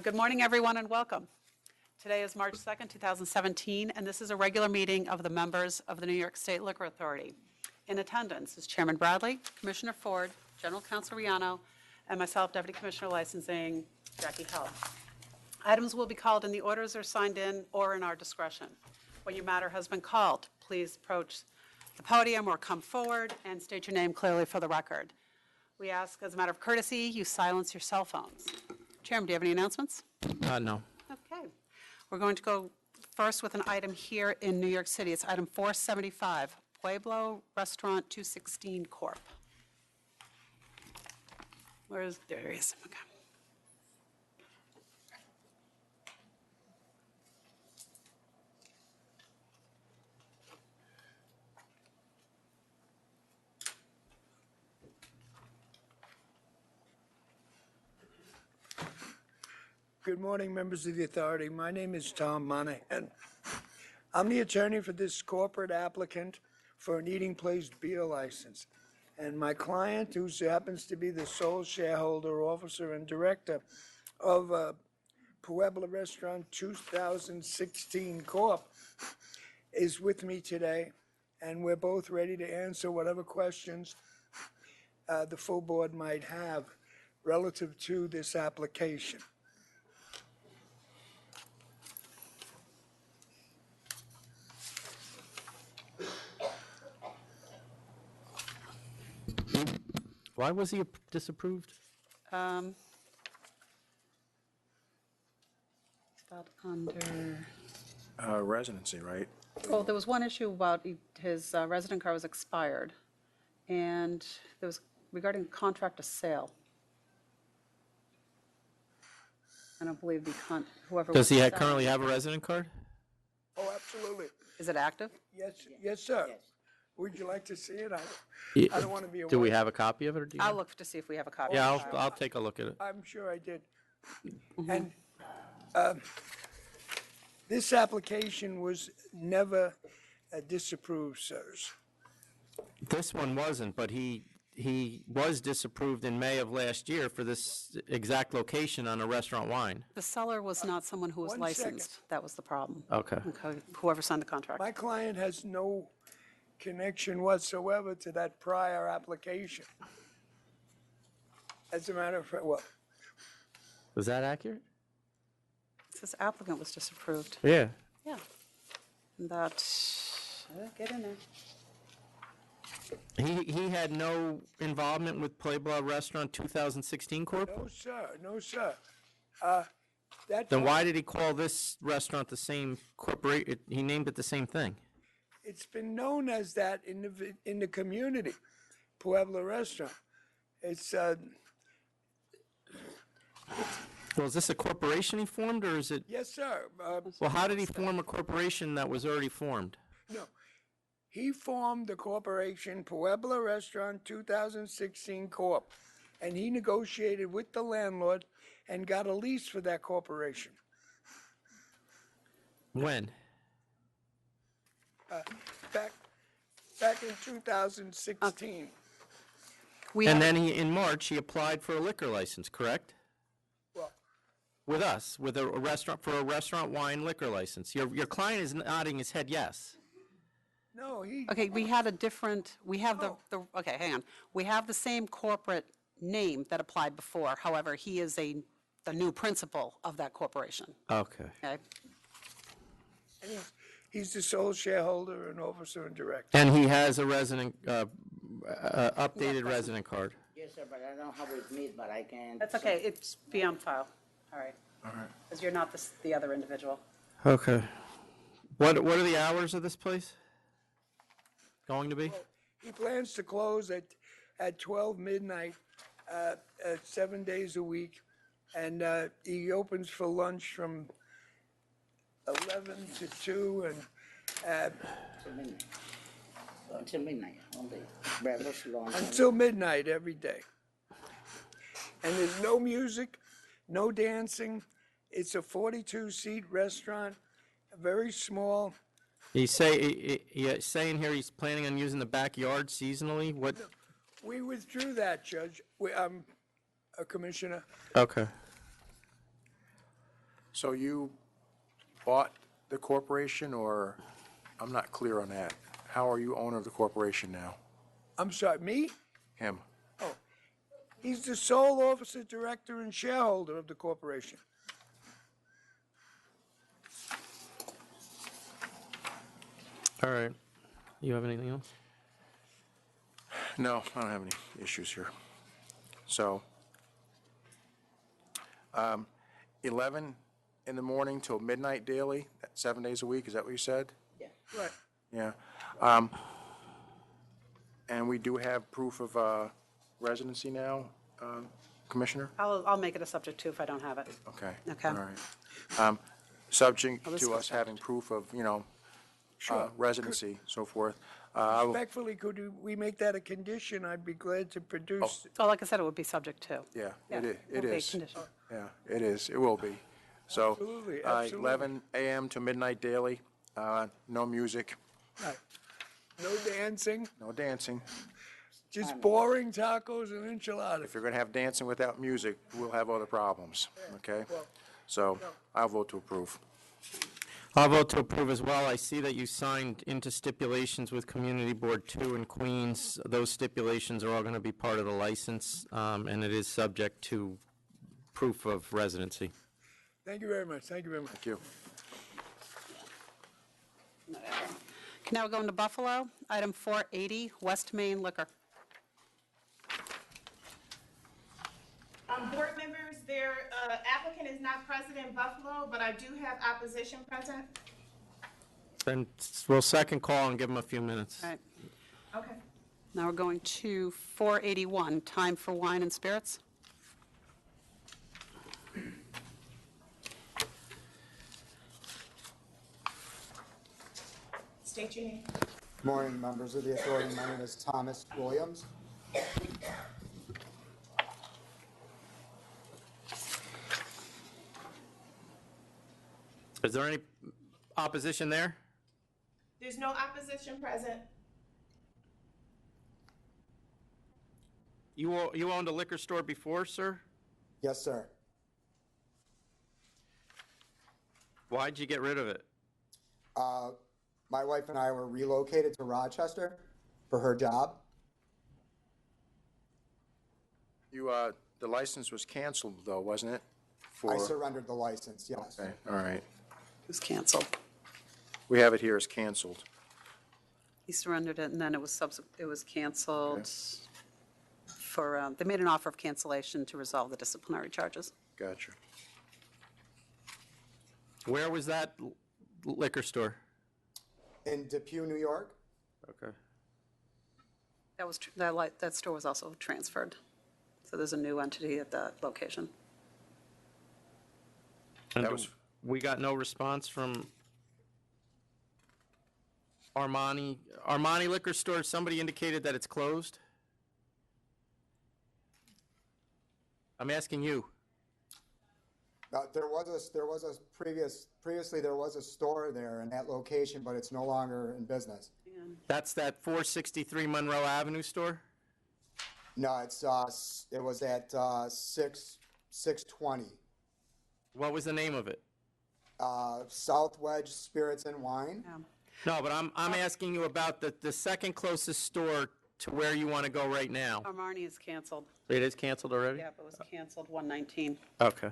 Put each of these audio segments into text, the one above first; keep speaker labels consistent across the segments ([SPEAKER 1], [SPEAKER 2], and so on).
[SPEAKER 1] Good morning, everyone, and welcome. Today is March 2nd, 2017, and this is a regular meeting of the members of the New York State Liquor Authority. In attendance is Chairman Bradley, Commissioner Ford, General Counsel Riano, and myself, Deputy Commissioner Licensing Jackie Held. Items will be called in the orders they're signed in or in our discretion. When your matter has been called, please approach the podium or come forward and state your name clearly for the record. We ask, as a matter of courtesy, you silence your cell phones. Chairman, do you have any announcements?
[SPEAKER 2] No.
[SPEAKER 1] Okay. We're going to go first with an item here in New York City. It's item 475, Pueblo Restaurant 216 Corp. There he is. Okay.
[SPEAKER 3] Good morning, members of the authority. My name is Tom Monahan. I'm the attorney for this corporate applicant for an eating place beer license. And my client, who happens to be the sole shareholder, officer, and director of Pueblo Restaurant 2016 Corp., is with me today. And we're both ready to answer whatever questions the full board might have relative to this application.
[SPEAKER 2] Why was he disapproved?
[SPEAKER 1] About under,
[SPEAKER 4] Residency, right?
[SPEAKER 1] well, there was one issue about his resident card was expired, and there was regarding contract of sale. I don't believe whoever.
[SPEAKER 2] Does he
[SPEAKER 1] was
[SPEAKER 2] currently
[SPEAKER 1] selling-
[SPEAKER 2] have a resident card?
[SPEAKER 3] Oh, absolutely.
[SPEAKER 1] Is it active?
[SPEAKER 3] Yes, sir. Would you like to see it? I don't want to be a
[SPEAKER 2] Do we
[SPEAKER 3] witness.
[SPEAKER 2] have a copy of it? Or do you
[SPEAKER 1] I'll
[SPEAKER 2] know?
[SPEAKER 1] look to see if we have a copy.
[SPEAKER 2] Yeah,
[SPEAKER 1] of the
[SPEAKER 2] I'll take a look at it.
[SPEAKER 3] I'm sure I did. And this application was never disapproved, sirs.
[SPEAKER 2] This one wasn't, but he was disapproved in May of last year for this exact location on a restaurant wine.
[SPEAKER 1] The seller was not someone who was
[SPEAKER 3] 1 second.
[SPEAKER 1] licensed. That was the problem.
[SPEAKER 2] Okay.
[SPEAKER 1] Okay, whoever signed the contract.
[SPEAKER 3] My client has no connection whatsoever to that prior application. As a matter of fact, well,
[SPEAKER 2] Was that accurate?
[SPEAKER 1] This applicant was disapproved.
[SPEAKER 2] Yeah.
[SPEAKER 1] Yeah. That, get in there.
[SPEAKER 2] He had no involvement with Pueblo Restaurant 2016 Corp?
[SPEAKER 3] no, sir. That
[SPEAKER 2] Then why did he call this restaurant the same corporate? He named it the same thing.
[SPEAKER 3] It's been known as that in the community, Pueblo Restaurant. It's
[SPEAKER 2] Well, is this a corporation he formed, or is it?
[SPEAKER 3] yes, sir.
[SPEAKER 2] Well, how did he form a corporation that was already formed?
[SPEAKER 3] No, he formed the corporation Pueblo Restaurant 2016 Corp., and he negotiated with the landlord and got a lease for that corporation.
[SPEAKER 2] When?
[SPEAKER 3] Back in 2016.
[SPEAKER 1] We
[SPEAKER 2] And
[SPEAKER 1] have-
[SPEAKER 2] then in March, he applied for a liquor license, correct?
[SPEAKER 3] Well,
[SPEAKER 2] With us, with a restaurant, for a restaurant wine liquor license. Your client is nodding his head yes.
[SPEAKER 3] no, he.
[SPEAKER 1] Okay, we had a different, we have okay, hang on. We have the same corporate name that applied before. However, he is the new principal of that corporation,
[SPEAKER 2] Okay.
[SPEAKER 1] okay?
[SPEAKER 3] He's the sole shareholder and officer and director.
[SPEAKER 2] And he has a resident, updated resident card.
[SPEAKER 5] Yes, sir, but I don't have it with me, but I can.
[SPEAKER 1] That's okay, it's be on file. All right. Because you're not the other individual.
[SPEAKER 2] Okay. What are the hours of this place going to be?
[SPEAKER 3] He plans to close at 12 midnight, 7 days a week, and he opens for lunch from 11 to 2, and
[SPEAKER 5] Till midnight. Until midnight, all day. Breakfast, lunch.
[SPEAKER 3] until midnight every day. And there's no music, no dancing. It's a 42-seat restaurant, very small.
[SPEAKER 2] He's saying here he's planning on using the backyard seasonally. What?
[SPEAKER 3] We withdrew that, Judge, Commissioner.
[SPEAKER 2] Okay.
[SPEAKER 4] So you bought the corporation, or, I'm not clear on that. How are you owner of the corporation now?
[SPEAKER 3] I'm sorry, me?
[SPEAKER 4] Him?
[SPEAKER 3] He's the sole officer, director, and shareholder of the corporation.
[SPEAKER 2] All right. You have anything else?
[SPEAKER 4] No, I don't have any issues here. So, 11 in the morning till midnight daily, 7 days a week, is that what you said?
[SPEAKER 5] Yeah.
[SPEAKER 3] Right.
[SPEAKER 4] Yeah. And we do have proof of residency now, Commissioner?
[SPEAKER 1] I'll make it a subject too if I don't have it.
[SPEAKER 4] Okay.
[SPEAKER 1] Okay.
[SPEAKER 4] All right. Subject
[SPEAKER 1] Oh, this
[SPEAKER 4] to
[SPEAKER 1] goes
[SPEAKER 4] us having
[SPEAKER 1] subject.
[SPEAKER 4] proof of,
[SPEAKER 3] Sure.
[SPEAKER 4] residency, so forth. I will-
[SPEAKER 3] Respectfully, could we make that a condition? I'd be glad to produce.
[SPEAKER 1] Well, like I said, it would be subject to.
[SPEAKER 4] Yeah,
[SPEAKER 1] Yeah,
[SPEAKER 4] it is.
[SPEAKER 1] will
[SPEAKER 4] It
[SPEAKER 1] be a
[SPEAKER 4] is.
[SPEAKER 1] condition.
[SPEAKER 4] Yeah, it is. It will be. So,
[SPEAKER 3] Absolutely, absolutely.
[SPEAKER 4] 11 a.m. to midnight daily, no music,
[SPEAKER 3] Right. No dancing,
[SPEAKER 4] no dancing.
[SPEAKER 3] just boring tacos and enchiladas.
[SPEAKER 4] If you're going to have dancing without music, we'll have other problems, okay?
[SPEAKER 3] well,
[SPEAKER 4] So, I'll vote to approve.
[SPEAKER 2] I'll vote to approve as well. I see that you signed into stipulations with Community Board 2 in Queens. Those stipulations are all going to be part of the license, and it is subject to proof of residency.
[SPEAKER 3] Thank you very much, thank you very much.
[SPEAKER 4] Thank you.
[SPEAKER 1] Can now go into Buffalo. Item 480, West Main Liquor.
[SPEAKER 6] Board members, their applicant is not present in Buffalo, but I do have opposition present.
[SPEAKER 2] Then we'll second call and give them a few minutes.
[SPEAKER 1] All right.
[SPEAKER 6] Okay.
[SPEAKER 1] Now we're going to 481, Time for Wine and Spirits.
[SPEAKER 6] State your name.
[SPEAKER 7] Good morning, members of the authority. My name is Thomas Williams.
[SPEAKER 2] Is there any opposition there?
[SPEAKER 6] There's no opposition present.
[SPEAKER 2] You owned a liquor store before, sir?
[SPEAKER 7] Yes, sir.
[SPEAKER 2] Why'd you get rid of it?
[SPEAKER 7] My wife and I were relocated to Rochester for her job.
[SPEAKER 4] You, the license was canceled, though, wasn't it?
[SPEAKER 7] I surrendered the license, yes.
[SPEAKER 4] Okay, all right.
[SPEAKER 1] It was canceled.
[SPEAKER 4] We have it here as canceled.
[SPEAKER 1] He surrendered it, and then it was canceled for, they made an offer of cancellation to resolve the disciplinary charges.
[SPEAKER 4] Gotcha.
[SPEAKER 2] Where was that liquor store?
[SPEAKER 7] In Depew, New York.
[SPEAKER 2] Okay.
[SPEAKER 1] That store was also transferred. So there's a new entity at that location.
[SPEAKER 2] And
[SPEAKER 4] That was-
[SPEAKER 2] we got no response from Armani Liquor Store. Somebody indicated that it's closed. I'm asking you.
[SPEAKER 7] Previously there was a store there in that location, but it's no longer in business.
[SPEAKER 2] That's that 463 Monroe Avenue store?
[SPEAKER 7] No, it was at 620.
[SPEAKER 2] What was the name of it?
[SPEAKER 7] South Wedge Spirits and Wine.
[SPEAKER 2] No, but I'm asking you about the second closest store to where you want to go right now.
[SPEAKER 1] Armani is canceled.
[SPEAKER 2] It is canceled already?
[SPEAKER 1] Yep, it was canceled 119.
[SPEAKER 2] Okay.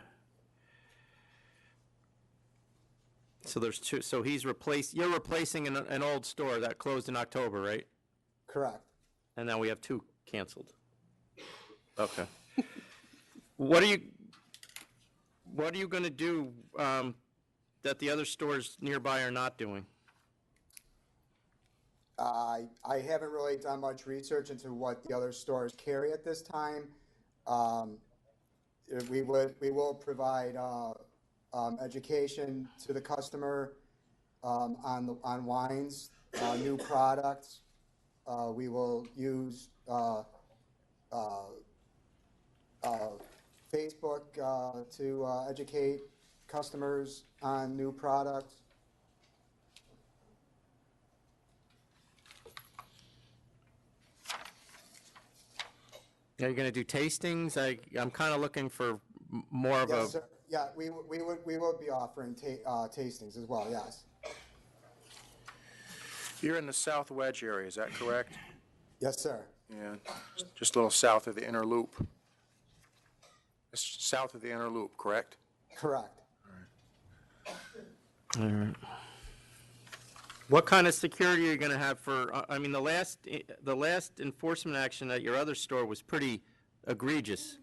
[SPEAKER 2] So there's two, so you're replacing an old store that closed in October, right?
[SPEAKER 7] Correct.
[SPEAKER 2] And now we have two canceled. Okay. What are you going to do that the other stores nearby are not doing?
[SPEAKER 7] I haven't really done much research into what the other stores carry at this time. We will provide education to the customer on wines, new products. We will use Facebook to educate customers on new products.
[SPEAKER 2] Are you going to do tastings? I'm kind of looking for more of a
[SPEAKER 7] Yeah, we would be offering tastings as well, yes.
[SPEAKER 4] You're in the South Wedge area, is that correct?
[SPEAKER 7] Yes, sir.
[SPEAKER 4] Yeah, just a little south of the inner loop. It's south of the inner loop, correct?
[SPEAKER 7] Correct.
[SPEAKER 2] All right. What kind of security are you going to have for, I mean, the last enforcement action at your other store was pretty egregious.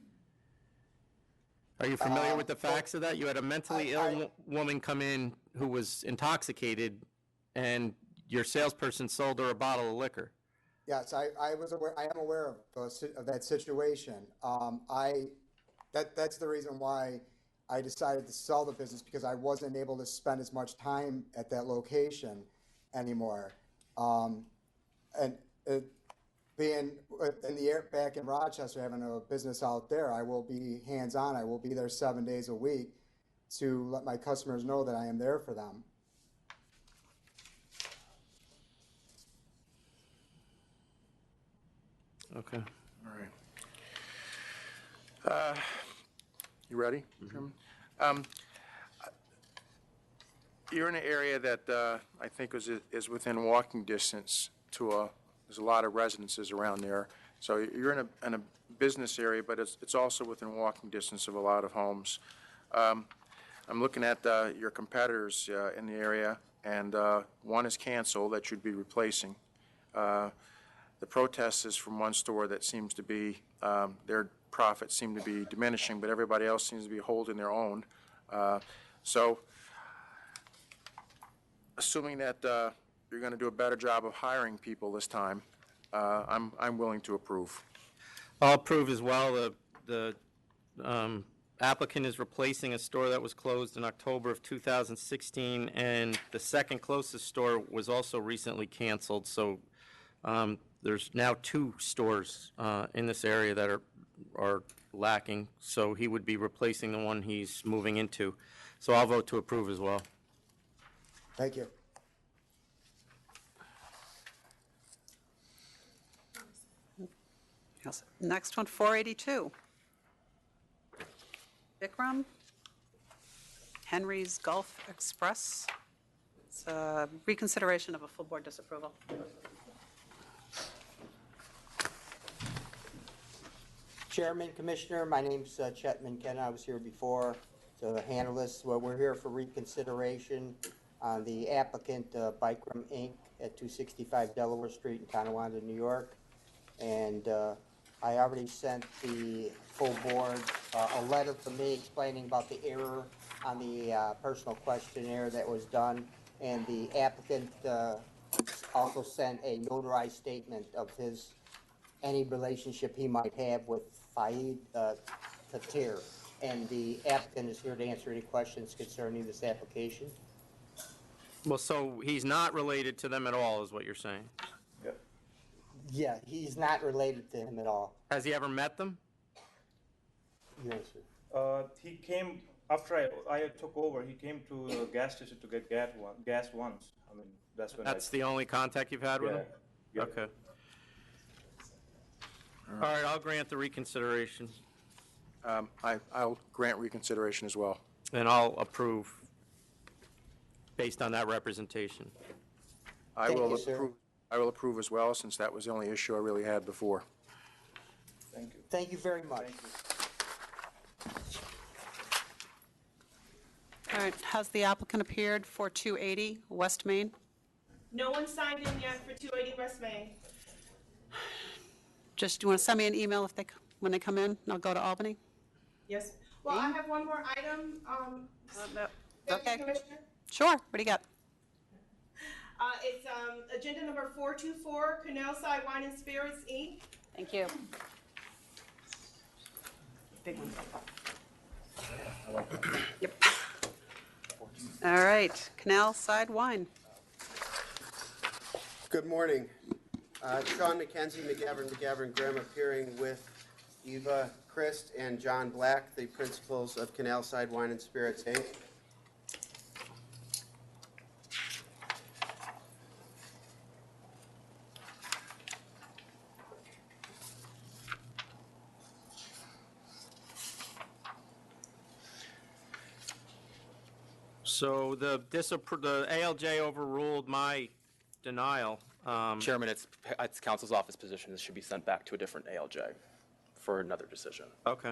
[SPEAKER 2] Are you familiar with the facts of that? You had a mentally ill woman come in who was intoxicated, and your salesperson sold her a bottle of liquor.
[SPEAKER 7] Yes, I was aware. I am aware of that situation. That's the reason why I decided to sell the business, because I wasn't able to spend as much time at that location anymore. Being in the air back in Rochester, having a business out there, I will be hands-on. I will be there 7 days a week to let my customers know that I am there for them.
[SPEAKER 2] Okay.
[SPEAKER 4] All right. You ready? You're in an area that I think is within walking distance to there's a lot of residences around there. So you're in a business area, but it's also within walking distance of a lot of homes. I'm looking at your competitors in the area, and one is canceled that you'd be replacing. The protest is from one store that seems to be, their profits seem to be diminishing, but everybody else seems to be holding their own. So, assuming that you're going to do a better job of hiring people this time, I'm willing to approve.
[SPEAKER 2] I'll approve as well. The applicant is replacing a store that was closed in October of 2016, and the second closest store was also recently canceled. So there's now 2 stores in this area that are lacking. So he would be replacing the one he's moving into. So I'll vote to approve as well.
[SPEAKER 7] Thank you.
[SPEAKER 1] Yes. Next one, 482. Bikram, Henry's Gulf Express. It's a reconsideration of a full board disapproval.
[SPEAKER 8] Chairman, Commissioner, my name's Chet McKenna. I was here before to handle this. Well, we're here for reconsideration on the applicant, Bikram Inc. at 265 Delaware Street in Tonawanda, New York. And I already sent the full board a letter from me explaining about the error on the personal questionnaire that was done. And the applicant also sent a notarized statement of any relationship he might have with Faid Tatir. And the applicant is here to answer any questions concerning this application.
[SPEAKER 2] Well, so he's not related to them at all, is what you're saying?
[SPEAKER 8] Yeah, he's not related to him at all.
[SPEAKER 2] Has he ever met them?
[SPEAKER 8] You answer.
[SPEAKER 9] He came after I took over. He came to the gas station to get gas once. I mean, that's when.
[SPEAKER 2] That's the only contact you've had with him?
[SPEAKER 9] Yeah.
[SPEAKER 2] Okay. All right, I'll grant the reconsideration,
[SPEAKER 4] I'll grant reconsideration as well.
[SPEAKER 2] and I'll approve based on that representation.
[SPEAKER 4] I
[SPEAKER 8] Thank
[SPEAKER 4] will
[SPEAKER 8] you, sir.
[SPEAKER 4] approve. I will approve as well, since that was the only issue I really had before.
[SPEAKER 9] Thank you.
[SPEAKER 8] Thank you very much.
[SPEAKER 1] All right, has the applicant appeared for 280 West Main?
[SPEAKER 6] No one signed in yet for 280 West Main.
[SPEAKER 1] Just, do you want to send me an email when they come in, and I'll go to Albany?
[SPEAKER 6] Yes. Well, I have one more item. Thank you,
[SPEAKER 1] Okay,
[SPEAKER 6] Commissioner.
[SPEAKER 1] sure, what do you got?
[SPEAKER 6] It's agenda number 424, Canal Side Wine and Spirits, Inc.
[SPEAKER 1] Thank you. Big one. Yep. All right, Canal Side Wine.
[SPEAKER 10] Good morning. Sean McKenzie, McGavran Graham, appearing with Eva Christ and John Black, the principals of Canal Side Wine and Spirits, Inc.
[SPEAKER 2] So the ALJ overruled my denial.
[SPEAKER 11] Chairman, it's council's office position. This should be sent back to a different ALJ for another decision.
[SPEAKER 2] Okay.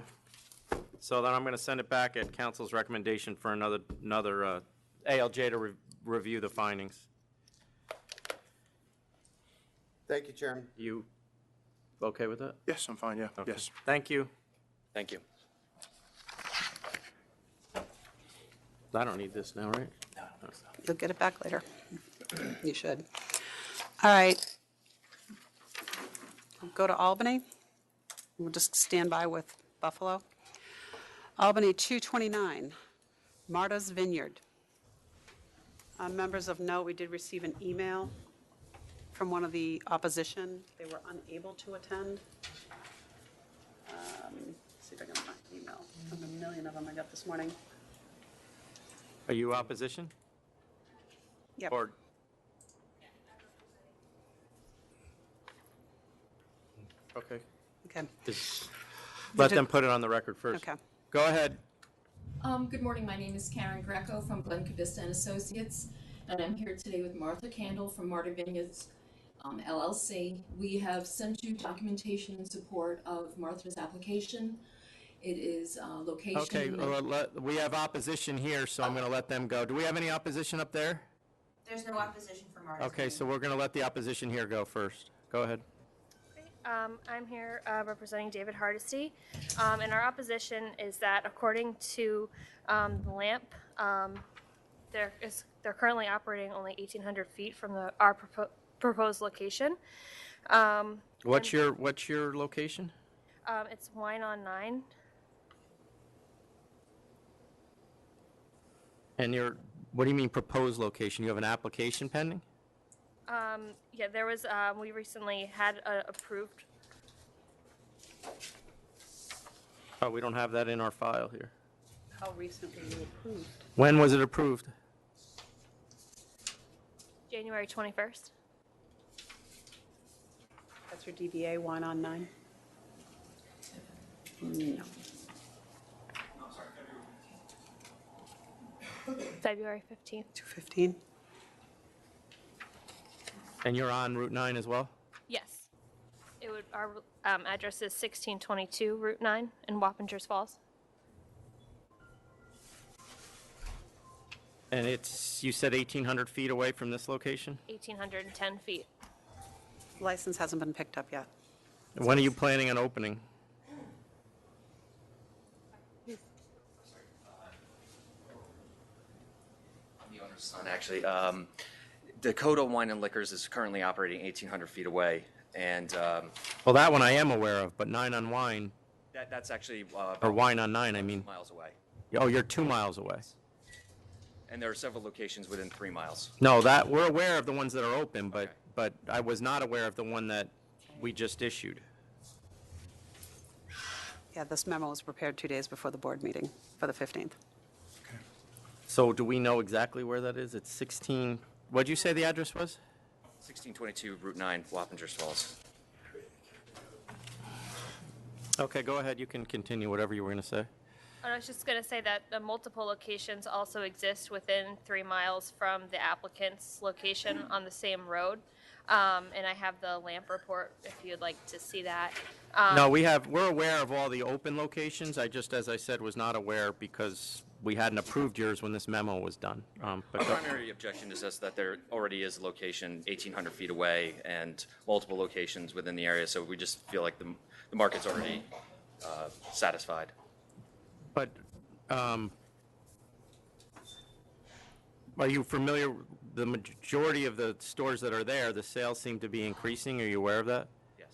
[SPEAKER 2] So then I'm going to send it back at council's recommendation for another ALJ to review the findings.
[SPEAKER 10] Thank you, Chairman.
[SPEAKER 2] You okay with that?
[SPEAKER 4] Yes, I'm fine, yeah,
[SPEAKER 2] Okay.
[SPEAKER 4] yes.
[SPEAKER 2] Thank you.
[SPEAKER 11] Thank you.
[SPEAKER 2] I don't need this now, right?
[SPEAKER 1] You'll get it back later. You should. All right. Go to Albany. We'll just stand by with Buffalo. Albany 229, Marta's Vineyard. Members of note, we did receive an email from one of the opposition. They were unable to attend. See if I can find the email from the million of them I got this morning.
[SPEAKER 2] Are you opposition?
[SPEAKER 1] Yep.
[SPEAKER 2] Or okay.
[SPEAKER 1] Okay.
[SPEAKER 2] Just let them put it on the record first.
[SPEAKER 1] Okay.
[SPEAKER 2] Go ahead.
[SPEAKER 12] Good morning. My name is Karen Greco from Glen Cabista and Associates, and I'm here today with Martha Candle from Marta Vineyards LLC. We have sent you documentation in support of Martha's application. It is location.
[SPEAKER 2] Okay, we have opposition here, so I'm going to let them go. Do we have any opposition up there?
[SPEAKER 13] There's no opposition for Marta's.
[SPEAKER 2] Okay, so we're going to let the opposition here go first. Go ahead.
[SPEAKER 14] I'm here representing David Hardesty, and our opposition is that according to the LAMP, they're currently operating only 1,800 feet from our proposed location.
[SPEAKER 2] What's your location?
[SPEAKER 14] It's Wine on 9.
[SPEAKER 2] And what do you mean proposed location? You have an application pending?
[SPEAKER 14] Yeah, there was, we recently had approved.
[SPEAKER 2] Oh, we don't have that in our file here.
[SPEAKER 1] How recently were you approved?
[SPEAKER 2] When was it approved?
[SPEAKER 14] January 21st.
[SPEAKER 1] That's your DBA, Wine on 9? No.
[SPEAKER 14] February 15th.
[SPEAKER 1] 215?
[SPEAKER 2] And you're on Route 9 as well?
[SPEAKER 14] Yes. Our address is 1622 Route 9 in Wappingers Falls.
[SPEAKER 2] And you said 1,800 feet away from this location?
[SPEAKER 14] 1,810 feet.
[SPEAKER 1] License hasn't been picked up yet.
[SPEAKER 2] When are you planning on opening?
[SPEAKER 11] The owner's son, actually. Dakota Wine and Liquors is currently operating 1,800 feet away, and
[SPEAKER 2] Well, that one I am aware of, but 9 on Wine,
[SPEAKER 11] that's actually
[SPEAKER 2] or Wine on 9, I mean.
[SPEAKER 11] miles away.
[SPEAKER 2] Oh, you're 2 miles away.
[SPEAKER 11] And there are several locations within 3 miles.
[SPEAKER 2] No, we're aware of the ones that are open, but I was not aware of the one that we just issued.
[SPEAKER 1] Yeah, this memo was prepared 2 days before the board meeting for the 15th.
[SPEAKER 2] So do we know exactly where that is? It's 16, what'd you say the address was?
[SPEAKER 11] 1622 Route 9, Wappingers Falls.
[SPEAKER 2] Okay, go ahead, you can continue whatever you were going to say.
[SPEAKER 14] I was just going to say that the multiple locations also exist within 3 miles from the applicant's location on the same road. And I have the LAMP report if you'd like to see that.
[SPEAKER 2] No, we're aware of all the open locations. I just, as I said, was not aware because we hadn't approved yours when this memo was done.
[SPEAKER 11] Our primary objection is just that there already is a location 1,800 feet away and multiple locations within the area, so we just feel like the market's already satisfied.
[SPEAKER 2] But are you familiar, the majority of the stores that are there, the sales seem to be increasing. Are you aware of that?
[SPEAKER 11] Yes.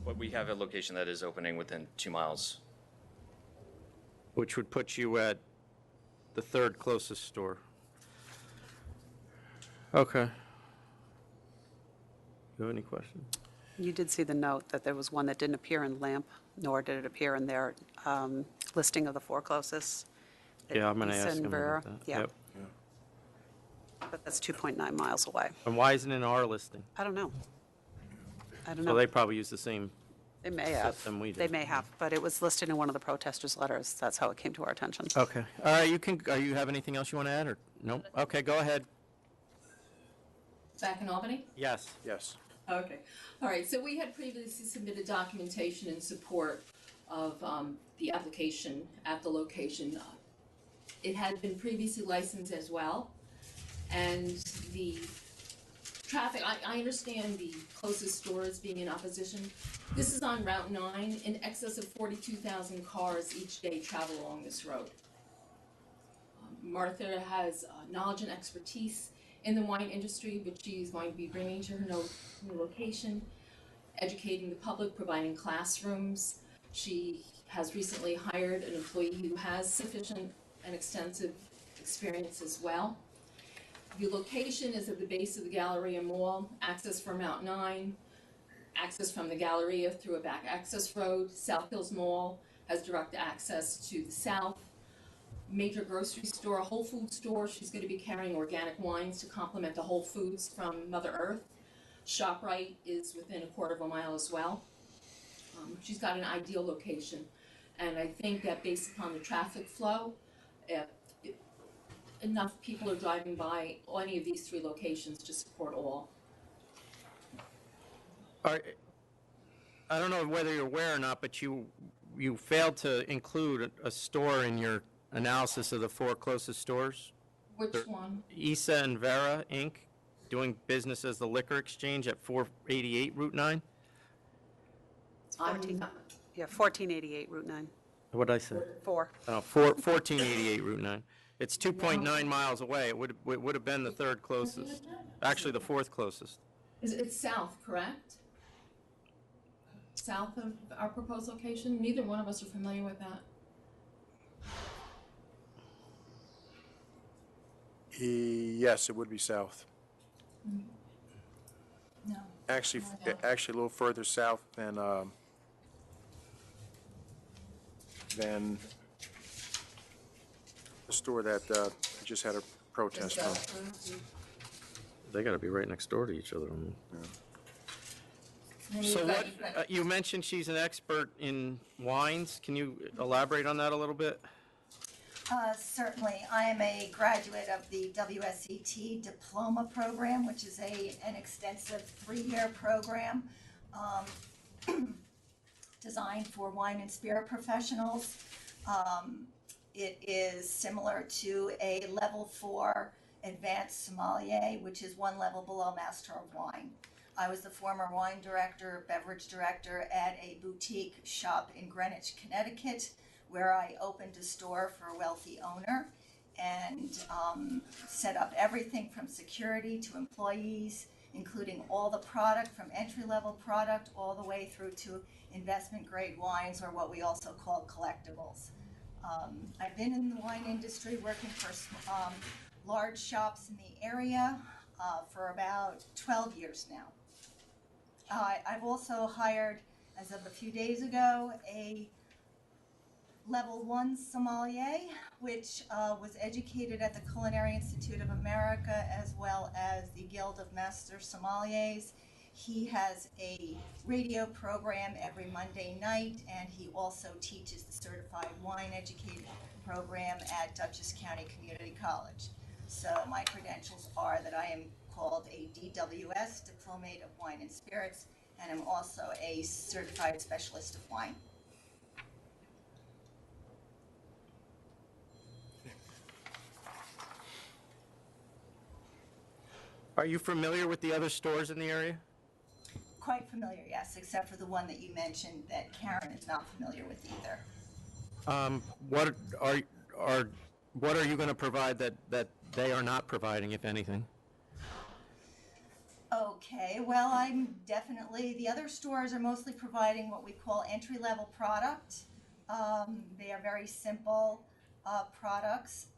[SPEAKER 11] But we have a location that is opening within 2 miles.
[SPEAKER 2] Which would put you at the third closest store. Okay. You have any questions?
[SPEAKER 1] You did see the note that there was one that didn't appear in LAMP, nor did it appear in their listing of the 4 closest.
[SPEAKER 2] Yeah, I'm going to ask
[SPEAKER 1] Easton,
[SPEAKER 2] him
[SPEAKER 1] Vera,
[SPEAKER 2] about that.
[SPEAKER 1] yeah.
[SPEAKER 2] Yep.
[SPEAKER 1] But that's 2.9 miles away.
[SPEAKER 2] And why isn't it in our listing?
[SPEAKER 1] I don't know. I don't
[SPEAKER 2] So
[SPEAKER 1] know.
[SPEAKER 2] they probably use the same
[SPEAKER 1] They may have.
[SPEAKER 2] system we
[SPEAKER 1] They
[SPEAKER 2] do.
[SPEAKER 1] may have, but it was listed in one of the protesters' letters. That's how it came to our attention.
[SPEAKER 2] Okay. All right, you have anything else you want to add, or, no? Okay, go ahead.
[SPEAKER 12] Back in Albany?
[SPEAKER 2] Yes.
[SPEAKER 4] Yes.
[SPEAKER 12] Okay. All right, so we had previously submitted documentation in support of the application at the location. It had been previously licensed as well, and the traffic, I understand the closest stores being in opposition. This is on Route 9. In excess of 42,000 cars each day travel along this road. Martha has knowledge and expertise in the wine industry, which she is going to be bringing to her new location, educating the public, providing classrooms. She has recently hired an employee who has sufficient and extensive experience as well. The location is at the base of the Galleria Mall, access from Route 9, access from the Galleria through a back access road. South Hills Mall has direct access to the south. Major grocery store, a Whole Foods store. She's going to be carrying organic wines to complement the Whole Foods from Mother Earth. ShopRite is within a quarter of a mile as well. She's got an ideal location, and I think that based upon the traffic flow, if enough people are driving by any of these three locations to support all.
[SPEAKER 2] I don't know whether you're aware or not, but you failed to include a store in your analysis of the 4 closest stores.
[SPEAKER 12] Which one?
[SPEAKER 2] Isa and Vera, Inc., doing business as the Liquor Exchange at 488 Route 9.
[SPEAKER 1] 1488 Route 9.
[SPEAKER 2] What did I say? 1488 Route 9. It's 2.9 miles away. It would have been the 3rd closest. Actually, the 4th closest.
[SPEAKER 12] It's south, correct? South of our proposed location? Neither one of us are familiar with that.
[SPEAKER 4] Yes, it would be south.
[SPEAKER 12] No.
[SPEAKER 4] Actually, a little further south than the store that just had a protest from.
[SPEAKER 2] They got to be right next door to each other. So what, you mentioned she's an expert in wines. Can you elaborate on that a little bit?
[SPEAKER 13] Certainly. I am a graduate of the WSET Diploma Program, which is an extensive 3-year program designed for wine and spirit professionals. It is similar to a level 4 advanced sommelier, which is 1 level below Master of Wine. I was the former wine director, beverage director at a boutique shop in Greenwich, Connecticut, where I opened a store for a wealthy owner and set up everything from security to employees, including all the product from entry-level product all the way through to investment-grade wines, or what we also call collectibles. I've been in the wine industry working for large shops in the area for about 12 years now. I've also hired, as of a few days ago, a level 1 sommelier, which was educated at the Culinary Institute of America as well as the Guild of Master Sommeliers. He has a radio program every Monday night, and he also teaches the Certified Wine Educator program at Dutchess County Community College. So my credentials are that I am called a DWS, Diplomate of Wine and Spirits, and I'm also a Certified Specialist of Wine.
[SPEAKER 2] Are you familiar with the other stores in the area?
[SPEAKER 13] Quite familiar, yes, except for the one that you mentioned that Karen is not familiar with either.
[SPEAKER 2] What are you going to provide that they are not providing, if anything?
[SPEAKER 13] Okay, well, I'm definitely, the other stores are mostly providing what we call entry-level product. They are very simple products.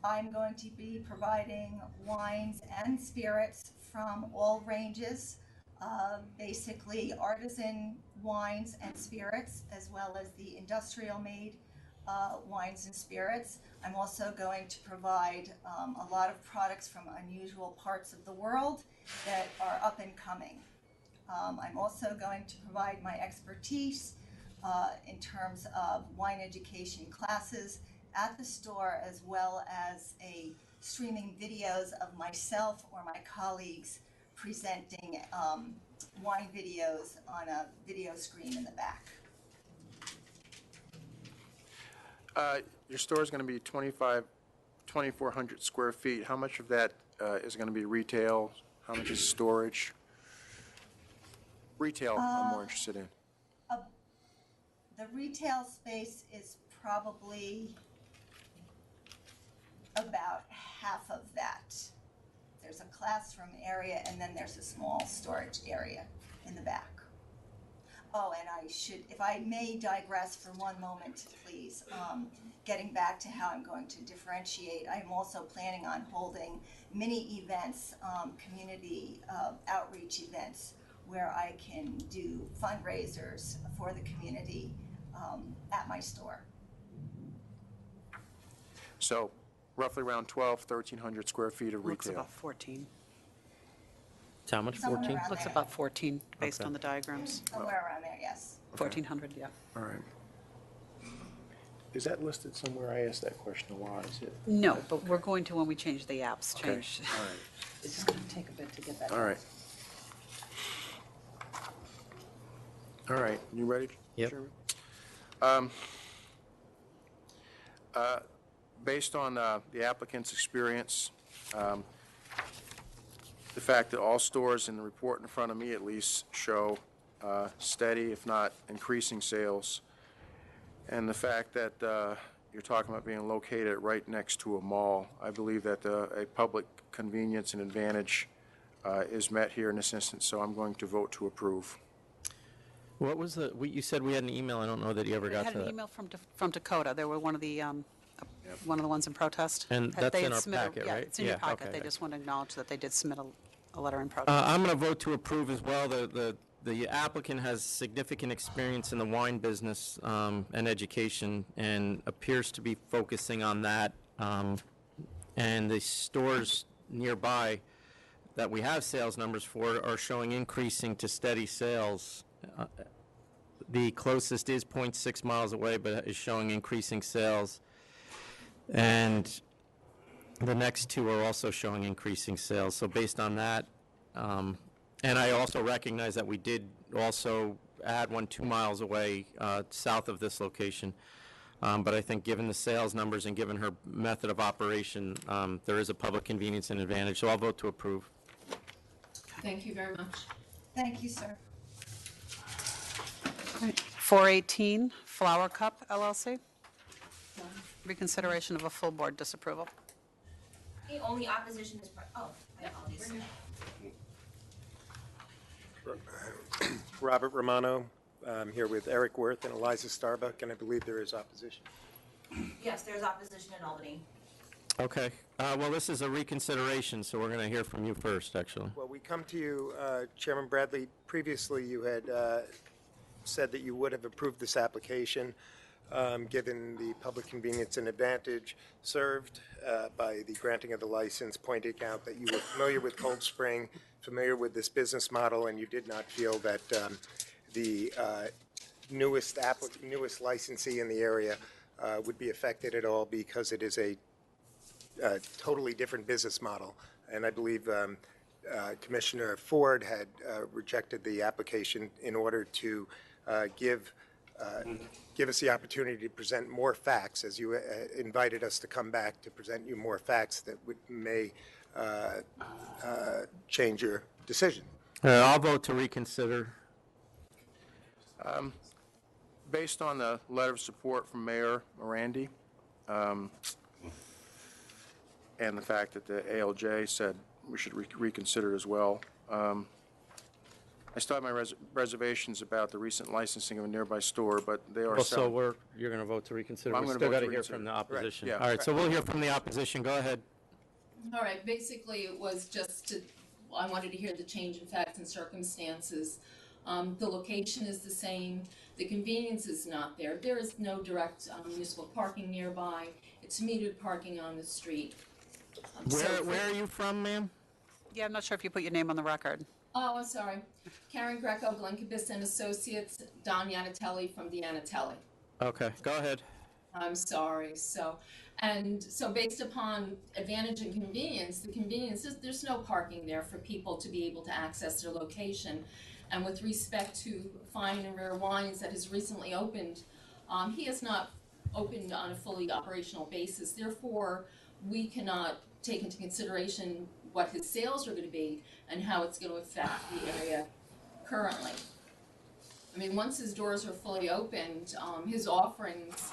[SPEAKER 13] I'm going to be providing wines and spirits from all ranges, basically artisan wines and spirits, as well as the industrial-made wines and spirits. I'm also going to provide a lot of products from unusual parts of the world that are up and coming. I'm also going to provide my expertise in terms of wine education classes at the store, as well as streaming videos of myself or my colleagues presenting wine videos on a video screen in the back.
[SPEAKER 4] Your store is going to be 2,400 square feet. How much of that is going to be retail? How much is storage? Retail, I'm more interested in.
[SPEAKER 13] The retail space is probably about half of that. There's a classroom area, and then there's a small storage area in the back. Oh, and I should, if I may digress for one moment, please, getting back to how I'm going to differentiate, I'm also planning on holding mini events, community outreach events, where I can do fundraisers for the community at my store.
[SPEAKER 4] So roughly around 1,300 square feet of
[SPEAKER 1] Looks
[SPEAKER 4] retail.
[SPEAKER 1] about 14.
[SPEAKER 2] It's how much,
[SPEAKER 13] Somewhere
[SPEAKER 2] 14?
[SPEAKER 13] around
[SPEAKER 1] Looks
[SPEAKER 13] there.
[SPEAKER 1] about 14, based
[SPEAKER 2] Okay.
[SPEAKER 1] on the diagrams.
[SPEAKER 13] Somewhere around there, yes.
[SPEAKER 1] 1,400, yeah.
[SPEAKER 4] All right. Is that listed somewhere? I asked that question a lot. Is it?
[SPEAKER 1] No, but we're going to when we change the apps,
[SPEAKER 4] Okay.
[SPEAKER 1] change.
[SPEAKER 4] All right.
[SPEAKER 1] It's just going to take a bit to get that.
[SPEAKER 4] All right. All right, you ready?
[SPEAKER 2] Yep.
[SPEAKER 4] Chairman? Based on the applicant's experience, the fact that all stores in the report in front of me at least show steady, if not increasing sales, and the fact that you're talking about being located right next to a mall, I believe that a public convenience and advantage is met here in this instance, so I'm going to vote to approve.
[SPEAKER 2] What was you said we had an email. I don't know that you ever
[SPEAKER 1] I
[SPEAKER 2] got
[SPEAKER 1] had
[SPEAKER 2] to
[SPEAKER 1] an
[SPEAKER 2] that.
[SPEAKER 1] email from Dakota. They were one of the ones in protest.
[SPEAKER 2] And
[SPEAKER 1] Had-
[SPEAKER 2] that's
[SPEAKER 1] they
[SPEAKER 2] in
[SPEAKER 1] had
[SPEAKER 2] our
[SPEAKER 1] submitted-
[SPEAKER 2] packet,
[SPEAKER 1] yeah,
[SPEAKER 2] right?
[SPEAKER 1] it's in your
[SPEAKER 2] Yeah,
[SPEAKER 1] packet.
[SPEAKER 2] okay.
[SPEAKER 1] They just want to acknowledge that they did submit a letter in protest.
[SPEAKER 2] I'm going to vote to approve as well. The applicant has significant experience in the wine business and education and appears to be focusing on that. And the stores nearby that we have sales numbers for are showing increasing to steady sales. The closest is 0.6 miles away, but is showing increasing sales. And the next two are also showing increasing sales. So based on that, and I also recognize that we did also add one 2 miles away south of this location. But I think given the sales numbers and given her method of operation, there is a public convenience and advantage. So I'll vote to approve.
[SPEAKER 12] Thank you very much.
[SPEAKER 13] Thank you, sir.
[SPEAKER 1] 418 Flower Cup LLC. Reconsideration of a full board disapproval.
[SPEAKER 15] The only opposition is, oh, my apologies.
[SPEAKER 16] Robert Romano, I'm here with Eric Worth and Eliza Starbuck, and I believe there is opposition.
[SPEAKER 15] Yes, there's opposition in Albany.
[SPEAKER 2] Okay. Well, this is a reconsideration, so we're going to hear from you first, actually.
[SPEAKER 16] Well, we come to you, Chairman Bradley, previously you had said that you would have approved this application, given the public convenience and advantage served by the granting of the license, pointing out that you were familiar with Cold Spring, familiar with this business model, and you did not feel that the newest licensee in the area would be affected at all because it is a totally different business model. And I believe Commissioner Ford had rejected the application in order to give us the opportunity to present more facts, as you invited us to come back to present you more facts that may change your decision.
[SPEAKER 2] I'll vote to reconsider.
[SPEAKER 4] Based on the letter of support from Mayor Morandi, and the fact that the ALJ said we should reconsider as well, I still have my reservations about the recent licensing of a nearby store, but they are
[SPEAKER 2] Well, so
[SPEAKER 4] selling.
[SPEAKER 2] you're going to vote to reconsider.
[SPEAKER 4] I'm
[SPEAKER 2] We
[SPEAKER 4] gonna
[SPEAKER 2] still
[SPEAKER 4] vote
[SPEAKER 2] got
[SPEAKER 4] to
[SPEAKER 2] to hear
[SPEAKER 4] reconsider.
[SPEAKER 2] from the
[SPEAKER 4] Correct,
[SPEAKER 2] opposition.
[SPEAKER 4] yeah.
[SPEAKER 2] All right, so we'll hear from the opposition. Go ahead.
[SPEAKER 12] All right, basically it was just to, I wanted to hear the change in facts and circumstances. The location is the same, the convenience is not there. There is no direct municipal parking nearby. It's metered parking on the street.
[SPEAKER 2] Where are you from, ma'am?
[SPEAKER 1] Yeah, I'm not sure if you put your name on the record.
[SPEAKER 12] Oh, I'm sorry. Karen Greco, Glencabis and Associates, Don Yanatelli from Yanatelli.
[SPEAKER 2] Okay, go ahead.
[SPEAKER 12] I'm sorry. So based upon advantage and convenience, the convenience is there's no parking there for people to be able to access their location. And with respect to Fine and Rare Wines that has recently opened, he has not opened on a fully operational basis. Therefore, we cannot take into consideration what his sales are going to be and how it's going to affect the area currently. I mean, once his doors are fully opened, his offerings,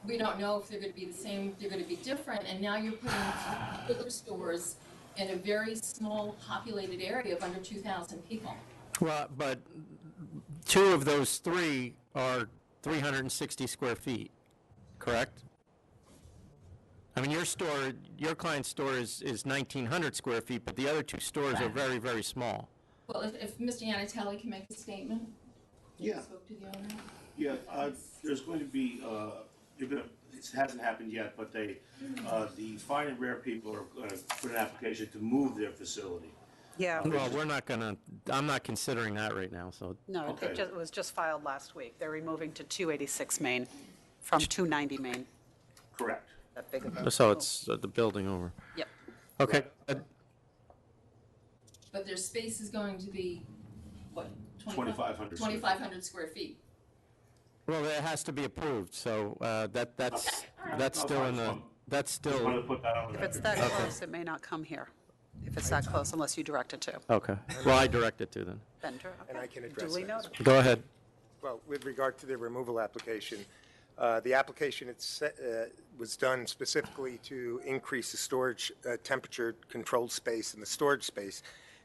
[SPEAKER 12] we don't know if they're going to be the same, they're going to be different, and now you're putting liquor stores in a very small populated area of under 2,000 people.
[SPEAKER 2] Well, but 2 of those 3 are 360 square feet, correct? I mean, your client's store is 1,900 square feet, but the other 2 stores are very, very small.
[SPEAKER 12] Well, if Mr. Yanatelli can make a statement.
[SPEAKER 17] Yeah.
[SPEAKER 12] Spoke to the owner.
[SPEAKER 17] Yeah, there's going to be, it hasn't happened yet, but the Fine and Rare people are going to put an application to move their facility.
[SPEAKER 1] Yeah.
[SPEAKER 2] Well, I'm not considering that right now, so.
[SPEAKER 1] No,
[SPEAKER 17] Okay.
[SPEAKER 1] it was just filed last week. They're removing to 286 Main from 290 Main.
[SPEAKER 17] Correct.
[SPEAKER 1] That big of a.
[SPEAKER 2] So it's the building over.
[SPEAKER 1] Yep.
[SPEAKER 2] Okay.
[SPEAKER 12] But their space is going to be, what?
[SPEAKER 17] 2,500.
[SPEAKER 12] 2,500 square feet.
[SPEAKER 2] Well, it has to be approved, so that's still in the, that's
[SPEAKER 17] Just wanted to
[SPEAKER 2] still,
[SPEAKER 17] put that on the
[SPEAKER 1] If it's
[SPEAKER 17] record.
[SPEAKER 1] that close, it may not come here. If it's that close, unless you direct it to.
[SPEAKER 2] okay. Well, I direct it to then.
[SPEAKER 1] Bender,
[SPEAKER 16] And I can address
[SPEAKER 1] duly
[SPEAKER 16] that.
[SPEAKER 1] noted.
[SPEAKER 2] Go ahead.
[SPEAKER 16] Well, with regard to the removal application, the application was done specifically to increase the storage temperature-controlled space in the storage space.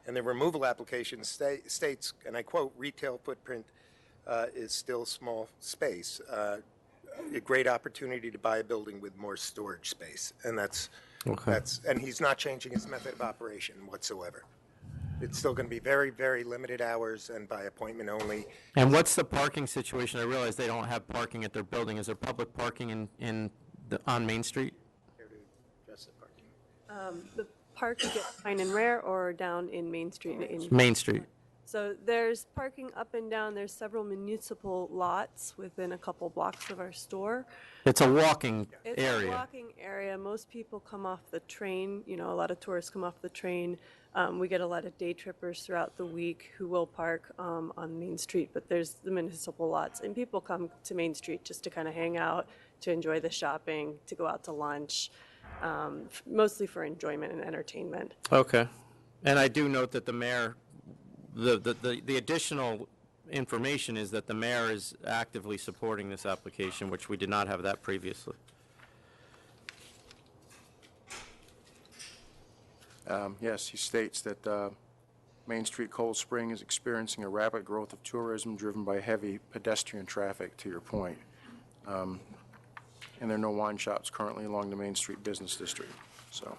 [SPEAKER 16] And the removal application states, and I quote, "Retail footprint is still small space. A great opportunity to buy a building with more storage space." And and he's not changing his method of operation whatsoever. It's still going to be very, very limited hours and by appointment only.
[SPEAKER 2] And what's the parking situation? I realize they don't have parking at their building. Is there public parking on Main Street?
[SPEAKER 16] Here to address the parking.
[SPEAKER 18] The parking at Fine and Rare or down in Main Street?
[SPEAKER 2] Main Street.
[SPEAKER 18] So there's parking up and down. There's several municipal lots within a couple blocks of our store.
[SPEAKER 2] It's a walking
[SPEAKER 18] It's
[SPEAKER 2] area.
[SPEAKER 18] a walking area. Most people come off the train. You know, a lot of tourists come off the train. We get a lot of day trippers throughout the week who will park on Main Street, but there's the municipal lots. And people come to Main Street just to kind of hang out, to enjoy the shopping, to go out to lunch, mostly for enjoyment and entertainment.
[SPEAKER 2] Okay. And I do note that the mayor, the additional information is that the mayor is actively supporting this application, which we did not have that previously.
[SPEAKER 4] Yes, he states that Main Street Cold Spring is experiencing a rapid growth of tourism driven by heavy pedestrian traffic, to your point. And there are no wine shops currently along the Main Street Business District, so.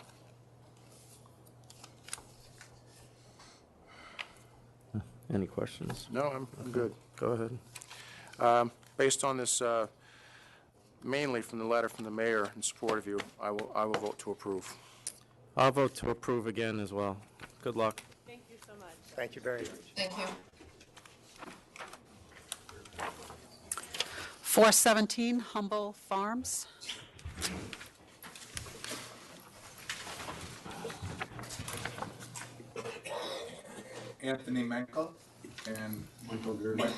[SPEAKER 2] Any questions?
[SPEAKER 4] No, I'm good.
[SPEAKER 2] Go ahead.
[SPEAKER 4] Based on this, mainly from the letter from the mayor in support of you, I will vote to approve.
[SPEAKER 2] I'll vote to approve again as well. Good luck.
[SPEAKER 18] Thank you so much.
[SPEAKER 16] Thank you very much.
[SPEAKER 12] Thank you.
[SPEAKER 1] 417 Humble Farms.
[SPEAKER 19] Anthony Menkel and Michael Gerber.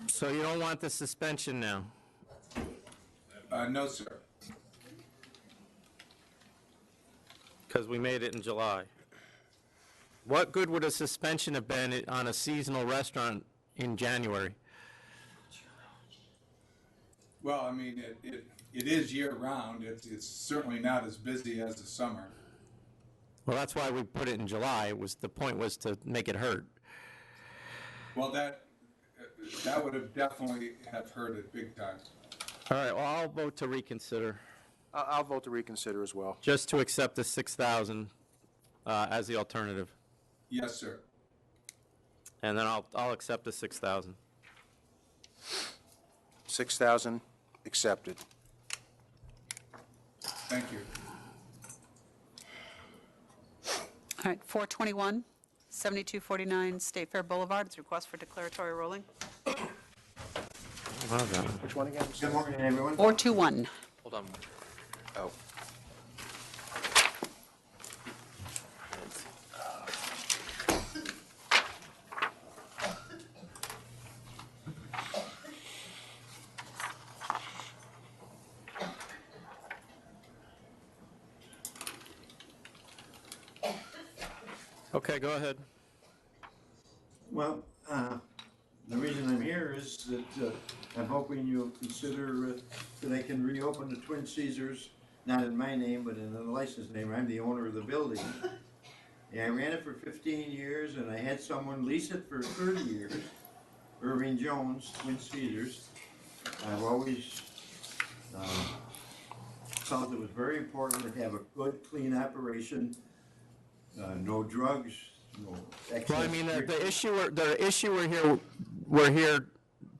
[SPEAKER 2] So you don't want the suspension now?
[SPEAKER 19] No, sir.
[SPEAKER 2] Because we made it in July. What good would a suspension have been on a seasonal restaurant in January?
[SPEAKER 19] Well, I mean, it is year-round. It's certainly not as busy as the summer.
[SPEAKER 2] Well, that's why we put it in July. The point was to make it hurt.
[SPEAKER 19] Well, that would have definitely have hurt it big time.
[SPEAKER 2] All right, well, I'll vote to reconsider.
[SPEAKER 4] I'll vote to reconsider as well.
[SPEAKER 2] Just to accept the 6,000 as the alternative.
[SPEAKER 19] Yes, sir.
[SPEAKER 2] And then I'll accept the 6,000.
[SPEAKER 4] 6,000 accepted.
[SPEAKER 19] Thank you.
[SPEAKER 1] All right, 421, 7249 State Fair Boulevard. It's a request for declaratory ruling.
[SPEAKER 4] Which one again?
[SPEAKER 20] Good morning, everyone.
[SPEAKER 1] 421.
[SPEAKER 11] Hold on. Oh.
[SPEAKER 2] Okay, go ahead.
[SPEAKER 20] Well, the reason I'm here is that I'm hoping you'll consider that I can reopen the Twin Caesars, not in my name, but in the licensed name. I'm the owner of the building. Yeah, I ran it for 15 years, and I had someone lease it for 30 years. Irving Jones, Twin Caesars. I've always felt it was very important to have a good, clean operation. No drugs, no excess.
[SPEAKER 2] Well, I mean, the issue we're here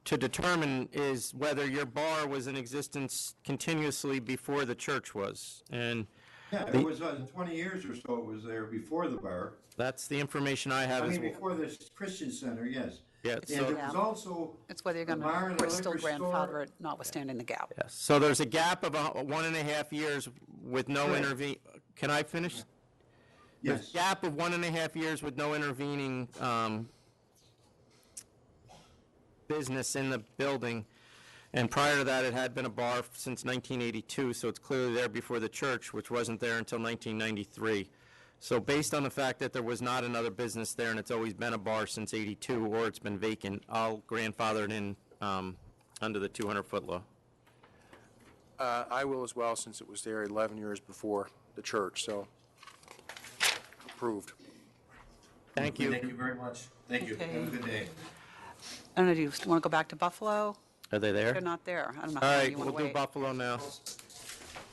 [SPEAKER 2] to determine is whether your bar was in existence continuously before the church was, and
[SPEAKER 20] Yeah, it was 20 years or so it was there before the bar.
[SPEAKER 2] that's the information I have.
[SPEAKER 20] I
[SPEAKER 2] as
[SPEAKER 20] mean,
[SPEAKER 2] well.
[SPEAKER 20] before the Christian Center, yes.
[SPEAKER 2] Yeah,
[SPEAKER 20] And
[SPEAKER 2] so-
[SPEAKER 20] it was also
[SPEAKER 1] It's whether you're
[SPEAKER 20] a
[SPEAKER 1] going
[SPEAKER 20] bar and
[SPEAKER 1] to
[SPEAKER 20] a
[SPEAKER 1] still
[SPEAKER 20] liquor store.
[SPEAKER 1] grandfather it, notwithstanding the gap.
[SPEAKER 2] Yes. So there's a gap of 1.5 years with no
[SPEAKER 20] Correct.
[SPEAKER 2] intervene. Can I finish? There's
[SPEAKER 20] Yes.
[SPEAKER 2] a gap of 1.5 years with no intervening business in the building. And prior to that, it had been a bar since 1982, so it's clearly there before the church, which wasn't there until 1993. So based on the fact that there was not another business there and it's always been a bar since 82, or it's been vacant, I'll grandfather it in under the 200-foot law.
[SPEAKER 4] I will as well, since it was there 11 years before the church, so approved.
[SPEAKER 2] Thank you.
[SPEAKER 20] Thank you very much. Thank you.
[SPEAKER 1] Okay.
[SPEAKER 20] Have a good day.
[SPEAKER 1] I don't know, do you want to go back to Buffalo?
[SPEAKER 2] Are they there?
[SPEAKER 1] They're not there. I don't know
[SPEAKER 2] All
[SPEAKER 1] how long
[SPEAKER 2] right,
[SPEAKER 1] you want
[SPEAKER 2] we'll
[SPEAKER 1] to
[SPEAKER 2] do
[SPEAKER 1] wait.
[SPEAKER 2] Buffalo now.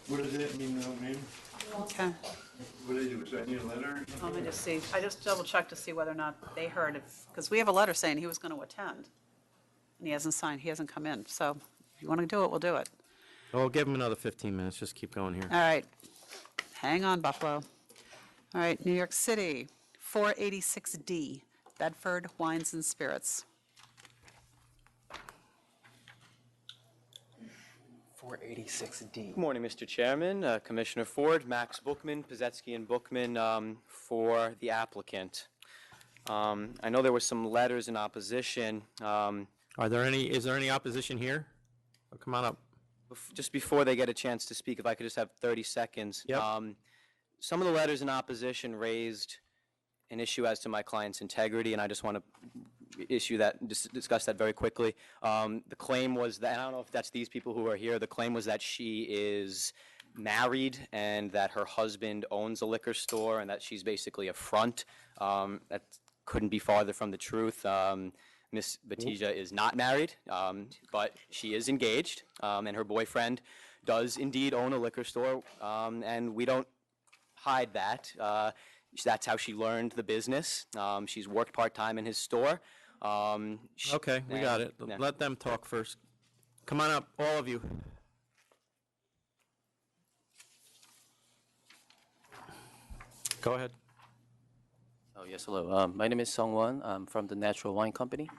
[SPEAKER 20] What does that mean now, ma'am?
[SPEAKER 1] Okay.
[SPEAKER 20] What do I do? So I need a letter?
[SPEAKER 1] Let me just see. I just double checked to see whether or not they heard it, because we have a letter saying he was going to attend. And he hasn't signed, he hasn't come in. So if you want to do it, we'll do it.
[SPEAKER 2] We'll give them another 15 minutes. Just keep going here.
[SPEAKER 1] All right. Hang on, Buffalo. All right, New York City, 486D, Bedford Wines and Spirits.
[SPEAKER 21] 486D. Good morning, Mr. Chairman, Commissioner Ford, Max Bookman, Pizetsky and Bookman for the applicant. I know there were some letters in opposition.
[SPEAKER 2] Is there any opposition here? Oh, come on up.
[SPEAKER 21] Just before they get a chance to speak, if I could just have 30 seconds.
[SPEAKER 2] Yep.
[SPEAKER 21] Some of the letters in opposition raised an issue as to my client's integrity, and I just want to discuss that very quickly. The claim was that, I don't know if that's these people who are here, the claim was that she is married and that her husband owns a liquor store and that she's basically a front. That couldn't be farther from the truth. Miss Batija is not married, but she is engaged, and her boyfriend does indeed own a liquor store, and we don't hide that. That's how she learned the business. She's worked part-time in his store.
[SPEAKER 2] Okay, we got it.
[SPEAKER 21] Yeah.
[SPEAKER 2] Let them talk first. Come on up, all of you. Go ahead.
[SPEAKER 22] Oh, yes, hello. My name is Sung Won. I'm from the Natural Wine Company.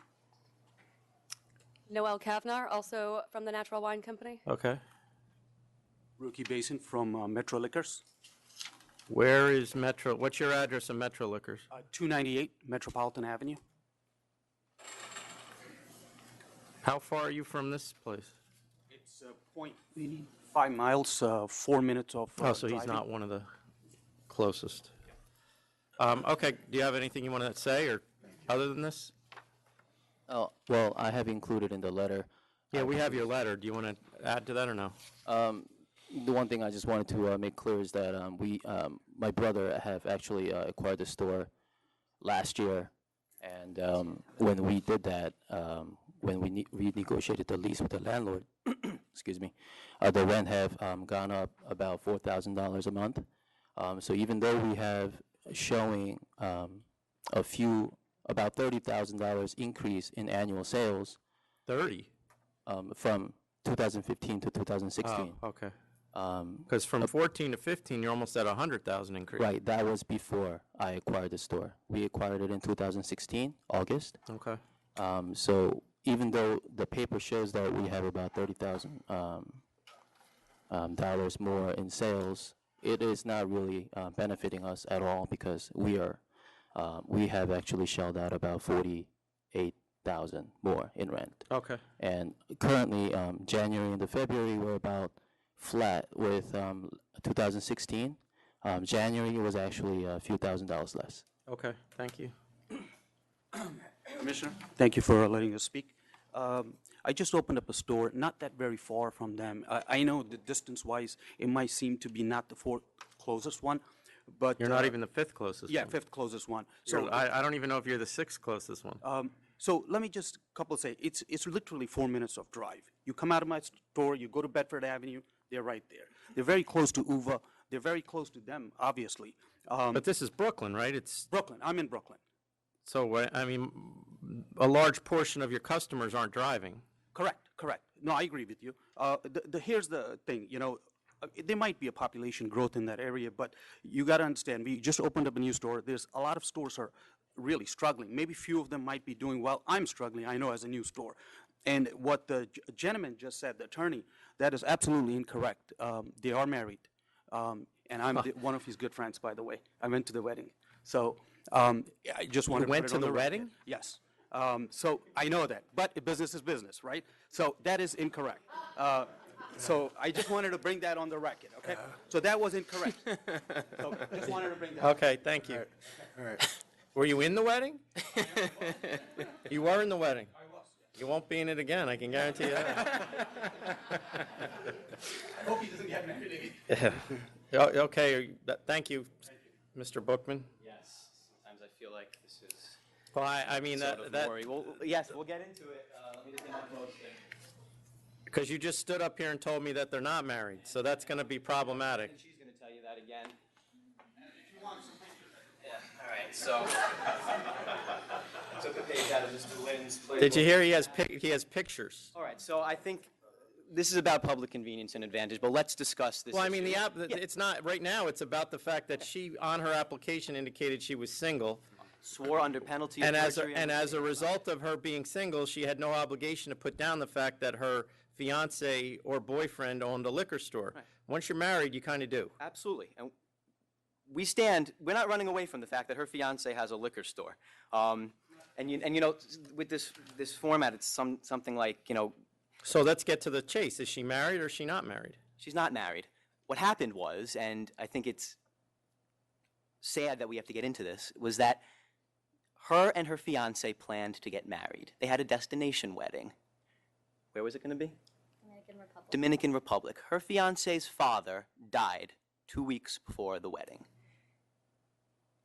[SPEAKER 23] Noel Kavnar, also from the Natural Wine Company.
[SPEAKER 2] Okay.
[SPEAKER 24] Rookie Basin from Metro Liquors,
[SPEAKER 2] Where is Metro? What's your address of Metro Liquors?
[SPEAKER 24] 298 Metropolitan Avenue.
[SPEAKER 2] How far are you from this place?
[SPEAKER 24] It's 0.5 miles, 4 minutes of
[SPEAKER 2] Oh, so he's
[SPEAKER 24] driving.
[SPEAKER 2] not one of the closest. Okay, do you have anything you want to say, or other than this?
[SPEAKER 22] Oh, well, I have included in the letter.
[SPEAKER 2] Yeah, we have your letter. Do you want to add to that or no?
[SPEAKER 22] The one thing I just wanted to make clear is that my brother have actually acquired the store last year, and when we did that, when we renegotiated the lease with the landlord, excuse me, the rent have gone up about $4,000 a month. So even though we have showing about $30,000 increase in annual sales.
[SPEAKER 2] 30?
[SPEAKER 22] From 2015 to 2016.
[SPEAKER 2] Oh, okay. Because from 14 to 15, you're almost at 100,000 increase.
[SPEAKER 22] Right, that was before I acquired the store. We acquired it in 2016, August.
[SPEAKER 2] Okay.
[SPEAKER 22] So even though the paper shows that we have about $30,000 dollars more in sales, it is not really benefiting us at all because we have actually shelled out about $48,000 more in rent.
[SPEAKER 2] Okay.
[SPEAKER 22] And currently, January into February, we're about flat with 2016. January was actually a few $1,000s less.
[SPEAKER 2] Okay, thank you.
[SPEAKER 24] Commissioner, thank you for letting us speak. I just opened up a store not that very far from them. I know the distance-wise, it might seem to be not the fourth closest one, but
[SPEAKER 2] You're not even the fifth closest
[SPEAKER 24] yeah,
[SPEAKER 2] one.
[SPEAKER 24] fifth closest one.
[SPEAKER 2] So I don't even know if you're the sixth closest one.
[SPEAKER 24] So let me just say, it's literally 4 minutes of drive. You come out of my store, you go to Bedford Avenue, they're right there. They're very close to UVA. They're very close to them, obviously.
[SPEAKER 2] But this is Brooklyn, right? It's
[SPEAKER 24] Brooklyn. I'm in Brooklyn.
[SPEAKER 2] So, I mean, a large portion of your customers aren't driving.
[SPEAKER 24] Correct. No, I agree with you. Here's the thing, there might be a population growth in that area, but you got to understand, we just opened up a new store. There's a lot of stores are really struggling. Maybe few of them might be doing well. I'm struggling, I know, as a new store. And what the gentleman just said, the attorney, that is absolutely incorrect. They are married, and I'm one of his good friends, by the way. I went to the wedding. So I just wanted to
[SPEAKER 2] went
[SPEAKER 24] put it
[SPEAKER 2] to
[SPEAKER 24] on
[SPEAKER 2] the
[SPEAKER 24] record.
[SPEAKER 2] wedding?
[SPEAKER 24] Yes. So I know that, but business is business, right? So that is incorrect. So I just wanted to bring that on the record, okay? So that was incorrect. So just wanted to bring that.
[SPEAKER 2] Okay, thank you.
[SPEAKER 4] All right.
[SPEAKER 2] Were you in the wedding? You were in the wedding? I was. You won't be in it again, I can guarantee you that.
[SPEAKER 24] I hope he doesn't get married.
[SPEAKER 2] Okay, thank you, Mr. Bookman.
[SPEAKER 21] Yes, sometimes I feel like this is
[SPEAKER 2] Well, I mean,
[SPEAKER 21] sort of
[SPEAKER 2] that,
[SPEAKER 21] worry. Well, yes, we'll get into it. Let me just get my clothes there.
[SPEAKER 2] because you just stood up here and told me that they're not married, so that's going to be problematic.
[SPEAKER 21] And she's going to tell you that again. Yeah, all right, so took a page out of Mr. Lynn's playbook.
[SPEAKER 2] Did you hear he has pictures?
[SPEAKER 21] All right, so I think this is about public convenience and advantage, but let's discuss this.
[SPEAKER 2] Well, I mean,
[SPEAKER 21] issue.
[SPEAKER 2] it's not, right now, it's about the fact that she, on her application, indicated she was single.
[SPEAKER 21] Swore under penalty of
[SPEAKER 2] And
[SPEAKER 21] perjury.
[SPEAKER 2] as a result of her being single, she had no obligation to put down the fact that her fiance or boyfriend owned a liquor store.
[SPEAKER 21] Right.
[SPEAKER 2] Once you're married, you kind of do.
[SPEAKER 21] Absolutely. And we're not running away from the fact that her fiance has a liquor store. And with this format, it's something like,
[SPEAKER 2] So let's get to the chase. Is she married or is she not married?
[SPEAKER 21] she's not married. What happened was, and I think it's sad that we have to get into this, was that her and her fiance planned to get married. They had a destination wedding. Where was it going to be?
[SPEAKER 14] Dominican Republic.
[SPEAKER 21] Dominican Republic. Her fiance's father died 2 weeks before the wedding.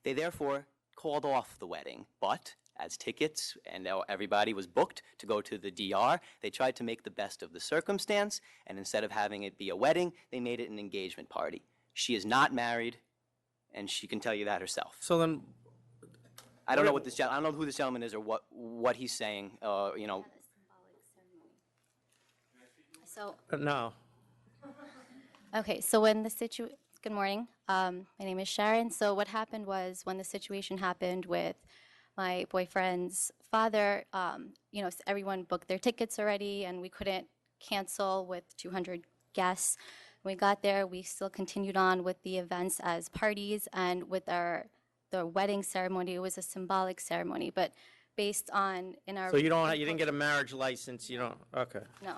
[SPEAKER 21] They therefore called off the wedding, but as tickets and everybody was booked to go to the DR, they tried to make the best of the circumstance, and instead of having it be a wedding, they made it an engagement party. She is not married, and she can tell you that herself.
[SPEAKER 2] So then,
[SPEAKER 21] I don't know I don't know who this gentleman is or what he's saying.
[SPEAKER 14] So,
[SPEAKER 2] no.
[SPEAKER 14] okay, so when the good morning, my name is Sharon. So what happened was when the situation happened with my boyfriend's father, everyone booked their tickets already and we couldn't cancel with 200 guests. When we got there, we still continued on with the events as parties, and with the wedding ceremony, it was a symbolic ceremony, but based on
[SPEAKER 2] So you didn't get a marriage license, okay.
[SPEAKER 14] No.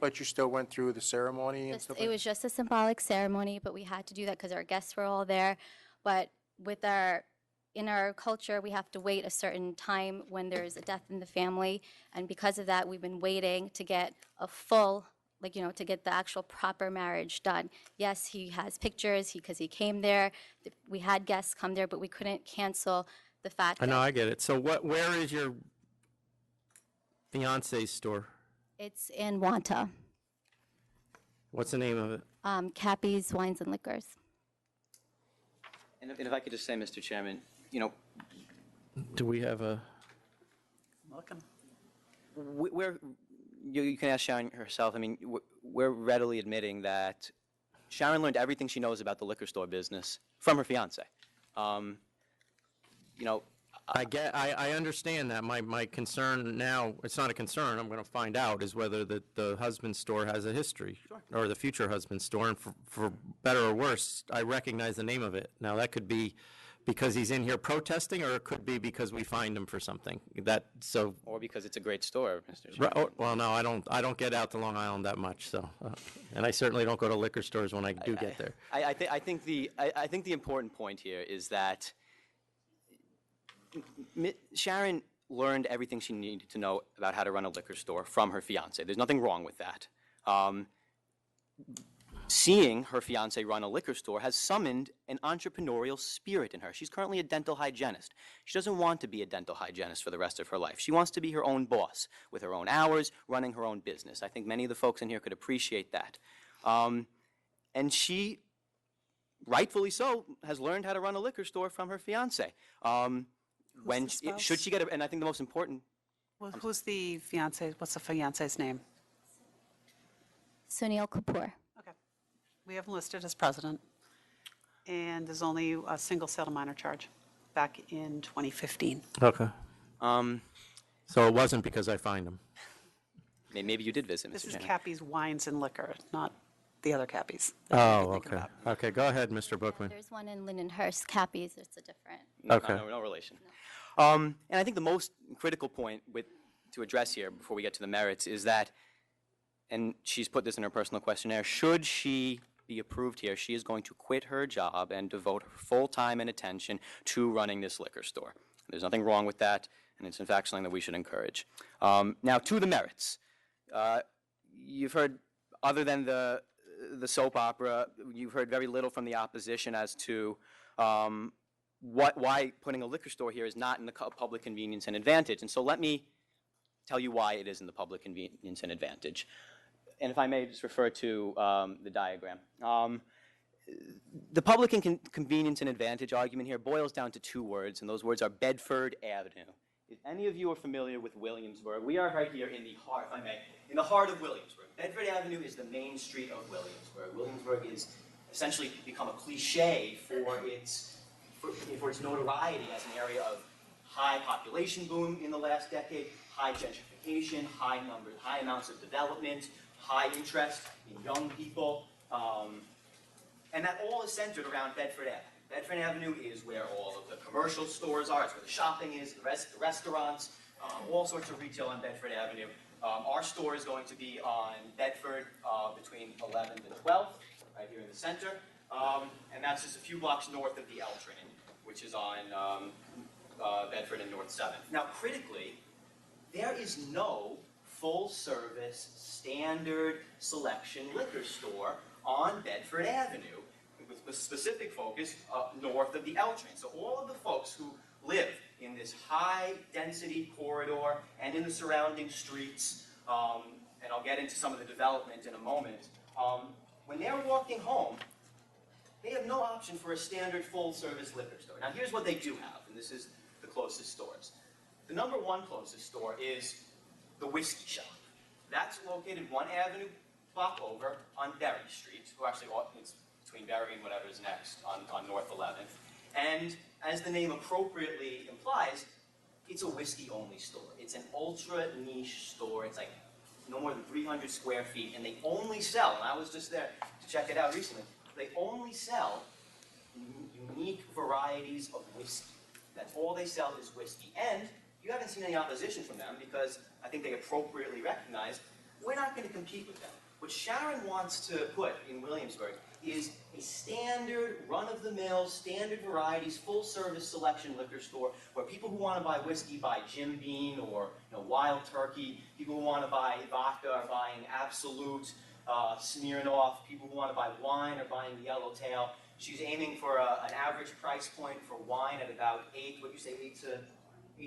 [SPEAKER 4] But you still went through the ceremony and stuff?
[SPEAKER 14] It was just a symbolic ceremony, but we had to do that because our guests were all there. But in our culture, we have to wait a certain time when there's a death in the family, and because of that, we've been waiting to get a full, to get the actual proper marriage done. Yes, he has pictures because he came there. We had guests come there, but we couldn't cancel the fact
[SPEAKER 2] I know,
[SPEAKER 14] that
[SPEAKER 2] I get it. So where is your fiance's store?
[SPEAKER 14] it's in Wanta,
[SPEAKER 2] What's the name of it?
[SPEAKER 14] Cappy's Wines and Liquors.
[SPEAKER 21] And if I could just say, Mr. Chairman,
[SPEAKER 2] Do we have a?
[SPEAKER 21] you can ask Sharon herself. I mean, we're readily admitting that Sharon learned everything she knows about the liquor store business from her fiance. You know,
[SPEAKER 2] I understand that. My concern now, it's not a concern, I'm going to find out, is whether the husband's store has a history, or the future husband's store, and for better or worse, I recognize the name of it. Now, that could be because he's in here protesting, or it could be because we fined him for something.
[SPEAKER 21] or because it's a great store, Mr.
[SPEAKER 2] Right,
[SPEAKER 21] Chairman.
[SPEAKER 2] well, no, I don't get out to Long Island that much, so, and I certainly don't go to liquor stores when I do get there.
[SPEAKER 21] I think the important point here is that Sharon learned everything she needed to know about how to run a liquor store from her fiance. There's nothing wrong with that. Seeing her fiance run a liquor store has summoned an entrepreneurial spirit in her. She's currently a dental hygienist. She doesn't want to be a dental hygienist for the rest of her life. She wants to be her own boss, with her own hours, running her own business. I think many of the folks in here could appreciate that. And she, rightfully so, has learned how to run a liquor store from her fiance. Should she get and I think the most important.
[SPEAKER 1] Well, who's the fiance? What's the fiance's name?
[SPEAKER 3] Sunil Kapoor.
[SPEAKER 1] Okay. We have him listed as president. And there's only a single sale to minor charge back in 2015.
[SPEAKER 2] Okay. So it wasn't because I fined him.
[SPEAKER 21] Maybe you did visit, Mr.
[SPEAKER 1] This is
[SPEAKER 21] Chairman.
[SPEAKER 1] Cappy's Wines and Liquor, not the other Cappies.
[SPEAKER 2] Oh, okay. Okay, go ahead, Mr. Bookman.
[SPEAKER 3] There's one in Lindenhurst, Cappy's, it's a different.
[SPEAKER 2] Okay.
[SPEAKER 21] No relation. And I think the most critical point to address here before we get to the merits is that, and she's put this in her personal questionnaire, should she be approved here, she is going to quit her job and devote her full time and attention to running this liquor store. There's nothing wrong with that, and it's in fact something that we should encourage. Now, to the merits. You've heard, other than the soap opera, you've heard very little from the opposition as to why putting a liquor store here is not in the public convenience and advantage. And so let me tell you why it is in the public convenience and advantage. And if I may just refer to the diagram. The public convenience and advantage argument here boils down to two words, and those words are Bedford Avenue. If any of you are familiar with Williamsburg, we are right here in the heart, if I may, in the heart of Williamsburg. Bedford Avenue is the main street of Williamsburg. Williamsburg is essentially become a cliche for its notoriety as an area of high population boom in the last decade, high gentrification, high amounts of development, high interest in young people, and that all is centered around Bedford Avenue. Bedford Avenue is where all of the commercial stores are, it's where the shopping is, the restaurants, all sorts of retail on Bedford Avenue. Our store is going to be on Bedford between 11th and 12th, right here in the center, and that's just a few blocks north of the L train, which is on Bedford and North 7th. Now, critically, there is no full-service, standard selection liquor store on Bedford Avenue, with a specific focus north of the L train. So all of the folks who live in this high-density corridor and in the surrounding streets, and I'll get into some of the development in a moment, when they're walking home, they have no option for a standard full-service liquor store. Now, here's what they do have, and this is the closest stores. The number one closest store is the Whiskey Shop. That's located 1 avenue block over on Berry Street, or actually it's between Berry and whatever is next on North 11th. And as the name appropriately implies, it's a whiskey-only store. It's an ultra-niche store. It's like no more than 300 square feet, and they only sell, and I was just there to check it out recently, they only sell unique varieties of whiskey. That's all they sell is whiskey. And you haven't seen any opposition from them because I think they appropriately recognize we're not going to compete with them. What Sharon wants to put in Williamsburg is a standard, run-of-the-mill, standard varieties, full-service selection liquor store where people who want to buy whiskey buy Jim Beam or Wild Turkey. People who want to buy vodka are buying Absolute, Smirnoff. People who want to buy wine are buying Yellowtail. She's aiming for an average price point for wine at about $8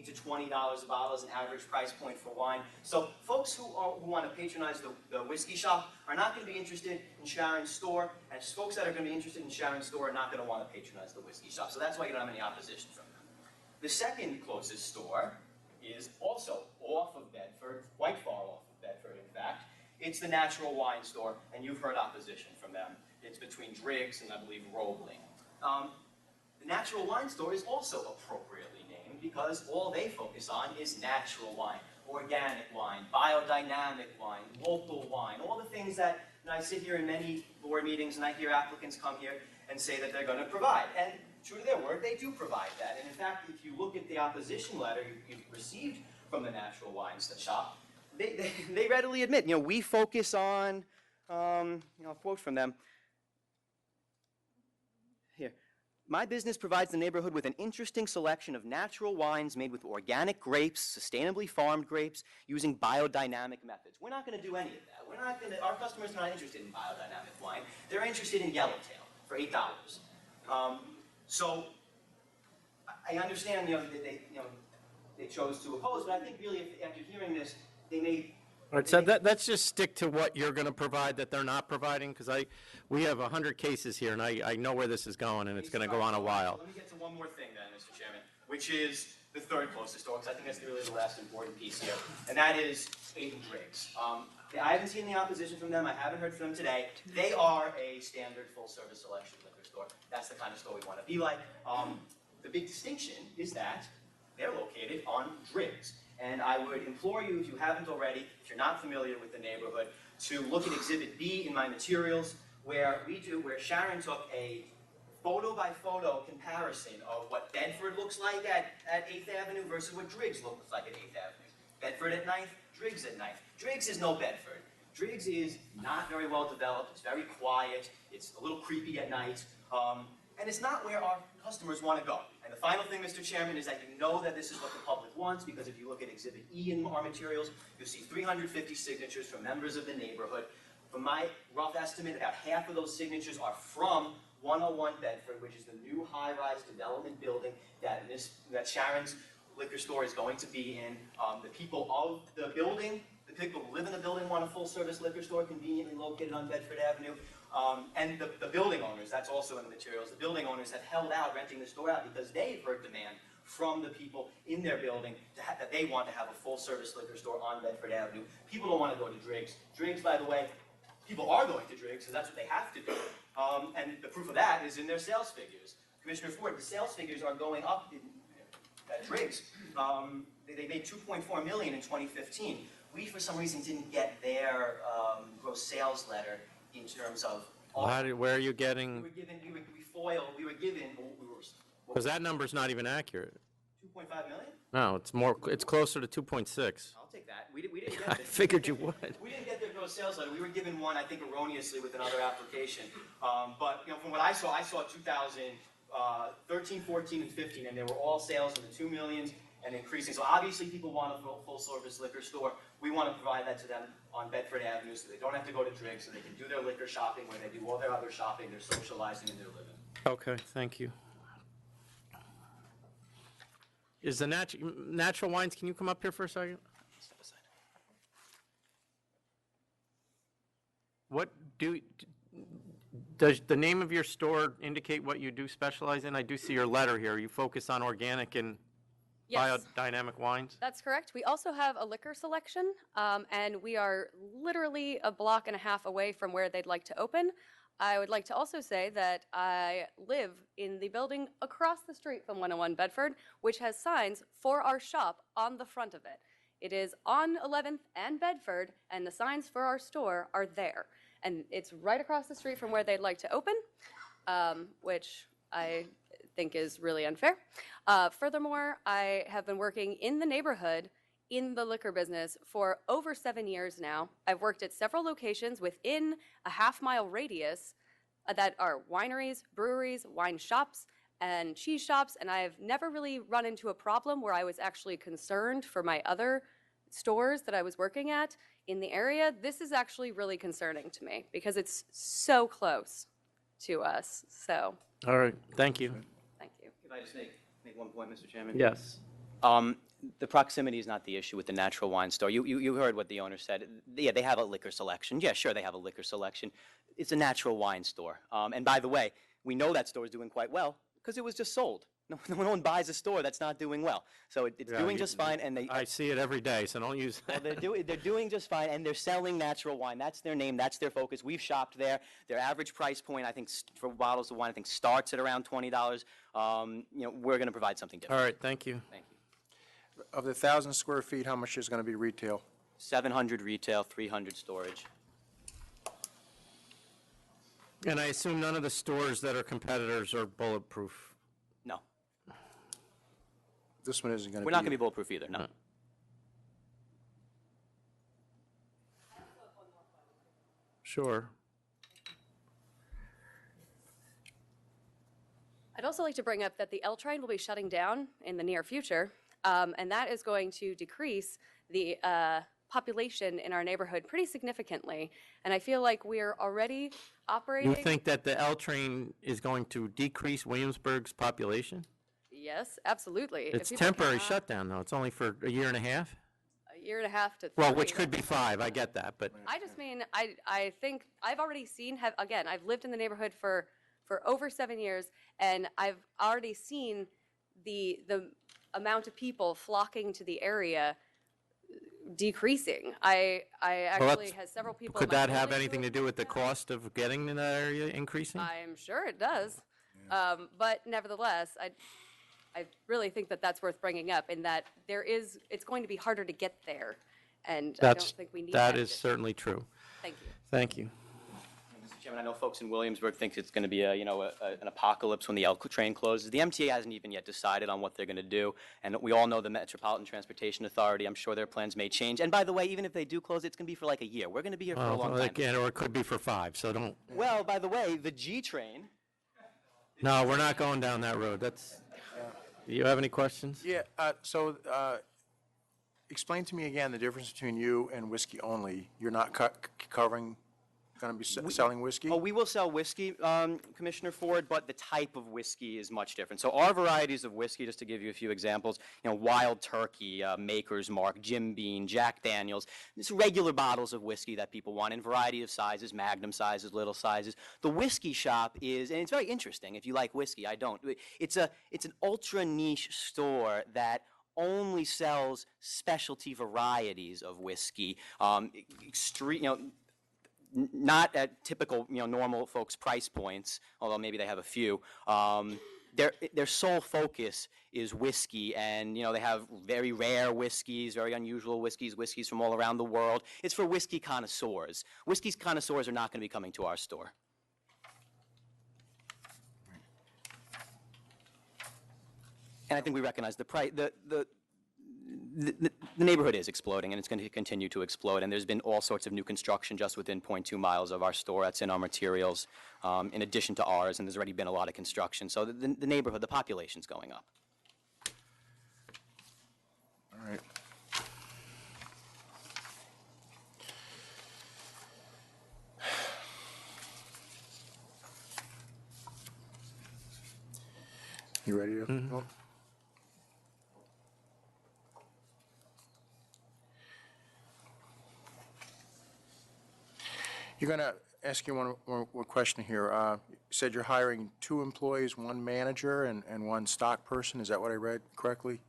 [SPEAKER 21] to $20 a bottle is an average price point for wine. So folks who want to patronize the Whiskey Shop are not going to be interested in Sharon's store, and folks that are going to be interested in Sharon's store are not going to want to patronize the Whiskey Shop. So that's why you don't have any opposition from them. The second closest store is also off of Bedford, quite far off of Bedford, in fact. It's the Natural Wine Store, and you've heard opposition from them. It's between Driggs and I believe Roebling. The Natural Wine Store is also appropriately named because all they focus on is natural wine, organic wine, biodynamic wine, local wine, all the things that I sit here in many board meetings and I hear applicants come here and say that they're going to provide. And true to their word, they do provide that. And in fact, if you look at the opposition letter you've received from the Natural Wines Shop, they readily admit, we focus on, I'll quote from them. Here. My business provides the neighborhood with an interesting selection of natural wines made with organic grapes, sustainably farmed grapes, using biodynamic methods. We're not going to do any of that. Our customers are not interested in biodynamic wine. They're interested in Yellowtail for $8. So I understand, they chose to oppose, but I think really after hearing this, they may.
[SPEAKER 2] All right, so let's just stick to what you're going to provide that they're not providing, because we have 100 cases here, and I know where this is going, and it's going to go on a while.
[SPEAKER 21] Let me get to one more thing then, Mr. Chairman, which is the third closest door, because I think that's really the last important piece here, and that is Aiden Driggs. I haven't seen the opposition from them. I haven't heard from them today. They are a standard full-service selection liquor store. That's the kind of store we want to be like. The big distinction is that they're located on Driggs. And I would implore you, if you haven't already, if you're not familiar with the neighborhood, to look at Exhibit B in my materials, where Sharon took a photo-by-photo comparison of what Bedford looks like at 8th Avenue versus what Driggs looks like at 8th Avenue. Bedford at 9th, Driggs at 9th. Driggs is no Bedford. Driggs is not very well developed, it's very quiet, it's a little creepy at night, and it's not where our customers want to go. And the final thing, Mr. Chairman, is that you know that this is what the public wants, because if you look at Exhibit E in our materials, you'll see 350 signatures from members of the neighborhood. From my rough estimate, about half of those signatures are from 101 Bedford, which is the new high-rise development building that Sharon's liquor store is going to be in. The people of the building, the people who live in the building, want a full-service liquor store conveniently located on Bedford Avenue. And the building owners, that's also in the materials, the building owners have held out renting the store out because they've heard demand from the people in their building that they want to have a full-service liquor store on Bedford Avenue. People don't want to go to Driggs. Driggs, by the way, people are going to Driggs, so that's what they have to do. And the proof of that is in their sales figures. Commissioner Ford, the sales figures are going up at Driggs. They made $2.4 million in 2015. We, for some reason, didn't get their gross sales letter in terms of.
[SPEAKER 2] Where are you getting?
[SPEAKER 21] We were given.
[SPEAKER 2] Because that number's not even accurate.
[SPEAKER 21] 2.5 million?
[SPEAKER 2] No, it's closer to 2.6.
[SPEAKER 21] I'll take that. We didn't get
[SPEAKER 2] I figured you would.
[SPEAKER 21] We didn't get their gross sales letter. We were given one, I think, erroneously with another application. But from what I saw 2013, 14, and 15, and they were all sales in the 2 millions and increasing. So obviously people want a full-service liquor store. We want to provide that to them on Bedford Avenue so they don't have to go to Driggs, so they can do their liquor shopping where they do all their other shopping, their socializing, and their living.
[SPEAKER 2] Okay, thank you. Is the Natural Wines, can you come up here for a second? Does the name of your store indicate what you do specialize in? I do see your letter here. You focus on organic and
[SPEAKER 23] Yes.
[SPEAKER 2] biodynamic wines?
[SPEAKER 23] That's correct. We also have a liquor selection, and we are literally a block and a half away from where they'd like to open. I would like to also say that I live in the building across the street from 101 Bedford, which has signs for our shop on the front of it. It is on 11th and Bedford, and the signs for our store are there. And it's right across the street from where they'd like to open, which I think is really unfair. Furthermore, I have been working in the neighborhood in the liquor business for over 7 years now. I've worked at several locations within a half-mile radius that are wineries, breweries, wine shops, and cheese shops, and I've never really run into a problem where I was actually concerned for my other stores that I was working at in the area. This is actually really concerning to me because it's so close to us, so.
[SPEAKER 2] All right, thank you.
[SPEAKER 23] Thank you.
[SPEAKER 21] Can I just make one point, Mr. Chairman?
[SPEAKER 2] Yes.
[SPEAKER 21] The proximity is not the issue with the Natural Wine Store. You heard what the owner said. Yeah, they have a liquor selection. Yeah, sure, they have a liquor selection. It's a Natural Wine Store. And by the way, we know that store is doing quite well because it was just sold. No one buys a store that's not doing well. So it's
[SPEAKER 2] Yeah,
[SPEAKER 21] doing just fine, and they.
[SPEAKER 2] I see it every day, so don't use
[SPEAKER 21] Well, they're doing just fine, and they're selling natural wine. That's their name. That's their focus. We've shopped there. Their average price point, I think, for bottles of wine, I think, starts at around $20. We're going to provide something different.
[SPEAKER 2] All right, thank you.
[SPEAKER 21] Thank you.
[SPEAKER 4] Of the 1,000 square feet, how much is going to be retail?
[SPEAKER 21] 700 retail, 300 storage.
[SPEAKER 2] And I assume none of the stores that are competitors are bulletproof?
[SPEAKER 21] No.
[SPEAKER 4] This one isn't going to be.
[SPEAKER 21] We're not going to be bulletproof either, no.
[SPEAKER 2] Sure.
[SPEAKER 23] I'd also like to bring up that the L train will be shutting down in the near future, and that is going to decrease the population in our neighborhood pretty significantly. And I feel like we're already operating.
[SPEAKER 2] You think that the L train is going to decrease Williamsburg's population?
[SPEAKER 23] Yes, absolutely. If
[SPEAKER 2] It's
[SPEAKER 23] people
[SPEAKER 2] temporary
[SPEAKER 23] cannot-
[SPEAKER 2] shutdown, though. It's only for a year and a half?
[SPEAKER 23] A year and a half to 3.
[SPEAKER 2] Well, which could be 5, I get that, but
[SPEAKER 23] I just mean, I think I've already seen, again, I've lived in the neighborhood for over 7 years, and I've already seen the amount of people flocking to the area decreasing. I actually had several people. in
[SPEAKER 2] could
[SPEAKER 23] my
[SPEAKER 2] that have
[SPEAKER 23] building
[SPEAKER 2] anything to do with the cost of getting in that area increasing?
[SPEAKER 23] I'm sure it does. But nevertheless, I really think that that's worth bringing up, in that it's going to be harder to get there, and I don't think we need
[SPEAKER 2] That
[SPEAKER 23] that
[SPEAKER 2] is certainly true.
[SPEAKER 23] Thank you.
[SPEAKER 2] Thank you.
[SPEAKER 21] Mr. Chairman, I know folks in Williamsburg think it's going to be an apocalypse when the L train closes. The MTA hasn't even yet decided on what they're going to do, and we all know the Metropolitan Transportation Authority. I'm sure their plans may change. And by the way, even if they do close, it's going to be for like a year. We're going to be here for a long time.
[SPEAKER 2] Again, or it could be for 5, so don't.
[SPEAKER 21] Well, by the way, the G train.
[SPEAKER 2] No, we're not going down that road. Do you have any questions?
[SPEAKER 4] Yeah, explain to me again the difference between you and whiskey only. You're not going to be selling whiskey?
[SPEAKER 21] Oh, we will sell whiskey, Commissioner Ford, but the type of whiskey is much different. So our varieties of whiskey, just to give you a few examples, Wild Turkey, Maker's Mark, Jim Beam, Jack Daniels, just regular bottles of whiskey that people want in a variety of sizes, magnum sizes, little sizes. The whiskey shop is, and it's very interesting if you like whiskey, I don't. It's an ultra niche store that only sells specialty varieties of whiskey, not at typical, normal folks' price points, although maybe they have a few. Their sole focus is whiskey, and they have very rare whiskeys, very unusual whiskeys from all around the world. It's for whiskey connoisseurs. Whiskey connoisseurs are not going to be coming to our store. And I think we recognize the price. The neighborhood is exploding, and it's going to continue to explode. And there's been all sorts of new construction just within 0.2 miles of our store. That's in our materials, in addition to ours. And there's already been a lot of construction. So the neighborhood, the population's going up.
[SPEAKER 4] All right. You ready to go? You're going to ask you one question here. You said you're hiring 2 employees, 1 manager and 1 stock person. Is that what I read correctly?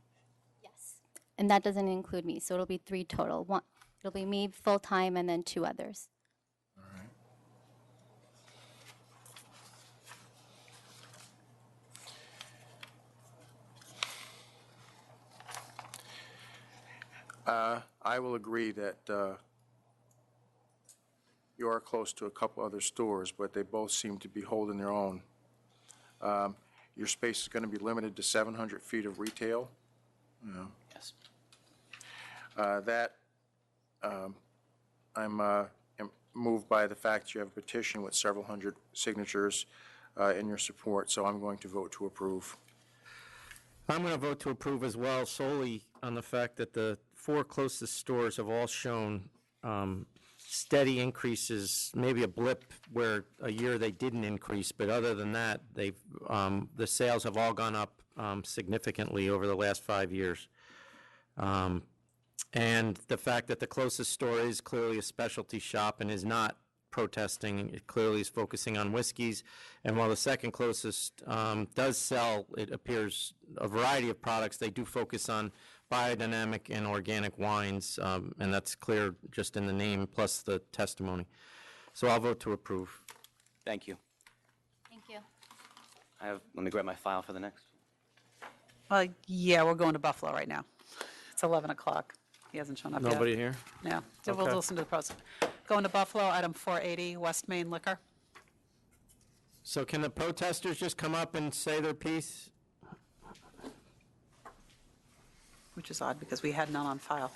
[SPEAKER 3] And that doesn't include me, so it'll be 3 total. It'll be me full-time and then 2 others.
[SPEAKER 4] I will agree that you are close to a couple other stores, but they both seem to be holding their own. Your space is going to be limited to 700 feet of retail.
[SPEAKER 21] Yes.
[SPEAKER 4] I'm moved by the fact you have a petition with several hundred signatures in your support, so I'm going to vote to approve.
[SPEAKER 2] I'm going to vote to approve as well, solely on the fact that the 4 closest stores have all shown steady increases, maybe a blip where a year they didn't increase, but other than that, the sales have all gone up significantly over the last 5 years. And the fact that the closest store is clearly a specialty shop and is not protesting. It clearly is focusing on whiskeys. And while the second closest does sell, it appears, a variety of products, they do focus on biodynamic and organic wines, and that's clear just in the name plus the testimony. So I'll vote to approve.
[SPEAKER 21] Thank you.
[SPEAKER 3] Thank you.
[SPEAKER 21] Let me grab my file for the next.
[SPEAKER 1] Well, yeah, we're going to Buffalo right now. It's 11 o'clock. He hasn't shown up yet.
[SPEAKER 2] Nobody here?
[SPEAKER 1] No. So we'll
[SPEAKER 2] Okay.
[SPEAKER 1] listen to the process. Going to Buffalo, item 480, West Main Liquor.
[SPEAKER 2] So can the protesters just come up and say their piece?
[SPEAKER 1] Which is odd because we had none on file.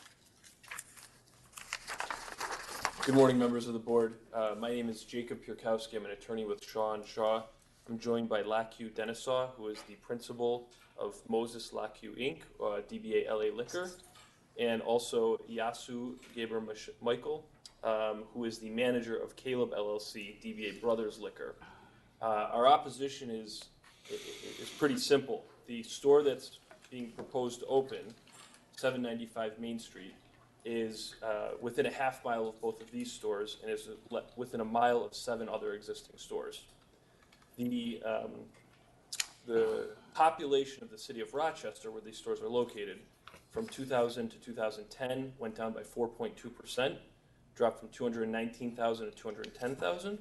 [SPEAKER 5] Good morning, members of the board. My name is Jacob Pierkowski. I'm an attorney with Shaw & Shaw. I'm joined by Lacu Denisaw, who is the principal of Moses Lacu Inc., DBA LA Liquor, and also Yasu Gabriel Michael, who is the manager of Caleb LLC, DBA Brothers Liquor. Our opposition is pretty simple. The store that's being proposed to open, 795 Main Street, is within a half mile of both of these stores and is within a mile of 7 other existing stores. The population of the city of Rochester, where these stores are located, from 2000 to 2010 went down by 4.2%, dropped from 219,000 to 210,000.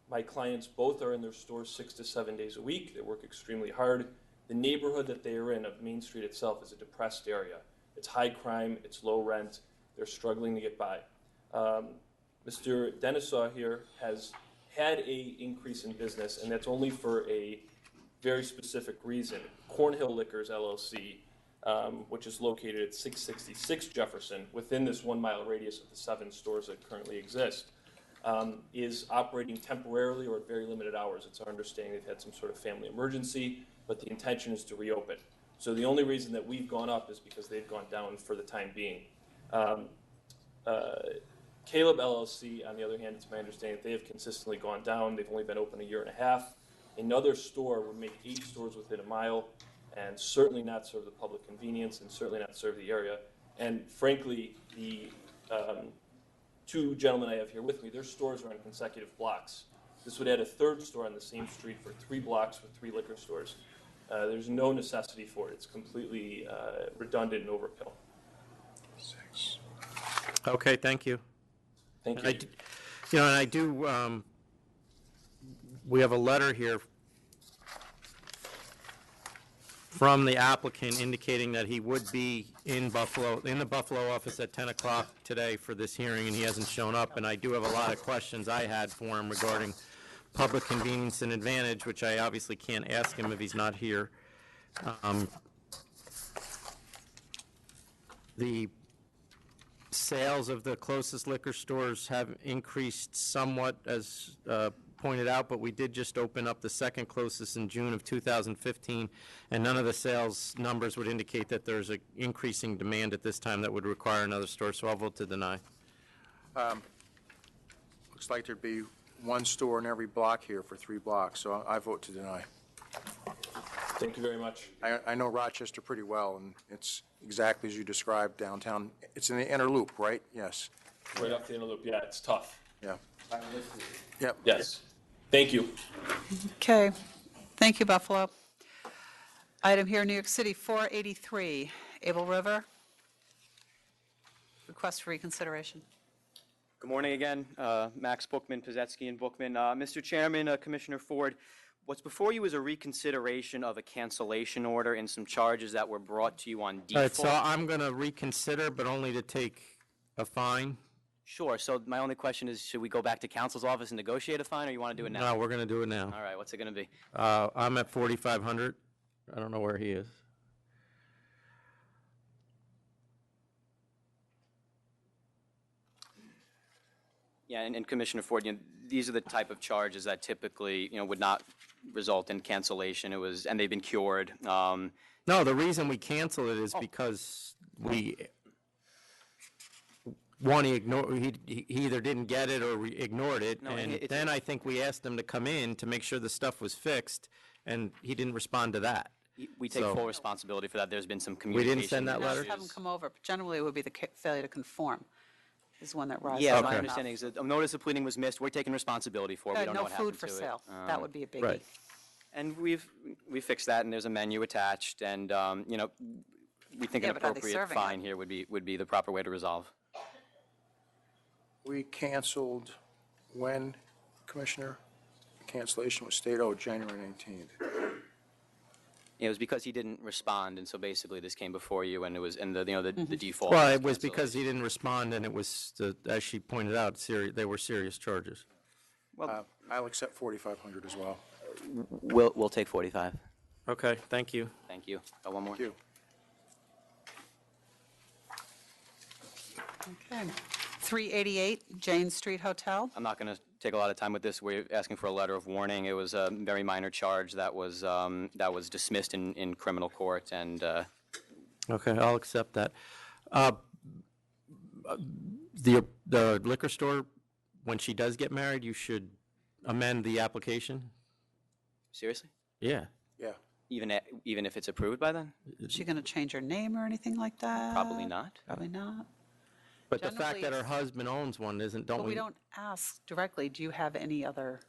[SPEAKER 5] My clients both are in their stores 6 to 7 days a week. They work extremely hard. The neighborhood that they are in, of Main Street itself, is a depressed area. It's high crime, it's low rent, they're struggling to get by. Mr. Denisaw here has had an increase in business, and that's only for a very specific reason. Cornhill Liquors LLC, which is located at 666 Jefferson, within this 1 mile radius of the 7 stores that currently exist, is operating temporarily or at very limited hours. It's our understanding they've had some sort of family emergency, but the intention is to reopen. So the only reason that we've gone up is because they've gone down for the time being. Caleb LLC, on the other hand, it's my understanding that they have consistently gone down. They've only been open a year and a half. Another store would make 8 stores within a mile and certainly not serve the public convenience and certainly not serve the area. And frankly, the 2 gentlemen I have here with me, their stores are on consecutive blocks. This would add a 3rd store on the same street for 3 blocks with 3 liquor stores. There's no necessity for it. It's completely redundant and overkill.
[SPEAKER 4] 6.
[SPEAKER 2] Okay, thank you.
[SPEAKER 5] Thank
[SPEAKER 2] And
[SPEAKER 5] you.
[SPEAKER 2] and I do, we have a letter here from the applicant indicating that he would be in Buffalo, in the Buffalo office at 10 o'clock today for this hearing, and he hasn't shown up. And I do have a lot of questions I had for him regarding public convenience and advantage, which I obviously can't ask him if he's not here. The sales of the closest liquor stores have increased somewhat, as pointed out, but we did just open up the second closest in June of 2015, and none of the sales numbers would indicate that there's an increasing demand at this time that would require another store, so I'll vote to deny.
[SPEAKER 4] Looks like there'd be 1 store in every block here for 3 blocks, so I vote to deny.
[SPEAKER 5] Thank you very much.
[SPEAKER 4] I know Rochester pretty well, and it's exactly as you described downtown. It's in the inner loop, right? Yes.
[SPEAKER 5] Right off the inner loop. Yeah, it's tough.
[SPEAKER 4] Yeah. Yep.
[SPEAKER 5] Yes. Thank you.
[SPEAKER 1] Okay. Thank you, Buffalo. Item here, New York City, 483, Able River. Request for reconsideration.
[SPEAKER 21] Good morning again. Max Bookman, Pazetsky and Bookman. Mr. Chairman, Commissioner Ford, what's before you is a reconsideration of a cancellation order and some charges that were brought to you on default.
[SPEAKER 2] All right, so I'm going to reconsider, but only to take a fine.
[SPEAKER 21] Sure. So my only question is, should we go back to counsel's office and negotiate a fine, or you want to do it now?
[SPEAKER 2] No, we're going to do it now.
[SPEAKER 21] All right. What's it going to be?
[SPEAKER 2] I'm at 4,500. I don't know where he is.
[SPEAKER 21] Yeah, and Commissioner Ford, these are the type of charges that typically, would not result in cancellation. And they've been cured.
[SPEAKER 2] No, the reason we cancel it is because he either didn't get it or ignored it, and then I think we asked him to come in to make sure the stuff was fixed, and he didn't respond to that.
[SPEAKER 21] We take full responsibility for that. There's been some communication.
[SPEAKER 2] We didn't send that letter?
[SPEAKER 1] Have them come over, but generally it would be the failure to conform. is one that rises.
[SPEAKER 21] Yeah,
[SPEAKER 1] high
[SPEAKER 21] my
[SPEAKER 1] enough.
[SPEAKER 21] understanding is that a notice of pleading was missed. We're taking responsibility for it. We
[SPEAKER 1] Good,
[SPEAKER 21] don't know
[SPEAKER 1] no
[SPEAKER 21] what happened
[SPEAKER 1] food for
[SPEAKER 21] to it.
[SPEAKER 1] sale. That would be a biggie.
[SPEAKER 2] Right.
[SPEAKER 21] And we fixed that, and there's a menu attached, and, we think
[SPEAKER 1] Yeah,
[SPEAKER 21] an
[SPEAKER 1] but are they
[SPEAKER 21] appropriate
[SPEAKER 1] serving
[SPEAKER 21] fine here would be the proper way to resolve.
[SPEAKER 4] We canceled when, Commissioner? Cancellation was stated, January 19th.
[SPEAKER 21] It was because he didn't respond, and so basically this came before you, and it was, and the default.
[SPEAKER 2] Well, it was because he didn't respond, and it was, as she pointed out, they were serious charges.
[SPEAKER 4] I'll accept 4,500 as well.
[SPEAKER 21] We'll take 45.
[SPEAKER 2] Okay, thank you.
[SPEAKER 21] Thank you. Got one more?
[SPEAKER 4] Thank you.
[SPEAKER 1] Okay. 388 Jane Street Hotel.
[SPEAKER 21] I'm not going to take a lot of time with this. We're asking for a letter of warning. It was a very minor charge that was dismissed in criminal court, and
[SPEAKER 2] Okay, I'll accept that. The liquor store, when she does get married, you should amend the application?
[SPEAKER 21] seriously?
[SPEAKER 2] Yeah.
[SPEAKER 4] Yeah.
[SPEAKER 21] Even if it's approved by then?
[SPEAKER 1] Is she going to change her name or anything like that?
[SPEAKER 21] Probably not.
[SPEAKER 1] Probably not.
[SPEAKER 2] But the fact that her husband owns one isn't, don't
[SPEAKER 1] But
[SPEAKER 2] we?
[SPEAKER 1] we don't ask directly, do you have any other,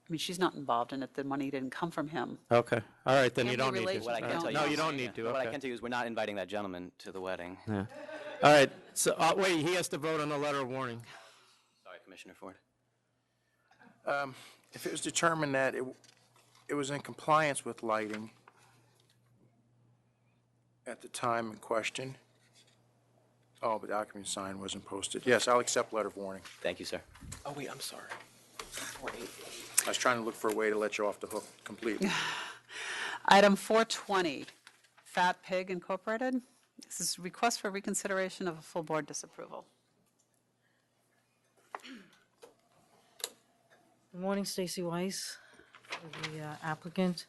[SPEAKER 1] I mean, she's not involved in it, the money didn't come from him.
[SPEAKER 2] Okay, all right, then you
[SPEAKER 1] Family
[SPEAKER 2] don't need to.
[SPEAKER 1] relations, What I can
[SPEAKER 21] tell
[SPEAKER 2] No,
[SPEAKER 21] you
[SPEAKER 2] you
[SPEAKER 21] is-
[SPEAKER 2] don't need to,
[SPEAKER 21] What I
[SPEAKER 2] okay.
[SPEAKER 21] can tell you is we're not inviting that gentleman to the wedding.
[SPEAKER 2] Yeah. All right, so, wait, he has to vote on the letter of warning.
[SPEAKER 21] Sorry, Commissioner Ford.
[SPEAKER 4] If it was determined that it was in compliance with lighting at the time in question, but the occupant sign wasn't posted. Yes, I'll accept letter of warning.
[SPEAKER 21] Thank you, sir.
[SPEAKER 4] Oh, wait, I'm sorry. I was trying to look for a way to let you off the hook completely.
[SPEAKER 1] Item 420, Fat Pig Incorporated. This is request for reconsideration of a full board disapproval.
[SPEAKER 6] Good morning, Stacy Weiss, for the applicant.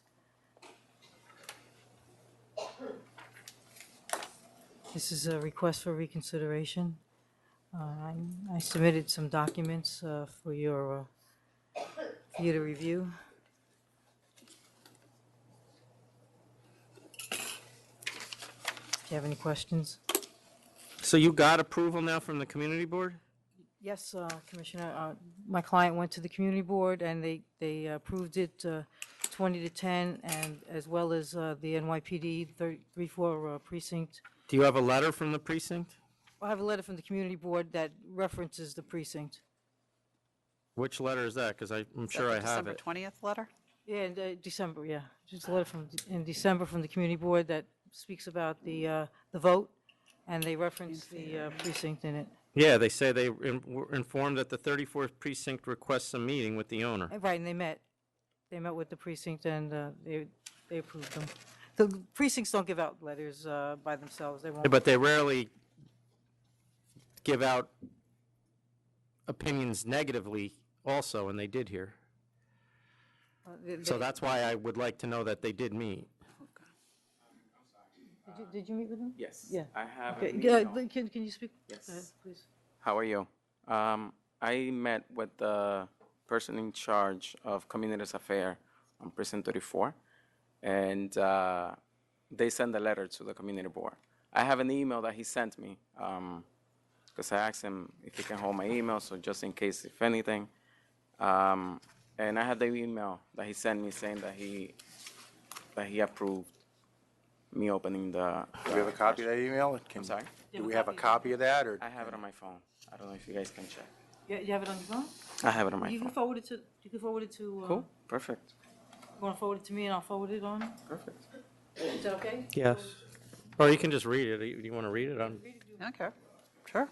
[SPEAKER 6] This is a request for reconsideration. I submitted some documents for you to review. If you have any questions.
[SPEAKER 2] So you got approval now from the community board?
[SPEAKER 6] Yes, Commissioner, my client went to the community board and they approved it 20 to 10, and as well as the NYPD 3-4 precinct.
[SPEAKER 2] Do you have a letter from the precinct?
[SPEAKER 6] I have a letter from the community board that references the precinct.
[SPEAKER 2] Which letter is that? Because I'm
[SPEAKER 1] Is that
[SPEAKER 2] sure
[SPEAKER 1] the
[SPEAKER 2] I have it.
[SPEAKER 1] December 20th letter?
[SPEAKER 6] Yeah, in December, yeah. Just a letter in December from the community board that speaks about the vote, and they reference the precinct in it.
[SPEAKER 2] Yeah, they say they were informed that the 34th precinct requests a meeting with the owner.
[SPEAKER 6] Right, and they met. They met with the precinct and they approved them. The precincts don't give out letters by themselves. They won't.
[SPEAKER 2] But they rarely give out opinions negatively also, and they did here. So that's why I would like to know that they did meet.
[SPEAKER 6] Did you meet with them?
[SPEAKER 7] Yes.
[SPEAKER 6] Yeah.
[SPEAKER 7] I have
[SPEAKER 6] Okay,
[SPEAKER 7] an
[SPEAKER 6] yeah,
[SPEAKER 7] email.
[SPEAKER 6] can you speak?
[SPEAKER 7] Yes.
[SPEAKER 6] Go ahead, please.
[SPEAKER 7] How are you? I met with the person in charge of Communities Affairs on Precinct 34, and they sent a letter to the community board. I have an email that he sent me, because I asked him if he can hold my email, so just in case, if anything. And I had the email that he sent me saying that he approved me opening the.
[SPEAKER 4] Do we have a copy of that email?
[SPEAKER 7] I'm sorry?
[SPEAKER 4] Do we have a copy of that, or?
[SPEAKER 7] I have it on my phone. I don't know if you guys can check.
[SPEAKER 6] You have it on your phone?
[SPEAKER 7] I have it on my
[SPEAKER 6] You
[SPEAKER 7] phone.
[SPEAKER 6] can forward it to, you can forward it to.
[SPEAKER 7] Cool, perfect.
[SPEAKER 6] You want to forward it to me and I'll forward it on?
[SPEAKER 7] Perfect.
[SPEAKER 6] Is that okay?
[SPEAKER 2] Yes. Or you can just read it. Do you want to read it?
[SPEAKER 1] Okay, sure.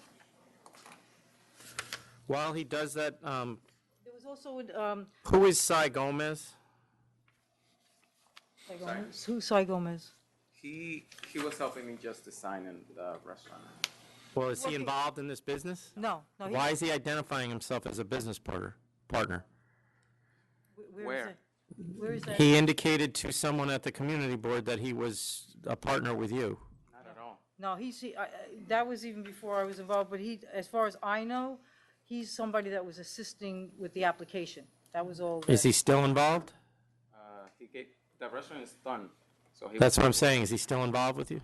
[SPEAKER 2] While he does that,
[SPEAKER 6] There was also,
[SPEAKER 2] who is Cy Gomez?
[SPEAKER 6] Cy Gomez? Who's Cy Gomez?
[SPEAKER 7] He was helping me just design in the restaurant.
[SPEAKER 2] Well, is he involved in this business?
[SPEAKER 6] No, no.
[SPEAKER 2] Why is he identifying himself as a business partner?
[SPEAKER 7] Where?
[SPEAKER 6] Where is that?
[SPEAKER 2] He indicated to someone at the community board that he was a partner with you.
[SPEAKER 7] Not at all.
[SPEAKER 6] No, that was even before I was involved, but as far as I know, he's somebody that was assisting with the application. That was all.
[SPEAKER 2] Is he still involved?
[SPEAKER 7] The restaurant is done. So he
[SPEAKER 2] That's what I'm saying. Is he still involved with you?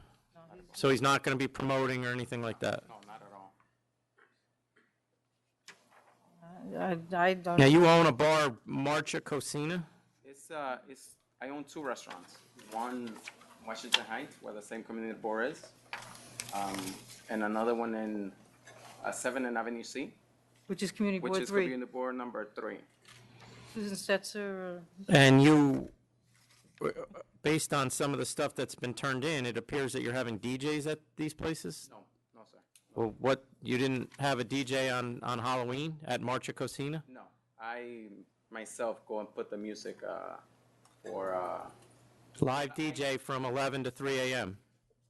[SPEAKER 2] So he's not going to be promoting or anything like that?
[SPEAKER 7] No, not at all.
[SPEAKER 6] I don't.
[SPEAKER 2] Now, you own a bar, Marcha Cocina?
[SPEAKER 7] I own two restaurants. One, Washington Heights, where the same community board is, and another one in 7th and Avenue C,
[SPEAKER 6] Which is Community
[SPEAKER 7] which
[SPEAKER 6] Board
[SPEAKER 7] is
[SPEAKER 6] 3.
[SPEAKER 7] community board number 3.
[SPEAKER 6] Susan Stetzer.
[SPEAKER 2] And you, based on some of the stuff that's been turned in, it appears that you're having DJs at these places?
[SPEAKER 7] No, sir.
[SPEAKER 2] Well, what, you didn't have a DJ on Halloween at Marcha Cocina?
[SPEAKER 7] No, I myself go and put the music for.
[SPEAKER 2] Live DJ from 11 to 3 a.m.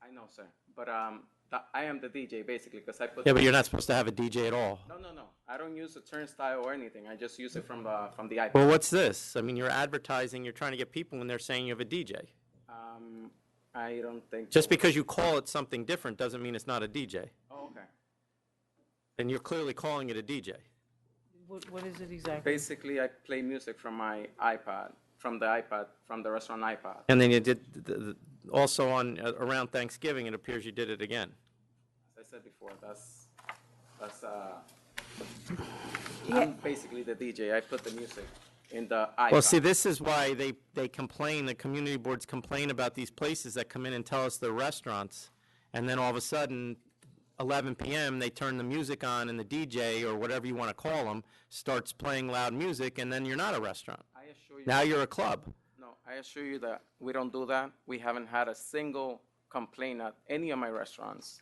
[SPEAKER 7] I know, sir, but I am the DJ basically because I put.
[SPEAKER 2] Yeah, but you're not supposed to have a DJ at all.
[SPEAKER 7] No. I don't use a turnstile or anything. I just use it from the iPad.
[SPEAKER 2] Well, what's this? I mean, you're advertising, you're trying to get people in there saying you have a DJ.
[SPEAKER 7] I don't think.
[SPEAKER 2] Just because you call it something different doesn't mean it's not a DJ.
[SPEAKER 7] Oh, okay.
[SPEAKER 2] And you're clearly calling it a DJ.
[SPEAKER 6] What is it exactly?
[SPEAKER 7] Basically, I play music from my iPad, from the restaurant iPad.
[SPEAKER 2] And then you did, also on, around Thanksgiving, it appears you did it again.
[SPEAKER 7] As I said before, I'm basically the DJ. I put the music in the iPad.
[SPEAKER 2] Well, see, this is why they complain, the community boards complain about these places that come in and tell us they're restaurants, and then all of a sudden, 11 p.m., they turn the music on, and the DJ, or whatever you want to call them, starts playing loud music, and then you're not a restaurant.
[SPEAKER 7] I assure you.
[SPEAKER 2] Now you're a club.
[SPEAKER 7] No, I assure you that we don't do that. We haven't had a single complaint at any of my restaurants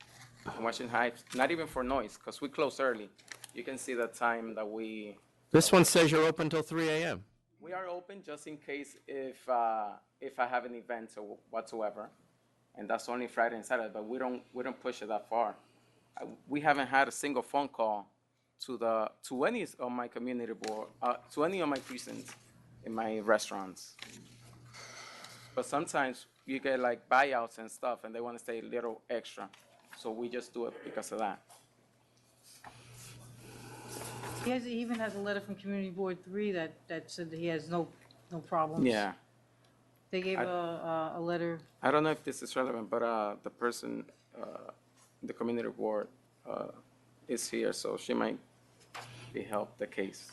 [SPEAKER 7] in Washington Heights, not even for noise, because we close early. You can see the time that we.
[SPEAKER 2] This one says you're open till 3 a.m.
[SPEAKER 7] We are open just in case if I have an event or whatsoever, and that's only Friday and Saturday. But we don't push it that far. We haven't had a single phone call to any of my community board, to any of my precincts in my restaurants. But sometimes you get like buyouts and stuff, and they want to stay a little extra, so we just do it because of that.
[SPEAKER 6] He even has a letter from Community Board 3 that said that he has no problems.
[SPEAKER 7] Yeah.
[SPEAKER 6] They gave a letter.
[SPEAKER 7] I don't know if this is relevant, but the person, the community board, is here, so she might be help the case.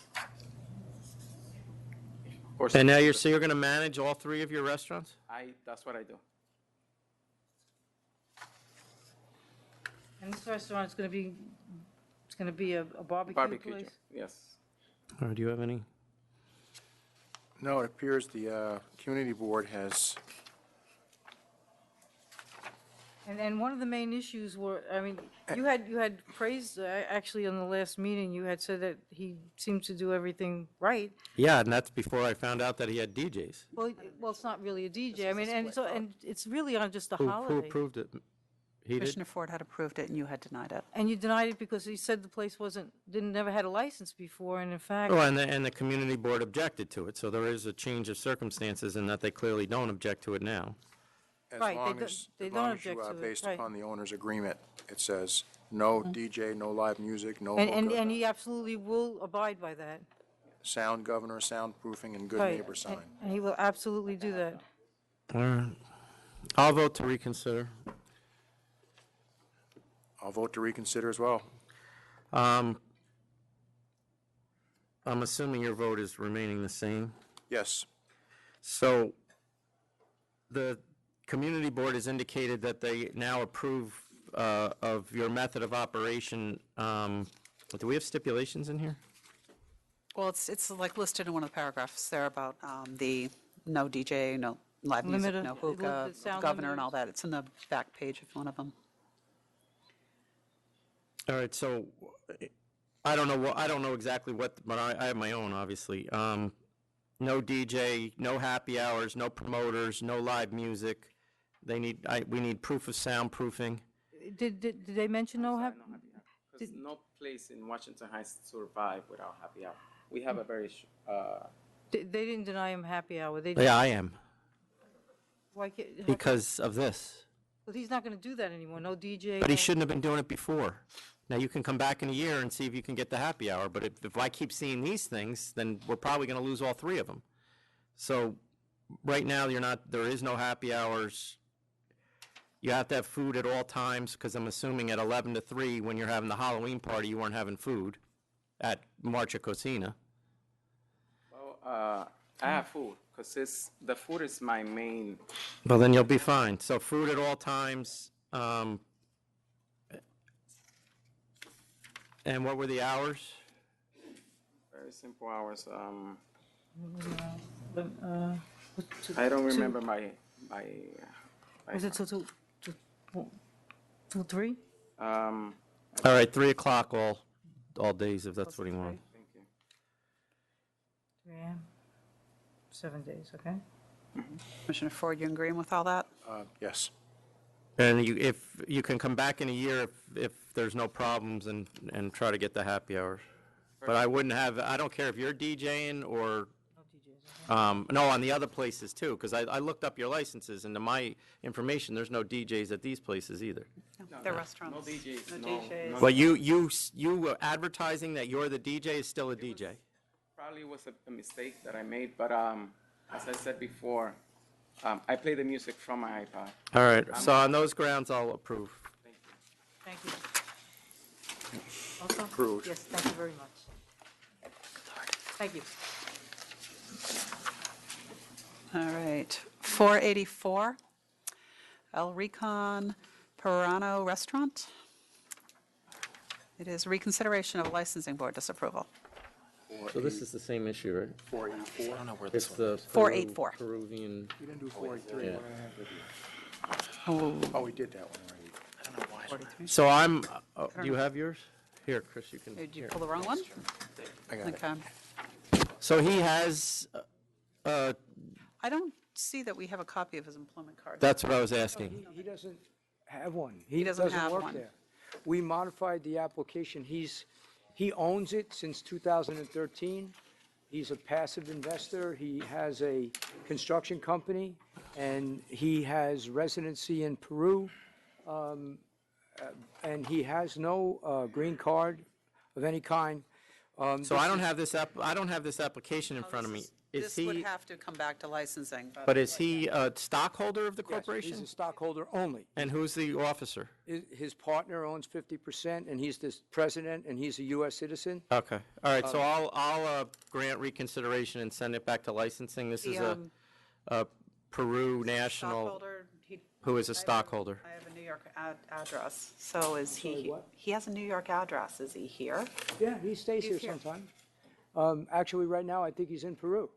[SPEAKER 7] Of course.
[SPEAKER 2] And now you're going to manage all 3 of your restaurants?
[SPEAKER 7] That's what I do.
[SPEAKER 6] And this restaurant is going to be a barbecue place?
[SPEAKER 7] Yes.
[SPEAKER 2] All right, do you have any?
[SPEAKER 4] No, it appears the community board has.
[SPEAKER 6] And one of the main issues were, I mean, you had praised, actually, on the last meeting, you had said that he seemed to do everything right.
[SPEAKER 2] Yeah, and that's before I found out that he had DJs.
[SPEAKER 6] Well, it's not really a DJ. I mean, and it's really on just a holiday.
[SPEAKER 2] Who approved it? He did?
[SPEAKER 1] Commissioner Ford had approved it, and you had denied it.
[SPEAKER 6] And you denied it because he said the place never had a license before, and in fact.
[SPEAKER 2] Oh, and the community board objected to it, so there is a change of circumstances in that they clearly don't object to it now.
[SPEAKER 6] Right, they don't object to it,
[SPEAKER 4] based
[SPEAKER 6] right.
[SPEAKER 4] upon the owner's agreement, it says no DJ, no live music, no
[SPEAKER 6] And he absolutely will abide by that.
[SPEAKER 4] sound governor, soundproofing, and good
[SPEAKER 6] Right,
[SPEAKER 4] neighbor sign.
[SPEAKER 6] And he will absolutely do that.
[SPEAKER 2] All right. I'll vote to reconsider.
[SPEAKER 4] I'll vote to reconsider as well.
[SPEAKER 2] I'm assuming your vote is remaining the same.
[SPEAKER 4] Yes.
[SPEAKER 2] So the community board has indicated that they now approve of your method of operation. Do we have stipulations in here?
[SPEAKER 1] Well, it's like listed in one of the paragraphs there about the no DJ, no live music,
[SPEAKER 6] Limited-
[SPEAKER 1] no hookah,
[SPEAKER 6] limited sound
[SPEAKER 1] governor and
[SPEAKER 6] limiters.
[SPEAKER 1] all that. It's in the back page of one of them.
[SPEAKER 2] All right, so I don't know exactly what, but I have my own, obviously. No DJ, no happy hours, no promoters, no live music. We need proof of soundproofing.
[SPEAKER 6] Did they mention no happy?
[SPEAKER 7] Because no place in Washington Heights survive without happy hour. We have a very.
[SPEAKER 6] They didn't deny him happy hour. They
[SPEAKER 2] Yeah, I am,
[SPEAKER 6] Why can't?
[SPEAKER 2] because of this.
[SPEAKER 6] But he's not going to do that anymore. No DJ.
[SPEAKER 2] But he
[SPEAKER 6] no-
[SPEAKER 2] shouldn't have been doing it before. Now, you can come back in a year and see if you can get the happy hour, but if I keep seeing these things, then we're probably going to lose all 3 of them. So right now, there is no happy hours. You have to have food at all times, because I'm assuming at 11 to 3, when you're having the Halloween party, you weren't having food. at Marcha Cocina.
[SPEAKER 7] Well, I have food, because the food is my main.
[SPEAKER 2] Well, then you'll be fine. So food at all times. And what were the hours?
[SPEAKER 7] Very simple hours. I don't remember my.
[SPEAKER 6] Was it till 3?
[SPEAKER 2] All right, 3 o'clock all days, if that's what you want.
[SPEAKER 7] Thank you.
[SPEAKER 6] 3 a.m. 7 days, okay?
[SPEAKER 1] Commissioner Ford, you agreeing with all that?
[SPEAKER 4] Yes.
[SPEAKER 2] And if you can come back in a year if there's no problems and try to get the happy hours. But I wouldn't have, I don't care if you're DJing or, no, on the other places too, because I looked up your licenses, and to my information, there's no DJs at these places either.
[SPEAKER 1] No, they're restaurants.
[SPEAKER 7] No DJs.
[SPEAKER 1] No DJs.
[SPEAKER 2] But you advertising that you're the DJ is still a DJ.
[SPEAKER 7] Probably was a mistake that I made, but as I said before, I play the music from my iPod.
[SPEAKER 2] All right, so on those grounds, I'll approve.
[SPEAKER 6] Thank you. Also?
[SPEAKER 4] Approved.
[SPEAKER 6] Yes, thank you very much. Thank you.
[SPEAKER 1] All right, 484, El Recon Perano Restaurant. It is reconsideration of licensing board disapproval.
[SPEAKER 2] So this is the same issue, right?
[SPEAKER 4] 484. I don't know where
[SPEAKER 2] It's the
[SPEAKER 1] 484.
[SPEAKER 2] Peruvian.
[SPEAKER 4] We didn't do 483.
[SPEAKER 2] Yeah.
[SPEAKER 4] Oh, we did that one already. I don't know why.
[SPEAKER 1] 43.
[SPEAKER 2] So I'm, do you have yours? Here, Chris, you can.
[SPEAKER 1] Did you
[SPEAKER 2] here.
[SPEAKER 1] pull the wrong one?
[SPEAKER 4] I got it.
[SPEAKER 1] Okay.
[SPEAKER 2] So he has,
[SPEAKER 1] I don't see that we have a copy of his employment card.
[SPEAKER 2] that's what I was asking.
[SPEAKER 8] He doesn't have one.
[SPEAKER 1] He doesn't have
[SPEAKER 8] work
[SPEAKER 1] one.
[SPEAKER 8] there. We modified the application. He owns it since 2013. He's a passive investor. He has a construction company, and he has residency in Peru. And he has no green card of any kind.
[SPEAKER 2] So I don't have this I don't have this application in front of me. Is
[SPEAKER 1] This would
[SPEAKER 2] he,
[SPEAKER 1] have to come back to licensing.
[SPEAKER 2] but is he a stockholder of the
[SPEAKER 8] Yes,
[SPEAKER 2] corporation?
[SPEAKER 8] he's a stockholder only.
[SPEAKER 2] And who's the officer?
[SPEAKER 8] His partner owns 50%, and he's the president, and he's a U.S. citizen.
[SPEAKER 2] Okay, all right, so I'll grant reconsideration and send it back to licensing. This is a Peru national,
[SPEAKER 1] Stockholder,
[SPEAKER 2] who is a stockholder.
[SPEAKER 1] I have a New York address, so is he, he has a New York address, is he here?
[SPEAKER 8] Yeah, he stays
[SPEAKER 1] He's
[SPEAKER 8] here
[SPEAKER 1] here.
[SPEAKER 8] sometime. Actually, right now, I think he's in Peru.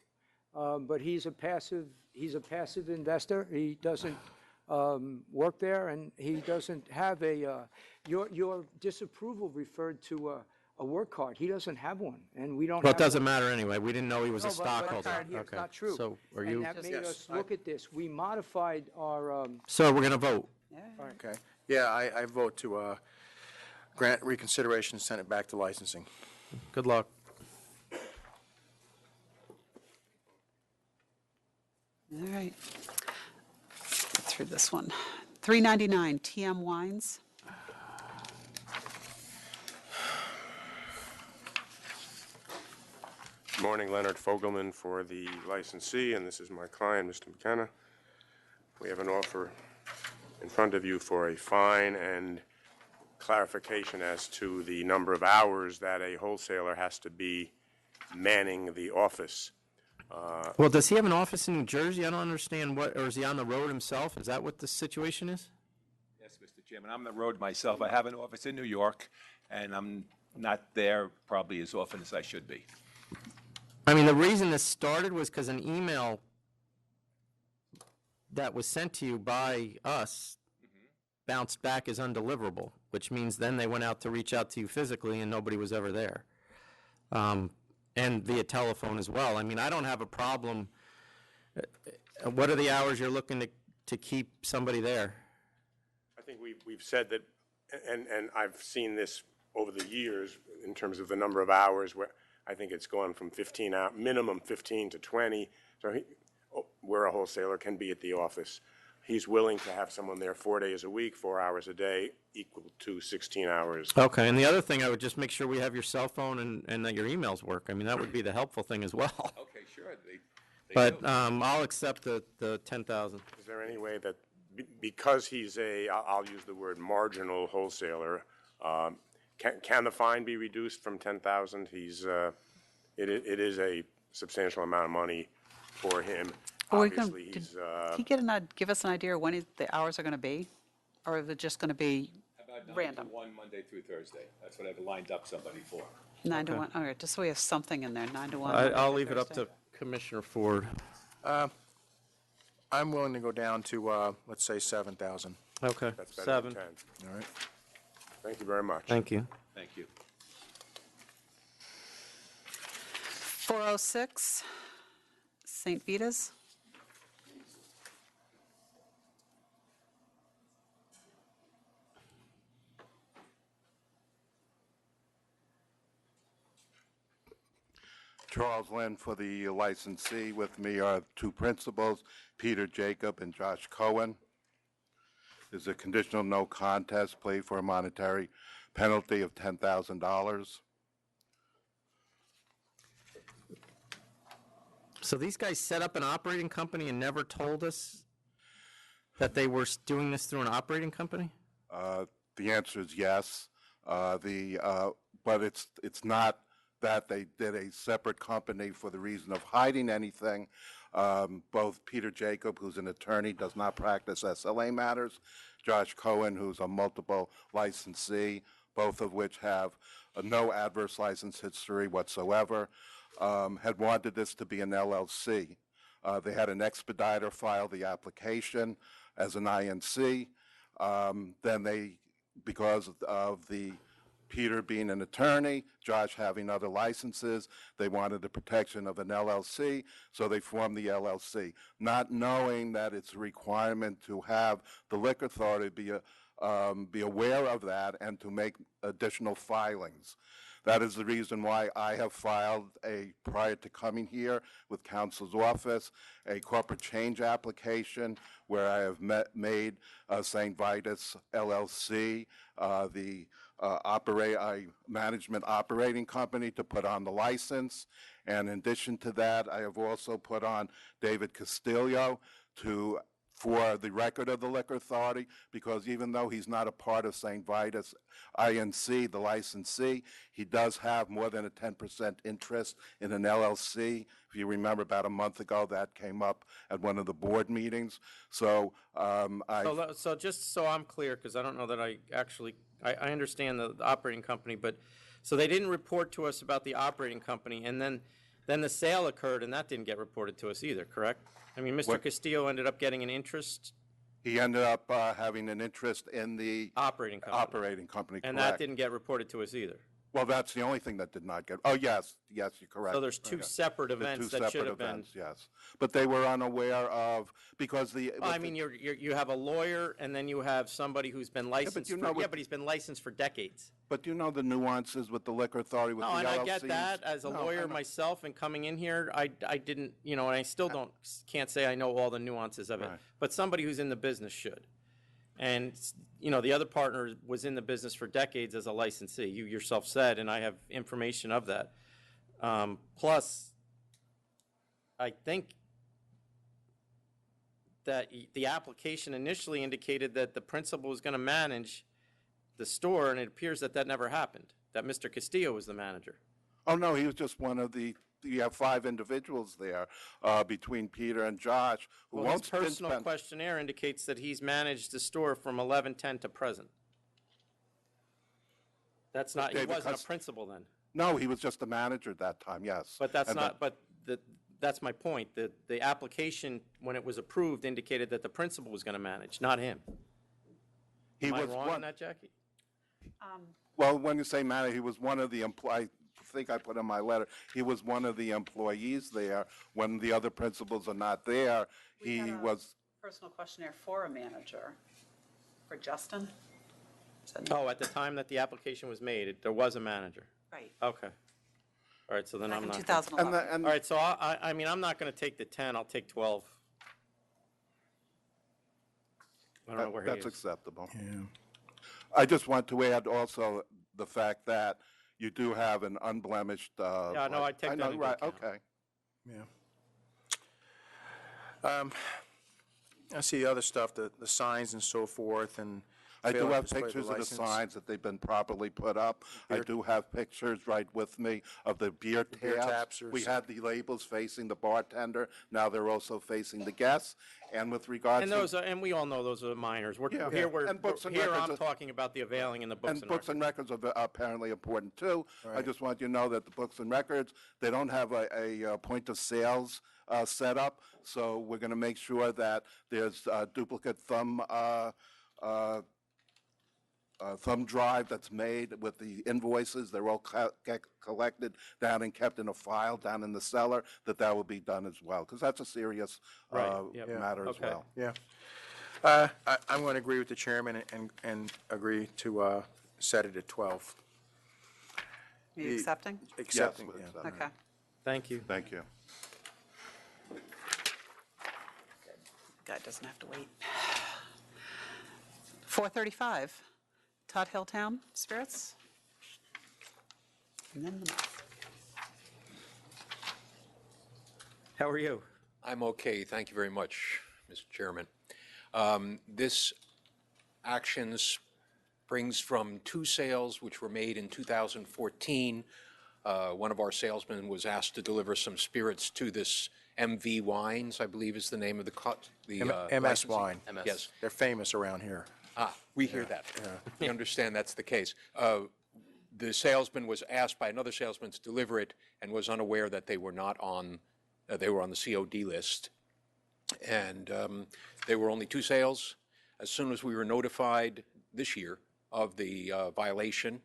[SPEAKER 8] But he's a passive investor. He doesn't work there, and he doesn't have your disapproval referred to a work card. He doesn't have one, and we don't
[SPEAKER 2] Well,
[SPEAKER 8] have
[SPEAKER 2] it doesn't
[SPEAKER 8] one.
[SPEAKER 2] matter anyway. We didn't know he was a
[SPEAKER 8] No, but work
[SPEAKER 2] stockholder.
[SPEAKER 8] card here is
[SPEAKER 2] Okay.
[SPEAKER 8] not true.
[SPEAKER 2] So are
[SPEAKER 8] And
[SPEAKER 2] you,
[SPEAKER 8] that made us look at this. We modified our,
[SPEAKER 2] so we're going to vote.
[SPEAKER 4] Okay. Yeah, I vote to grant reconsideration and send it back to licensing.
[SPEAKER 2] Good luck.
[SPEAKER 1] All right. Let's get through this one. 399, TM Wines.
[SPEAKER 9] Good morning, Leonard Fogelman for the licensee, and this is my client, Mr. McKenna. We have an offer in front of you for a fine and clarification as to the number of hours that a wholesaler has to be manning the office.
[SPEAKER 2] Well, does he have an office in New Jersey? I don't understand what, or is he on the road himself? Is that what the situation is?
[SPEAKER 10] Yes, Mr. Chairman, I'm on the road myself. I have an office in New York, and I'm not there probably as often as I should be.
[SPEAKER 2] I mean, the reason this started was because an email that was sent to you by us bounced back as undeliverable, which means then they went out to reach out to you physically and nobody was ever there. And via telephone as well. I mean, I don't have a problem. What are the hours you're looking to keep somebody there?
[SPEAKER 9] I think we've said that, and I've seen this over the years in terms of the number of hours, where I think it's gone from 15 out, minimum 15 to 20. So where a wholesaler can be at the office. He's willing to have someone there 4 days a week, 4 hours a day, equal to 16 hours.
[SPEAKER 2] Okay, and the other thing, I would just make sure we have your cell phone and that your emails work. I mean, that would be the helpful thing as well.
[SPEAKER 10] Okay, sure. They
[SPEAKER 2] But
[SPEAKER 10] do.
[SPEAKER 2] I'll accept the 10,000.
[SPEAKER 9] Is there any way that, because he's I'll use the word marginal wholesaler, can the fine be reduced from 10,000? It is a substantial amount of money for him.
[SPEAKER 1] Are we gonna-
[SPEAKER 9] Obviously, he's,
[SPEAKER 1] Can you give us an idea of when the hours are going to be? Or is it just going to be
[SPEAKER 10] About 9
[SPEAKER 1] random?
[SPEAKER 10] to 1, Monday through Thursday. That's what I've lined up somebody for.
[SPEAKER 1] 9 to
[SPEAKER 2] Okay.
[SPEAKER 1] 1, all right, just so we have something in there, 9 to 1.
[SPEAKER 2] I'll
[SPEAKER 1] Monday
[SPEAKER 2] leave it
[SPEAKER 1] through
[SPEAKER 2] up
[SPEAKER 1] Thursday.
[SPEAKER 2] to Commissioner Ford.
[SPEAKER 4] I'm willing to go down to, let's say, 7,000.
[SPEAKER 2] Okay,
[SPEAKER 9] that's better than
[SPEAKER 2] 7.
[SPEAKER 9] 10.
[SPEAKER 4] All right.
[SPEAKER 9] Thank you very much.
[SPEAKER 2] Thank you.
[SPEAKER 10] Thank you.
[SPEAKER 1] 406, St. Vita's.
[SPEAKER 13] Charles Lynn for the licensee. With me are two principals, Peter Jacob and Josh Cohen. There's a conditional no contest plea for a monetary penalty of $10,000.
[SPEAKER 2] So these guys set up an operating company and never told us that they were doing this through an operating company?
[SPEAKER 13] The answer is yes. But it's not that they did a separate company for the reason of hiding anything. Both Peter Jacob, who's an attorney, does not practice SLA matters. Josh Cohen, who's a multiple licensee, both of which have no adverse license history whatsoever, had wanted this to be an LLC. They had an expediter file the application as an INC. Then they, because of the Peter being an attorney, Josh having other licenses, they wanted the protection of an LLC, so they formed the LLC, not knowing that it's a requirement to have the liquor authority be aware of that and to make additional filings. That is the reason why I have filed prior to coming here with counsel's office, a corporate change application where I have made St. Vitus LLC the management operating company to put on the license. And in addition to that, I have also put on David Castillo for the record of the Liquor Authority, because even though he's not a part of St. Vitus INC, the licensee, he does have more than a 10% interest in an LLC. If you remember, about a month ago, that came up at one of the board meetings. So
[SPEAKER 2] So just so I'm clear, because I don't know that I understand the operating company, but, so they didn't report to us about the operating company, and then the sale occurred, and that didn't get reported to us either, correct? I mean, Mr. Castillo ended up getting an interest?
[SPEAKER 13] He ended up having an interest in the
[SPEAKER 2] operating company, and that
[SPEAKER 13] correct.
[SPEAKER 2] didn't get reported to us either.
[SPEAKER 13] Well, that's the only thing that did not get, yes, you're correct.
[SPEAKER 2] So there's two separate events that should have been.
[SPEAKER 13] Yes, but they were unaware of, because
[SPEAKER 2] Well, I mean, you have a lawyer, and then you have somebody who's been licensed, but he's been licensed for decades.
[SPEAKER 13] But you know the nuances with the Liquor Authority, with
[SPEAKER 2] No,
[SPEAKER 13] the
[SPEAKER 2] and
[SPEAKER 13] LLCs?
[SPEAKER 2] I get that. As a lawyer myself and coming in here, I didn't, and I still can't say I know all the nuances of it.
[SPEAKER 13] Right.
[SPEAKER 2] But somebody who's in the business should. And, the other partner was in the business for decades as a licensee. You yourself said, and I have information of that. Plus, I think that the application initially indicated that the principal was going to manage the store, and it appears that that never happened, that Mr. Castillo was the manager.
[SPEAKER 13] Oh, no, he was just one of you have 5 individuals there between Peter and Josh who
[SPEAKER 2] Well,
[SPEAKER 13] won't
[SPEAKER 2] his personal questionnaire indicates that he's managed the store from 11/10 to present. That's not, he
[SPEAKER 13] David
[SPEAKER 2] wasn't a
[SPEAKER 13] Cust-
[SPEAKER 2] principal then.
[SPEAKER 13] No, he was just a manager at that time, yes.
[SPEAKER 2] But that's
[SPEAKER 13] And
[SPEAKER 2] not, that's my point. The application, when it was approved, indicated that the principal was going to manage, not him.
[SPEAKER 13] He
[SPEAKER 2] Am I
[SPEAKER 13] was
[SPEAKER 2] wrong
[SPEAKER 13] one-
[SPEAKER 2] on that, Jackie?
[SPEAKER 13] Well, when you say manager, he was one of the I think I put in my letter, he was one of the employees there. When the other principals are not there, he was,
[SPEAKER 1] Personal questionnaire for a manager, for Justin?
[SPEAKER 2] Oh, at the time that the application was made, there was a manager.
[SPEAKER 1] Right.
[SPEAKER 2] Okay. All right, so then
[SPEAKER 1] Back
[SPEAKER 2] I'm
[SPEAKER 1] in
[SPEAKER 2] not.
[SPEAKER 1] 2011.
[SPEAKER 2] All right, so I mean, I'm not going to take the 10, I'll take 12. I don't know where he is.
[SPEAKER 13] that's acceptable. I just want to add also the fact that you do have an unblemished.
[SPEAKER 2] Yeah, no, I take that into
[SPEAKER 13] right,
[SPEAKER 2] account.
[SPEAKER 13] okay.
[SPEAKER 4] I see other stuff, the signs and so forth, and
[SPEAKER 13] I do
[SPEAKER 4] Fail to
[SPEAKER 13] have
[SPEAKER 4] display the
[SPEAKER 13] pictures of the
[SPEAKER 4] license.
[SPEAKER 13] signs that they've been properly put up. I
[SPEAKER 4] Beer-
[SPEAKER 13] do have pictures right with me of the beer
[SPEAKER 4] beer
[SPEAKER 13] taps.
[SPEAKER 4] tapsters.
[SPEAKER 13] We had the labels facing the bartender, now they're also facing the guests. And with regard
[SPEAKER 2] And
[SPEAKER 13] to...
[SPEAKER 2] those, and we all know those are minors.
[SPEAKER 13] Yeah.
[SPEAKER 2] Here,
[SPEAKER 13] And books and
[SPEAKER 2] here
[SPEAKER 13] records
[SPEAKER 2] I'm
[SPEAKER 13] are-
[SPEAKER 2] talking about the availing and the books
[SPEAKER 13] And
[SPEAKER 2] and
[SPEAKER 13] books
[SPEAKER 2] records.
[SPEAKER 13] and records are apparently important too. I
[SPEAKER 4] Right.
[SPEAKER 13] just want you to know that the books and records, they don't have a point of sales set up, so we're going to make sure that there's duplicate thumb drive that's made with the invoices. They're all get collected down and kept in a file down in the cellar, that will be done as well, because that's a serious
[SPEAKER 2] Right, yep.
[SPEAKER 13] matter as
[SPEAKER 2] Okay.
[SPEAKER 13] well.
[SPEAKER 4] Yeah. I'm going to agree with the chairman and agree to set it at 12.
[SPEAKER 1] Are you accepting?
[SPEAKER 4] Accepting,
[SPEAKER 13] Yes,
[SPEAKER 4] yeah.
[SPEAKER 1] Okay.
[SPEAKER 2] Thank you.
[SPEAKER 13] Thank you.
[SPEAKER 1] Guy doesn't have to wait. 4:35, Todd Hilltown Spirits. And then the mouth.
[SPEAKER 2] How are you?
[SPEAKER 15] I'm okay, thank you very much, Mr. Chairman. This action springs from two sales which were made in 2014. One of our salesmen was asked to deliver some spirits to this MV Wines, I believe is the name of the
[SPEAKER 4] MS
[SPEAKER 15] licensee.
[SPEAKER 4] Wine.
[SPEAKER 15] Yes.
[SPEAKER 4] They're famous around here.
[SPEAKER 15] We hear that. We understand that's the case. The salesman was asked by another salesman to deliver it and was unaware that they were not on, they were on the COD list. And there were only two sales. As soon as we were notified this year of the violation,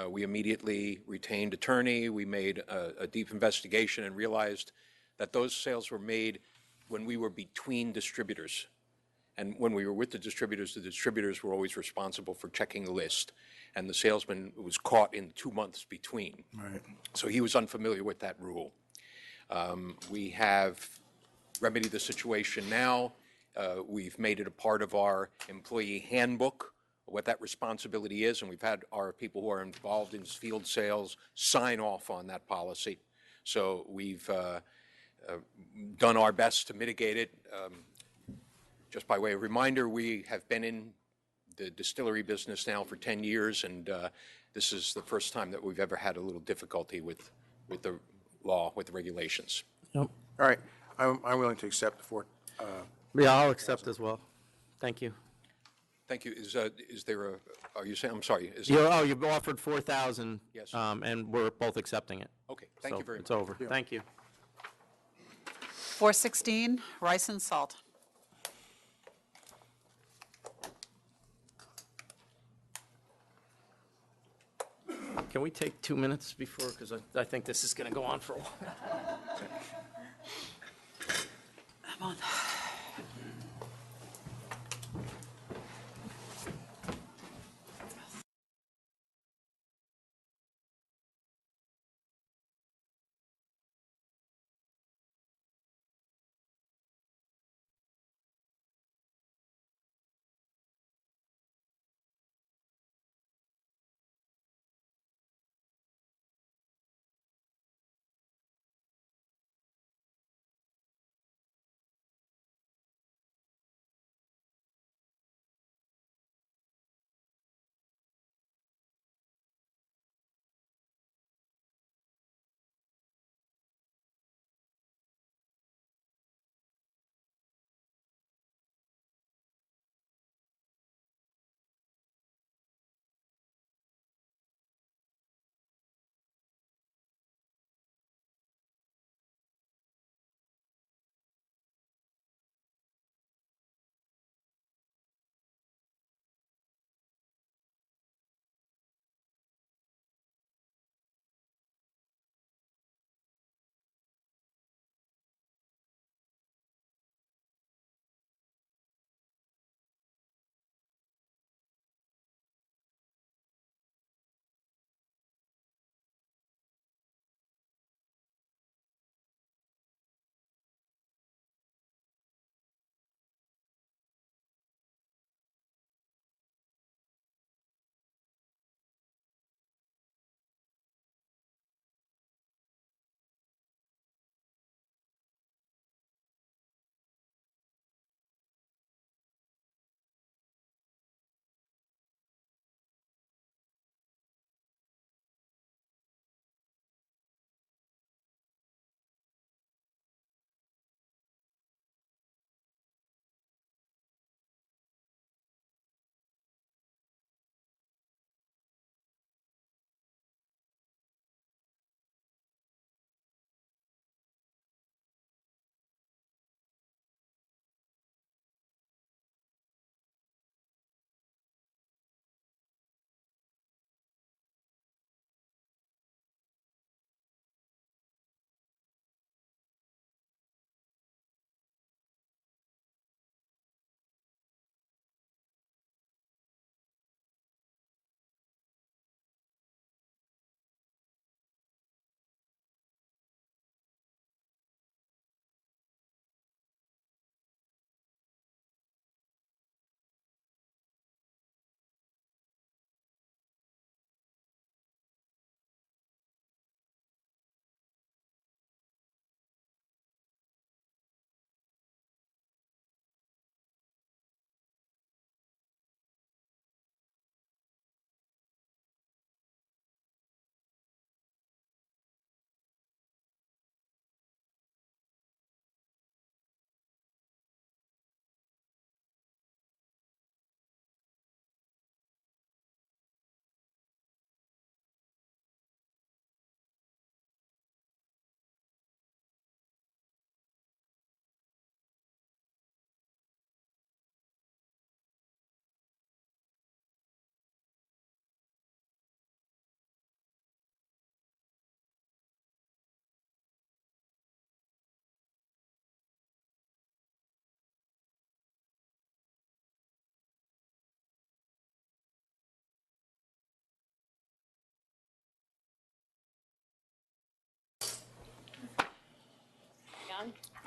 [SPEAKER 15] we immediately retained attorney. We made a deep investigation and realized that those sales were made when we were between distributors. And when we were with the distributors were always responsible for checking the list. And the salesman was caught in 2 months between.
[SPEAKER 4] Right.
[SPEAKER 15] So he was unfamiliar with that rule. We have remedied the situation now. We've made it a part of our employee handbook, what that responsibility is, and we've had our people who are involved in field sales sign off on that policy. So we've done our best to mitigate it. Just by way of reminder, we have been in the distillery business now for 10 years, and this is the first time that we've ever had a little difficulty with the law, with the regulations.
[SPEAKER 2] Yep.
[SPEAKER 4] All right, I'm willing to accept the
[SPEAKER 2] Yeah, I'll accept as well. Thank you.
[SPEAKER 15] Thank you. Is there a, are you saying, I'm sorry. Is
[SPEAKER 2] You've offered 4,000.
[SPEAKER 15] Yes.
[SPEAKER 2] And we're both accepting it.
[SPEAKER 15] Okay, thank
[SPEAKER 2] So
[SPEAKER 15] you very
[SPEAKER 2] It's
[SPEAKER 15] much.
[SPEAKER 2] over. Thank you.
[SPEAKER 1] 4:16, Rice and Salt.
[SPEAKER 2] Can we take 2 minutes before, because I think this is going to go on for a while.
[SPEAKER 1] Come on.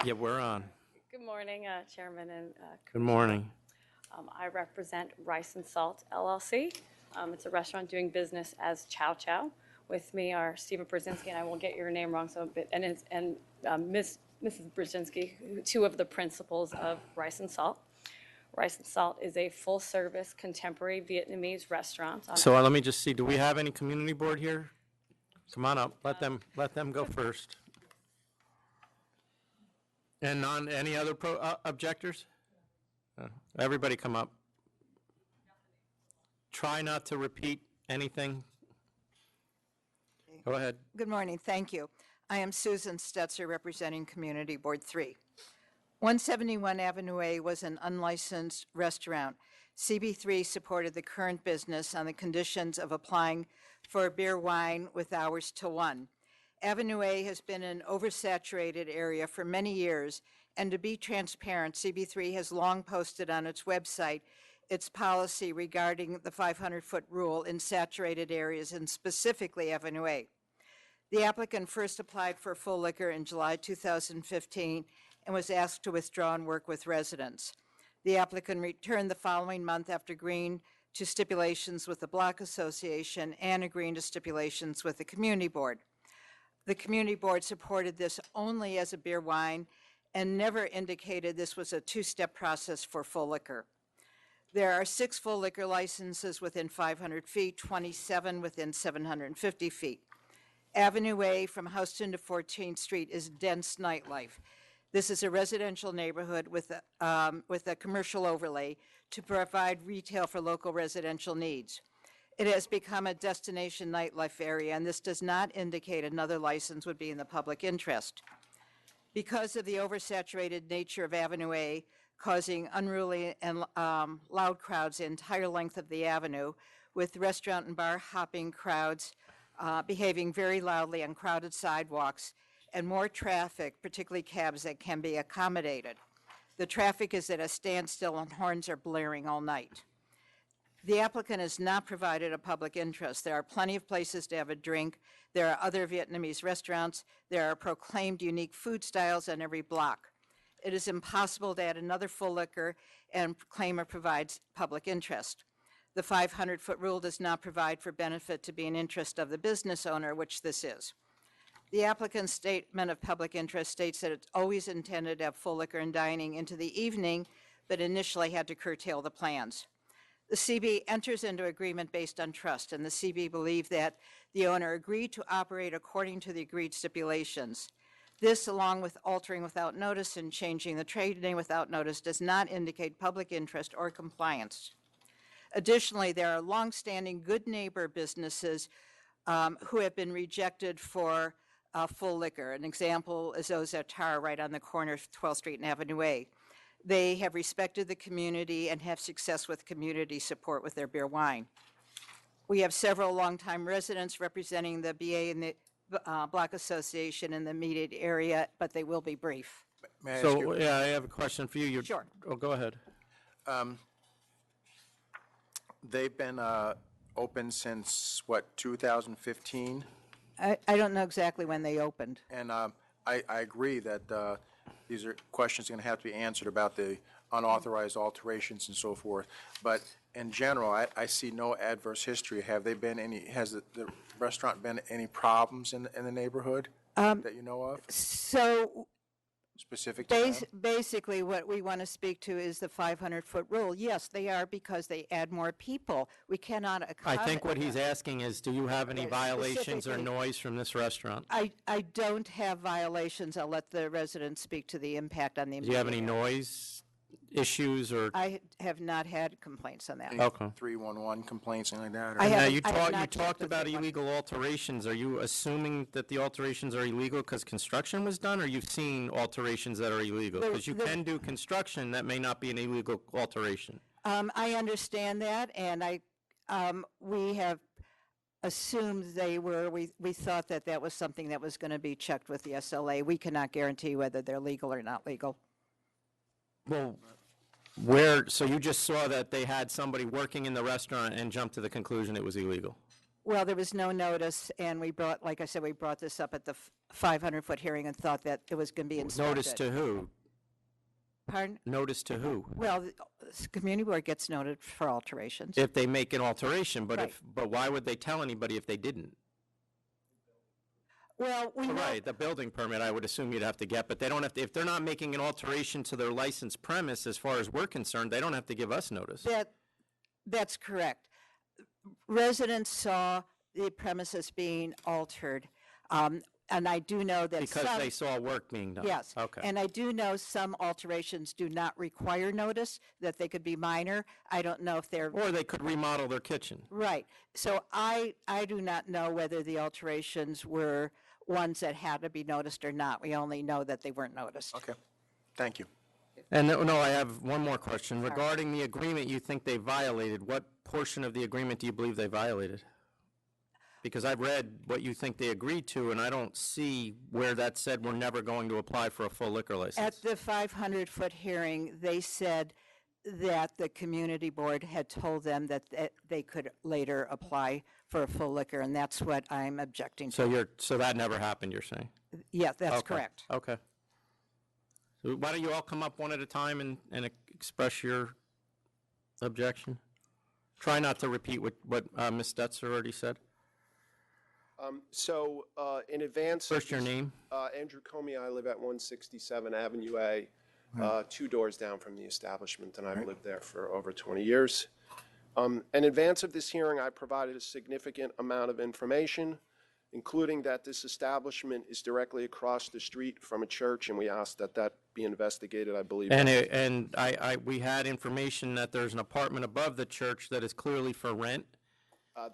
[SPEAKER 2] Yeah, we're on.
[SPEAKER 12] Good morning, Chairman and
[SPEAKER 2] Good morning.
[SPEAKER 12] I represent Rice and Salt LLC. It's a restaurant doing business as Chow Chow. With me are Stephen Brzezinski, and I will get your name wrong, and Mrs. Brzezinski, two of the principals of Rice and Salt. Rice and Salt is a full-service contemporary Vietnamese restaurant.
[SPEAKER 2] So let me just see, do we have any community board here? Come on up, let them go first. And any other objectors? Everybody come up. Try not to repeat anything. Go ahead.
[SPEAKER 16] Good morning, thank you. I am Susan Stetzer, representing Community Board 3. 171 Avenue A was an unlicensed restaurant. CB3 supported the current business on the conditions of applying for a beer wine with hours till 1. Avenue A has been an oversaturated area for many years, and to be transparent, CB3 has long posted on its website its policy regarding the 500-foot rule in saturated areas, and specifically Avenue A. The applicant first applied for full liquor in July 2015 and was asked to withdraw and work with residents. The applicant returned the following month after agreeing to stipulations with the Block Association and agreeing to stipulations with the Community Board. The Community Board supported this only as a beer wine and never indicated this was a two-step process for full liquor. There are 6 full liquor licenses within 500 feet, 27 within 750 feet. Avenue A from Houston to 14th Street is dense nightlife. This is a residential neighborhood with a commercial overlay to provide retail for local residential needs. It has become a destination nightlife area, and this does not indicate another license would be in the public interest. Because of the oversaturated nature of Avenue A, causing unruly and loud crowds the entire length of the avenue, with restaurant and bar hopping crowds behaving very loudly on crowded sidewalks, and more traffic, particularly cabs, that can be accommodated. The traffic is at a standstill and horns are blaring all night. The applicant has not provided a public interest. There are plenty of places to have a drink. There are other Vietnamese restaurants. There are proclaimed unique food styles on every block. It is impossible to add another full liquor and claim it provides public interest. The 500-foot rule does not provide for benefit to be an interest of the business owner, which this is. The applicant's statement of public interest states that it's always intended to have full liquor and dining into the evening, but initially had to curtail the plans. The CB enters into agreement based on trust, and the CB believed that the owner agreed to operate according to the agreed stipulations. This, along with altering without notice and changing the trade name without notice, does not indicate public interest or compliance. Additionally, there are longstanding good neighbor businesses who have been rejected for full liquor. An example is Ozatar right on the corner of 12th Street and Avenue A. They have respected the community and have success with community support with their beer wine. We have several longtime residents representing the BA and the Block Association in the immediate area, but they will be brief.
[SPEAKER 4] May I ask you-
[SPEAKER 2] So, yeah, I have a question for you.
[SPEAKER 16] Sure.
[SPEAKER 2] Oh, go ahead.
[SPEAKER 4] They've been open since, what, 2015?
[SPEAKER 16] I don't know exactly when they opened.
[SPEAKER 4] And I agree that these are questions going to have to be answered about the unauthorized alterations and so forth. But in general, I see no adverse history. Has the restaurant been any problems in the neighborhood that you know of?
[SPEAKER 16] So
[SPEAKER 4] Specific to them?
[SPEAKER 16] basically what we want to speak to is the 500-foot rule. Yes, they are, because they add more people. We cannot
[SPEAKER 2] I
[SPEAKER 16] accommodate.
[SPEAKER 2] think what he's asking is, do you have any violations or
[SPEAKER 16] Specifically-
[SPEAKER 2] noise from this restaurant?
[SPEAKER 16] I don't have violations. I'll let the residents speak to the impact on the.
[SPEAKER 2] Do you have any
[SPEAKER 16] immediate area.
[SPEAKER 2] noise issues or?
[SPEAKER 16] I have not had complaints on that.
[SPEAKER 4] Any 311 complaints, anything like that? or-
[SPEAKER 16] I
[SPEAKER 2] Now,
[SPEAKER 16] haven't-
[SPEAKER 2] you
[SPEAKER 16] I have
[SPEAKER 2] talked,
[SPEAKER 16] not checked with
[SPEAKER 2] about
[SPEAKER 16] anyone.
[SPEAKER 2] illegal alterations. Are you assuming that the alterations are illegal because construction was done, or you've seen alterations that are illegal? Because you can do construction, that may not be an illegal alteration.
[SPEAKER 16] I understand that, and we have assumed they were. We thought that that was something that was going to be checked with the SLA. We cannot guarantee whether they're legal or not legal.
[SPEAKER 2] Well, so you just saw that they had somebody working in the restaurant and jumped to the conclusion it was illegal?
[SPEAKER 16] Well, there was no notice, and we brought, like I said, we brought this up at the 500-foot hearing and thought that it was going to be inspected.
[SPEAKER 2] Notice to who?
[SPEAKER 16] Pardon?
[SPEAKER 2] Notice to who?
[SPEAKER 16] Well, the community board gets noted for alterations.
[SPEAKER 2] If they make an alteration, but
[SPEAKER 16] Right.
[SPEAKER 2] but why would they tell anybody if they didn't?
[SPEAKER 16] Well, we know,
[SPEAKER 2] Right, the building permit, I would assume you'd have to get, but they don't have to, if they're not making an alteration to their licensed premise, as far as we're concerned, they don't have to give us notice.
[SPEAKER 16] that's correct. Residents saw the premises being altered, and I do know that
[SPEAKER 2] Because
[SPEAKER 16] some,
[SPEAKER 2] they saw work being done.
[SPEAKER 16] yes.
[SPEAKER 2] Okay.
[SPEAKER 16] And I do know some alterations do not require notice, that they could be minor. I don't know if they're.
[SPEAKER 2] Or they could remodel their kitchen.
[SPEAKER 16] Right. So I do not know whether the alterations were ones that had to be noticed or not. We only know that they weren't noticed.
[SPEAKER 4] Okay, thank you.
[SPEAKER 2] And no, I have one more question. Regarding the agreement you think they violated, what portion of the agreement do you believe they violated? Because I've read what you think they agreed to, and I don't see where that said we're never going to apply for a full liquor license.
[SPEAKER 16] At the 500-foot hearing, they said that the community board had told them that they could later apply for a full liquor, and that's what I'm objecting to.
[SPEAKER 2] So that never happened, you're saying?
[SPEAKER 16] Yeah, that's
[SPEAKER 2] Okay,
[SPEAKER 16] correct.
[SPEAKER 2] Okay. So why don't you all come up one at a time and express your objection? Try not to repeat what Ms. Stetzer already said.
[SPEAKER 11] In advance.
[SPEAKER 2] First, your name.
[SPEAKER 11] Andrew Comey, I live at 167 Avenue A, 2 doors down from the establishment, and I've lived there for over 20 years. In advance of this hearing, I provided a significant amount of information, including that this establishment is directly across the street from a church, and we asked that that be investigated, I believe.
[SPEAKER 2] And we had information that there's an apartment above the church that is clearly for rent.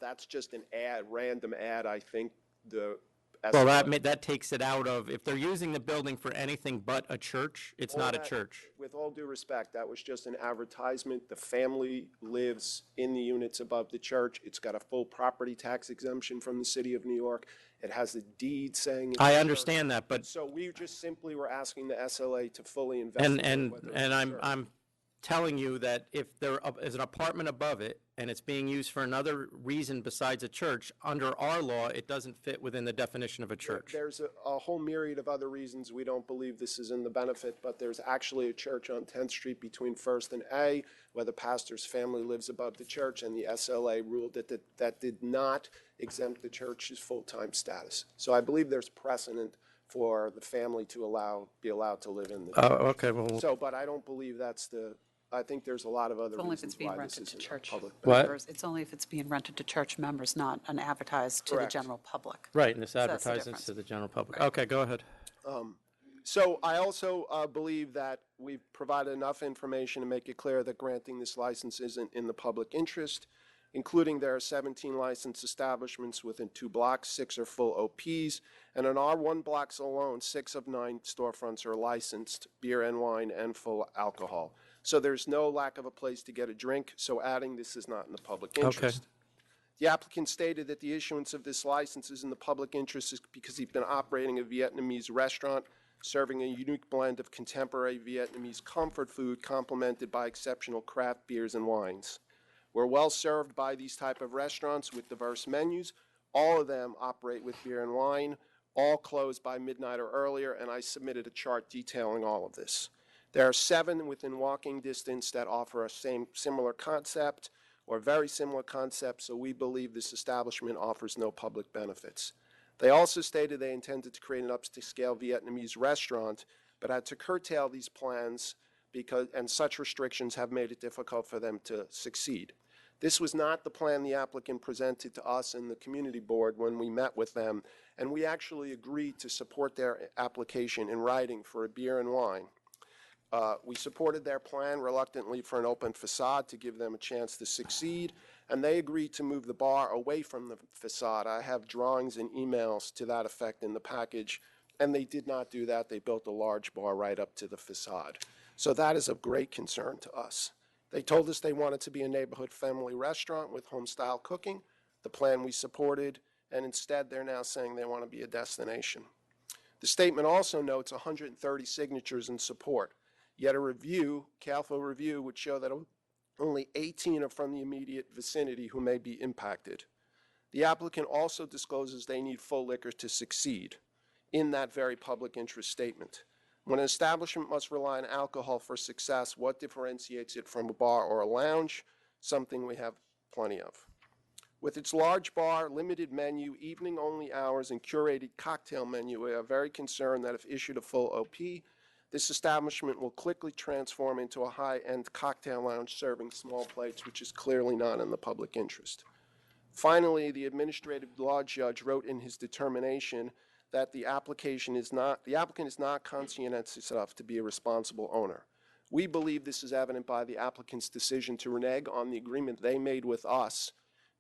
[SPEAKER 11] That's just an ad, random ad, I think.
[SPEAKER 2] Well, that takes it out of, if they're using the building for anything but a church, it's
[SPEAKER 11] All
[SPEAKER 2] not a
[SPEAKER 11] that-
[SPEAKER 2] church.
[SPEAKER 11] With all due respect, that was just an advertisement. The family lives in the units above the church. It's got a full property tax exemption from the city of New York. It has a deed saying. it's
[SPEAKER 2] I
[SPEAKER 11] a church.
[SPEAKER 2] understand that, but,
[SPEAKER 11] So we just simply were asking the SLA to fully investigate.
[SPEAKER 2] and
[SPEAKER 11] whether it's a church.
[SPEAKER 2] I'm telling you that if there is an apartment above it and it's being used for another reason besides a church, under our law, it doesn't fit within the definition of a church.
[SPEAKER 11] There's a whole myriad of other reasons we don't believe this is in the benefit, but there's actually a church on 10th Street between First and A, where the pastor's family lives above the church, and the SLA ruled that did not exempt the church's full-time status. So I believe there's precedent for the family to be allowed to live in the church.
[SPEAKER 2] Oh, okay, well.
[SPEAKER 11] So, but I don't believe that's I think there's a lot of other
[SPEAKER 1] It's only if it's
[SPEAKER 11] reasons
[SPEAKER 1] being
[SPEAKER 11] why this
[SPEAKER 1] rented to
[SPEAKER 11] isn't
[SPEAKER 1] church
[SPEAKER 11] public.
[SPEAKER 2] What?
[SPEAKER 1] members. It's only if it's being rented to church members, not an advertised to the
[SPEAKER 11] Correct.
[SPEAKER 1] general public.
[SPEAKER 2] Right, and it's
[SPEAKER 1] So that's the
[SPEAKER 2] advertising
[SPEAKER 1] difference.
[SPEAKER 2] to the general public. Okay, go ahead.
[SPEAKER 11] So I also believe that we've provided enough information to make it clear that granting this license isn't in the public interest, including there are 17 licensed establishments within 2 blocks, 6 are full OPs, and in our 1 blocks alone, 6 of 9 storefronts are licensed beer and wine and full alcohol. So there's no lack of a place to get a drink, so adding this is not in the public interest. The applicant stated that the issuance of this license is in the public interest is because he's been operating a Vietnamese restaurant, serving a unique blend of contemporary Vietnamese comfort food complemented by exceptional craft beers and wines. We're well served by these type of restaurants with diverse menus. All of them operate with beer and wine, all closed by midnight or earlier, and I submitted a chart detailing all of this. There are 7 within walking distance that offer a similar concept or very similar concept, so we believe this establishment offers no public benefits. They also stated they intended to create an upscale Vietnamese restaurant, but had to curtail these plans and such restrictions have made it difficult for them to succeed. This was not the plan the applicant presented to us and the community board when we met with them, and we actually agreed to support their application in writing for a beer and wine. We supported their plan reluctantly for an open facade to give them a chance to succeed, and they agreed to move the bar away from the facade. I have drawings and emails to that effect in the package, and they did not do that. They built a large bar right up to the facade. So that is of great concern to us. They told us they wanted to be a neighborhood family restaurant with home-style cooking, the plan we supported, and instead they're now saying they want to be a destination. The statement also notes 130 signatures in support, yet a CALFO review would show that only 18 are from the immediate vicinity who may be impacted. The applicant also discloses they need full liquor to succeed in that very public interest statement. When an establishment must rely on alcohol for success, what differentiates it from a bar or a lounge? Something we have plenty of. With its large bar, limited menu, evening-only hours, and curated cocktail menu, we are very concerned that if issued a full OP, this establishment will quickly transform into a high-end cocktail lounge serving small plates, which is clearly not in the public interest. Finally, the administrative law judge wrote in his determination that the applicant is not conscientious enough to be a responsible owner. We believe this is evident by the applicant's decision to renege on the agreement they made with us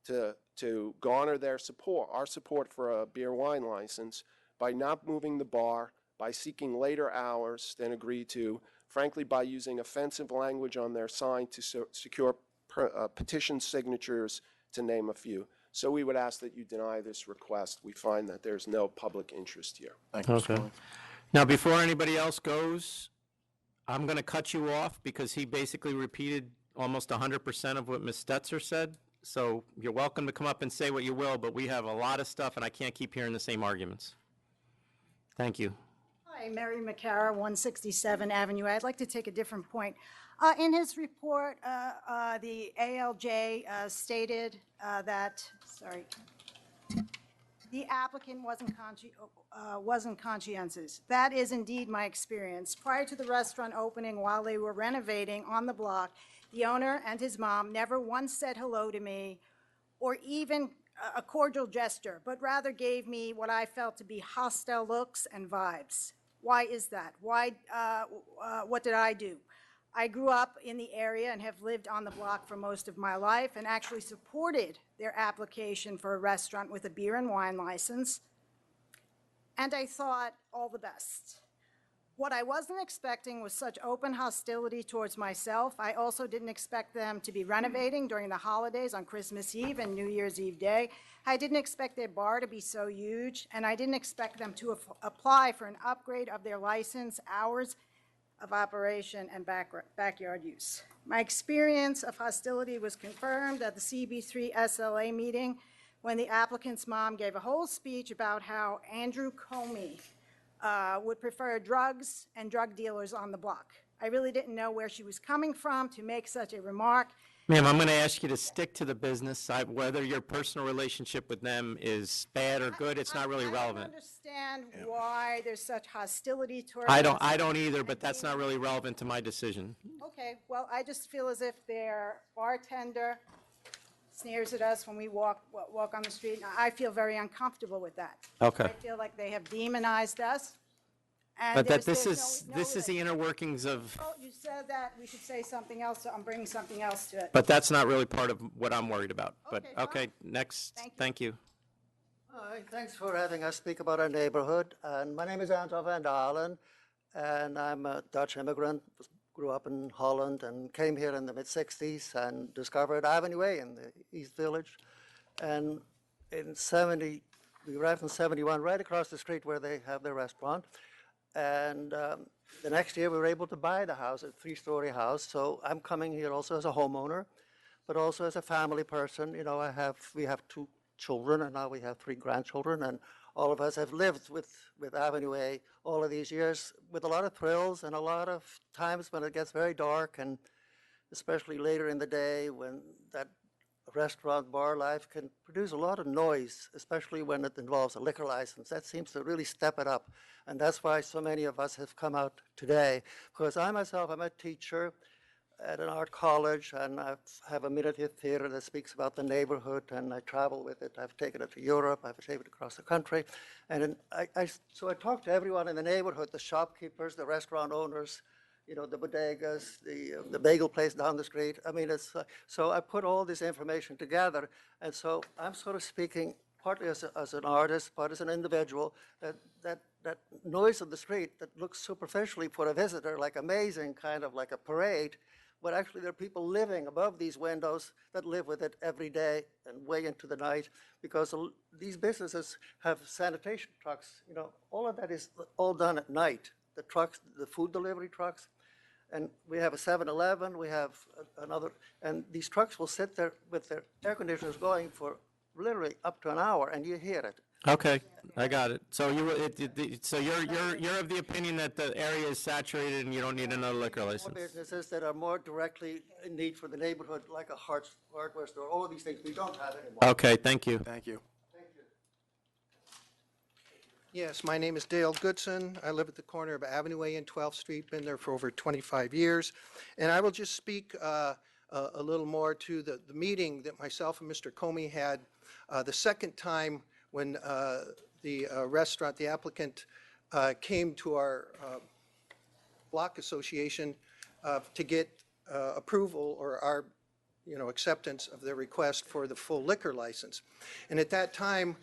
[SPEAKER 11] to garner their support, our support for a beer wine license, by not moving the bar, by seeking later hours than agreed to, frankly, by using offensive language on their sign to secure petition signatures, to name a few. So we would ask that you deny this request. We find that there's no public interest here. Thank you, Mr.
[SPEAKER 2] Okay.
[SPEAKER 11] Williams.
[SPEAKER 2] Now, before anybody else goes, I'm going to cut you off because he basically repeated almost 100% of what Ms. Stetzer said. So you're welcome to come up and say what you will, but we have a lot of stuff, and I can't keep hearing the same arguments. Thank you.
[SPEAKER 17] Hi, Mary McCara, 167 Avenue. I'd like to take a different point. In his report, the ALJ stated that, the applicant wasn't conscientious. That is indeed my experience. Prior to the restaurant opening, while they were renovating on the block, the owner and his mom never once said hello to me or even a cordial gesture, but rather gave me what I felt to be hostile looks and vibes. Why is that? What did I do? I grew up in the area and have lived on the block for most of my life and actually supported their application for a restaurant with a beer and wine license. And I thought, all the best. What I wasn't expecting was such open hostility towards myself. I also didn't expect them to be renovating during the holidays on Christmas Eve and New Year's Eve day. I didn't expect their bar to be so huge, and I didn't expect them to apply for an upgrade of their license, hours of operation, and backyard use. My experience of hostility was confirmed at the CB3 SLA meeting when the applicant's mom gave a whole speech about how Andrew Comey would prefer drugs and drug dealers on the block. I really didn't know where she was coming from to make such a remark.
[SPEAKER 2] Ma'am, I'm going to ask you to stick to the business. Whether your personal relationship with them is bad or good, it's not really relevant.
[SPEAKER 17] I don't understand why there's such hostility towards
[SPEAKER 2] I
[SPEAKER 17] us.
[SPEAKER 2] don't either, but that's not really relevant to my decision.
[SPEAKER 17] Okay, well, I just feel as if their bartender sneers at us when we walk on the street. And I feel very uncomfortable with that.
[SPEAKER 2] Okay.
[SPEAKER 17] I feel like they have demonized us. And
[SPEAKER 2] But that
[SPEAKER 17] there's
[SPEAKER 2] this is the inner workings of,
[SPEAKER 17] Oh, you said that we should say something else, so I'm bringing something else to it.
[SPEAKER 2] but that's not really part of what I'm worried about. But, okay, next, thank you.
[SPEAKER 18] Hi, thanks for having us speak about our neighborhood. And my name is Anton van Dalen, and I'm a Dutch immigrant. Grew up in Holland and came here in the mid-'60s and discovered Avenue A in the East Village. And in we arrived in 71, right across the street where they have their restaurant. And the next year we were able to buy the house, a 3-story house. So I'm coming here also as a homeowner, but also as a family person. You know, we have 2 children, and now we have 3 grandchildren, and all of us have lived with Avenue A all of these years with a lot of thrills and a lot of times when it gets very dark, and especially later in the day when that restaurant bar life can produce a lot of noise, especially when it involves a liquor license. That seems to really step it up. And that's why so many of us have come out today. Because I myself, I'm a teacher at an art college, and I have a miniature theater that speaks about the neighborhood, and I travel with it. I've taken it to Europe, I've taken it across the country. And so I talk to everyone in the neighborhood, the shopkeepers, the restaurant owners, you know, the bodegas, the bagel place down the street. I mean, so I put all this information together, and so I'm sort of speaking partly as an artist, but as an individual, that noise of the street that looks superficially for a visitor like amazing, kind of like a parade, but actually there are people living above these windows that live with it every day and way into the night, because these businesses have sanitation trucks. You know, all of that is all done at night. The trucks, the food delivery trucks, and we have a 7-Eleven, we have another, and these trucks will sit there with their air conditioners going for literally up to an hour, and you hear it.
[SPEAKER 2] Okay, I got it. So so you're of the opinion that the area is saturated and you don't need another liquor
[SPEAKER 18] More
[SPEAKER 2] license?
[SPEAKER 18] businesses that are more directly in need for the neighborhood, like a hardware store, all of these things we don't have anymore.
[SPEAKER 2] Okay, thank you.
[SPEAKER 4] Thank you.
[SPEAKER 19] Yes, my name is Dale Goodson. I live at the corner of Avenue A and 12th Street, been there for over 25 years. And I will just speak a little more to the meeting that myself and Mr. Comey had the second time when the restaurant, the applicant, came to our block association to get approval or our acceptance of their request for the full liquor license. And at that time,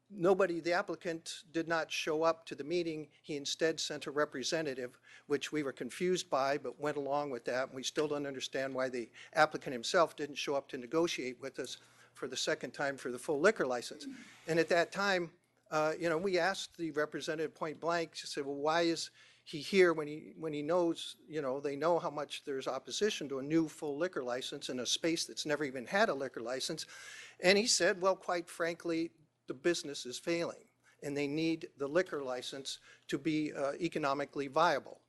[SPEAKER 19] the applicant did not show up to the meeting. He instead sent a representative, which we were confused by, but went along with that. We still don't understand why the applicant himself didn't show up to negotiate with us for the second time for the full liquor license. And at that time, we asked the representative point blank, she said, well, why is he here when he knows, they know how much there's opposition to a new full liquor license in a space that's never even had a liquor license. And he said, well, quite frankly, the business is failing and they need the liquor license to be economically viable.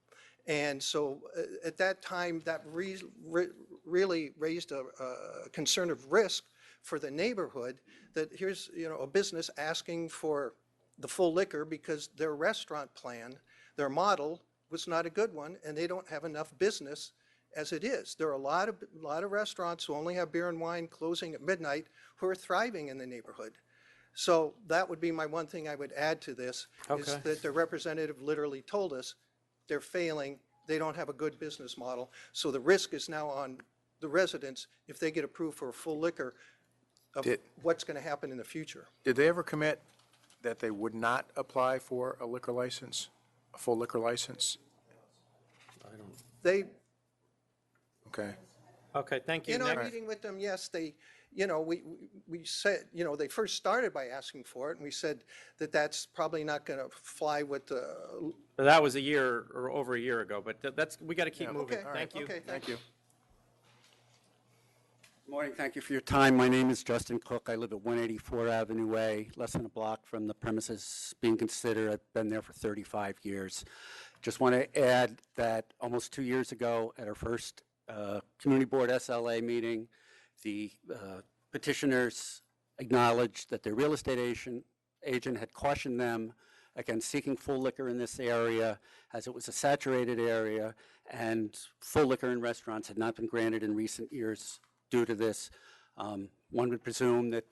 [SPEAKER 19] And so at that time, that really raised a concern of risk for the neighborhood, that here's a business asking for the full liquor because their restaurant plan, their model was not a good one, and they don't have enough business as it is. There are a lot of restaurants who only have beer and wine closing at midnight who are thriving in the neighborhood. So that would be my one thing I would add to this, is that the representative literally told us they're failing, they don't have a good business model. So the risk is now on the residents if they get approved for a full liquor of what's going to happen in the future.
[SPEAKER 4] Did they ever commit that they would not apply for a liquor license, a full liquor license?
[SPEAKER 19] They,
[SPEAKER 2] Okay, thank you.
[SPEAKER 19] in our
[SPEAKER 2] Next.
[SPEAKER 19] meeting with them, yes, they, we said, they first started by asking for it, and we said that that's probably not going to fly with the.
[SPEAKER 2] That was a year or over a year ago, but we got to keep moving.
[SPEAKER 19] Okay,
[SPEAKER 2] Thank you.
[SPEAKER 19] okay,
[SPEAKER 4] Thank you.
[SPEAKER 20] Good morning, thank you for your time. My name is Justin Cook. I live at 184 Avenue A, less than a block from the premises being considered. I've been there for 35 years. Just want to add that almost 2 years ago at our first Community Board SLA meeting, the petitioners acknowledged that their real estate agent had cautioned them against seeking full liquor in this area, as it was a saturated area, and full liquor in restaurants had not been granted in recent years due to this. One would presume that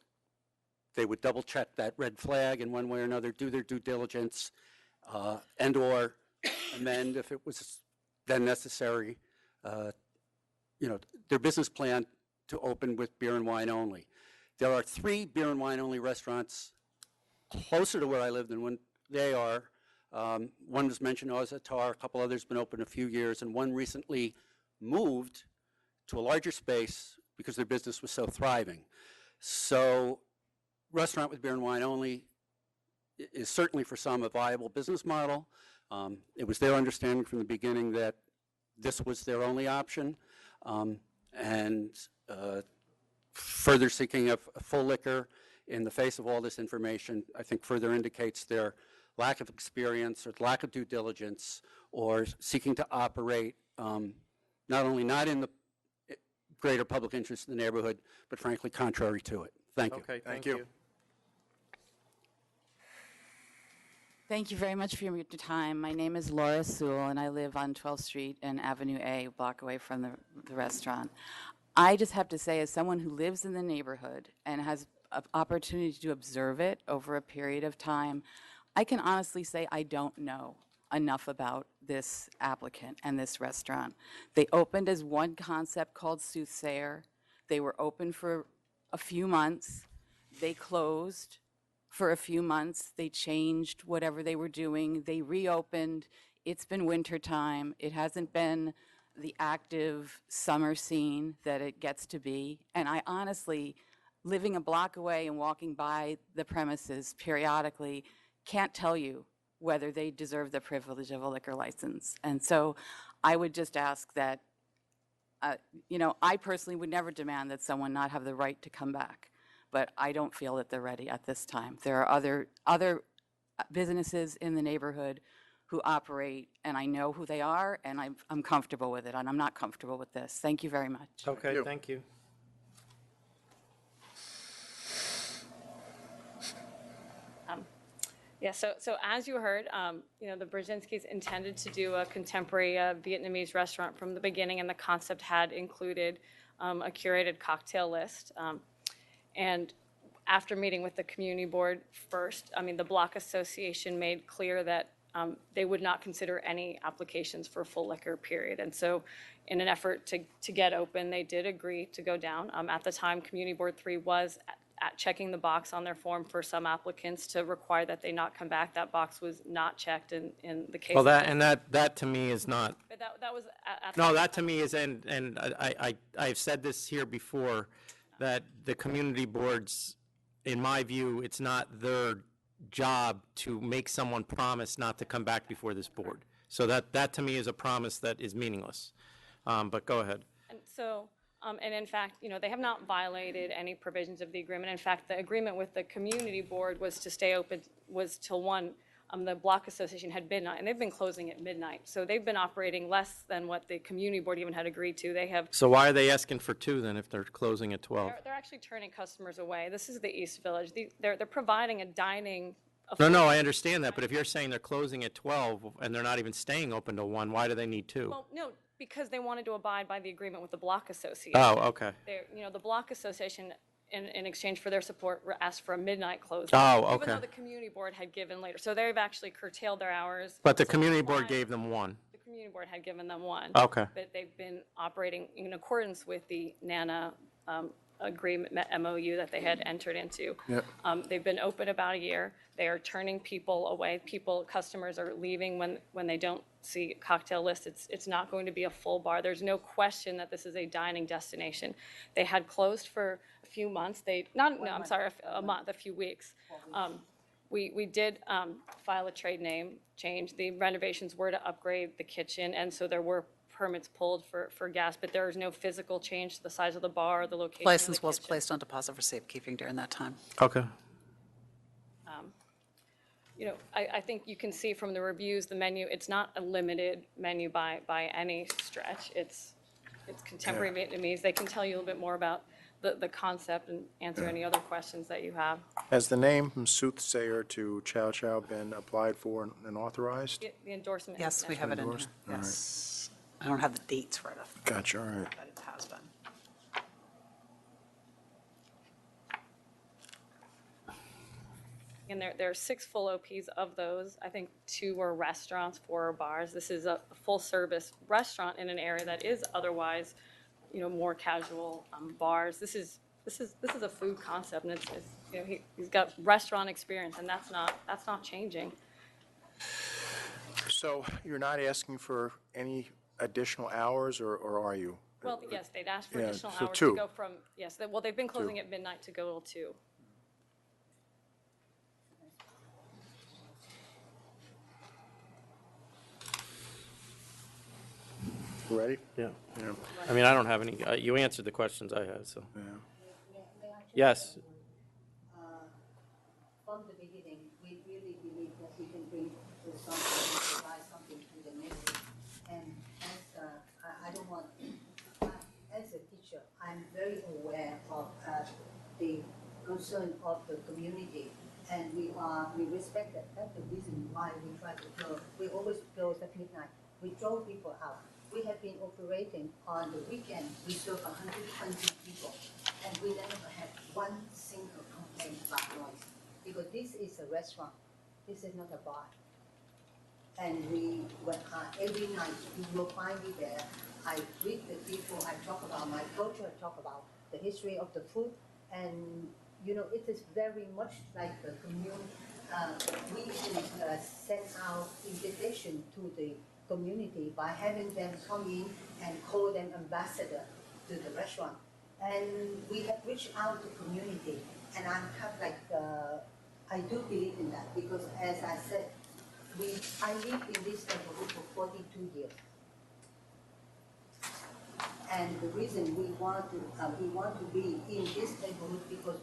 [SPEAKER 20] they would double check that red flag in one way or another, do their due diligence, and or amend if it was then necessary, their business plan to open with beer and wine only. There are 3 beer and wine only restaurants closer to where I live than when they are. One was mentioned, Ozatar, a couple others been open a few years, and one recently moved to a larger space because their business was so thriving. So restaurant with beer and wine only is certainly for some a viable business model. It was their understanding from the beginning that this was their only option, and further seeking of full liquor in the face of all this information, I think further indicates their lack of experience or lack of due diligence, or seeking to operate not only not in the greater public interest in the neighborhood, but frankly contrary to it. Thank you.
[SPEAKER 2] Okay, thank you.
[SPEAKER 22] Thank you very much for your time. My name is Laura Sewell, and I live on 12th Street and Avenue A, a block away from the restaurant. I just have to say, as someone who lives in the neighborhood and has an opportunity to observe it over a period of time, I can honestly say I don't know enough about this applicant and this restaurant. They opened as one concept called Soothsayer. They were open for a few months. They closed for a few months. They changed whatever they were doing. They reopened. It's been winter time. It hasn't been the active summer scene that it gets to be. And I honestly, living a block away and walking by the premises periodically, can't tell you whether they deserve the privilege of a liquor license. And so I would just ask that, I personally would never demand that someone not have the right to come back. but I don't feel that they're ready at this time. There are other businesses in the neighborhood who operate, and I know who they are, and I'm comfortable with it, and I'm not comfortable with this. Thank you very much.
[SPEAKER 2] Okay, thank you.
[SPEAKER 12] Yeah, so as you heard, the Brzezinskis intended to do a contemporary Vietnamese restaurant from the beginning, and the concept had included a curated cocktail list. And after meeting with the community board first, the Block Association made clear that they would not consider any applications for a full liquor period. And so in an effort to get open, they did agree to go down. At the time, Community Board 3 was at checking the box on their form for some applicants to require that they not come back. That box was not checked in the case.
[SPEAKER 2] Well, that to me is not.
[SPEAKER 12] But that was at
[SPEAKER 2] No, that to me is, and I've said this here before, that the community boards, in my view, it's not their job to make someone promise not to come back before this board. So that to me is a promise that is meaningless. But go ahead.
[SPEAKER 12] And so, and in fact, they have not violated any provisions of the agreement. In fact, the agreement with the community board was to stay open, was till 1. The Block Association had midnight, and they've been closing at midnight. So they've been operating less than what the community board even had agreed to. They have.
[SPEAKER 2] So why are they asking for 2 then if they're closing at 12?
[SPEAKER 12] They're actually turning customers away. This is the East Village. They're providing a dining.
[SPEAKER 2] No, I understand that, but if you're saying they're closing at 12 and they're not even staying open till 1, why do they need 2?
[SPEAKER 12] Well, no, because they wanted to abide by the agreement with the Block Association.
[SPEAKER 2] Oh, okay.
[SPEAKER 12] The Block Association, in exchange for their support, asked for a midnight closing.
[SPEAKER 2] Oh, okay.
[SPEAKER 12] Even though the community board had given later. So they've actually curtailed their hours.
[SPEAKER 2] But the community board gave them 1.
[SPEAKER 12] The community board had given them 1.
[SPEAKER 2] Okay.
[SPEAKER 12] But they've been operating in accordance with the NANA agreement, MOU, that they had entered into.
[SPEAKER 4] Yep.
[SPEAKER 12] They've been open about a year. They are turning people away. Customers are leaving when they don't see cocktail lists. It's not going to be a full bar. There's no question that this is a dining destination. They had closed for a few months. A month, a few weeks. We did file a trade name change. The renovations were to upgrade the kitchen, and so there were permits pulled for gas, but there is no physical change to the size of the bar or the location of the
[SPEAKER 3] License was
[SPEAKER 12] kitchen.
[SPEAKER 3] placed on deposit for safekeeping during that time.
[SPEAKER 2] Okay.
[SPEAKER 12] I think you can see from the reviews, the menu, it's not a limited menu by any stretch. It's contemporary Vietnamese. They can tell you a little bit more about the concept and answer any other questions that you have.
[SPEAKER 4] Has the name from soothsayer to Chow Chow been applied for and authorized?
[SPEAKER 12] The endorsement.
[SPEAKER 3] Yes, we have it in here.
[SPEAKER 4] Endorsed? All right.
[SPEAKER 3] Yes. I don't have the dates right off,
[SPEAKER 4] Gotcha, all right.
[SPEAKER 3] but it has been.
[SPEAKER 12] And there are 6 full OPs of those. I think 2 are restaurants, 4 are bars. This is a full-service restaurant in an area that is otherwise, more casual bars. This is a food concept, and it's he's got restaurant experience, and that's not changing.
[SPEAKER 4] So you're not asking for any additional hours, or are you?
[SPEAKER 12] Well, yes, they'd asked for
[SPEAKER 4] Yeah,
[SPEAKER 12] additional
[SPEAKER 4] so
[SPEAKER 12] hours
[SPEAKER 4] 2.
[SPEAKER 12] to go from, yes, they've been closing at midnight to go till 2.
[SPEAKER 4] Ready?
[SPEAKER 2] Yeah.
[SPEAKER 4] Yeah.
[SPEAKER 2] I mean, I don't have any, you answered the questions I had, so. Yes.
[SPEAKER 14] From the beginning, we really believe that we can bring something, provide something to the neighborhood. And as I don't want, as a teacher, I'm very aware of the concern of the community, and we respect that. That's the reason why we try to close. We always close at midnight. We throw people out. We have been operating on the weekend. We serve 120 people, and we never had one single complaint about noise. Because this is a restaurant, this is not a bar. And every night you will find me there. I greet the people, I talk about my culture, I talk about the history of the food, and it is very much like the community. We should send out invitation to the community by having them come in and call them ambassador to the restaurant. And we have reached out to community, and I'm kind of like, I do believe in that, because as I said, I lived in this neighborhood for 42 years. And the reason we want to be in this neighborhood because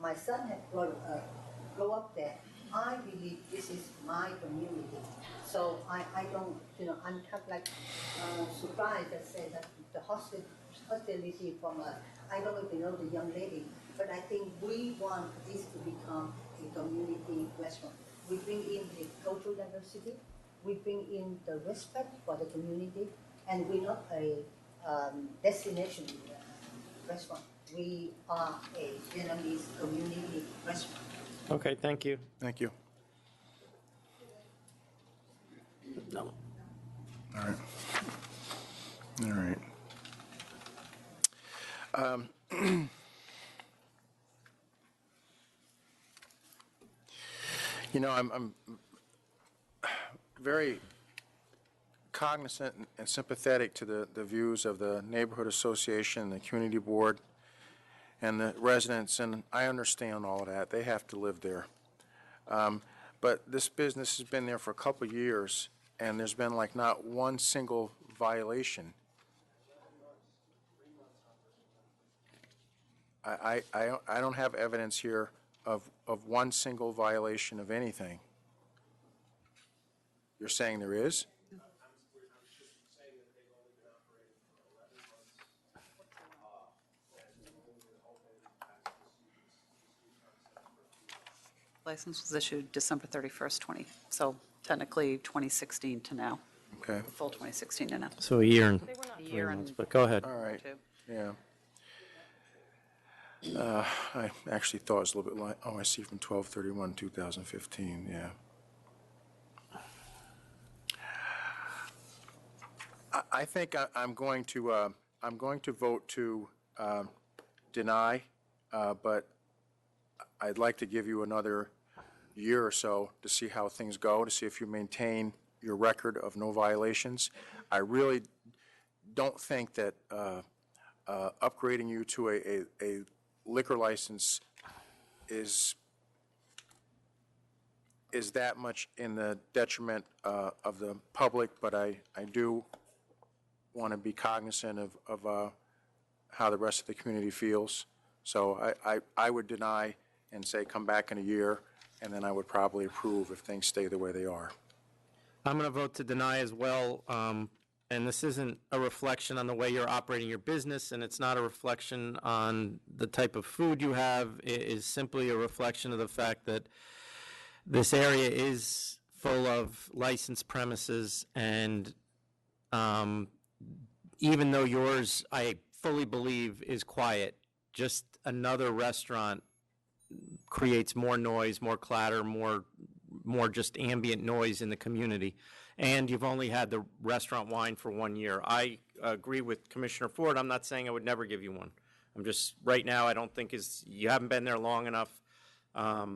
[SPEAKER 14] my son had grow up there. I believe this is my community. So I don't, I'm kind of like surprised that say that the hostility from I don't even know the young lady, but I think we want this to become a community restaurant. We bring in the cultural diversity, we bring in the respect for the community, and we're not a destination restaurant. We are a Vietnamese community restaurant.
[SPEAKER 2] Okay, thank you.
[SPEAKER 4] Thank you.
[SPEAKER 2] No.
[SPEAKER 4] All right. All right. I'm very cognizant and sympathetic to the views of the Neighborhood Association, the Community Board, and the residents, and I understand all of that. They have to live there. But this business has been there for a couple of years, and there's been like not one single violation. I don't have evidence here of one single violation of anything. You're saying there is?
[SPEAKER 3] License was issued December 31st, so technically 2016 to now.
[SPEAKER 4] Okay.
[SPEAKER 3] Full 2016 to now.
[SPEAKER 2] So a year and
[SPEAKER 3] A
[SPEAKER 2] 3
[SPEAKER 3] year
[SPEAKER 2] months,
[SPEAKER 3] and
[SPEAKER 2] but go ahead.
[SPEAKER 4] All right. Yeah. I actually thought it was a little bit like, I see from 12/31/2015, yeah. I think I'm going to vote to deny, but I'd like to give you another year or so to see how things go, to see if you maintain your record of no violations. I really don't think that upgrading you to a liquor license is that much in the detriment of the public, but I do want to be cognizant of how the rest of the community feels. So I would deny and say come back in a year, and then I would probably approve if things stay the way they are.
[SPEAKER 2] I'm going to vote to deny as well, and this isn't a reflection on the way you're operating your business, and it's not a reflection on the type of food you have. It is simply a reflection of the fact that this area is full of licensed premises, and even though yours, I fully believe, is quiet, just another restaurant creates more noise, more clatter, more just ambient noise in the community. And you've only had the restaurant wine for 1 year. I agree with Commissioner Ford. I'm not saying I would never give you one. I'm just, right now, I don't think you haven't been there long enough. I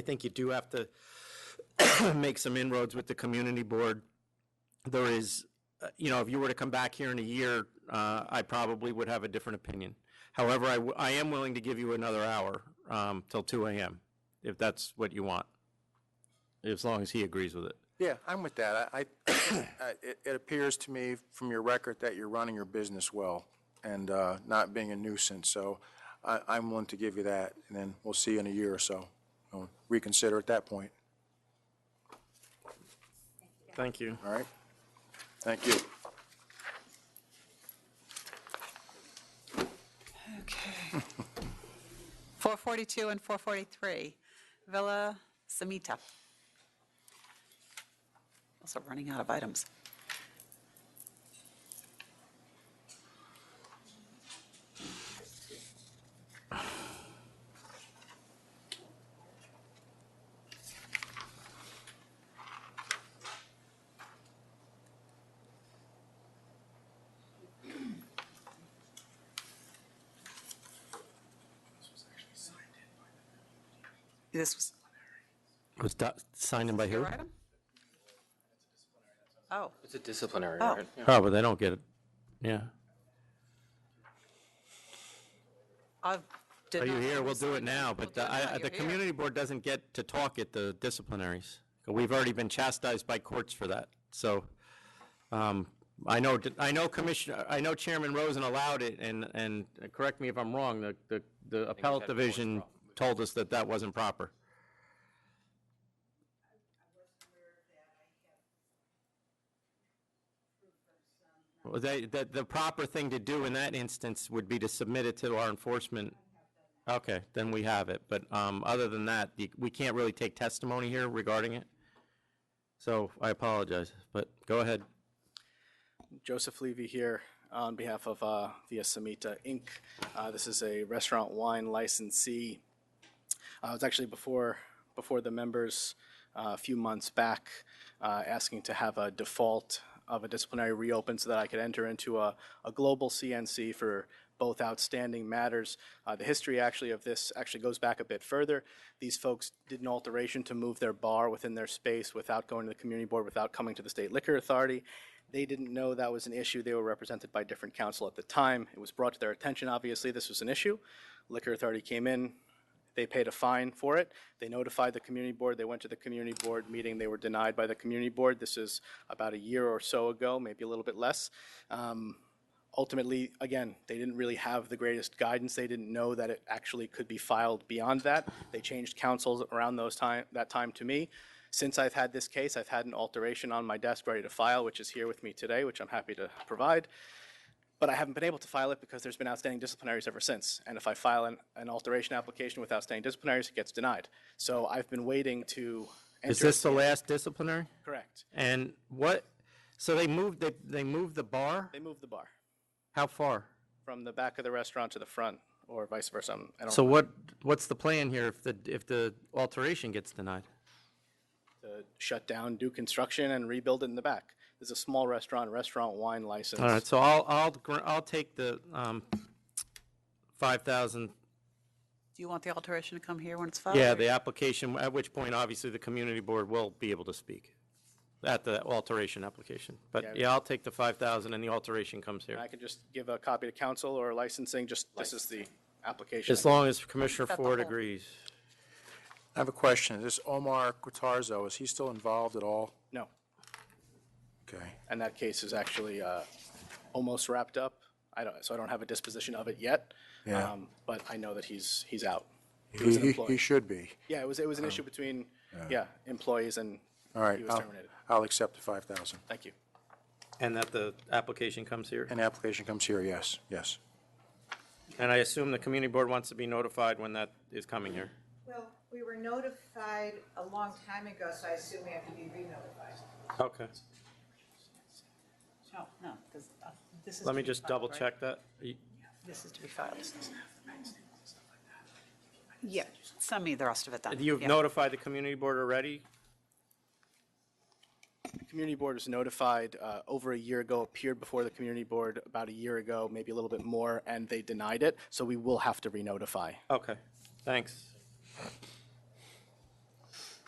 [SPEAKER 2] think you do have to make some inroads with the community board. There is, if you were to come back here in a year, I probably would have a different opinion. However, I am willing to give you another hour till 2 a.m. if that's what you want, as long as he agrees with it.
[SPEAKER 4] Yeah, I'm with that. It appears to me from your record that you're running your business well and not being a nuisance. So I'm willing to give you that, and then we'll see in a year or so. We'll reconsider at that point.
[SPEAKER 2] Thank you.
[SPEAKER 4] All right. Thank you.
[SPEAKER 3] Okay. 442 and 443, Villa Samita. Also running out of items. This was
[SPEAKER 2] Signed in by who?
[SPEAKER 3] your item? Oh.
[SPEAKER 7] It's a disciplinary,
[SPEAKER 3] Oh.
[SPEAKER 7] right?
[SPEAKER 2] Oh, but they don't get it. Yeah.
[SPEAKER 3] I did
[SPEAKER 2] Are you
[SPEAKER 3] not
[SPEAKER 2] here? We'll do it
[SPEAKER 3] understand.
[SPEAKER 2] now, but
[SPEAKER 3] We'll do it now.
[SPEAKER 2] the
[SPEAKER 3] You're here.
[SPEAKER 2] community board doesn't get to talk at the disciplinaries. We've already been chastised by courts for that. So I know Commissioner, I know Chairman Rosen allowed it, and correct me if I'm wrong, the appellate division told us that that wasn't proper. Well, the proper thing to do in that instance would be to submit it to our enforcement. Okay, then we have it, but other than that, we can't really take testimony here regarding it. So I apologize, but go ahead.
[SPEAKER 5] Joseph Levy here on behalf of Via Samita Inc. This is a restaurant wine licensee. It was actually before the members a few months back asking to have a default of a disciplinary reopen so that I could enter into a global CNC for both outstanding matters. The history actually of this actually goes back a bit further. These folks did an alteration to move their bar within their space without going to the community board, without coming to the State Liquor Authority. They didn't know that was an issue. They were represented by different counsel at the time. It was brought to their attention, obviously, this was an issue. Liquor Authority came in. They paid a fine for it. They notified the community board. They went to the community board meeting. They were denied by the community board. This is about a year or so ago, maybe a little bit less. Ultimately, again, they didn't really have the greatest guidance. They didn't know that it actually could be filed beyond that. They changed counsels around that time to me. Since I've had this case, I've had an alteration on my desk ready to file, which is here with me today, which I'm happy to provide. But I haven't been able to file it because there's been outstanding disciplinaries ever since. And if I file an alteration application with outstanding disciplinaries, it gets denied. So I've been waiting to enter.
[SPEAKER 2] Is this the last disciplinary?
[SPEAKER 5] Correct.
[SPEAKER 2] And what, so they moved the bar?
[SPEAKER 5] They moved the bar.
[SPEAKER 2] How far?
[SPEAKER 5] From the back of the restaurant to the front, or vice versa. I don't
[SPEAKER 2] So what's the plan here if the alteration gets denied?
[SPEAKER 5] to shut down, do construction, and rebuild it in the back. There's a small restaurant wine license.
[SPEAKER 2] All right, so I'll take the 5,000.
[SPEAKER 3] Do you want the alteration to come here when it's filed?
[SPEAKER 2] Yeah, the application, at which point, obviously, the community board will be able to speak at the alteration application. But yeah, I'll take the 5,000 and the alteration comes here.
[SPEAKER 5] I can just give a copy to council or licensing, this is the application.
[SPEAKER 2] As long as Commissioner Ford agrees.
[SPEAKER 4] I have a question. This Omar Quatarzo, is he still involved at all?
[SPEAKER 5] No.
[SPEAKER 4] Okay.
[SPEAKER 5] And that case is actually almost wrapped up. So I don't have a disposition of it yet.
[SPEAKER 4] Yeah.
[SPEAKER 5] But I know that he's out. He was an employee.
[SPEAKER 4] He should be.
[SPEAKER 5] Yeah, it was an issue between employees and
[SPEAKER 4] All right.
[SPEAKER 5] he was terminated.
[SPEAKER 4] I'll accept the 5,000.
[SPEAKER 5] Thank you.
[SPEAKER 2] And that the application comes here?
[SPEAKER 4] And the application comes here, yes, yes.
[SPEAKER 2] And I assume the community board wants to be notified when that is coming here?
[SPEAKER 21] Well, we were notified a long time ago, so I assume we have to be re-notified.
[SPEAKER 2] Okay.
[SPEAKER 3] No, this is.
[SPEAKER 2] Let
[SPEAKER 3] to
[SPEAKER 2] me
[SPEAKER 3] be
[SPEAKER 2] just
[SPEAKER 3] filed,
[SPEAKER 2] double
[SPEAKER 3] right?
[SPEAKER 2] check that.
[SPEAKER 3] This is to be filed. Yeah, send me the rest of it then.
[SPEAKER 2] You've
[SPEAKER 3] Yeah.
[SPEAKER 2] notified the community board already?
[SPEAKER 5] The community board was notified over a year ago, appeared before the community board about a year ago, maybe a little bit more, and they denied it. So we will have to re-notify.
[SPEAKER 2] Okay, thanks.
[SPEAKER 3] Okay.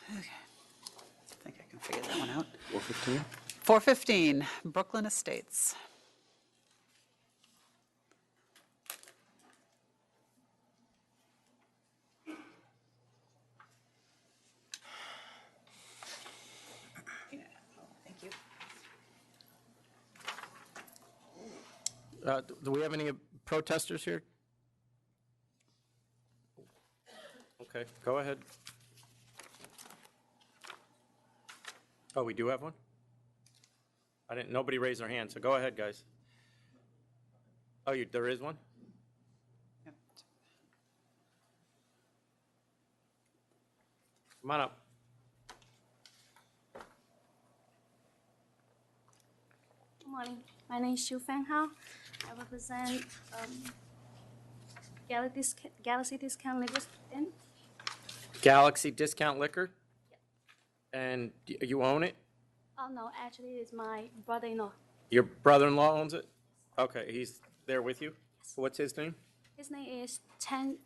[SPEAKER 3] I think I can figure that one out.
[SPEAKER 4] 415?
[SPEAKER 3] 415, Brooklyn Estates. Thank you.
[SPEAKER 2] Do we have any protesters here? Okay, go ahead. Oh, we do have one? Nobody raised their hand, so go ahead, guys. Oh, there is one? Come on up.
[SPEAKER 23] Good morning. My name is Xiu Fan Hao. I represent Galaxy Discount Liquor Inc.
[SPEAKER 2] Galaxy Discount Liquor? And you own it?
[SPEAKER 23] Oh, no, actually, it's my brother-in-law.
[SPEAKER 2] Your brother-in-law owns it? Okay, he's there with you? What's his name?
[SPEAKER 23] His name is Chen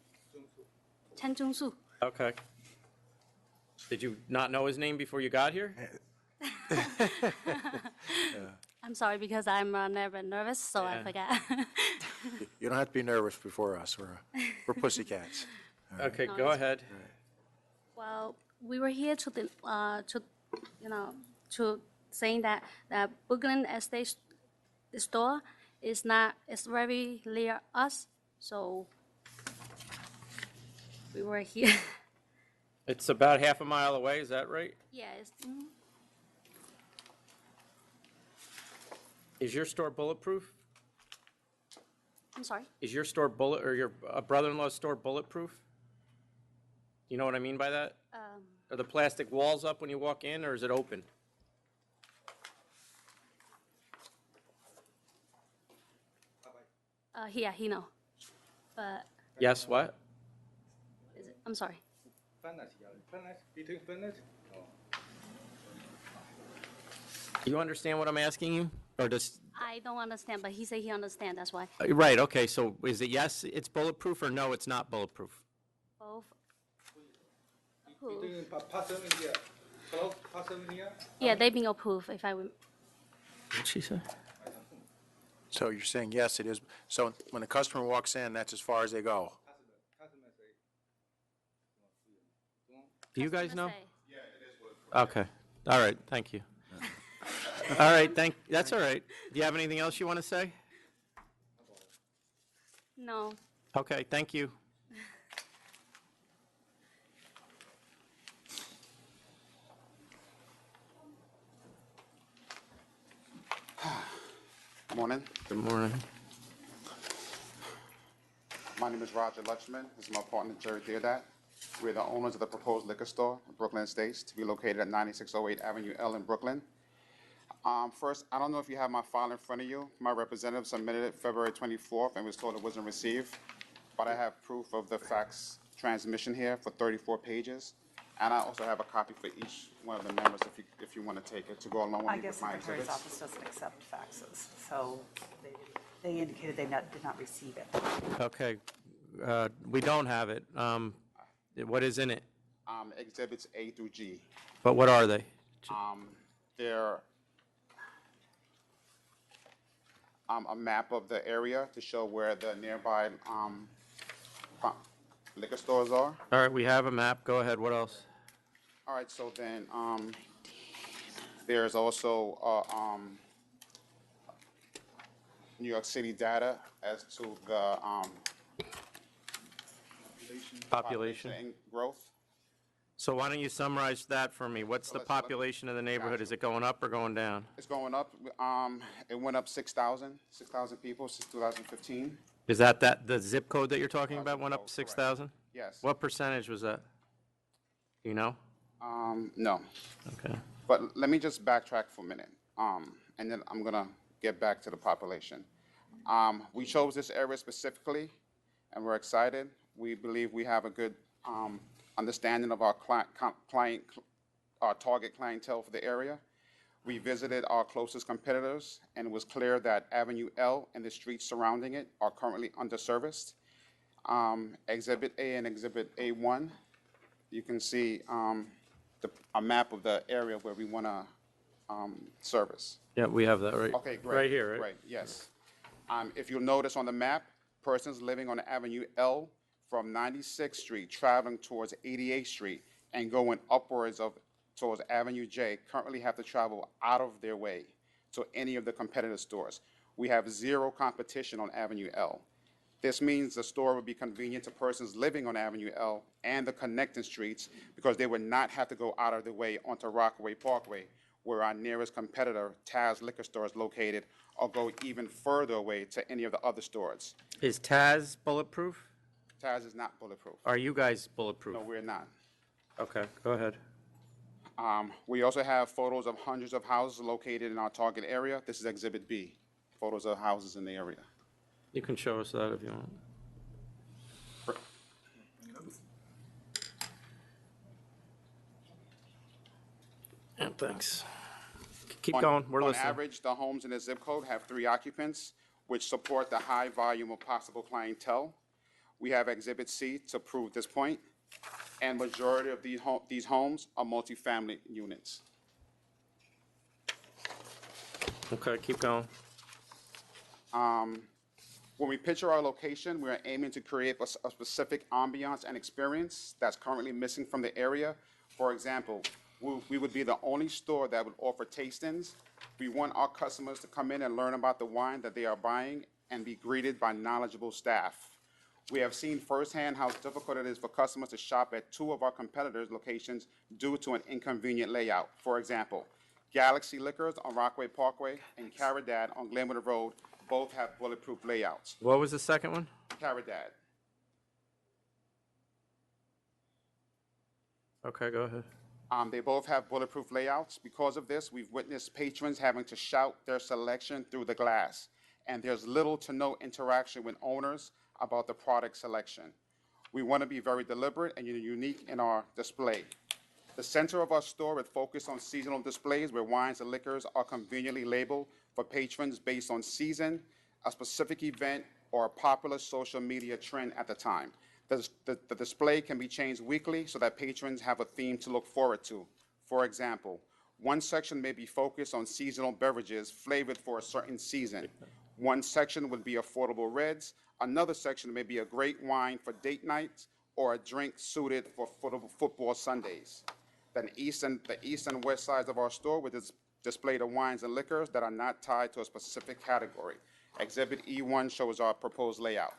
[SPEAKER 23] Zhongsu.
[SPEAKER 2] Okay. Did you not know his name before you got here?
[SPEAKER 23] I'm sorry because I'm never nervous, so I forgot.
[SPEAKER 4] You don't have to be nervous before us. We're pussycats.
[SPEAKER 2] Okay,
[SPEAKER 23] No,
[SPEAKER 2] go
[SPEAKER 23] it's-
[SPEAKER 2] ahead.
[SPEAKER 23] Well, we were here to saying that Brooklyn Estates the store is not, it's very near us, so we were here.
[SPEAKER 2] It's about half a mile away, is that right?
[SPEAKER 23] Yeah, it's,
[SPEAKER 2] Is your store bulletproof?
[SPEAKER 23] I'm sorry.
[SPEAKER 2] Is your store or your brother-in-law's store bulletproof? You know what I mean by that? Are the plastic walls up when you walk in, or is it open?
[SPEAKER 23] Yeah, he know, but
[SPEAKER 2] Yes, what?
[SPEAKER 23] is it, I'm sorry.
[SPEAKER 2] Do you understand what I'm asking you? Or does,
[SPEAKER 23] I don't understand, but he said he understand, that's why.
[SPEAKER 2] right, okay, so is it yes, it's bulletproof, or no, it's not bulletproof?
[SPEAKER 23] Both. Yeah, they've been approved, if I would.
[SPEAKER 2] What'd she say?
[SPEAKER 4] So you're saying, yes, it is. So when a customer walks in, that's as far as they go?
[SPEAKER 2] Do you guys know? Okay, all right, thank you. All right, that's all right. Do you have anything else you want to say?
[SPEAKER 23] No.
[SPEAKER 2] Okay, thank you.
[SPEAKER 6] Good morning.
[SPEAKER 2] Good morning.
[SPEAKER 6] My name is Roger Lutchman. This is my partner, Jerry Theodat. We're the owners of the proposed liquor store in Brooklyn Estates to be located at 9608 Avenue L in Brooklyn. First, I don't know if you have my file in front of you. My representative submitted it February 24th and was told it wasn't received. But I have proof of the fax transmission here for 34 pages. And I also have a copy for each one of the members if you want to take it to go along with
[SPEAKER 3] I
[SPEAKER 6] me
[SPEAKER 3] guess
[SPEAKER 6] with my
[SPEAKER 3] Secretary's
[SPEAKER 6] exhibits.
[SPEAKER 3] office doesn't accept faxes, so they indicated they did not receive it.
[SPEAKER 2] Okay, we don't have it. What is in it?
[SPEAKER 6] Exhibits A through G.
[SPEAKER 2] But what are they?
[SPEAKER 6] They're a map of the area to show where the nearby liquor stores are.
[SPEAKER 2] All right, we have a map. Go ahead, what else?
[SPEAKER 6] All right, so then there's also New York City data as to the
[SPEAKER 2] Population.
[SPEAKER 6] and growth.
[SPEAKER 2] So why don't you summarize that for me? What's the population of the neighborhood? Is it going up or going down?
[SPEAKER 6] It's going up. It went up 6,000 people since 2015.
[SPEAKER 2] Is that the zip code that you're talking about went up 6,000?
[SPEAKER 6] Yes.
[SPEAKER 2] What percentage was that? Do you know?
[SPEAKER 6] No.
[SPEAKER 2] Okay.
[SPEAKER 6] But let me just backtrack for a minute, and then I'm gonna get back to the population. We chose this area specifically, and we're excited. We believe we have a good understanding of our our target clientele for the area. We visited our closest competitors, and it was clear that Avenue L and the streets surrounding it are currently underserviced. Exhibit A and Exhibit A1, you can see a map of the area where we want to service.
[SPEAKER 2] Yeah, we have that right.
[SPEAKER 6] Okay, great.
[SPEAKER 2] Right here, right?
[SPEAKER 6] Right, yes. If you'll notice on the map, persons living on Avenue L from 96th Street traveling towards 88th Street and going upwards towards Avenue J currently have to travel out of their way to any of the competitor stores. We have zero competition on Avenue L. This means the store would be convenient to persons living on Avenue L and the connecting streets because they would not have to go out of their way onto Rockaway Parkway, where our nearest competitor, Taz Liquor Store, is located, or go even further away to any of the other stores.
[SPEAKER 2] Is Taz bulletproof?
[SPEAKER 6] Taz is not bulletproof.
[SPEAKER 2] Are you guys bulletproof?
[SPEAKER 6] No, we're not.
[SPEAKER 2] Okay, go ahead.
[SPEAKER 6] We also have photos of hundreds of houses located in our target area. This is Exhibit B, photos of houses in the area.
[SPEAKER 2] You can show us that if you want. Yeah, thanks. Keep going, we're listening.
[SPEAKER 6] On average, the homes in the zip code have 3 occupants, which support the high volume of possible clientele. We have Exhibit C to prove this point, and majority of these homes are multifamily units.
[SPEAKER 2] Okay, keep going.
[SPEAKER 6] When we picture our location, we are aiming to create a specific ambiance and experience that's currently missing from the area. For example, We would be the only store that would offer tastings. We want our customers to come in and learn about the wine that they are buying and be greeted by knowledgeable staff. We have seen firsthand how difficult it is for customers to shop at two of our competitors' locations due to an inconvenient layout. For example, Galaxy Liquors on Rockaway Parkway and Caridad on Glenwood Road both have bulletproof layouts.
[SPEAKER 2] What was the second one?
[SPEAKER 6] Caridad.
[SPEAKER 2] Okay, go ahead.
[SPEAKER 6] They both have bulletproof layouts. Because of this, we've witnessed patrons having to shout their selection through the glass, and there's little to no interaction with owners about the product selection. We want to be very deliberate and unique in our display. The center of our store is focused on seasonal displays where wines and liquors are conveniently labeled for patrons based on season, a specific event, or a popular social media trend at the time. The display can be changed weekly so that patrons have a theme to look forward to. For example, one section may be focused on seasonal beverages flavored for a certain season. One section would be affordable reds. Another section may be a great wine for date nights or a drink suited for football Sundays. Then the east and west sides of our store would display the wines and liquors that are not tied to a specific category. Exhibit E1 shows our proposed layout.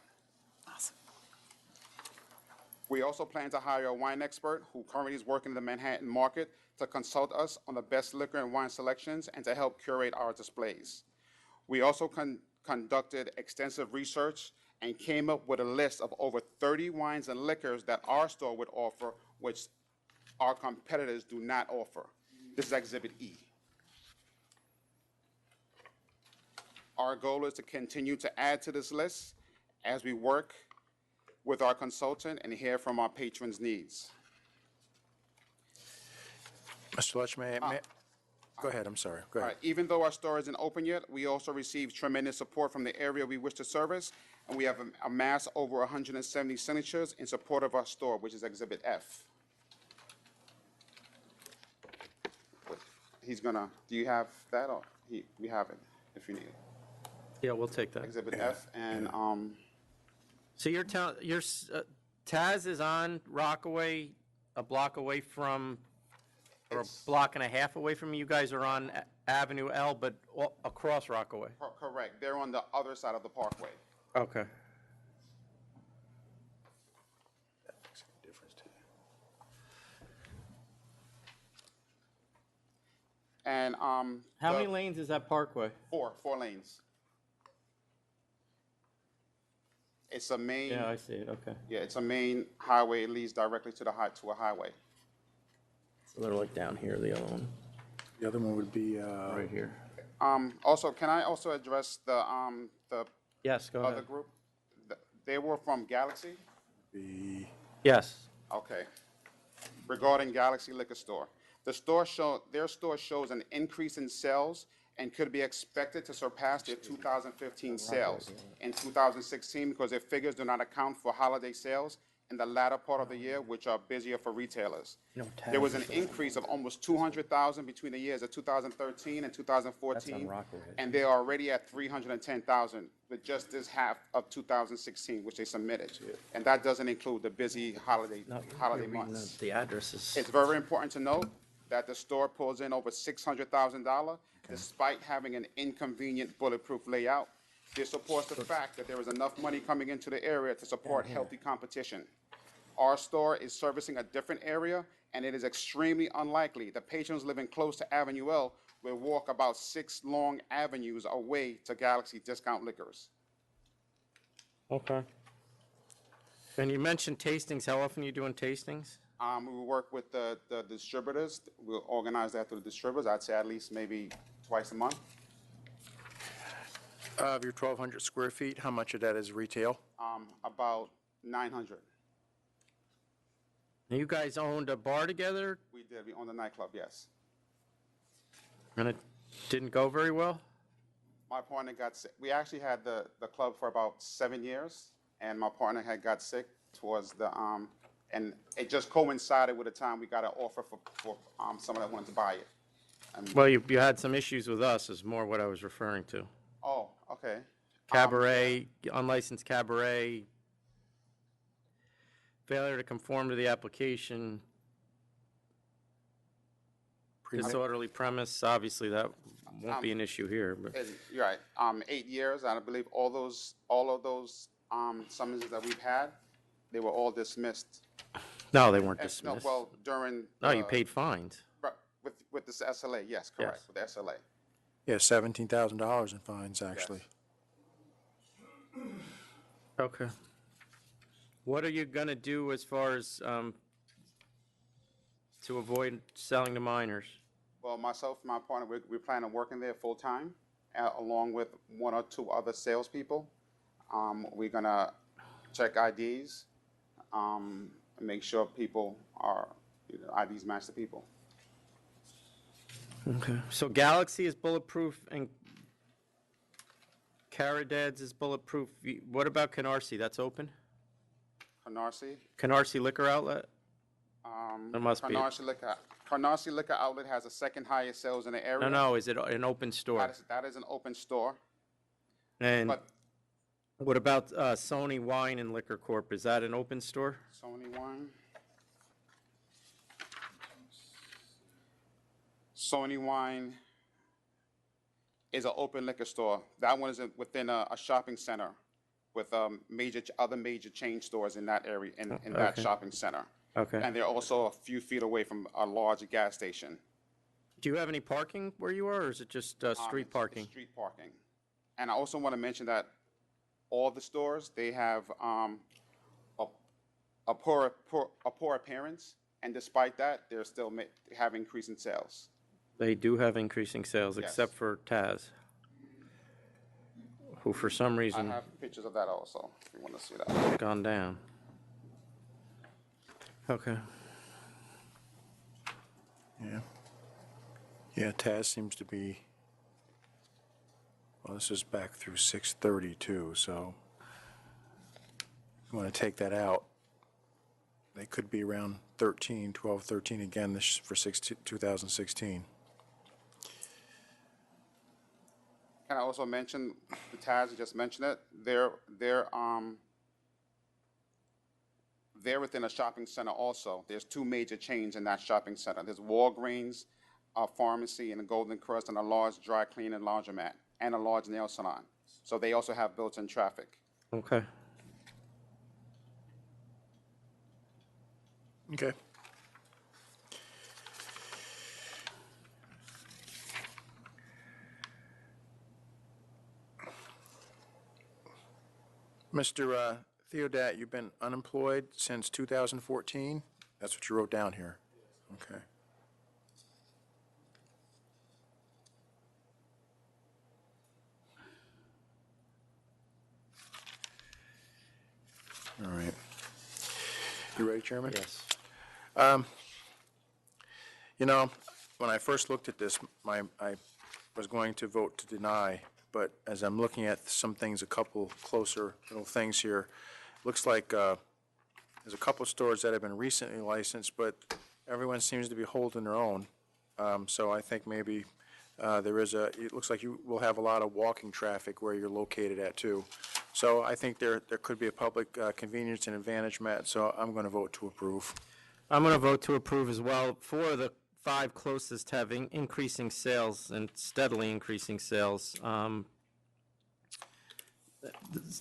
[SPEAKER 3] Awesome.
[SPEAKER 6] We also plan to hire a wine expert who currently is working in the Manhattan market to consult us on the best liquor and wine selections and to help curate our displays. We also conducted extensive research and came up with a list of over 30 wines and liquors that our store would offer, which our competitors do not offer. This is Exhibit E. Our goal is to continue to add to this list as we work with our consultant and hear from our patrons' needs.
[SPEAKER 4] Mr. Lutch, go ahead, I'm sorry. Go
[SPEAKER 6] All
[SPEAKER 4] ahead.
[SPEAKER 6] right, even though our store isn't open yet, we also receive tremendous support from the area we wish to service, and we have amassed over 170 signatures in support of our store, which is Exhibit F. He's gonna, do you have that, or we have it, if you need it?
[SPEAKER 2] Yeah, we'll take that.
[SPEAKER 6] Exhibit F, and,
[SPEAKER 2] So your Taz is on Rockaway, a block away from, or a block and a half away from you. You guys are on Avenue L, but across Rockaway.
[SPEAKER 6] correct, they're on the other side of the parkway.
[SPEAKER 2] Okay.
[SPEAKER 6] And,
[SPEAKER 2] How many lanes is that parkway?
[SPEAKER 6] Four lanes. It's a main.
[SPEAKER 2] Yeah, I see it, okay.
[SPEAKER 6] Yeah, it's a main highway. It leads directly to a highway.
[SPEAKER 2] So they're like down here, the other one.
[SPEAKER 4] The other one would be,
[SPEAKER 2] Right here.
[SPEAKER 6] Also, can I also address the
[SPEAKER 2] Yes, go
[SPEAKER 6] other
[SPEAKER 2] ahead.
[SPEAKER 6] group? They were from Galaxy?
[SPEAKER 2] Yes.
[SPEAKER 6] Okay. Regarding Galaxy Liquor Store, their store shows an increase in sales and could be expected to surpass their 2015 sales in 2016 because their figures do not account for holiday sales in the latter part of the year, which are busier for retailers. There was an increase of almost 200,000 between the years of 2013 and 2014, and they are already at 310,000 with just this half of 2016, which they submitted. And that doesn't include the busy holiday months.
[SPEAKER 2] The addresses.
[SPEAKER 6] It's very important to note that the store pulls in over $600,000 despite having an inconvenient bulletproof layout. This supports the fact that there is enough money coming into the area to support healthy competition. Our store is servicing a different area, and it is extremely unlikely that patrons living close to Avenue L will walk about 6 long avenues away to Galaxy Discount Liquors.
[SPEAKER 2] Okay. And you mentioned tastings. How often are you doing tastings?
[SPEAKER 6] We work with the distributors. We'll organize that through the distributors. I'd say at least maybe twice a month.
[SPEAKER 4] of your 1,200 square feet, how much of that is retail?
[SPEAKER 6] About 900.
[SPEAKER 2] And you guys owned a bar together,
[SPEAKER 6] We did. We own the nightclub, yes.
[SPEAKER 2] and it didn't go very well?
[SPEAKER 6] My partner got sick. We actually had the club for about 7 years, and my partner had got sick towards the, and it just coincided with the time we got an offer for someone that wanted to buy it.
[SPEAKER 2] Well, you had some issues with us, is more what I was referring to.
[SPEAKER 6] Oh, okay.
[SPEAKER 2] Cabaret, unlicensed cabaret, failure to conform to the application, Disorderly premise, obviously, that won't be an issue here, but.
[SPEAKER 6] And you're right, 8 years, and I believe all of those summonses that we've had, they were all dismissed.
[SPEAKER 2] No, they weren't
[SPEAKER 6] No,
[SPEAKER 2] dismissed.
[SPEAKER 6] well, during.
[SPEAKER 2] No, you paid fines.
[SPEAKER 6] Right, with this SLA, yes, correct,
[SPEAKER 2] Yes.
[SPEAKER 6] with the SLA.
[SPEAKER 4] Yeah, $17,000 in fines, actually.
[SPEAKER 2] Okay. What are you going to do as far as to avoid selling to minors?
[SPEAKER 6] Well, myself and my partner, we plan on working there full-time, along with 1 or 2 other salespeople. We're gonna check IDs, and make sure people are, IDs match the people.
[SPEAKER 2] Okay. So Galaxy is bulletproof and Caradad's is bulletproof. What about Canarsie? That's open?
[SPEAKER 6] Canarsie?
[SPEAKER 2] Canarsie Liquor Outlet? There must be.
[SPEAKER 6] Canarsie Liquor Outlet has the second highest sales in the area.
[SPEAKER 2] No, is it an open store?
[SPEAKER 6] That is an open store.
[SPEAKER 2] And
[SPEAKER 6] But-
[SPEAKER 2] what about Sony Wine and Liquor Corp.? Is that an open store?
[SPEAKER 6] Sony Wine. Sony Wine is an open liquor store. That one is within a shopping center with other major chain stores in that area, in that
[SPEAKER 2] Okay.
[SPEAKER 6] shopping center.
[SPEAKER 2] Okay.
[SPEAKER 6] And they're also a few feet away from a large gas station.
[SPEAKER 2] Do you have any parking where you are, or is it just street
[SPEAKER 6] It's
[SPEAKER 2] parking?
[SPEAKER 6] Street parking. And I also want to mention that all the stores, they have a poor appearance, and despite that, they're still have increasing sales.
[SPEAKER 2] They do have increasing sales,
[SPEAKER 6] Yes.
[SPEAKER 2] except for Taz, who for some
[SPEAKER 6] I
[SPEAKER 2] reason
[SPEAKER 6] have pictures of that also, if you want to see that.
[SPEAKER 2] gone down. Okay.
[SPEAKER 4] Yeah. Yeah, Taz seems to be, well, this is back through 6/30 too, so if you want to take that out, they could be around 12, 13 again this for 2016.
[SPEAKER 6] Can I also mention, the Taz, you just mentioned it, they're within a shopping center also. There's 2 major chains in that shopping center. There's Walgreens, a pharmacy, and a Golden Crust, and a large dry clean and laundromat, and a large nail salon. So they also have built-in traffic.
[SPEAKER 2] Okay.
[SPEAKER 4] Okay. Mr. Theodat, you've been unemployed since 2014? That's what you wrote down here. Okay. All right. You ready, Chairman?
[SPEAKER 2] Yes.
[SPEAKER 4] You know, when I first looked at this, I was going to vote to deny, but as I'm looking at some things, a couple closer little things here, looks like there's a couple stores that have been recently licensed, but everyone seems to be holding their own. So I think maybe it looks like you will have a lot of walking traffic where you're located at too. So I think there could be a public convenience and advantage met, so I'm going to vote to approve.
[SPEAKER 2] I'm going to vote to approve as well. 4 of the 5 closest have increasing sales and steadily increasing sales.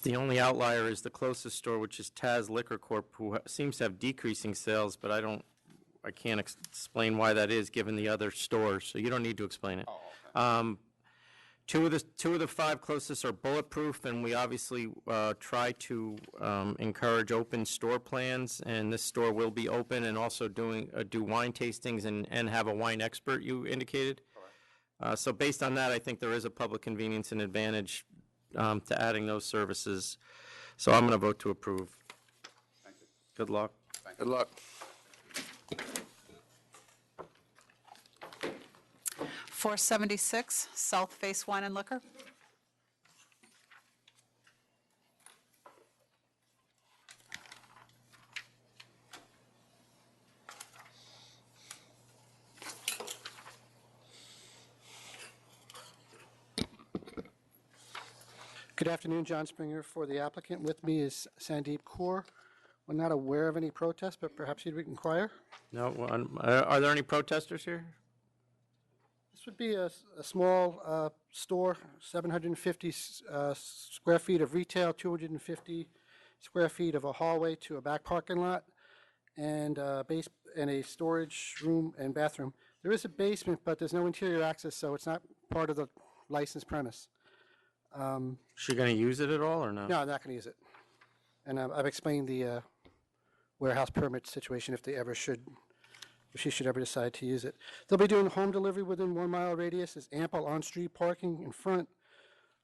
[SPEAKER 2] The only outlier is the closest store, which is Taz Liquor Corp., who seems to have decreasing sales, but I can't explain why that is, given the other stores, so you don't need to explain it. Two of the 5 closest are bulletproof, and we obviously try to encourage open store plans, and this store will be open and also do wine tastings and have a wine expert, you indicated. So based on that, I think there is a public convenience and advantage to adding those services. So I'm going to vote to approve.
[SPEAKER 6] Thank you.
[SPEAKER 2] Good luck.
[SPEAKER 4] Good luck.
[SPEAKER 1] .476 South Face Wine and Liquor.
[SPEAKER 8] Good afternoon, John Springer for the applicant. With me is Sandeep Kaur. We're not aware of any protests, but perhaps you'd inquire?
[SPEAKER 2] No, are there any protesters here?
[SPEAKER 8] This would be a small store, 750 square feet of retail, 250 square feet of a hallway to a back parking lot, and a storage room and bathroom. There is a basement, but there's no interior access, so it's not part of the licensed premise.
[SPEAKER 2] Is she going to use it at all, or no?
[SPEAKER 8] No, I'm not going to use it. And I've explained the warehouse permit situation if she should ever decide to use it. They'll be doing home delivery within 1 mile radius. There's ample on-street parking in front,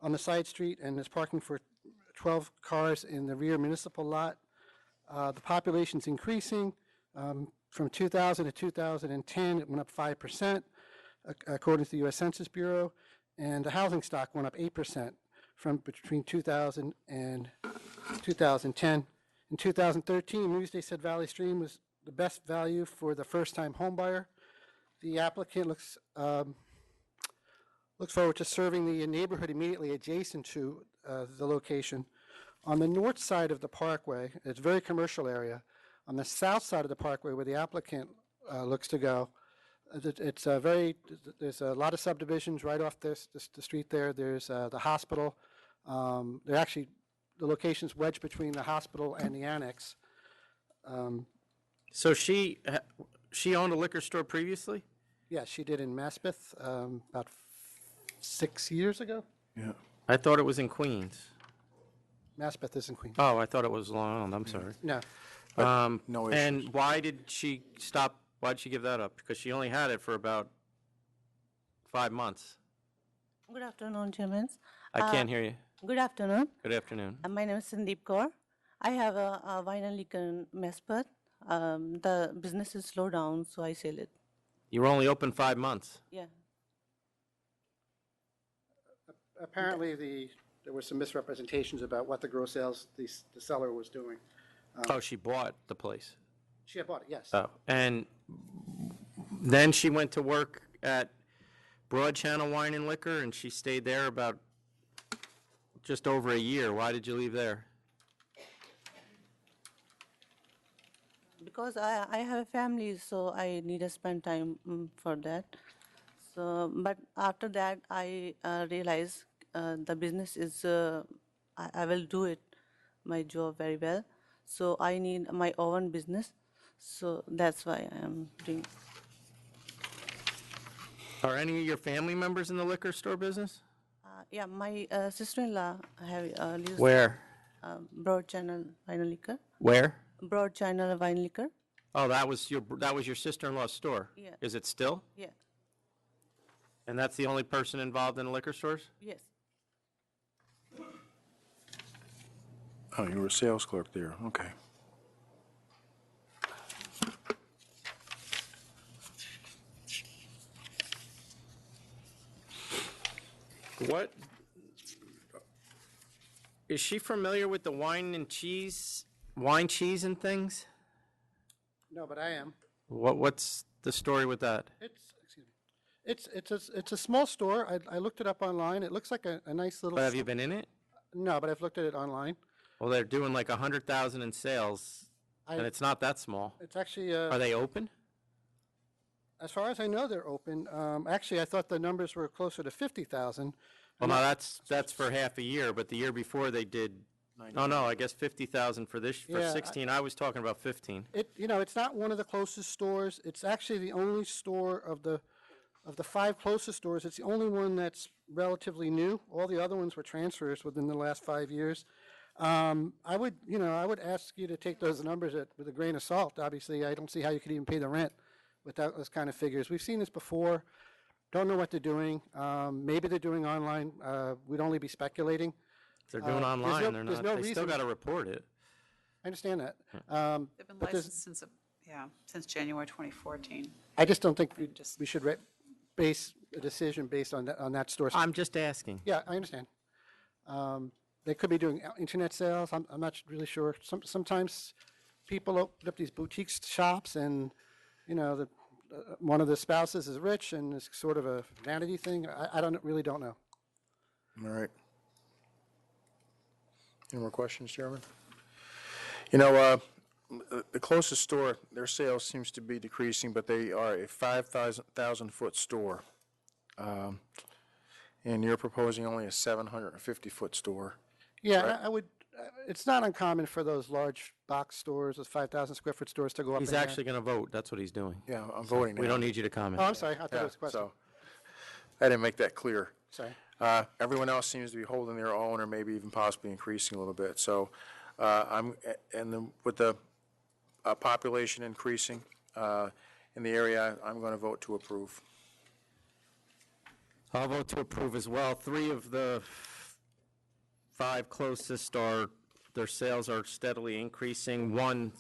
[SPEAKER 8] on the side street, and there's parking for 12 cars in the rear municipal lot. The population's increasing. From 2000 to 2010, it went up 5%, according to the U.S. Census Bureau, and the housing stock went up 8% from between 2000 and 2010. In 2013, Newsday said Valley Stream was the best value for the first-time homebuyer. The applicant looks forward to serving the neighborhood immediately adjacent to the location. On the north side of the parkway, it's a very commercial area. On the south side of the parkway, where the applicant looks to go, there's a lot of subdivisions right off the street there. There's the hospital. The location's wedged between the hospital and the annex.
[SPEAKER 2] So she owned a liquor store previously?
[SPEAKER 8] Yeah, she did in Maspeth about 6 years ago.
[SPEAKER 4] Yeah.
[SPEAKER 2] I thought it was in Queens.
[SPEAKER 8] Maspeth is in Queens.
[SPEAKER 2] Oh, I thought it was Long Island. I'm sorry.
[SPEAKER 8] No.
[SPEAKER 4] No
[SPEAKER 2] And
[SPEAKER 4] issues.
[SPEAKER 2] why did she stop? Why did she give that up? Because she only had it for about 5 months.
[SPEAKER 9] Good afternoon, Chairman.
[SPEAKER 2] I can't hear you.
[SPEAKER 9] Good afternoon.
[SPEAKER 2] Good afternoon.
[SPEAKER 9] My name is Sandeep Kaur. I have a wine and liquor in Maspeth. The business is slowed down, so I sell it.
[SPEAKER 2] You were only open 5 months.
[SPEAKER 9] Yeah.
[SPEAKER 8] Apparently, there were some misrepresentations about what the gross sales the seller was doing.
[SPEAKER 2] Oh, she bought the place.
[SPEAKER 8] She had bought it, yes.
[SPEAKER 2] Oh, and then she went to work at Broad Channel Wine and Liquor, and she stayed there about just over a year. Why did you leave there?
[SPEAKER 9] Because I have a family, so I need to spend time for that. So, but after that, I realized the business is, I will do it, my job very well. So I need my own business. So that's why I am doing.
[SPEAKER 2] Are any of your family members in the liquor store business?
[SPEAKER 9] Yeah, my sister-in-law have lives
[SPEAKER 2] Where?
[SPEAKER 9] Broad Channel Wine and Liquor.
[SPEAKER 2] Where?
[SPEAKER 9] Broad Channel Wine Liquor.
[SPEAKER 2] Oh, that was your sister-in-law's store?
[SPEAKER 9] Yeah.
[SPEAKER 2] Is it still?
[SPEAKER 9] Yeah.
[SPEAKER 2] And that's the only person involved in the liquor stores?
[SPEAKER 9] Yes.
[SPEAKER 4] Oh, you were a sales clerk there, okay.
[SPEAKER 2] What, is she familiar with the wine, cheese, and things?
[SPEAKER 8] No, but I am.
[SPEAKER 2] What's the story with that?
[SPEAKER 8] It's a small store. I looked it up online. It looks like a nice little.
[SPEAKER 2] But have you been in it?
[SPEAKER 8] No, but I've looked at it online.
[SPEAKER 2] Well, they're doing like 100,000 in sales, and it's not that small.
[SPEAKER 8] It's actually.
[SPEAKER 2] Are they open?
[SPEAKER 8] As far as I know, they're open. Actually, I thought the numbers were closer to 50,000.
[SPEAKER 2] Well, no, that's for half a year, but the year before they did. Oh no, I guess 50,000 for 16. I was talking about 15.
[SPEAKER 8] It's not one of the closest stores. It's actually the only store of the 5 closest stores. It's the only one that's relatively new. All the other ones were transfers within the last 5 years. I would ask you to take those numbers with a grain of salt. Obviously, I don't see how you could even pay the rent without those kind of figures. We've seen this before. Don't know what they're doing. Maybe they're doing online. We'd only be speculating.
[SPEAKER 2] If they're doing online, they're not.
[SPEAKER 8] No
[SPEAKER 2] They still got to report it.
[SPEAKER 8] I understand that.
[SPEAKER 3] They've been
[SPEAKER 8] but
[SPEAKER 3] licensed since January 2014.
[SPEAKER 8] I just don't think we should base a decision based on that store.
[SPEAKER 2] I'm just asking.
[SPEAKER 8] Yeah, I understand. They could be doing internet sales. I'm not really sure. Sometimes people open up these boutique shops, and one of the spouses is rich, and it's sort of a vanity thing. I really don't know.
[SPEAKER 4] All right. Any more questions, Chairman? The closest store, their sales seems to be decreasing, but they are a 5,000-foot store. And you're proposing only a 750-foot store.
[SPEAKER 8] Yeah,
[SPEAKER 4] Right.
[SPEAKER 8] I would, it's not uncommon for those large box stores, those 5,000 square foot stores to go up in
[SPEAKER 2] He's
[SPEAKER 8] there.
[SPEAKER 2] actually going to vote. That's what he's doing.
[SPEAKER 4] Yeah, I'm
[SPEAKER 2] So
[SPEAKER 4] voting now.
[SPEAKER 2] We don't need you to comment.
[SPEAKER 8] Oh, I'm sorry, I thought it
[SPEAKER 4] Yeah,
[SPEAKER 8] was a question.
[SPEAKER 4] so, I didn't make that clear.
[SPEAKER 8] Sorry.
[SPEAKER 4] Everyone else seems to be holding their own, or maybe even possibly increasing a little bit. So, with the population increasing in the area, I'm going to vote to approve.
[SPEAKER 2] I'll vote to approve as well. 3 of the 5 closest their sales are steadily increasing. 1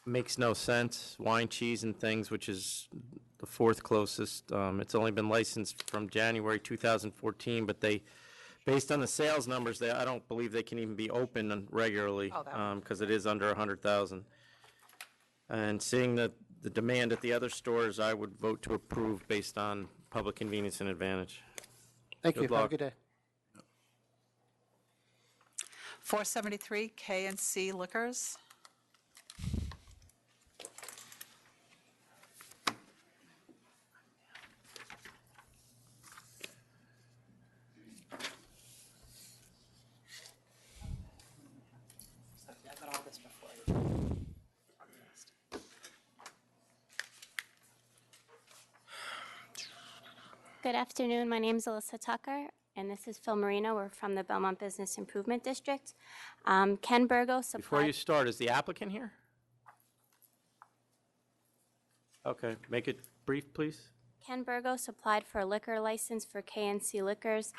[SPEAKER 2] makes no sense, Wine, Cheese, and Things, which is the 4th closest. It's only been licensed from January 2014, but based on the sales numbers, I don't believe they can even be open regularly because it is under 100,000. And seeing the demand at the other stores, I would vote to approve based on public convenience and advantage.
[SPEAKER 8] Thank you.
[SPEAKER 2] Good
[SPEAKER 8] Have a
[SPEAKER 2] luck.
[SPEAKER 8] good day.
[SPEAKER 1] 473 K&C Liquors.
[SPEAKER 3] I got all this before.
[SPEAKER 23] Good afternoon. My name is Alyssa Tucker, and this is Phil Marino. We're from the Belmont Business Improvement District. Ken Burgos
[SPEAKER 2] Before
[SPEAKER 23] supplied.
[SPEAKER 2] you start, is the applicant here? Okay, make it brief, please.
[SPEAKER 23] Ken Burgos applied for a liquor license for K&C Liquors.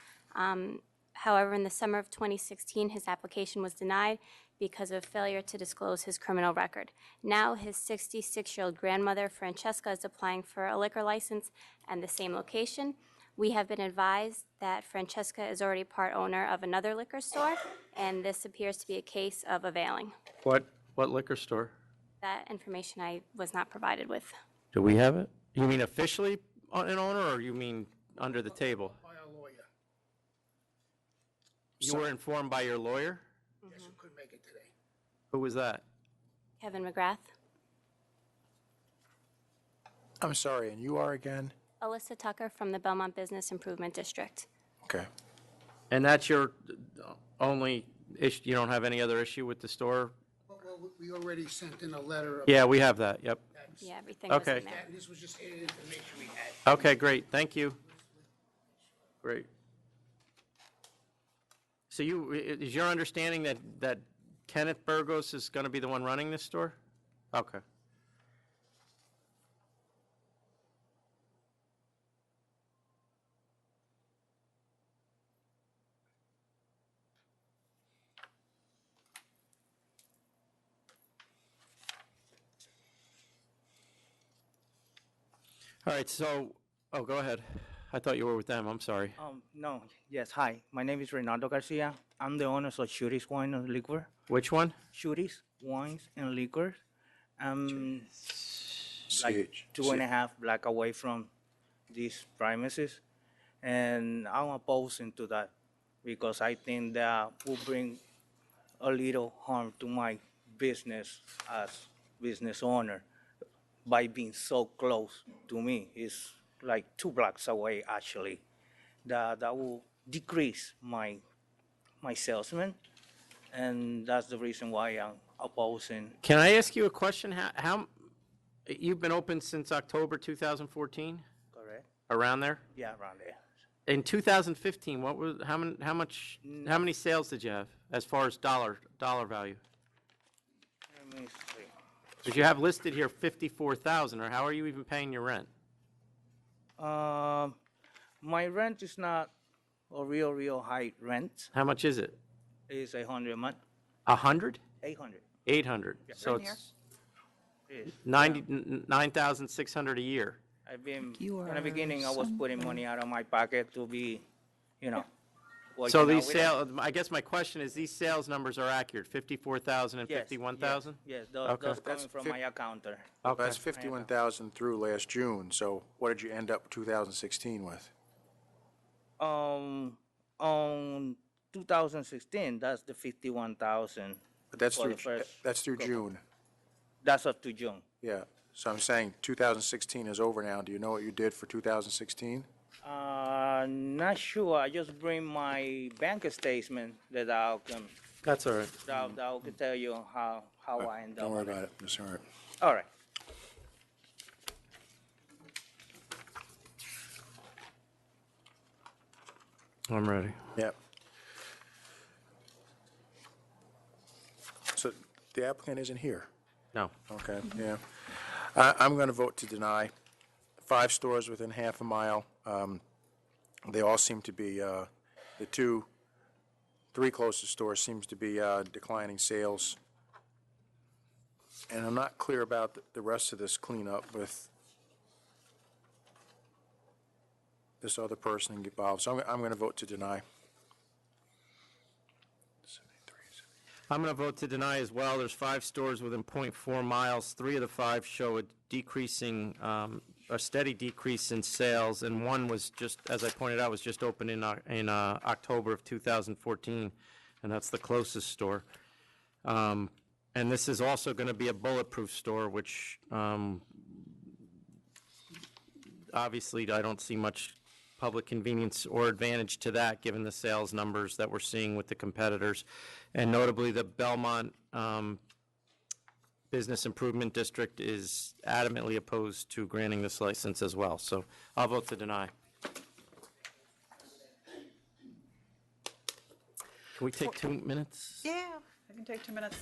[SPEAKER 23] However, in the summer of 2016, his application was denied because of failure to disclose his criminal record. Now, his 66-year-old grandmother, Francesca, is applying for a liquor license and the same location. We have been advised that Francesca is already part owner of another liquor store, and this appears to be a case of availing.
[SPEAKER 2] What liquor store?
[SPEAKER 23] That information I was not provided with.
[SPEAKER 2] Do we have it? You mean officially an owner, or you mean under the table?
[SPEAKER 10] By a lawyer.
[SPEAKER 2] You were informed by your lawyer?
[SPEAKER 10] Yes, who couldn't make it today.
[SPEAKER 2] Who was that?
[SPEAKER 23] Kevin McGrath.
[SPEAKER 4] I'm sorry, and you are again?
[SPEAKER 23] Alyssa Tucker from the Belmont Business Improvement District.
[SPEAKER 4] Okay.
[SPEAKER 2] And that's your only issue? You don't have any other issue with the store?
[SPEAKER 10] Well, we already sent in a letter.
[SPEAKER 2] Yeah, we have that, yep.
[SPEAKER 23] Yeah, everything was
[SPEAKER 2] Okay.
[SPEAKER 23] in there.
[SPEAKER 10] This was just added information we had.
[SPEAKER 2] Okay, great, thank you. Great. So is your understanding that Kenneth Burgos is going to be the one running this store? Okay. All right, so, go ahead. I thought you were with them, I'm sorry.
[SPEAKER 13] No, yes, hi. My name is Reynaldo Garcia. I'm the owner of Shooties Wine and Liquor.
[SPEAKER 2] Which one?
[SPEAKER 13] Shooties Wines and Liquors. I'm like
[SPEAKER 4] CH.
[SPEAKER 13] 2.5 block away from these premises. And I'm opposing to that because I think that will bring a little harm to my business as business owner by being so close to me. It's like 2 blocks away, actually. That will decrease my salesman, and that's the reason why I'm opposing.
[SPEAKER 2] Can I ask you a question? How you've been open since October 2014?
[SPEAKER 13] Correct?
[SPEAKER 2] Around there?
[SPEAKER 13] Yeah, around there.
[SPEAKER 2] In 2015, how many sales did you have as far as dollar value?
[SPEAKER 13] Let me see.
[SPEAKER 2] Because you have listed here 54,000, or how are you even paying your rent?
[SPEAKER 13] My rent is not a real high rent.
[SPEAKER 2] How much is it?
[SPEAKER 13] It's 800 a month.
[SPEAKER 2] 100?
[SPEAKER 13] 800.
[SPEAKER 2] 800.
[SPEAKER 13] Yeah.
[SPEAKER 2] So
[SPEAKER 13] Right
[SPEAKER 2] it's
[SPEAKER 13] Yes.
[SPEAKER 2] 9,600 a year.
[SPEAKER 13] I've been, in the beginning, I was putting money out of my pocket to be, working
[SPEAKER 2] So
[SPEAKER 13] out
[SPEAKER 2] these
[SPEAKER 13] with them.
[SPEAKER 2] sales, I guess my question is, these sales numbers are accurate, 54,000 and
[SPEAKER 13] Yes,
[SPEAKER 2] 51,000?
[SPEAKER 13] Yes, those
[SPEAKER 2] Okay.
[SPEAKER 13] coming from my accountant.
[SPEAKER 4] Well, that's 51,000 through last June, so what did you end up 2016 with?
[SPEAKER 13] On 2016, that's the 51,000.
[SPEAKER 4] But that's
[SPEAKER 13] for
[SPEAKER 4] through,
[SPEAKER 13] the first
[SPEAKER 4] that's through
[SPEAKER 13] couple.
[SPEAKER 4] June.
[SPEAKER 13] That's up to June.
[SPEAKER 4] Yeah, so I'm saying 2016 is over now. Do you know what you did for 2016?
[SPEAKER 13] Not sure. I just bring my bank statement that I can
[SPEAKER 2] That's all right.
[SPEAKER 13] that I can tell you how I end up.
[SPEAKER 4] Don't worry
[SPEAKER 13] on
[SPEAKER 4] about it, Ms. Hart.
[SPEAKER 13] All right.
[SPEAKER 2] I'm ready.
[SPEAKER 4] Yep. So the applicant isn't here?
[SPEAKER 2] No.
[SPEAKER 4] Okay, yeah. I'm going to vote to deny. 5 stores within half a mile. They all seem to be, the 3 closest stores seems to be declining sales. And I'm not clear about the rest of this cleanup with this other person involved. So I'm going to vote to deny.
[SPEAKER 2] I'm going to vote to deny as well. There's 5 stores within .4 miles. 3 of the 5 show a steady decrease in sales, and one was just, as I pointed out, was just opened in October of 2014, and that's the closest store. And this is also going to be a bulletproof store, which obviously I don't see much public convenience or advantage to that, given the sales numbers that we're seeing with the competitors. And notably, the Belmont Business Improvement District is adamantly opposed to granting this license as well. So I'll vote to deny. Can we take 2 minutes?
[SPEAKER 1] Yeah, I can take 2 minutes.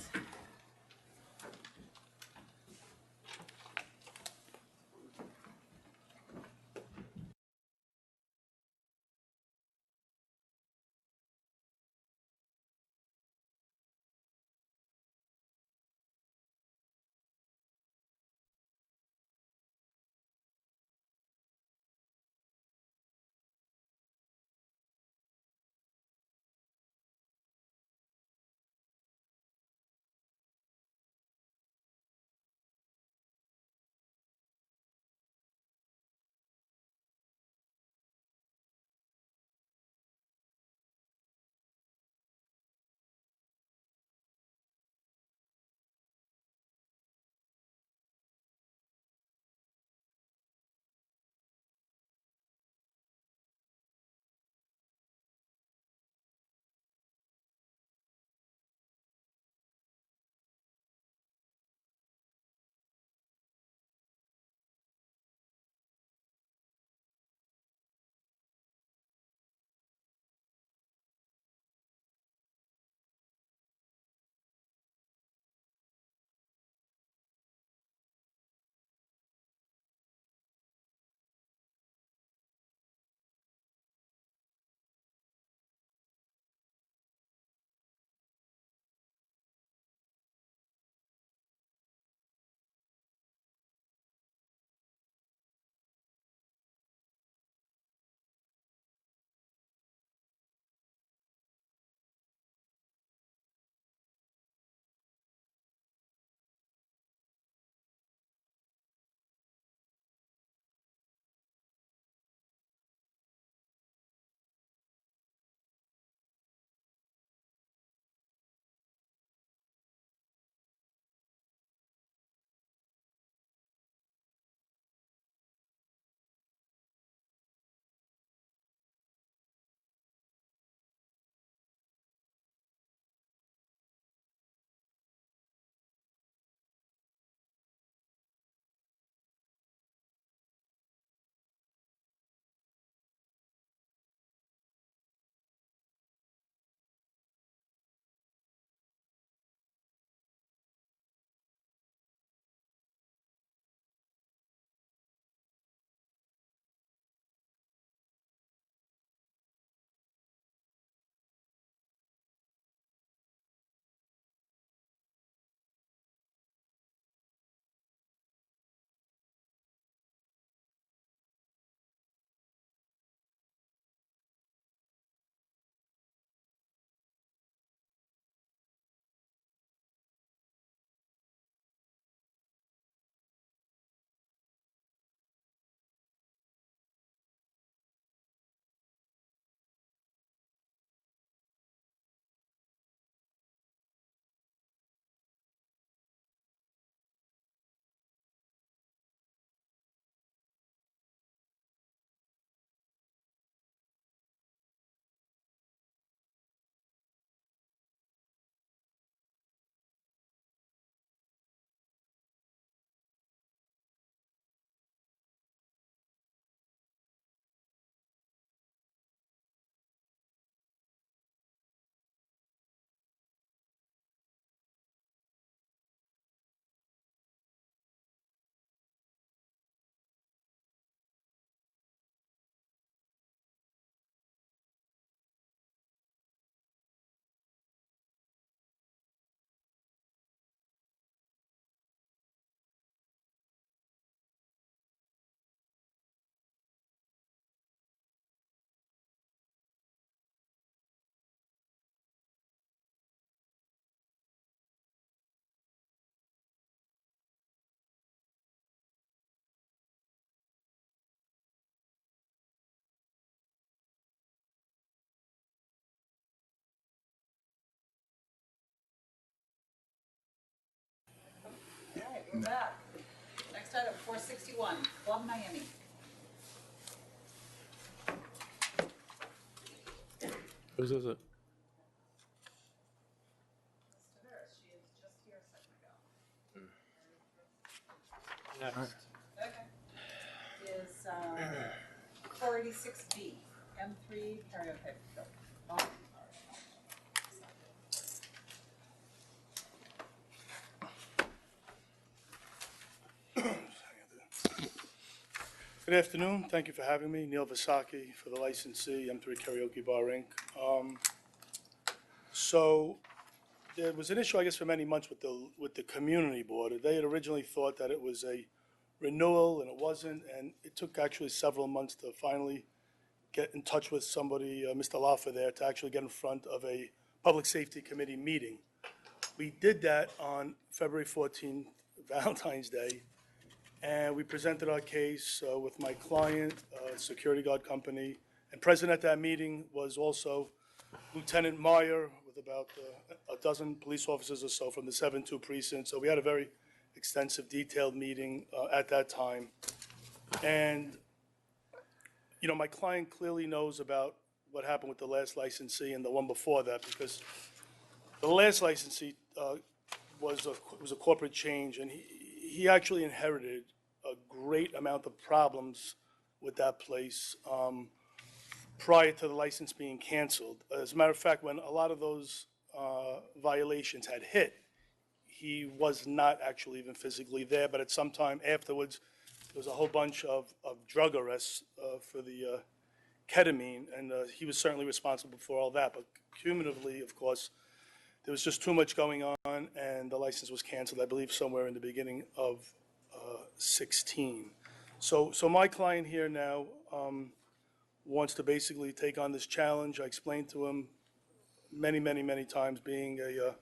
[SPEAKER 1] back. Next item, 461, Club Miami.
[SPEAKER 2] Whose is it?
[SPEAKER 1] Next. Okay. Is 486B, M3 karaoke. Oh,
[SPEAKER 11] Good afternoon. Thank you for having me. Neil Vasaki for the licensee, M3 Karaoke Bar, Inc. So there was an issue, I guess, for many months with the community board. They had originally thought that it was a renewal, and it wasn't, and it took actually several months to finally get in touch with somebody, Mr. Laffer there, to actually get in front of a Public Safety Committee meeting. We did that on February 14th, Valentine's Day, and we presented our case with my client, security guard company, and present at that meeting was also Lieutenant Meyer with about a dozen police officers or so from the 7-2 precinct. So we had a very extensive, detailed meeting at that time. And, you know, my client clearly knows about what happened with the last licensee and the one before that, because the last licensee was a corporate change, and he actually inherited a great amount of problems with that place prior to the license being canceled. As a matter of fact, when a lot of those violations had hit, he was not actually even physically there, but at some time afterwards, there was a whole bunch of drug arrests for the ketamine, and he was certainly responsible for all that. But cumulatively, of course, there was just too much going on, and the license was canceled, I believe, somewhere in the beginning of 16. So my client here now wants to basically take on this challenge. I explained to him many, many, many times, being a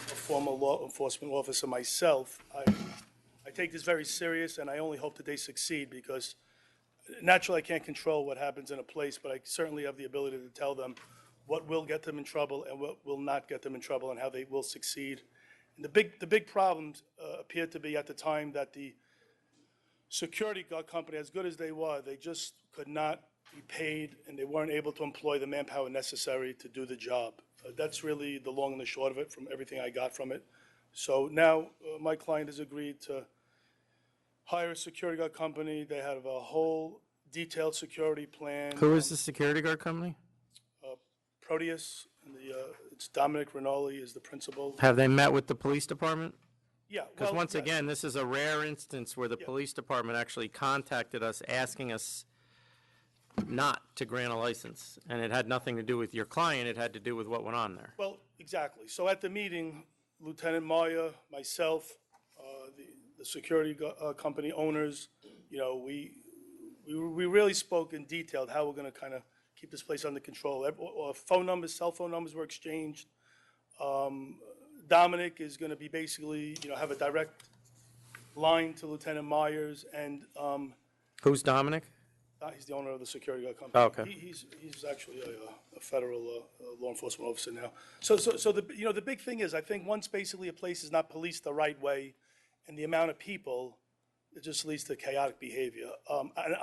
[SPEAKER 11] former law enforcement officer myself, I take this very serious, and I only hope that they succeed, because naturally I can't control what happens in a place, but I certainly have the ability to tell them what will get them in trouble and what will not get them in trouble, and how they will succeed. And the big problems appeared to be at the time that the security guard company, as good as they were, they just could not be paid, and they weren't able to employ the manpower necessary to do the job. That's really the long and the short of it from everything I got from it. So now my client has agreed to hire a security guard company. They have a whole detailed security plan.
[SPEAKER 2] Who is the security guard company?
[SPEAKER 11] Proteus, and it's Dominic Rinaldi is the principal.
[SPEAKER 2] Have they met with the police department?
[SPEAKER 11] Yeah.
[SPEAKER 2] Because
[SPEAKER 11] well,
[SPEAKER 2] once
[SPEAKER 11] yes.
[SPEAKER 2] again, this is a rare instance where the police department actually contacted us, asking us not to grant a license. And it had nothing to do with your client, it had to do with what went on there.
[SPEAKER 11] Well, exactly. So at the meeting, Lieutenant Maya, myself, the security company owners, you know, we really spoke in detail how we're going to kind of keep this place under control. Phone numbers, cell phone numbers were exchanged. Dominic is going to be basically, you know, have a direct line to Lieutenant Myers, and
[SPEAKER 2] Who's Dominic?
[SPEAKER 11] he's the owner of the security guard company.
[SPEAKER 2] Oh, okay.
[SPEAKER 11] He's actually a federal law enforcement officer now. So the big thing is, I think once basically a place is not policed the right way, and the amount of people, it just leads to chaotic behavior.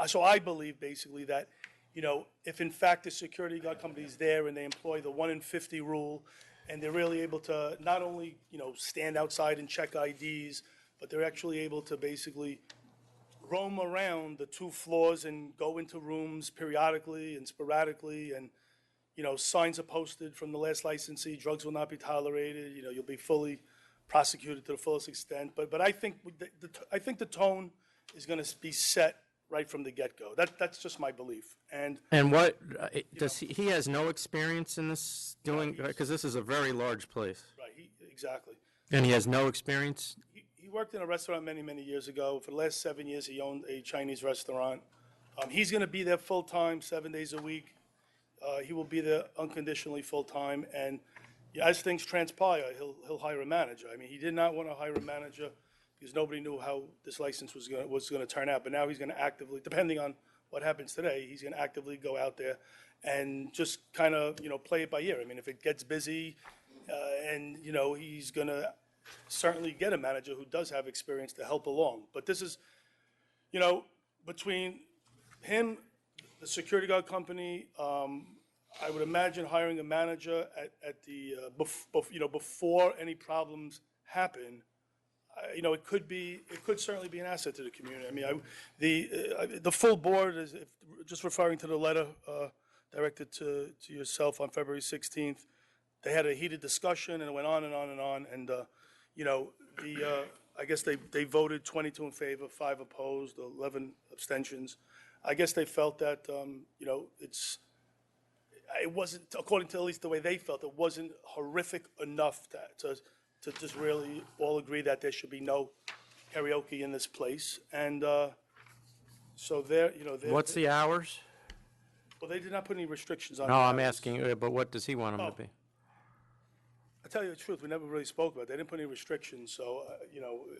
[SPEAKER 11] So I believe basically that, you know, if in fact the security guard company is there and they employ the 1 in 50 rule, and they're really able to not only, you know, stand outside and check IDs, but they're actually able to basically roam around the 2 floors and go into rooms periodically and sporadically, and, you know, signs are posted from the last licensee, drugs will not be tolerated, you know, you'll be fully prosecuted to the fullest extent. But I think I think the tone is going to be set right from the get-go. That's just my belief. And
[SPEAKER 2] what, does he has no experience in this doing, because this is a very large place.
[SPEAKER 11] right, exactly.
[SPEAKER 2] And he has no experience?
[SPEAKER 11] He worked in a restaurant many, many years ago. For the last 7 years, he owned a Chinese restaurant. He's going to be there full-time, 7 days a week. He will be there unconditionally full-time, and as things transpire, he'll hire a manager. I mean, he did not want to hire a manager because nobody knew how this license was going to turn out. But now he's going to actively, depending on what happens today, he's going to actively go out there and just kind of, you know, play it by ear. I mean, if it gets busy, and, you know, he's going to certainly get a manager who does have experience to help along. But this is, you know, between him, the security guard company, I would imagine hiring a manager at the, before any problems happen, it could certainly be an asset to the community. I mean, the full board is, just referring to the letter directed to yourself on February 16th, they had a heated discussion, and it went on and on and on, and, I guess they voted 22 in favor, 5 opposed, 11 abstentions. I guess they felt that, it wasn't, according to at least the way they felt, it wasn't horrific enough to just really all agree that there should be no karaoke in this place. And so
[SPEAKER 2] What's the hours?
[SPEAKER 11] Well, they did not put any restrictions on.
[SPEAKER 2] No,
[SPEAKER 11] the
[SPEAKER 2] I'm
[SPEAKER 11] hours.
[SPEAKER 2] asking, but what does he want them to be?
[SPEAKER 11] I tell you the truth, we never really spoke about it. They didn't put any restrictions, so,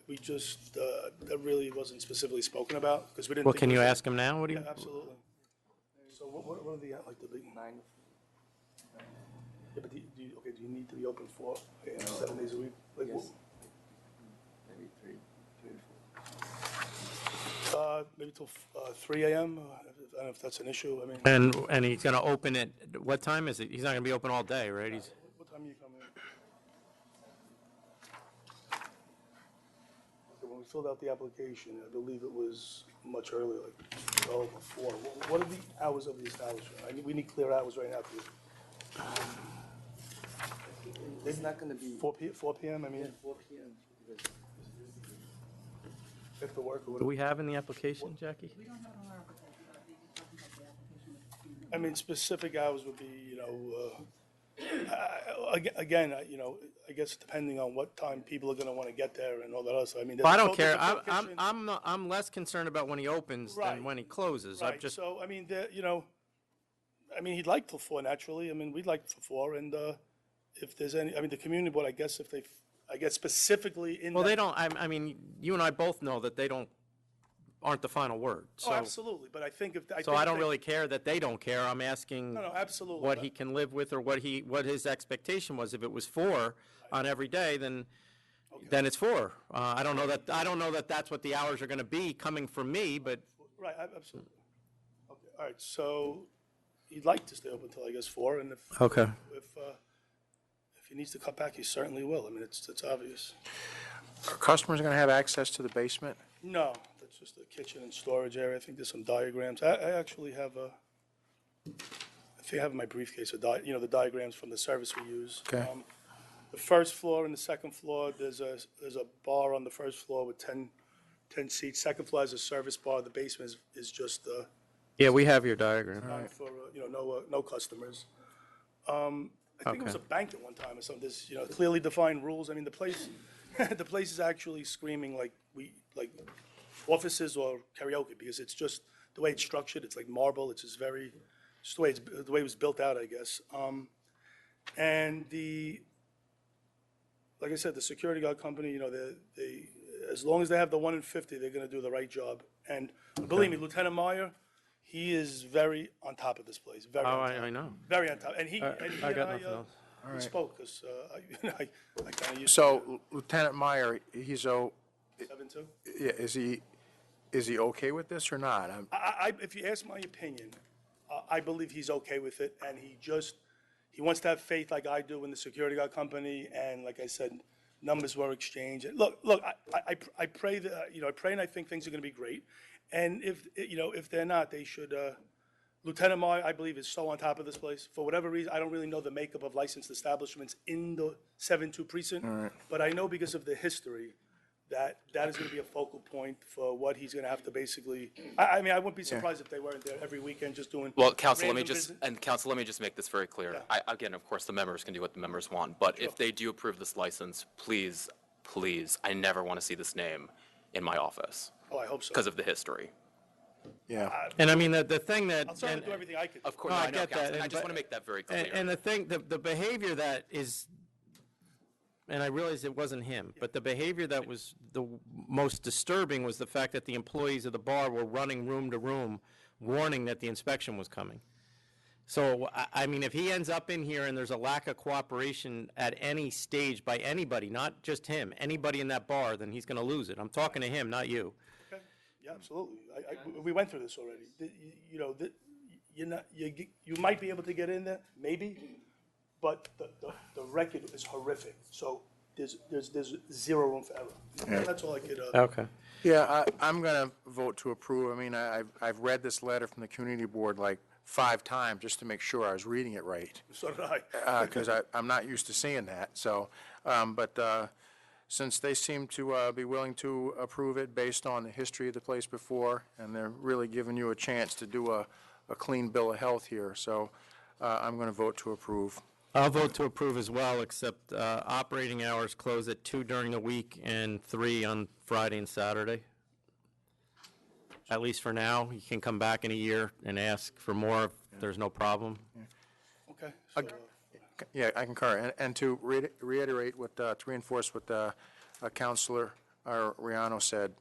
[SPEAKER 11] we just, that really wasn't specifically spoken about, because we didn't.
[SPEAKER 2] Well,
[SPEAKER 11] think
[SPEAKER 2] can
[SPEAKER 11] it
[SPEAKER 2] you
[SPEAKER 11] was-
[SPEAKER 2] ask him now? What do you?
[SPEAKER 11] Yeah, absolutely. So what are the, like, the big? 9. Yeah, but do you need to be open 7 days a week? Like,
[SPEAKER 15] Yes. Maybe 3 to 4.
[SPEAKER 11] Maybe till 3 a.m.? I don't know if that's an issue, I mean.
[SPEAKER 2] And he's going to open it, what time is it? He's not going to be open all day, right? He's.
[SPEAKER 11] What time are you coming in? Okay, when we filled out the application, I believe it was much earlier, like 12 or 4. What are the hours of the establishment? We need clear hours right now, please.
[SPEAKER 15] It's not going to be
[SPEAKER 11] 4 p.m., I mean,
[SPEAKER 15] 4 p.m. because
[SPEAKER 11] after work or
[SPEAKER 2] Do
[SPEAKER 11] whatever.
[SPEAKER 2] we have in the application, Jackie?
[SPEAKER 11] I mean, specific hours would be, again, I guess depending on what time people are going to want to get there and all that other stuff. I mean,
[SPEAKER 2] Well, I don't
[SPEAKER 11] there's
[SPEAKER 2] care.
[SPEAKER 11] a prohibition-
[SPEAKER 2] I'm less concerned about when he opens
[SPEAKER 11] Right.
[SPEAKER 2] than when he closes. I'm
[SPEAKER 11] Right,
[SPEAKER 2] just,
[SPEAKER 11] so, I mean, he'd like till 4 naturally. I mean, we'd like till 4, and if there's any, I mean, the community board, I guess if I guess specifically in
[SPEAKER 2] well,
[SPEAKER 11] that-
[SPEAKER 2] they don't, I mean, you and I both know that they aren't the final word.
[SPEAKER 11] Oh, absolutely, but I think if,
[SPEAKER 2] So I don't really care that they don't care. I'm asking
[SPEAKER 11] No, absolutely.
[SPEAKER 2] what he can live with or what his expectation was. If it was 4 on every day, then it's 4. I don't know that that's what the hours are going to be coming from me, but
[SPEAKER 11] Right, absolutely. Okay, all right, so he'd like to stay open till, I guess, 4, and if.
[SPEAKER 2] Okay.
[SPEAKER 11] If he needs to cut back, he certainly will. I mean, it's obvious.
[SPEAKER 4] Are customers going to have access to the basement?
[SPEAKER 11] No, that's just a kitchen and storage area. I think there's some diagrams. I actually have I think I have in my briefcase, the diagrams from the service we use.
[SPEAKER 4] Okay.
[SPEAKER 11] The first floor and the second floor, there's a bar on the first floor with 10 seats. Second floor has a service bar. The basement is just
[SPEAKER 2] yeah, we have your diagram.
[SPEAKER 11] for, no customers. I think it was a bank at one time or something. There's, clearly defined rules. I mean, the place is actually screaming like offices or karaoke, because it's just the way it's structured. It's like marble. It's just the way it was built out, I guess. And like I said, the security guard company, they as long as they have the 1 in 50, they're going to do the right job. And believe me, Lieutenant Meyer, he is very on top of this place. Very.
[SPEAKER 2] Oh,
[SPEAKER 11] on top.
[SPEAKER 2] I know.
[SPEAKER 11] Very on top. And he
[SPEAKER 2] I
[SPEAKER 11] and
[SPEAKER 2] got nothing else.
[SPEAKER 11] we spoke, because I kind of used.
[SPEAKER 4] So Lieutenant Meyer, he's
[SPEAKER 11] 7-2.
[SPEAKER 4] yeah, is he okay with this or not?
[SPEAKER 11] If you ask my opinion, I believe he's okay with it, and he wants to have faith like I do in the security guard company, and like I said, numbers were exchanged. And look, I pray that, I pray and I think things are going to be great, and if they're not, they should, Lieutenant Meyer, I believe, is so on top of this place. For whatever reason, I don't really know the makeup of licensed establishments in the 7-2 precinct, but I know because of the history, that is going to be a focal point for what he's going to have to basically, I mean, I wouldn't be surprised if they weren't there every weekend just doing.
[SPEAKER 16] Well, Council, let me
[SPEAKER 11] random
[SPEAKER 16] just,
[SPEAKER 11] business.
[SPEAKER 16] and Council, let me just make this very clear. Again, of course, the members can do what the members want, but if they do approve this license, please, I never want to see this name in my office.
[SPEAKER 11] Oh, I hope so.
[SPEAKER 16] Because of the history.
[SPEAKER 4] Yeah.
[SPEAKER 2] And I mean, the thing that.
[SPEAKER 11] I'll certainly do everything I can.
[SPEAKER 16] Of course,
[SPEAKER 2] No,
[SPEAKER 16] I
[SPEAKER 2] I
[SPEAKER 16] know,
[SPEAKER 2] get that,
[SPEAKER 16] Council, and I
[SPEAKER 2] and
[SPEAKER 16] just
[SPEAKER 2] but-
[SPEAKER 16] want to make that very clear.
[SPEAKER 2] And the thing, the behavior that is, and I realize it wasn't him, but the behavior that was the most disturbing was the fact that the employees of the bar were running room to room, warning that the inspection was coming. So, I mean, if he ends up in here and there's a lack of cooperation at any stage by anybody, not just him, anybody in that bar, then he's going to lose it. I'm talking to him, not you.
[SPEAKER 11] Okay, yeah, absolutely. We went through this already. You know, you're not, you might be able to get in there, maybe, but the record is horrific. So there's zero room for error.
[SPEAKER 4] Yeah.
[SPEAKER 11] That's all I could.
[SPEAKER 2] Okay.
[SPEAKER 4] Yeah, I'm going to vote to approve. I mean, I've read this letter from the community board like 5 times just to make sure I was reading it right.
[SPEAKER 11] So did I.
[SPEAKER 4] Because I'm not used to seeing that, so, since they seem to be willing to approve it based on the history of the place before, and they're really giving you a chance to do a clean bill of health here, so I'm going to vote to approve.
[SPEAKER 2] I'll vote to approve as well, except operating hours close at 2 during the week and 3 on Friday and Saturday. At least for now. You can come back in a year and ask for more if there's no problem.
[SPEAKER 11] Okay.
[SPEAKER 4] Yeah, I concur. And to reiterate what, to reinforce what Councilor Riano said,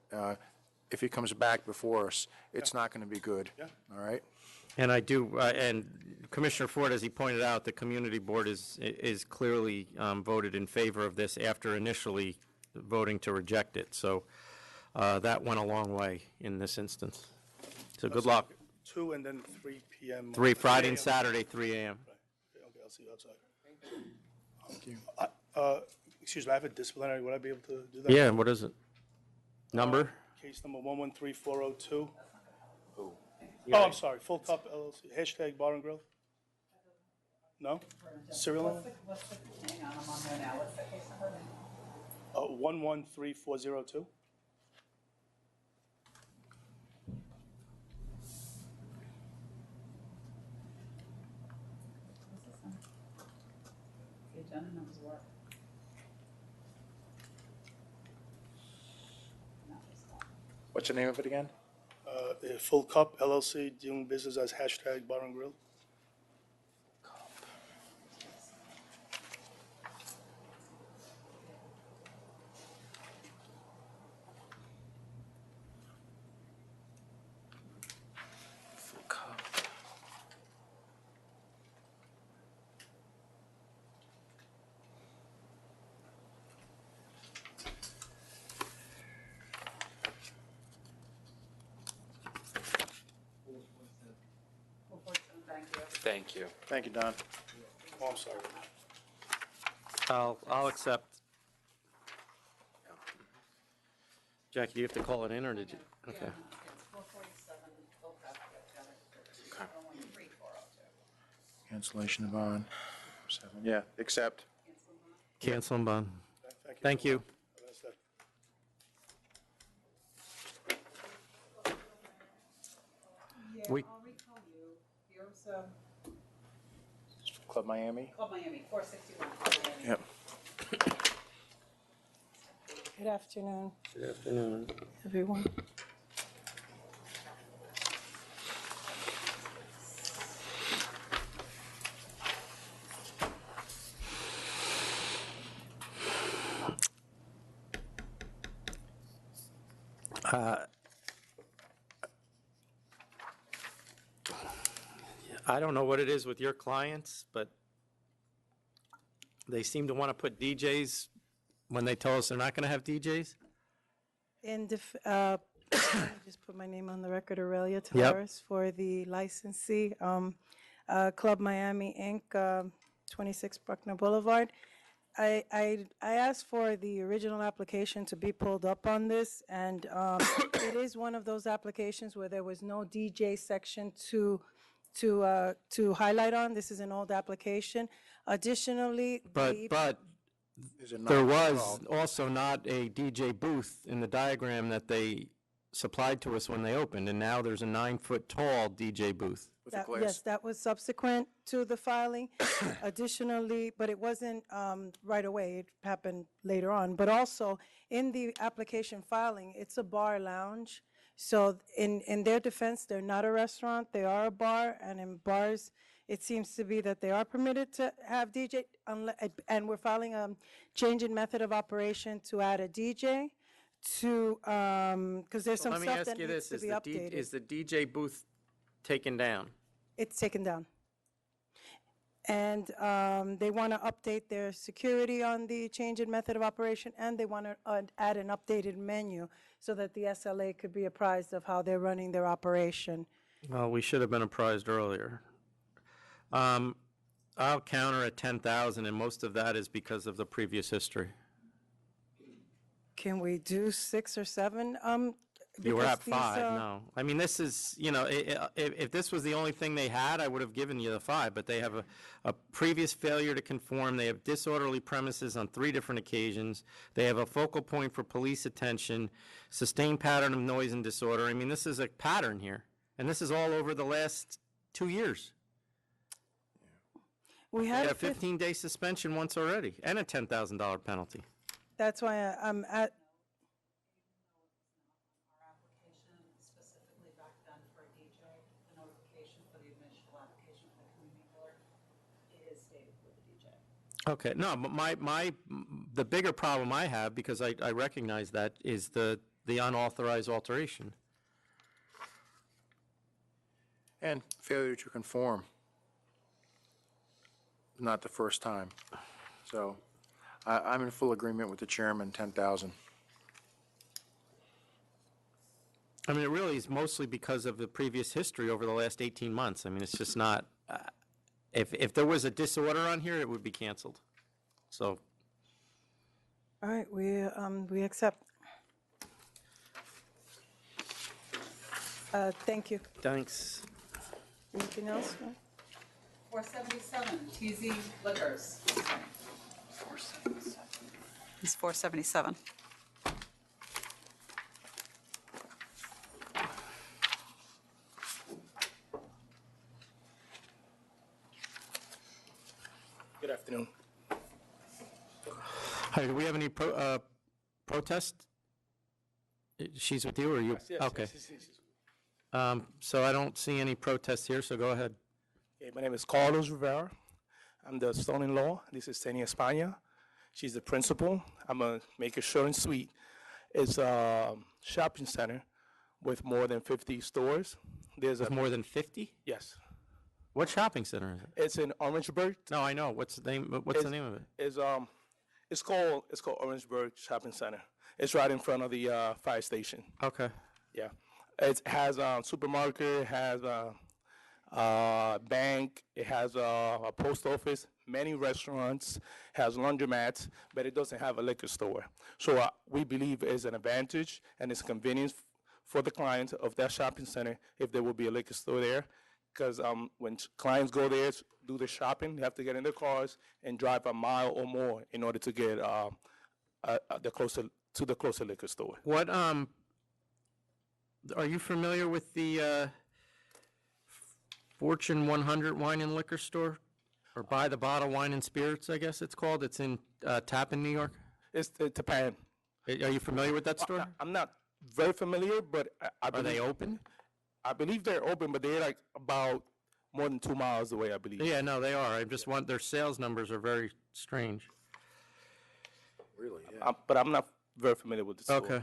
[SPEAKER 4] if he comes back before us, it's not going to be good.
[SPEAKER 11] Yeah.
[SPEAKER 4] All right?
[SPEAKER 2] And I do, and Commissioner Ford, as he pointed out, the community board is clearly voted in favor of this after initially voting to reject it. So that went a long way in this instance. So good luck.
[SPEAKER 11] 2 and then 3 p.m.
[SPEAKER 2] 3 Friday and Saturday, 3 a.m.
[SPEAKER 11] Okay, I'll see you outside. Thank you. Excuse me, I have a disciplinary. Would I be able to do that?
[SPEAKER 2] Yeah, what is it? Number?
[SPEAKER 11] Case number 113402.
[SPEAKER 4] Oh.
[SPEAKER 11] Oh, I'm sorry, Full Cup LLC, hashtag Bar and Grill? No? Serial number?
[SPEAKER 3] Hang on, I'm on there now. What's the case number?
[SPEAKER 11] 113402.
[SPEAKER 3] The agenda numbers work.
[SPEAKER 4] What's the name of it again?
[SPEAKER 11] Full Cup LLC, doing business as hashtag Bar and Grill.
[SPEAKER 16] Thank you.
[SPEAKER 4] Thank you, Don.
[SPEAKER 11] Oh, I'm sorry.
[SPEAKER 2] I'll accept. Jackie, do you have to call it in, or did you? Okay.
[SPEAKER 4] Cancellation of bond. 7. Yeah, accept.
[SPEAKER 2] Cancel and bond. Thank you. We-
[SPEAKER 1] I'll recall you. Here's
[SPEAKER 4] Club Miami?
[SPEAKER 1] Club Miami, 461 Club Miami.
[SPEAKER 4] Yep.
[SPEAKER 17] Good afternoon,
[SPEAKER 2] Good afternoon.
[SPEAKER 17] everyone.
[SPEAKER 2] I don't know what it is with your clients, but they seem to want to put DJs when they tell us they're not going to have DJs.
[SPEAKER 17] And if, let me just put my name on the record, Aurelia Tavares, for the licensee, Club Miami Inc., 26 Bruckner Boulevard. I asked for the original application to be pulled up on this, and it is one of those applications where there was no DJ section to highlight on. This is an old application. Additionally,
[SPEAKER 2] But
[SPEAKER 4] Is it not
[SPEAKER 2] there was
[SPEAKER 4] involved?
[SPEAKER 2] also not a DJ booth in the diagram that they supplied to us when they opened, and now there's a 9-foot tall DJ booth.
[SPEAKER 17] Yes, that was subsequent to the filing. Additionally, but it wasn't right away, it happened later on. But also, in the application filing, it's a bar lounge. So in their defense, they're not a restaurant, they are a bar, and in bars, it seems to be that they are permitted to have DJ, and we're filing a change in method of operation to add a DJ to, because there's some
[SPEAKER 2] Let me
[SPEAKER 17] stuff
[SPEAKER 2] ask
[SPEAKER 17] that
[SPEAKER 2] you
[SPEAKER 17] needs
[SPEAKER 2] this,
[SPEAKER 17] to be updated.
[SPEAKER 2] is the DJ booth taken down?
[SPEAKER 17] It's taken down. And they want to update their security on the change in method of operation, and they want to add an updated menu so that the SLA could be apprised of how they're running their operation.
[SPEAKER 2] Well, we should have been apprised earlier. I'll counter at 10,000, and most of that is because of the previous history.
[SPEAKER 17] Can we do 6 or 7?
[SPEAKER 2] You were
[SPEAKER 17] Because
[SPEAKER 2] at
[SPEAKER 17] these,
[SPEAKER 2] 5, no. I mean, this is, you know, if this was the only thing they had, I would have given you the 5, but they have a previous failure to conform. They have disorderly premises on 3 different occasions. They have a focal point for police attention, sustained pattern of noise and disorder. I mean, this is a pattern here, and this is all over the last 2 years.
[SPEAKER 17] We
[SPEAKER 2] They
[SPEAKER 17] had
[SPEAKER 2] had a 15-day suspension once already, and a $10,000 penalty.
[SPEAKER 17] That's why I'm at.
[SPEAKER 1] Specifically back then for a DJ, the notification for the initial application for the community board is stated for the DJ.
[SPEAKER 2] Okay, no, but the bigger problem I have, because I recognize that, is the unauthorized alteration.
[SPEAKER 4] And failure to conform. Not the first time. So I'm in full agreement with the chairman, 10,000.
[SPEAKER 2] I mean, it really is mostly because of the previous history over the last 18 months. I mean, it's just not, if there was a disorder on here, it would be canceled. So,
[SPEAKER 17] All right, we accept. Thank you.
[SPEAKER 2] thanks.
[SPEAKER 17] Anything else? No?
[SPEAKER 1] 477, TZ Liquors.
[SPEAKER 3] It's 477.
[SPEAKER 11] Good afternoon.
[SPEAKER 2] Hi, do we have any protest? She's with you, or you? Okay. So I don't see any protests here, so go ahead.
[SPEAKER 11] Okay, my name is Carlos Rivera. I'm the son-in-law. This is Tenia España. She's the principal. I'm a make it short and sweet. It's a shopping center with more than 50 stores. There's
[SPEAKER 2] With more than 50?
[SPEAKER 11] Yes.
[SPEAKER 2] What shopping center is it?
[SPEAKER 11] It's in Orangeburg.
[SPEAKER 2] No, I know. What's the name? What's the name of it?
[SPEAKER 11] It's called Orangeburg Shopping Center. It's right in front of the fire station.
[SPEAKER 2] Okay.
[SPEAKER 11] Yeah. It has a supermarket, has a bank, it has a post office, many restaurants, has laundromats, but it doesn't have a liquor store. So we believe it's an advantage and it's convenience for the clients of that shopping center if there will be a liquor store there. Because when clients go there to do the shopping, they have to get in their cars and drive a mile or more in order to get the closer liquor store.
[SPEAKER 2] What, are you familiar with the Fortune 100 Wine and Liquor Store? Or By the Bottle Wine and Spirits, I guess it's called? It's in Tappan, New York?
[SPEAKER 11] It's Tappan.
[SPEAKER 2] Are you familiar with that store?
[SPEAKER 11] I'm not very familiar, but I
[SPEAKER 2] Are
[SPEAKER 11] believe...
[SPEAKER 2] they open?
[SPEAKER 11] I believe they're open, but they're like about more than 2 miles away, I believe.
[SPEAKER 2] Yeah, no, they are. I just want, their sales numbers are very strange.
[SPEAKER 4] Really, yeah.
[SPEAKER 11] But I'm not very familiar with the store.
[SPEAKER 2] Okay.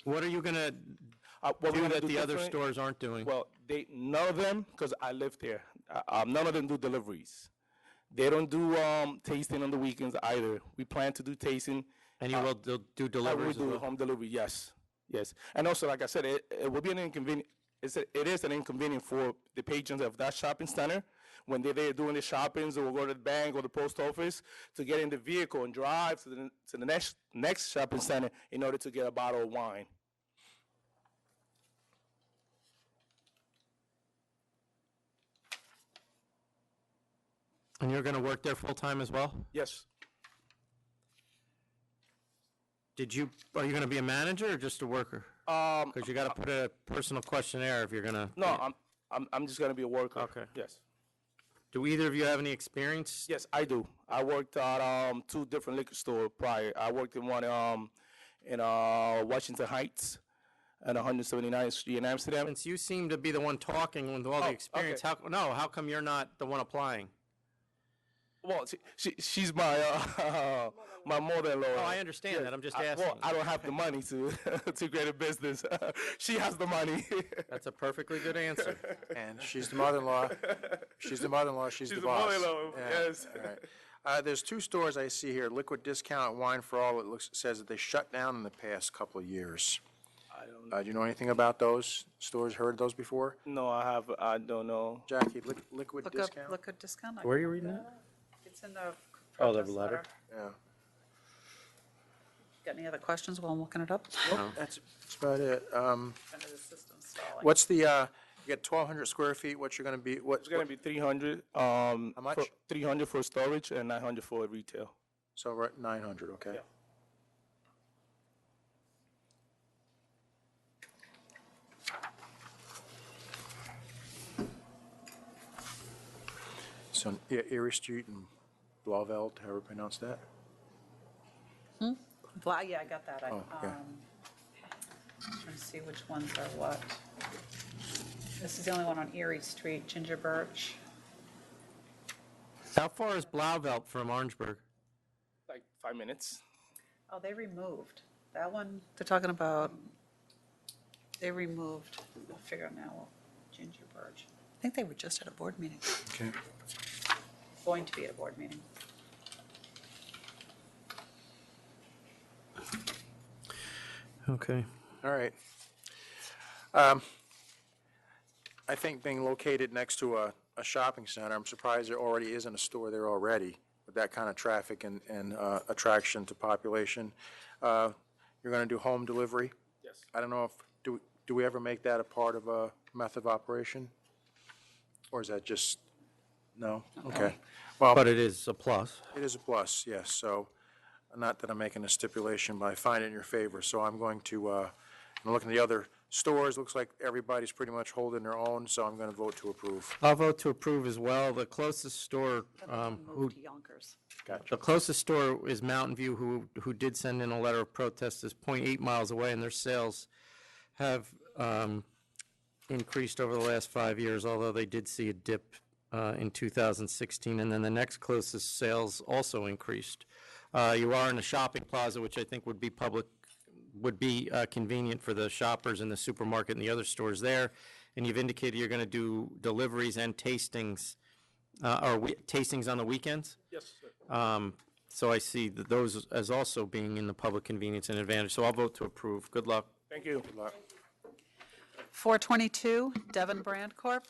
[SPEAKER 2] What are you going to
[SPEAKER 11] What we're
[SPEAKER 2] do
[SPEAKER 11] gonna
[SPEAKER 2] that
[SPEAKER 11] do
[SPEAKER 2] the other
[SPEAKER 11] different-
[SPEAKER 2] stores aren't doing?
[SPEAKER 11] Well, none of them, because I live there, none of them do deliveries. They don't do tasting on the weekends either. We plan to do tasting.
[SPEAKER 2] And you will do deliveries as
[SPEAKER 11] We will do
[SPEAKER 2] well?
[SPEAKER 11] home delivery, yes. Yes. And also, like I said, it will be an inconvenience. It is an inconvenience for the patrons of that shopping center when they're there doing the shoppings or go to the bank or the post office to get in the vehicle and drive to the next shopping center in order to get a bottle of wine.
[SPEAKER 2] And you're going to work there full-time as well?
[SPEAKER 11] Yes.
[SPEAKER 2] Are you going to be a manager or just a worker? Because you got to put a personal questionnaire if you're going to.
[SPEAKER 11] No, I'm just gonna be a worker.
[SPEAKER 2] Okay.
[SPEAKER 11] Yes.
[SPEAKER 2] Do either of you have any experience?
[SPEAKER 11] Yes, I do. I worked at 2 different liquor stores prior. I worked in one in Washington Heights and 179th Street in Amsterdam.
[SPEAKER 2] Since you seem to be the one talking with all the experience,
[SPEAKER 11] okay.
[SPEAKER 2] how come you're not the one applying?
[SPEAKER 11] Well, she's my
[SPEAKER 18] my mother-in-law.
[SPEAKER 2] Oh, I understand that. I'm just asking.
[SPEAKER 18] Well, I don't have the money to to create a business. She has the money.
[SPEAKER 2] That's a perfectly good answer.
[SPEAKER 4] And she's the mother-in-law. She's the mother-in-law, she's the boss.
[SPEAKER 18] mother-in-law,
[SPEAKER 4] Yeah,
[SPEAKER 18] yes.
[SPEAKER 4] all right. There's two stores I see here, Liquid Discount, Wine for All. It says that they shut down in the past couple of years. Do you know anything about those stores? Heard those before?
[SPEAKER 18] No, I don't know.
[SPEAKER 4] Jackie, Liquid
[SPEAKER 3] Look up
[SPEAKER 4] Discount?
[SPEAKER 3] liquid discount.
[SPEAKER 2] Where are you reading that?
[SPEAKER 3] It's in the
[SPEAKER 2] Oh, the
[SPEAKER 3] protest
[SPEAKER 2] letter?
[SPEAKER 4] Yeah.
[SPEAKER 3] Got any other questions while I'm looking it up?
[SPEAKER 4] That's about it.
[SPEAKER 3] Kind of the system's stalling.
[SPEAKER 4] What's the, you got 1,200 square feet, what's you're gonna be,
[SPEAKER 18] It's gonna be 300.
[SPEAKER 4] How much?
[SPEAKER 18] 300 for storage and 900 for retail.
[SPEAKER 4] So we're at 900, okay.
[SPEAKER 18] Yeah.
[SPEAKER 4] So Erie Street and Blauvelt, however you pronounce that?
[SPEAKER 3] Yeah, I got that.
[SPEAKER 4] Oh, okay.
[SPEAKER 3] Trying to see which ones are what. This is the only one on Erie Street, Ginger Birch.
[SPEAKER 2] How far is Blauvelt from Orangeburg?
[SPEAKER 18] Like 5 minutes.
[SPEAKER 3] Oh, they removed. That one, they're talking about, they removed, I'll figure it now, Ginger Birch. I think they were just at a board meeting,
[SPEAKER 4] Okay.
[SPEAKER 3] going to be at a board meeting.
[SPEAKER 2] Okay.
[SPEAKER 4] All right. I think being located next to a shopping center, I'm surprised there already isn't a store there already with that kind of traffic and attraction to population. You're going to do home delivery?
[SPEAKER 18] Yes.
[SPEAKER 4] I don't know if, do we ever make that a part of a method of operation? Or is that just, no? Okay. Well,
[SPEAKER 2] But it is a plus.
[SPEAKER 4] it is a plus, yes. So, not that I'm making a stipulation, but I find it in your favor. So I'm going to, I'm looking at the other stores, looks like everybody's pretty much holding their own, so I'm going to vote to approve.
[SPEAKER 2] I'll vote to approve as well. The closest store,
[SPEAKER 3] Moved to Yonkers.
[SPEAKER 2] the closest store is Mountain View, who did send in a letter of protest, is 0.8 miles away, and their sales have increased over the last 5 years, although they did see a dip in 2016. And then the next closest sales also increased. You are in a shopping plaza, which I think would be convenient for the shoppers in the supermarket and the other stores there. And you've indicated you're going to do deliveries and tastings, tastings on the weekends?
[SPEAKER 18] Yes, sir.
[SPEAKER 2] So I see that those as also being in the public convenience and advantage. So I'll vote to approve. Good luck.
[SPEAKER 18] Thank you.
[SPEAKER 4] Good luck.
[SPEAKER 1] 422, Devon Brand Corp.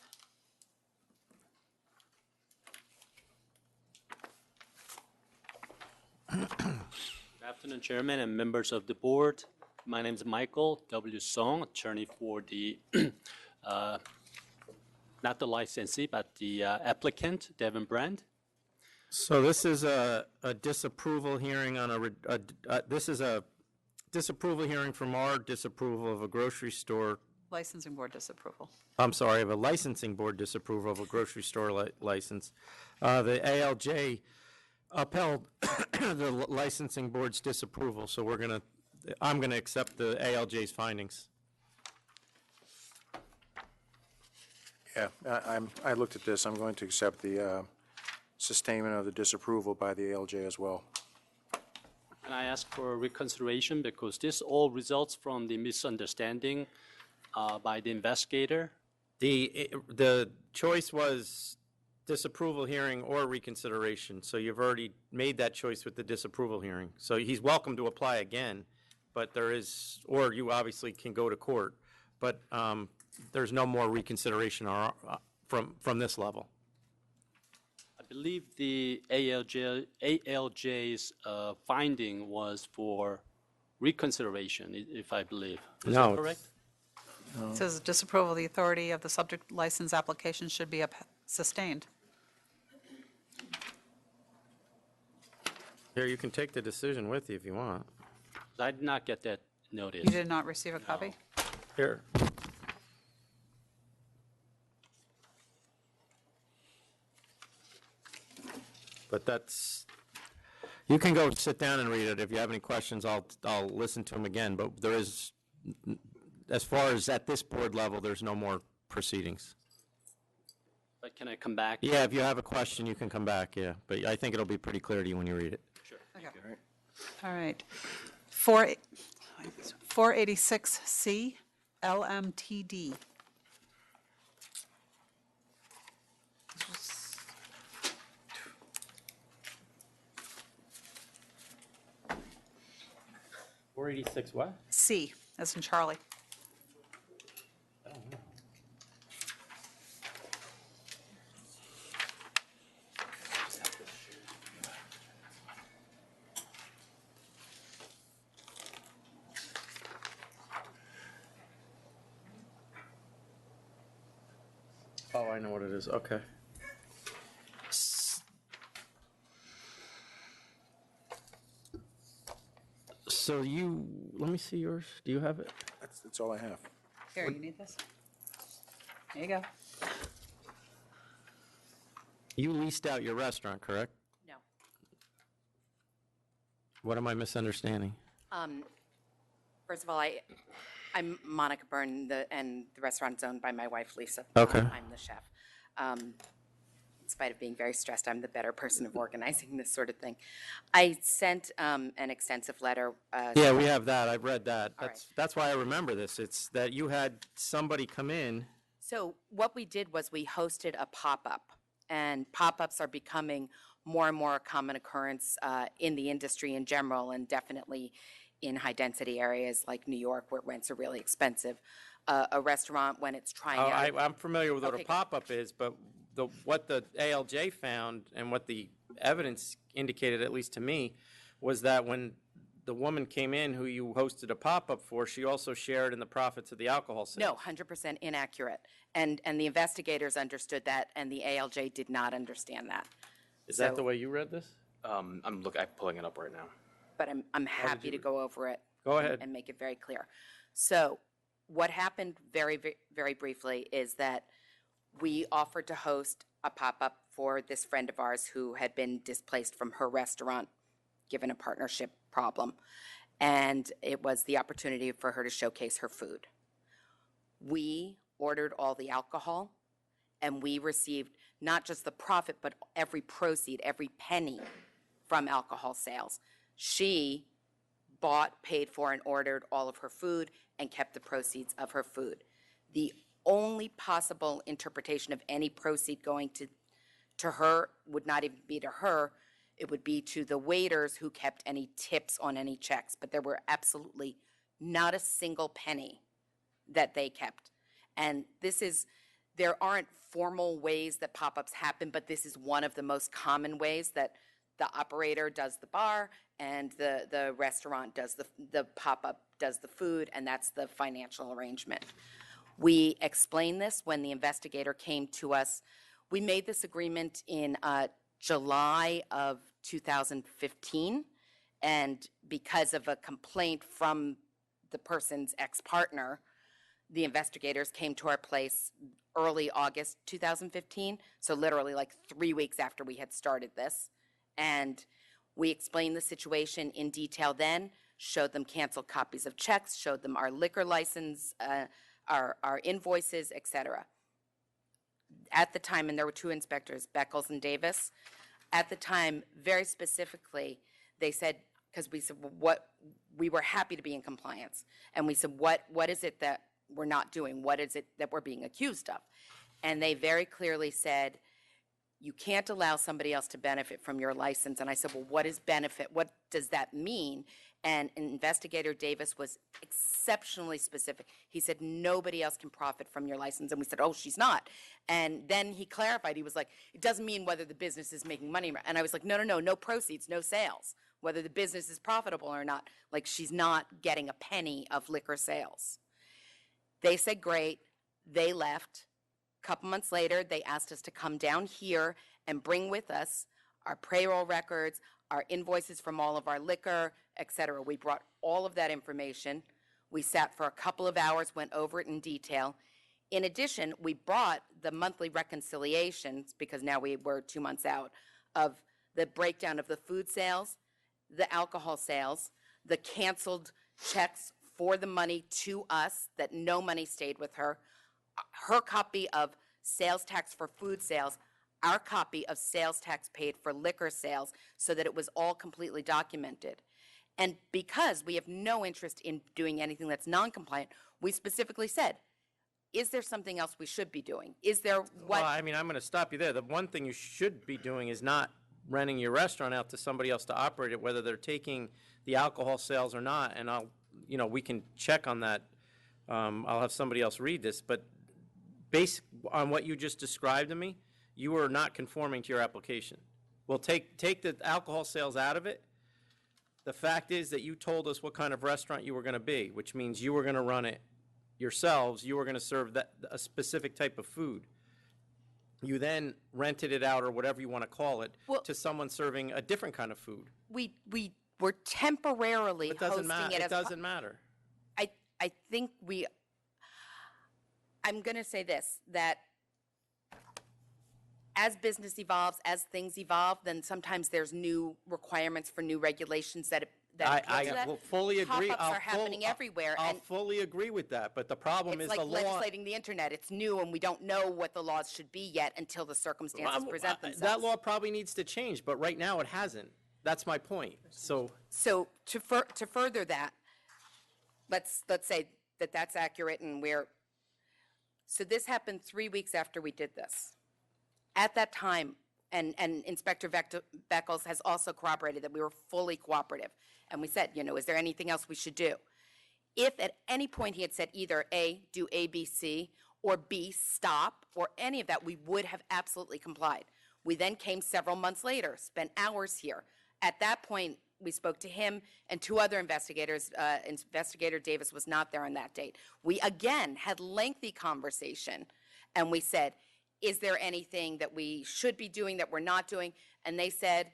[SPEAKER 19] Good afternoon, Chairman and members of the board. My name is Michael W. Song, attorney for the, not the licensee, but the applicant, Devon Brand.
[SPEAKER 2] So this is a disapproval hearing on this is a disapproval hearing from our disapproval of a grocery store.
[SPEAKER 3] Licensing board disapproval.
[SPEAKER 2] I'm sorry, of a licensing board disapproval of a grocery store license. The ALJ upheld the licensing board's disapproval, so I'm gonna accept the ALJ's findings.
[SPEAKER 4] Yeah, I looked at this. I'm going to accept the sustainment of the disapproval by the ALJ as well.
[SPEAKER 19] And I ask for reconsideration because this all results from the misunderstanding by the investigator.
[SPEAKER 2] The choice was disapproval hearing or reconsideration, so you've already made that choice with the disapproval hearing. So he's welcome to apply again, but or you obviously can go to court, but there's no more reconsideration from this level.
[SPEAKER 19] I believe the ALJ's finding was for reconsideration, if I believe. Is
[SPEAKER 2] No,
[SPEAKER 19] that correct?
[SPEAKER 3] It says disapproval of the authority of the subject license application should be sustained.
[SPEAKER 2] Here, you can take the decision with you if you want.
[SPEAKER 19] I did not get that notice.
[SPEAKER 3] You did not receive a copy?
[SPEAKER 2] Here. But you can go sit down and read it. If you have any questions, I'll listen to them again. But there is, as far as at this board level, there's no more proceedings.
[SPEAKER 19] But can I come back?
[SPEAKER 2] Yeah, if you have a question, you can come back, yeah. But I think it'll be pretty clear to you when you read it.
[SPEAKER 19] Sure.
[SPEAKER 3] Okay.
[SPEAKER 1] All right. 486C, LMTD.
[SPEAKER 2] $486 what?
[SPEAKER 1] C, as in Charlie.
[SPEAKER 2] Oh, I know what it is, okay. So you, let me see yours. Do you have it?
[SPEAKER 4] That's all I have.
[SPEAKER 1] Here, you need this? There you go.
[SPEAKER 2] You leased out your restaurant, correct?
[SPEAKER 12] No.
[SPEAKER 2] What am I misunderstanding?
[SPEAKER 12] First of all, I'm Monica Byrne, and the restaurant's owned by my wife, Lisa.
[SPEAKER 2] Okay.
[SPEAKER 12] I'm the chef. In spite of being very stressed, I'm the better person of organizing this sort of thing. I sent an extensive letter.
[SPEAKER 2] Yeah, we have that. I've read that.
[SPEAKER 12] All
[SPEAKER 2] That's why I remember this. It's that you had somebody come in.
[SPEAKER 12] So what we did was we hosted a pop-up, and pop-ups are becoming more and more a common occurrence in the industry in general, and definitely in high-density areas like New York, where rents are really expensive. A restaurant, when it's trying out...
[SPEAKER 2] I'm familiar with what
[SPEAKER 12] Okay,
[SPEAKER 2] a pop-up is, but what the ALJ found and what the evidence indicated, at least to me, was that when the woman came in who you hosted a pop-up for, she also shared in the profits of the alcohol sales.
[SPEAKER 12] No, 100% inaccurate. And the investigators understood that, and the ALJ did not understand that.
[SPEAKER 2] Is that the way you read this?
[SPEAKER 16] I'm pulling it up right now.
[SPEAKER 12] But I'm happy to go over it.
[SPEAKER 2] Go ahead.
[SPEAKER 12] And make it very clear. So what happened very, very briefly is that we offered to host a pop-up for this friend of ours who had been displaced from her restaurant, given a partnership problem. And it was the opportunity for her to showcase her food. We ordered all the alcohol, and we received not just the profit, but every proceed, every penny from alcohol sales. She bought, paid for, and ordered all of her food and kept the proceeds of her food. The only possible interpretation of any proceed going to her would not even be to her. It would be to the waiters who kept any tips on any checks. But there were absolutely not a single penny that they kept. And there aren't formal ways that pop-ups happen, but this is one of the most common ways that the operator does the bar and the restaurant does the pop-up does the food, and that's the financial arrangement. We explained this when the investigator came to us. We made this agreement in July of 2015, and because of a complaint from the person's ex-partner, the investigators came to our place early August 2015, so literally like 3 weeks after we had started this. And we explained the situation in detail then, showed them canceled copies of checks, showed them our liquor license, our invoices, et cetera. At the time, and there were two inspectors, Beckles and Davis, at the time, very specifically, they said, because we said, well, we were happy to be in compliance. And we said, what is it that we're not doing? What is it that we're being accused of? And they very clearly said, you can't allow somebody else to benefit from your license. And I said, well, what is benefit? What does that mean? And Investigator Davis was exceptionally specific. He said, nobody else can profit from your license. And we said, oh, she's not. And then he clarified. He was like, it doesn't mean whether the business is making money. And I was like, no proceeds, no sales, whether the business is profitable or not. Like, she's not getting a penny of liquor sales. They said, great. They left. A couple months later, they asked us to come down here and bring with us our payroll records, our invoices from all of our liquor, et cetera. We brought all of that information. We sat for a couple of hours, went over it in detail. In addition, we brought the monthly reconciliations, because now we were 2 months out, of the breakdown of the food sales, the alcohol sales, the canceled checks for the money to us, that no money stayed with her, her copy of sales tax for food sales, our copy of sales tax paid for liquor sales, so that it was all completely documented. And because we have no interest in doing anything that's non-compliant, we specifically said, is there something else we should be doing? Is there what?
[SPEAKER 2] Well, I mean, I'm going to stop you there. The one thing you should be doing is not renting your restaurant out to somebody else to operate it, whether they're taking the alcohol sales or not. And we can check on that. I'll have somebody else read this, but based on what you just described to me, you are not conforming to your application. Well, take the alcohol sales out of it. The fact is that you told us what kind of restaurant you were going to be, which means you were going to run it yourselves. You were going to serve a specific type of food. You then rented it out, or whatever you want to call it, to someone serving a different kind of food.
[SPEAKER 12] We were temporarily
[SPEAKER 2] It doesn't
[SPEAKER 12] hosting
[SPEAKER 2] matter.
[SPEAKER 12] it
[SPEAKER 2] It
[SPEAKER 12] as
[SPEAKER 2] doesn't matter.
[SPEAKER 12] I think I'm going to say this, that as business evolves, as things evolve, then sometimes there's new requirements for new regulations that appeal to that.
[SPEAKER 2] I will fully agree.
[SPEAKER 12] Pop-ups are happening everywhere.
[SPEAKER 2] I'll
[SPEAKER 12] and
[SPEAKER 2] fully agree with that, but the problem
[SPEAKER 12] it's
[SPEAKER 2] is
[SPEAKER 12] like
[SPEAKER 2] the law.
[SPEAKER 12] legislating the internet. It's new, and we don't know what the laws should be yet until the circumstances present themselves.
[SPEAKER 2] That law probably needs to change, but right now it hasn't. That's my point. So
[SPEAKER 12] to further that, let's say that that's accurate, and so this happened 3 weeks after we did this. At that time, and Inspector Beckles has also corroborated that we were fully cooperative. And we said, is there anything else we should do? If at any point he had said either A, do A, B, C, or B, stop, or any of that, we would have absolutely complied. We then came several months later, spent hours here. At that point, we spoke to him and two other investigators. Investigator Davis was not there on that date. We again had lengthy conversation, and we said, is there anything that we should be doing that we're not doing? And they said,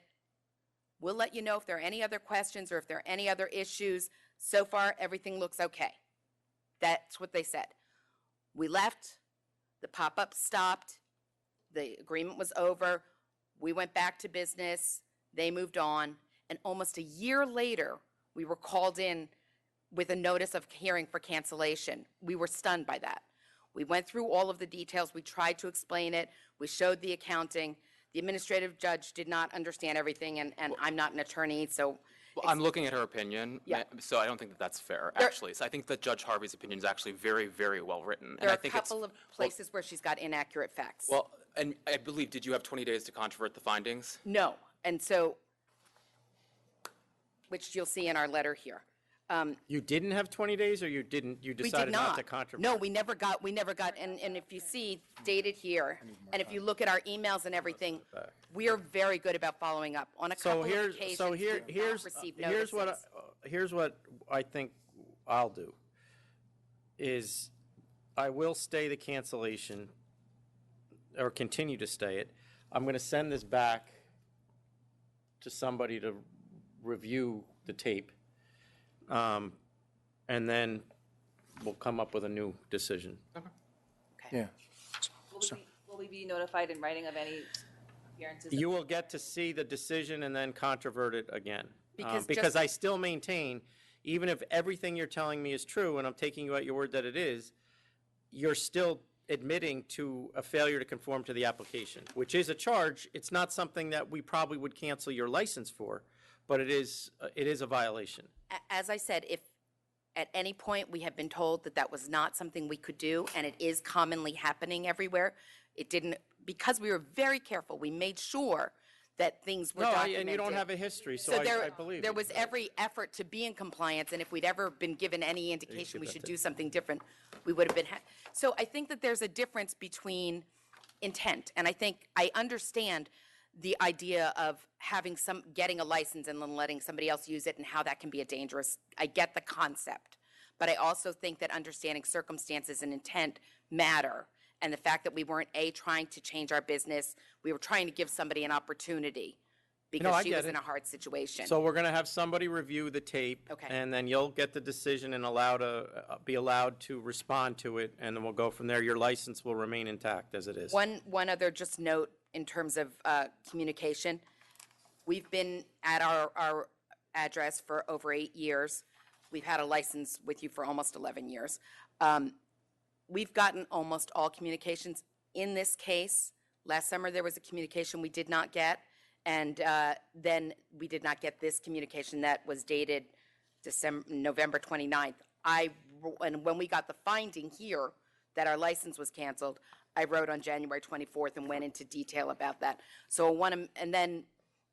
[SPEAKER 12] we'll let you know if there are any other questions or if there are any other issues. So far, everything looks okay. That's what they said. We left, the pop-up stopped, the agreement was over, we went back to business, they moved on, and almost a year later, we were called in with a notice of hearing for cancellation. We were stunned by that. We went through all of the details. We tried to explain it. We showed the accounting. The administrative judge did not understand everything, and I'm not an attorney, so.
[SPEAKER 16] Well, I'm looking at her opinion,
[SPEAKER 12] Yeah.
[SPEAKER 16] so I don't think that that's fair, actually. So I think that Judge Harvey's opinion is actually very, very well written.
[SPEAKER 12] There are
[SPEAKER 16] I
[SPEAKER 12] a
[SPEAKER 16] think
[SPEAKER 12] couple of places where she's got inaccurate facts.
[SPEAKER 16] Well, and I believe, did you have 20 days to controvert the findings?
[SPEAKER 12] No, and so, which you'll see in our letter here.
[SPEAKER 2] You didn't have 20 days, or you didn't? You
[SPEAKER 12] We did
[SPEAKER 2] decided not
[SPEAKER 12] not.
[SPEAKER 2] to contribute?
[SPEAKER 12] No, we never got, and if you see dated here, and if you look at our emails and everything, we are very good about following up. On a couple of occasions, we did not receive notices.
[SPEAKER 2] Here's what I think I'll do, is I will stay the cancellation, or continue to stay it. I'm going to send this back to somebody to review the tape. And then we'll come up with a new decision.
[SPEAKER 4] Yeah.
[SPEAKER 14] Will we be notified in writing of any appearances?
[SPEAKER 2] You will get to see the decision and then controvert it again.
[SPEAKER 12] Because
[SPEAKER 2] Because I still maintain, even if everything you're telling me is true, and I'm taking you at your word that it is, you're still admitting to a failure to conform to the application, which is a charge. It's not something that we probably would cancel your license for, but it is a violation.
[SPEAKER 12] As I said, if at any point we have been told that that was not something we could do, and it is commonly happening everywhere, it didn't, because we were very careful, we made sure that things were
[SPEAKER 2] No,
[SPEAKER 12] documented.
[SPEAKER 2] and you don't have a history, so I believe
[SPEAKER 12] there
[SPEAKER 2] you.
[SPEAKER 12] was every effort to be in compliance, and if we'd ever been given any indication we should do something different, we would have been. So I think that there's a difference between intent, and I understand the idea of getting a license and then letting somebody else use it and how that can be I get the concept. But I also think that understanding circumstances and intent matter. And the fact that we weren't, trying to change our business, we were trying to give somebody an opportunity because
[SPEAKER 2] I
[SPEAKER 12] she
[SPEAKER 2] get
[SPEAKER 12] was
[SPEAKER 2] it.
[SPEAKER 12] in a hard situation.
[SPEAKER 2] So we're going to have somebody review the tape.
[SPEAKER 12] Okay.
[SPEAKER 2] And then you'll get the decision and be allowed to respond to it, and then we'll go from there. Your license will remain intact as it is.
[SPEAKER 12] One other just note in terms of communication. We've been at our address for over 8 years. We've had a license with you for almost 11 years. We've gotten almost all communications. In this case, last summer there was a communication we did not get, And then we did not get this communication that was dated November 29th. And when we got the finding here that our license was canceled, I wrote on January 24th and went into detail about that. So and then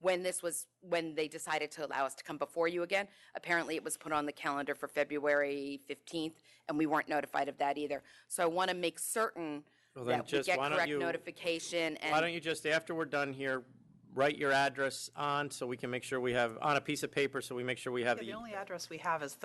[SPEAKER 12] when they decided to allow us to come before you again, apparently it was put on the calendar for February 15th, and we weren't notified of that either. So I want to make certain
[SPEAKER 2] Well, then
[SPEAKER 12] that we
[SPEAKER 2] just
[SPEAKER 12] get
[SPEAKER 2] why don't
[SPEAKER 12] correct
[SPEAKER 2] you-
[SPEAKER 12] notification
[SPEAKER 2] Why don't
[SPEAKER 12] and,
[SPEAKER 2] you just, after we're done here, write your address on so we can make sure we have, on a piece of paper, so we make sure we have
[SPEAKER 1] Yeah,
[SPEAKER 2] the.
[SPEAKER 1] the only address we have is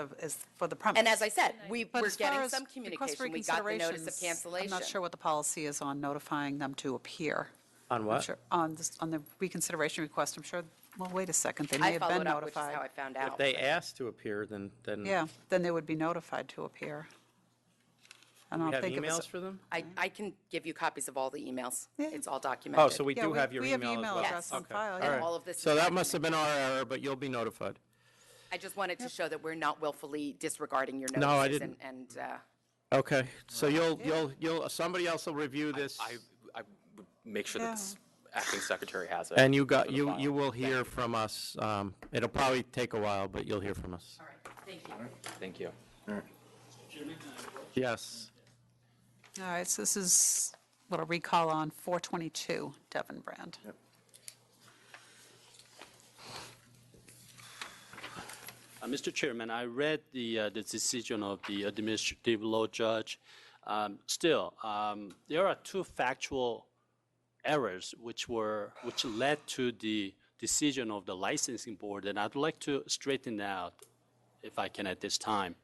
[SPEAKER 1] for the premise.
[SPEAKER 12] and as I said, we're
[SPEAKER 1] But as far
[SPEAKER 12] getting
[SPEAKER 1] as
[SPEAKER 12] some
[SPEAKER 1] request
[SPEAKER 12] communication.
[SPEAKER 1] for
[SPEAKER 12] We got the notice of
[SPEAKER 1] reconsiderations,
[SPEAKER 12] cancellation.
[SPEAKER 1] I'm not sure what the policy is on notifying them to appear.
[SPEAKER 2] On
[SPEAKER 1] I'm
[SPEAKER 2] what?
[SPEAKER 1] sure- On the reconsideration request, I'm sure, well, wait a second, they may
[SPEAKER 12] I
[SPEAKER 1] have been
[SPEAKER 12] followed up, which is how I
[SPEAKER 1] notified.
[SPEAKER 12] found
[SPEAKER 2] If
[SPEAKER 12] out.
[SPEAKER 2] they ask to appear, then.
[SPEAKER 1] Yeah, then they would be notified to appear. I
[SPEAKER 2] We
[SPEAKER 1] don't
[SPEAKER 2] have
[SPEAKER 1] think it was.
[SPEAKER 2] emails for them?
[SPEAKER 12] I can give you copies of all the emails. It's all
[SPEAKER 2] Oh,
[SPEAKER 12] documented.
[SPEAKER 2] so we
[SPEAKER 1] Yeah,
[SPEAKER 2] do
[SPEAKER 1] we-
[SPEAKER 2] have your
[SPEAKER 1] we
[SPEAKER 2] email
[SPEAKER 1] have
[SPEAKER 2] as
[SPEAKER 1] email
[SPEAKER 2] well?
[SPEAKER 1] address on
[SPEAKER 2] Okay.
[SPEAKER 1] file,
[SPEAKER 2] All
[SPEAKER 1] yeah.
[SPEAKER 2] right.
[SPEAKER 12] All of this
[SPEAKER 2] So
[SPEAKER 12] is
[SPEAKER 2] that must have been our error, but you'll be notified.
[SPEAKER 12] I just wanted to show that we're not willfully disregarding your
[SPEAKER 2] No, I
[SPEAKER 12] notices
[SPEAKER 2] didn't.
[SPEAKER 12] and
[SPEAKER 2] Okay, so somebody else will review this,
[SPEAKER 16] I would make sure that the acting secretary has it.
[SPEAKER 2] and you
[SPEAKER 16] for the file.
[SPEAKER 2] you will hear from us. It'll probably take a while, but you'll hear from us.
[SPEAKER 12] All right, thank you.
[SPEAKER 16] Thank you.
[SPEAKER 2] Yes.
[SPEAKER 1] All right, so this is what a recall on 422 Devon Brand.
[SPEAKER 19] Mr. Chairman, I read the decision of the administrative law judge. Still, there are two factual errors which led to the decision of the licensing board, and I'd like to straighten out, if I can at this time.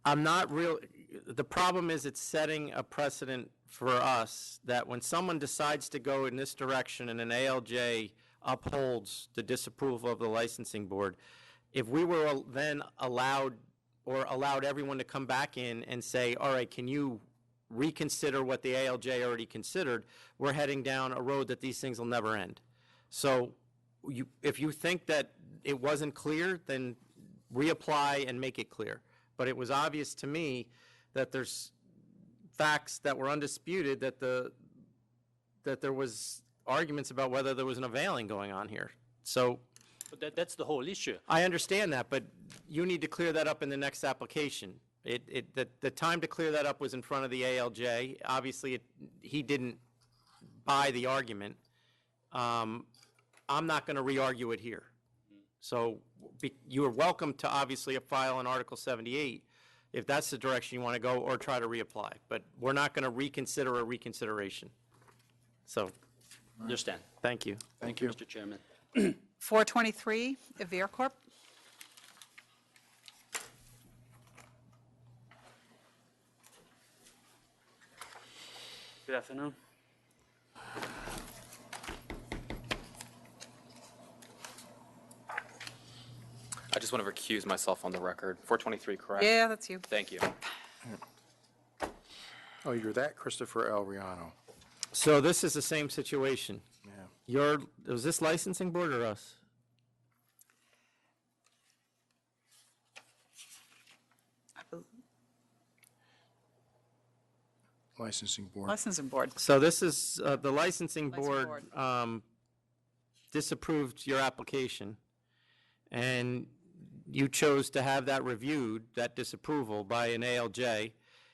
[SPEAKER 2] I'm not real, the problem is it's setting a precedent for us that when someone decides to go in this direction and an ALJ upholds the disapproval of the licensing board, if we were then allowed everyone to come back in and say, all right, can you reconsider what the ALJ already considered, we're heading down a road that these things will never end. So if you think that it wasn't clear, then reapply and make it clear. But it was obvious to me that there's facts that were undisputed that there was arguments about whether there was an availing going on here. So
[SPEAKER 19] But that's the whole issue.
[SPEAKER 2] I understand that, but you need to clear that up in the next application. The time to clear that up was in front of the ALJ. Obviously, he didn't buy the argument. I'm not going to re-argue it here. So you are welcome to obviously file an Article 78 if that's the direction you want to go, or try to reapply. But we're not going to reconsider a reconsideration. So,
[SPEAKER 19] Understand.
[SPEAKER 2] thank you.
[SPEAKER 19] Thank you, Mr. Chairman.
[SPEAKER 1] 423 Evere Corp.
[SPEAKER 7] Good afternoon.
[SPEAKER 16] I just want to recuse myself on the record. 423, correct?
[SPEAKER 1] Yeah, that's you.
[SPEAKER 16] Thank you.
[SPEAKER 4] Oh, you're that Christopher L. Riano.
[SPEAKER 2] So this is the same situation.
[SPEAKER 4] Yeah.
[SPEAKER 2] Was this licensing board or us?
[SPEAKER 4] Licensing board.
[SPEAKER 1] Licensing board.
[SPEAKER 2] So this is, the licensing
[SPEAKER 1] Licensing
[SPEAKER 2] board disapproved your application, and you chose to have that reviewed, that disapproval, by an ALJ,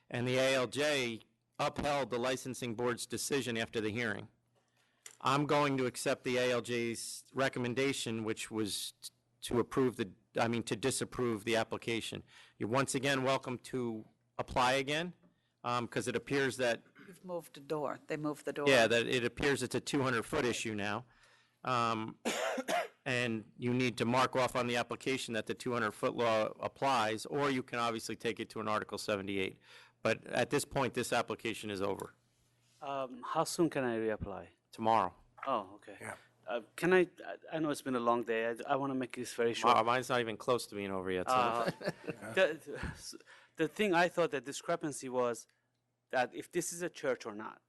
[SPEAKER 2] and the ALJ upheld the licensing board's decision after the hearing. I'm going to accept the ALJ's recommendation, which was to to disapprove the application. You're once again welcome to apply again, because it appears that
[SPEAKER 1] You've moved the door. They moved the door.
[SPEAKER 2] yeah, that it appears it's a 200-foot issue now. And you need to mark off on the application that the 200-foot law applies, or you can obviously take it to an Article 78. But at this point, this application is over.
[SPEAKER 7] How soon can I reapply?
[SPEAKER 2] Tomorrow.
[SPEAKER 7] Oh, okay.
[SPEAKER 4] Yeah.
[SPEAKER 7] Can I know it's been a long day. I want to make this very short.
[SPEAKER 2] Mine's not even close to being over yet. So.
[SPEAKER 7] The thing I thought the discrepancy was that if this is a church or not.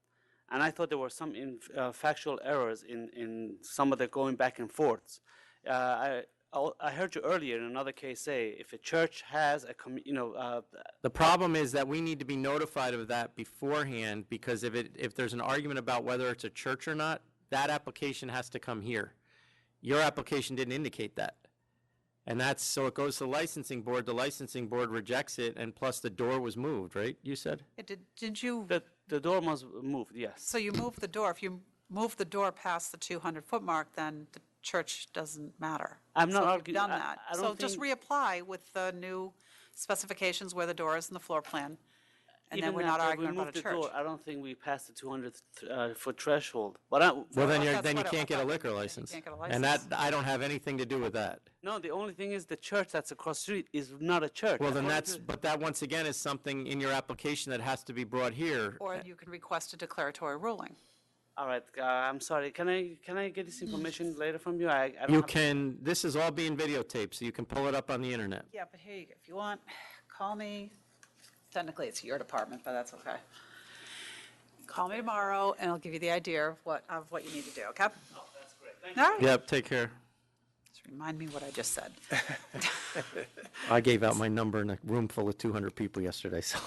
[SPEAKER 7] And I thought there were some factual errors in some of the going back and forths. I heard you earlier in another case say if a church has a,
[SPEAKER 2] The problem is that we need to be notified of that beforehand, because if there's an argument about whether it's a church or not, that application has to come here. Your application didn't indicate that. And that's, so it goes to the licensing board rejects it, and plus the door was moved, right, you said?
[SPEAKER 1] Did you,
[SPEAKER 7] The door was moved, yes.
[SPEAKER 1] so you moved the door. If you move the door past the 200-foot mark, then the church doesn't matter.
[SPEAKER 7] I'm not
[SPEAKER 1] So you've
[SPEAKER 7] arguing-
[SPEAKER 1] done
[SPEAKER 7] I-
[SPEAKER 1] that.
[SPEAKER 7] I
[SPEAKER 1] So
[SPEAKER 7] don't
[SPEAKER 1] just
[SPEAKER 7] think-
[SPEAKER 1] reapply with the new specifications where the door is in the floor plan, and then
[SPEAKER 7] Even
[SPEAKER 1] we're not
[SPEAKER 7] after we
[SPEAKER 1] arguing about
[SPEAKER 7] moved
[SPEAKER 1] a
[SPEAKER 7] the
[SPEAKER 1] church.
[SPEAKER 7] door, I don't think we passed the 200-foot threshold.
[SPEAKER 2] Well, then
[SPEAKER 1] that's
[SPEAKER 2] then you
[SPEAKER 1] what
[SPEAKER 2] can't get a
[SPEAKER 1] I thought.
[SPEAKER 2] liquor
[SPEAKER 1] You
[SPEAKER 2] license.
[SPEAKER 1] can't get a
[SPEAKER 2] And that,
[SPEAKER 1] license.
[SPEAKER 2] I don't have anything to do with that.
[SPEAKER 7] No, the only thing is the church that's across the street is not a church.
[SPEAKER 2] Well, then
[SPEAKER 7] According
[SPEAKER 2] that's,
[SPEAKER 7] to-
[SPEAKER 2] but that once again is something in your application that has to be brought here.
[SPEAKER 1] Or you can request a declaratory ruling.
[SPEAKER 7] All right, I'm sorry. Can I get this information later from you? I don't
[SPEAKER 2] You
[SPEAKER 7] have-
[SPEAKER 2] can, this is all being videotaped, so you can pull it up on the internet.
[SPEAKER 1] Yeah, but here you go. If you want, call me. Technically, it's your department, but that's okay. Call me tomorrow, and I'll give you the idea of what you need to do, okay?
[SPEAKER 7] Oh, that's great.
[SPEAKER 1] All right.
[SPEAKER 2] Yep, take care.
[SPEAKER 1] Just remind me what I just said.
[SPEAKER 2] I gave out my number in a room full of 200 people yesterday, so.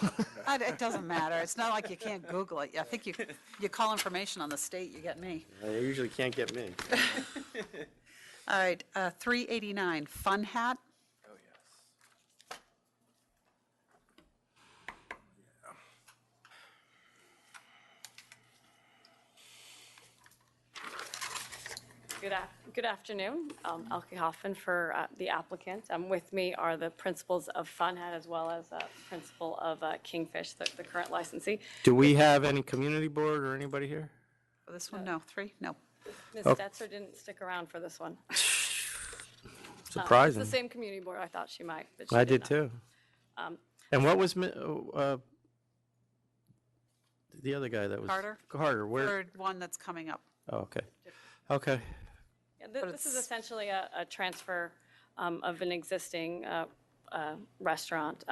[SPEAKER 1] It doesn't matter. It's not like you can't Google it. I think you call information on the state, you get me.
[SPEAKER 2] They usually can't get me.
[SPEAKER 1] All right, 389, Fun Hat.
[SPEAKER 20] Good afternoon. Elke Hoffman for the applicant. With me are the principals of Fun Hat as well as principal of Kingfish, the current licensee.
[SPEAKER 2] Do we have any community board or anybody here?
[SPEAKER 1] For this one, no. 3, no.
[SPEAKER 20] Ms.
[SPEAKER 2] Okay.
[SPEAKER 20] Stetzer didn't stick around for this one.
[SPEAKER 2] Surprising.
[SPEAKER 20] It's the same community board. I thought she might, but she
[SPEAKER 2] I
[SPEAKER 20] did
[SPEAKER 2] did
[SPEAKER 20] not.
[SPEAKER 2] too.
[SPEAKER 20] Um,
[SPEAKER 2] And what was the other guy that was?
[SPEAKER 1] Carter?
[SPEAKER 2] Carter, where?
[SPEAKER 1] Third one that's coming up.
[SPEAKER 2] Oh, okay. Okay.
[SPEAKER 20] Yeah, this is essentially a transfer of an existing restaurant.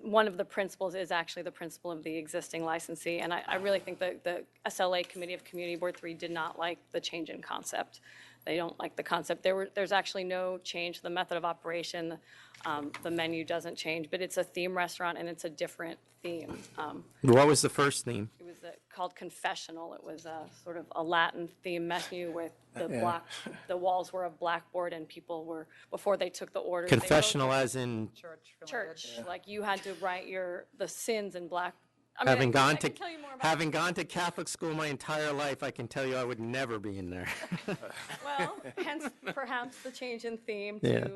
[SPEAKER 20] One of the principals is actually the principal of the existing licensee, and I really think that the SLA Committee of Community Board 3 did not like the change in concept. They don't like the concept. There's actually no change to the method of operation. The menu doesn't change, but it's a theme restaurant and it's a different theme.
[SPEAKER 2] What was the first theme?
[SPEAKER 20] It was called Confessional. It was sort of a Latin theme menu with
[SPEAKER 2] Yeah.
[SPEAKER 20] the walls were of blackboard and people were, before they took the orders. they wrote
[SPEAKER 2] Confessional as in
[SPEAKER 20] Church, like you had to write the sins in black. I mean,
[SPEAKER 2] having
[SPEAKER 20] I
[SPEAKER 2] gone
[SPEAKER 20] can
[SPEAKER 2] to,
[SPEAKER 20] tell you more about
[SPEAKER 2] having gone to Catholic school my entire life, I can tell you I would never be in there.
[SPEAKER 20] Well, hence perhaps the change in theme
[SPEAKER 2] Yeah.
[SPEAKER 20] to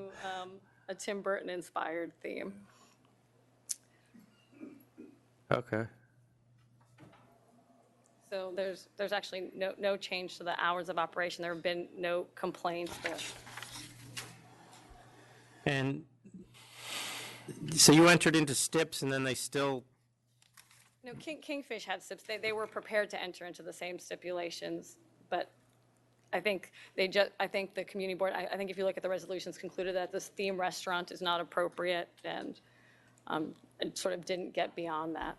[SPEAKER 20] a Tim Burton-inspired theme.
[SPEAKER 2] Okay.
[SPEAKER 20] So there's actually no change to the hours of operation. There have been no complaints.
[SPEAKER 2] And so you entered into STIPs and then they still,
[SPEAKER 20] No, Kingfish had SIPs. They were prepared to enter into the same stipulations, but I think I think the community board, I think if you look at the resolutions, concluded that this theme restaurant is not appropriate and it sort of didn't get beyond that.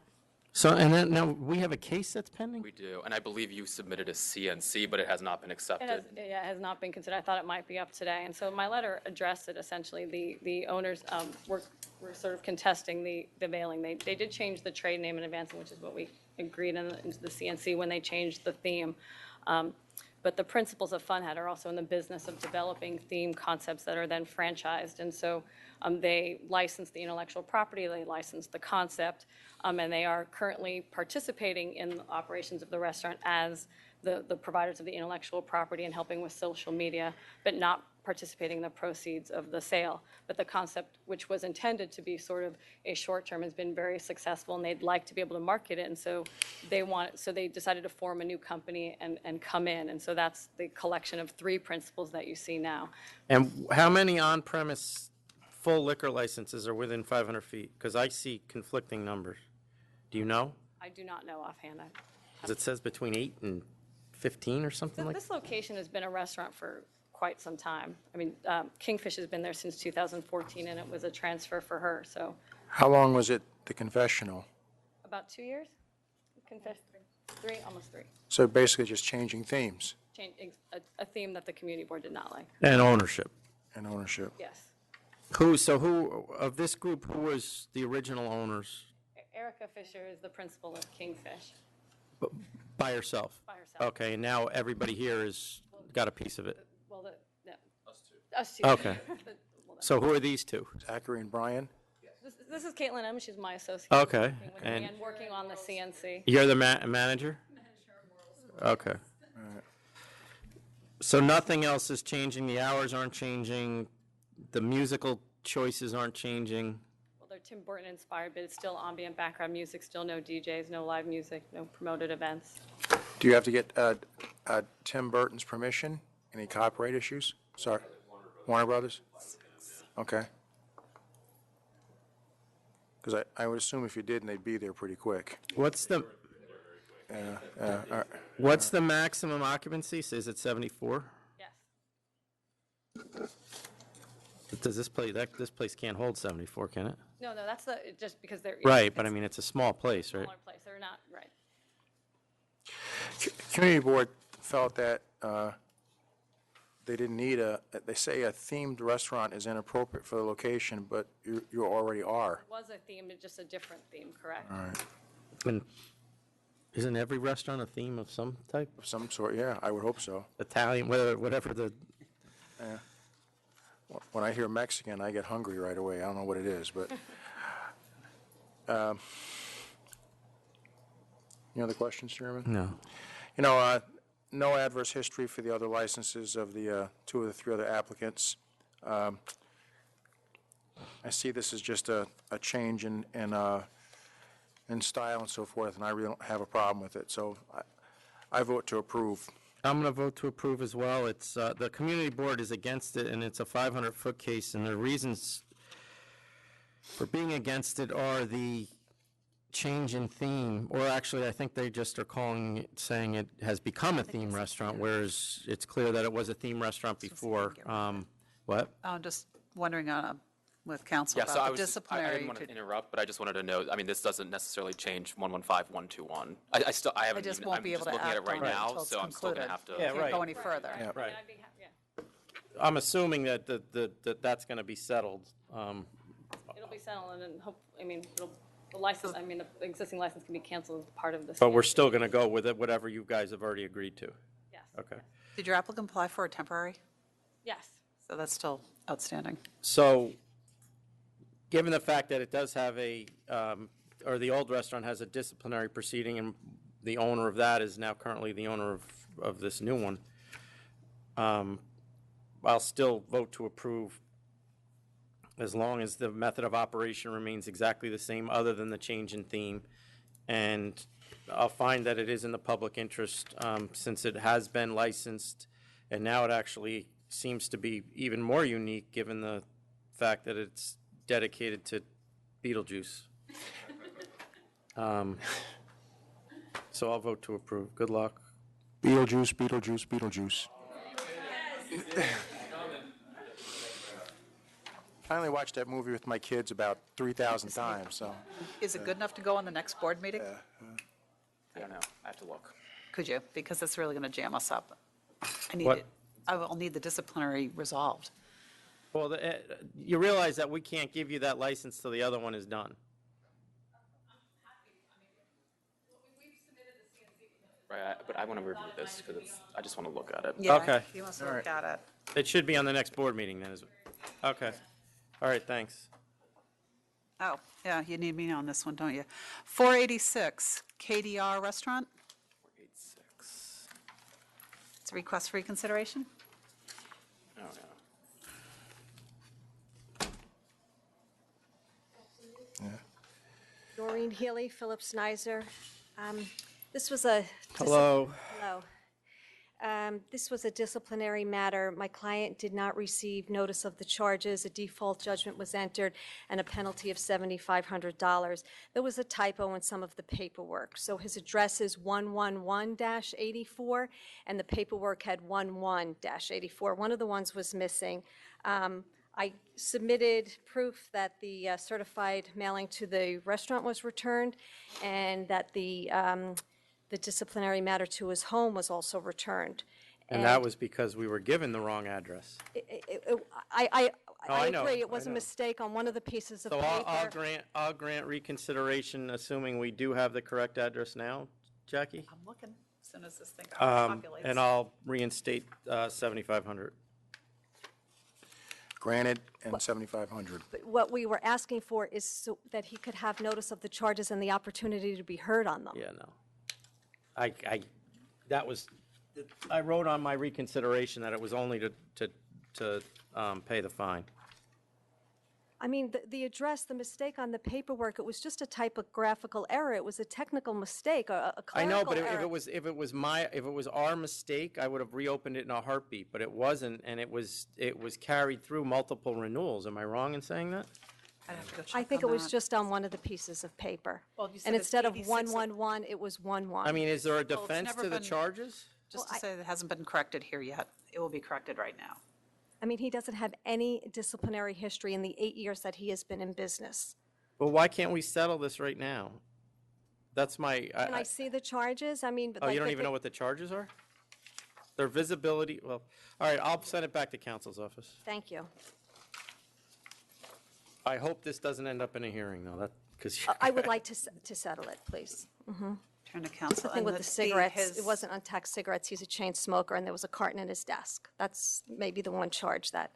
[SPEAKER 2] so, and then, now, we have a case that's pending?
[SPEAKER 16] We do, and I believe you submitted a CNC, but it has not been accepted.
[SPEAKER 20] It has not been considered. I thought it might be up today. And so my letter addressed it essentially. The owners were sort of contesting the veiling. They did change the trade name in advancing, which is what we agreed into the CNC when they changed the theme. But the principals of Fun Hat are also in the business of developing theme concepts that are then franchised. And so they license the intellectual property, they license the concept, and they are currently participating in the operations of the restaurant as the providers of the intellectual property and helping with social media, but not participating in the proceeds of the sale. But the concept, which was intended to be sort of a short term, has been very successful, and they'd like to be able to market it. And so they decided to form a new company and come in. And so that's the collection of 3 principals that you see now.
[SPEAKER 2] And how many on-premise full liquor licenses are within 500 feet? Because I see conflicting numbers. Do you know?
[SPEAKER 20] I do not know offhand.
[SPEAKER 2] 'Cause it says between 8 and 15 or something like that?
[SPEAKER 20] This location has been a restaurant for quite some time. I mean, Kingfish has been there since 2014, and it was a transfer for her, so
[SPEAKER 4] How long was it, the confessional?
[SPEAKER 20] about 2 years? Confess, 3, almost 3.
[SPEAKER 4] So basically just changing themes
[SPEAKER 20] Change, a theme that the community board did not like.
[SPEAKER 2] And ownership.
[SPEAKER 4] and ownership.
[SPEAKER 20] Yes.
[SPEAKER 2] Who, of this group, who was the original owners
[SPEAKER 20] Erica Fisher is the principal of Kingfish
[SPEAKER 2] by herself?
[SPEAKER 20] by herself.
[SPEAKER 2] Okay, and now everybody here has got a piece of it.
[SPEAKER 20] Well, yeah. Us two.
[SPEAKER 2] Okay. So who are these two?
[SPEAKER 4] Zachary and Brian?
[SPEAKER 20] This is Caitlin M. She's my associate.
[SPEAKER 2] Okay,
[SPEAKER 20] working with me
[SPEAKER 2] and-
[SPEAKER 20] and working on the CNC.
[SPEAKER 2] You're the manager? Okay. So nothing else is changing, the hours aren't changing, the musical choices aren't changing?
[SPEAKER 20] Well, they're Tim Burton inspired, but it's still ambient background music, still no DJs, no live music, no promoted events.
[SPEAKER 4] Do you have to get Tim Burton's permission? Any copyright issues? Sorry. Warner Brothers? Okay. Because I would assume if you didn't, they'd be there pretty quick.
[SPEAKER 2] What's the,
[SPEAKER 4] All right.
[SPEAKER 2] what's the maximum occupancy? Says it's 74?
[SPEAKER 20] Yes.
[SPEAKER 2] Does this place, this place can't hold 74, can it?
[SPEAKER 20] No, that's just because they're.
[SPEAKER 2] Right, but I mean, it's a small place, right?
[SPEAKER 20] Smaller place, they're not, right.
[SPEAKER 4] Community Board felt that they didn't need they say a themed restaurant is inappropriate for the location, but you already are.
[SPEAKER 20] It was a theme, it's just a different theme, correct?
[SPEAKER 4] All right.
[SPEAKER 2] And isn't every restaurant a theme of some type?
[SPEAKER 4] Of some sort, yeah, I would hope so.
[SPEAKER 2] Italian, whatever the,
[SPEAKER 4] Yeah. When I hear Mexican, I get hungry right away. I don't know what it is, but. Any other questions, Chairman?
[SPEAKER 2] no.
[SPEAKER 4] You know, no adverse history for the other licenses of the two of the three other applicants. I see this as just a change in style and so forth, and I really don't have a problem with it. So I vote to approve.
[SPEAKER 2] I'm going to vote to approve as well. It's, the community board is against it, and it's a 500-foot case, and the reasons for being against it are the change in theme, or actually, I think they just are calling it, saying it has become a theme restaurant, whereas it's clear that it was a theme restaurant before. What?
[SPEAKER 3] I'm just wondering with council
[SPEAKER 16] Yeah, so I
[SPEAKER 3] about the
[SPEAKER 16] was just, I
[SPEAKER 3] disciplinary.
[SPEAKER 16] didn't want to interrupt, but I just wanted to know, I mean, this doesn't necessarily change 115-121. I haven't
[SPEAKER 3] just
[SPEAKER 16] even,
[SPEAKER 3] won't
[SPEAKER 16] I'm
[SPEAKER 3] be able
[SPEAKER 16] just
[SPEAKER 3] to
[SPEAKER 16] looking at it
[SPEAKER 3] act
[SPEAKER 16] right
[SPEAKER 3] on it
[SPEAKER 16] now,
[SPEAKER 3] until it's
[SPEAKER 16] so I'm still going to
[SPEAKER 3] concluded.
[SPEAKER 16] have to.
[SPEAKER 3] Can't go any further.
[SPEAKER 4] Yeah.
[SPEAKER 2] Right.
[SPEAKER 20] I'd be happy, yeah.
[SPEAKER 2] I'm assuming that that's going to be settled.
[SPEAKER 20] It'll be settled and then hope, I mean, the license, I mean, the existing license can be canceled as part of this.
[SPEAKER 2] But we're still going to go with it, whatever you guys have already agreed to.
[SPEAKER 20] Yes.
[SPEAKER 2] Okay.
[SPEAKER 3] Did your applicant apply for a temporary?
[SPEAKER 20] Yes.
[SPEAKER 3] So that's still outstanding.
[SPEAKER 2] So, given the fact that it does have or the old restaurant has a disciplinary proceeding, and the owner of that is now currently the owner of this new one, I'll still vote to approve as long as the method of operation remains exactly the same, other than the change in theme. And I'll find that it is in the public interest, since it has been licensed, and now it actually seems to be even more unique, given the fact that it's dedicated to Beetlejuice. So I'll vote to approve. Good luck.
[SPEAKER 4] Beetlejuice, Beetlejuice, Beetlejuice. I only watched that movie with my kids about 3,000 times, so.
[SPEAKER 3] Is it good enough to go on the next board meeting?
[SPEAKER 16] I don't know, I have to look.
[SPEAKER 3] Could you? Because it's really going to jam us up. I need
[SPEAKER 2] What?
[SPEAKER 3] it. I will need the disciplinary resolved.
[SPEAKER 2] Well, you realize that we can't give you that license till the other one is done.
[SPEAKER 16] Right, but I want to review this because I just want to look at it.
[SPEAKER 3] Yeah,
[SPEAKER 2] Okay.
[SPEAKER 3] he wants to look at it.
[SPEAKER 2] It should be on the next board meeting then, okay. All right, thanks.
[SPEAKER 3] Oh, yeah, you need me on this one, don't you? 486 KDR Restaurant.
[SPEAKER 16] 486.
[SPEAKER 3] It's a request for reconsideration.
[SPEAKER 16] Oh, yeah.
[SPEAKER 5] Noreen Healy, Phillips Nizer. This was a.
[SPEAKER 2] Hello.
[SPEAKER 5] Hello. This was a disciplinary matter. My client did not receive notice of the charges. A default judgment was entered and a penalty of $7,500. There was a typo in some of the paperwork. So his address is 111-84 and the paperwork had 11-84. One of the ones was missing. I submitted proof that the certified mailing to the restaurant was returned and that the disciplinary matter to his home was also returned.
[SPEAKER 2] And that was because we were given the wrong address.
[SPEAKER 5] I
[SPEAKER 2] know,
[SPEAKER 5] agree, it was
[SPEAKER 2] I
[SPEAKER 5] a
[SPEAKER 2] know.
[SPEAKER 5] mistake on one of the pieces of
[SPEAKER 2] So
[SPEAKER 5] paper.
[SPEAKER 2] I'll grant reconsideration, assuming we do have the correct address now? Jackie?
[SPEAKER 1] I'm looking as soon as this thing
[SPEAKER 2] And
[SPEAKER 1] populates.
[SPEAKER 2] I'll reinstate 7,500.
[SPEAKER 4] Granted, and 7,500.
[SPEAKER 5] But what we were asking for is so that he could have notice of the charges and the opportunity to be heard on them.
[SPEAKER 2] Yeah, no. I wrote on my reconsideration that it was only to pay the fine.
[SPEAKER 5] I mean, the address, the mistake on the paperwork, it was just a typographical error. It was a technical mistake, a
[SPEAKER 2] I know,
[SPEAKER 5] clerical
[SPEAKER 2] but
[SPEAKER 5] error.
[SPEAKER 2] if it was our mistake, I would have reopened it in a heartbeat, but it wasn't, and it was carried through multiple renewals. Am I wrong in saying that?
[SPEAKER 1] I'd have to go
[SPEAKER 5] I
[SPEAKER 1] check
[SPEAKER 5] think
[SPEAKER 1] on
[SPEAKER 5] it was
[SPEAKER 1] that.
[SPEAKER 5] just on one of the pieces of paper.
[SPEAKER 1] Well, you said
[SPEAKER 5] And
[SPEAKER 1] it's
[SPEAKER 5] instead of
[SPEAKER 1] 86
[SPEAKER 5] 111, it was 11.
[SPEAKER 2] I mean, is there a
[SPEAKER 1] Well, it's
[SPEAKER 2] defense
[SPEAKER 1] never
[SPEAKER 2] to the
[SPEAKER 1] been-
[SPEAKER 2] charges?
[SPEAKER 1] Just to say that it hasn't been corrected here yet. It will be corrected right now.
[SPEAKER 5] I mean, he doesn't have any disciplinary history in the 8 years that he has been in business.
[SPEAKER 2] Well, why can't we settle this right now? That's my,
[SPEAKER 5] Can I see the charges? I mean, but
[SPEAKER 2] oh,
[SPEAKER 5] like
[SPEAKER 2] you don't
[SPEAKER 5] the
[SPEAKER 2] even know what the charges are? Their visibility, well, all right, I'll send it back to counsel's office.
[SPEAKER 5] Thank you.
[SPEAKER 2] I hope this doesn't end up in a hearing, though, because.
[SPEAKER 5] I would like to settle it, please.
[SPEAKER 1] Turn to council.
[SPEAKER 5] The thing
[SPEAKER 1] and
[SPEAKER 5] with the
[SPEAKER 1] his-
[SPEAKER 5] cigarettes, it wasn't untaxed cigarettes, he's a chain smoker, and there was a carton in his desk. That's maybe the one charge that,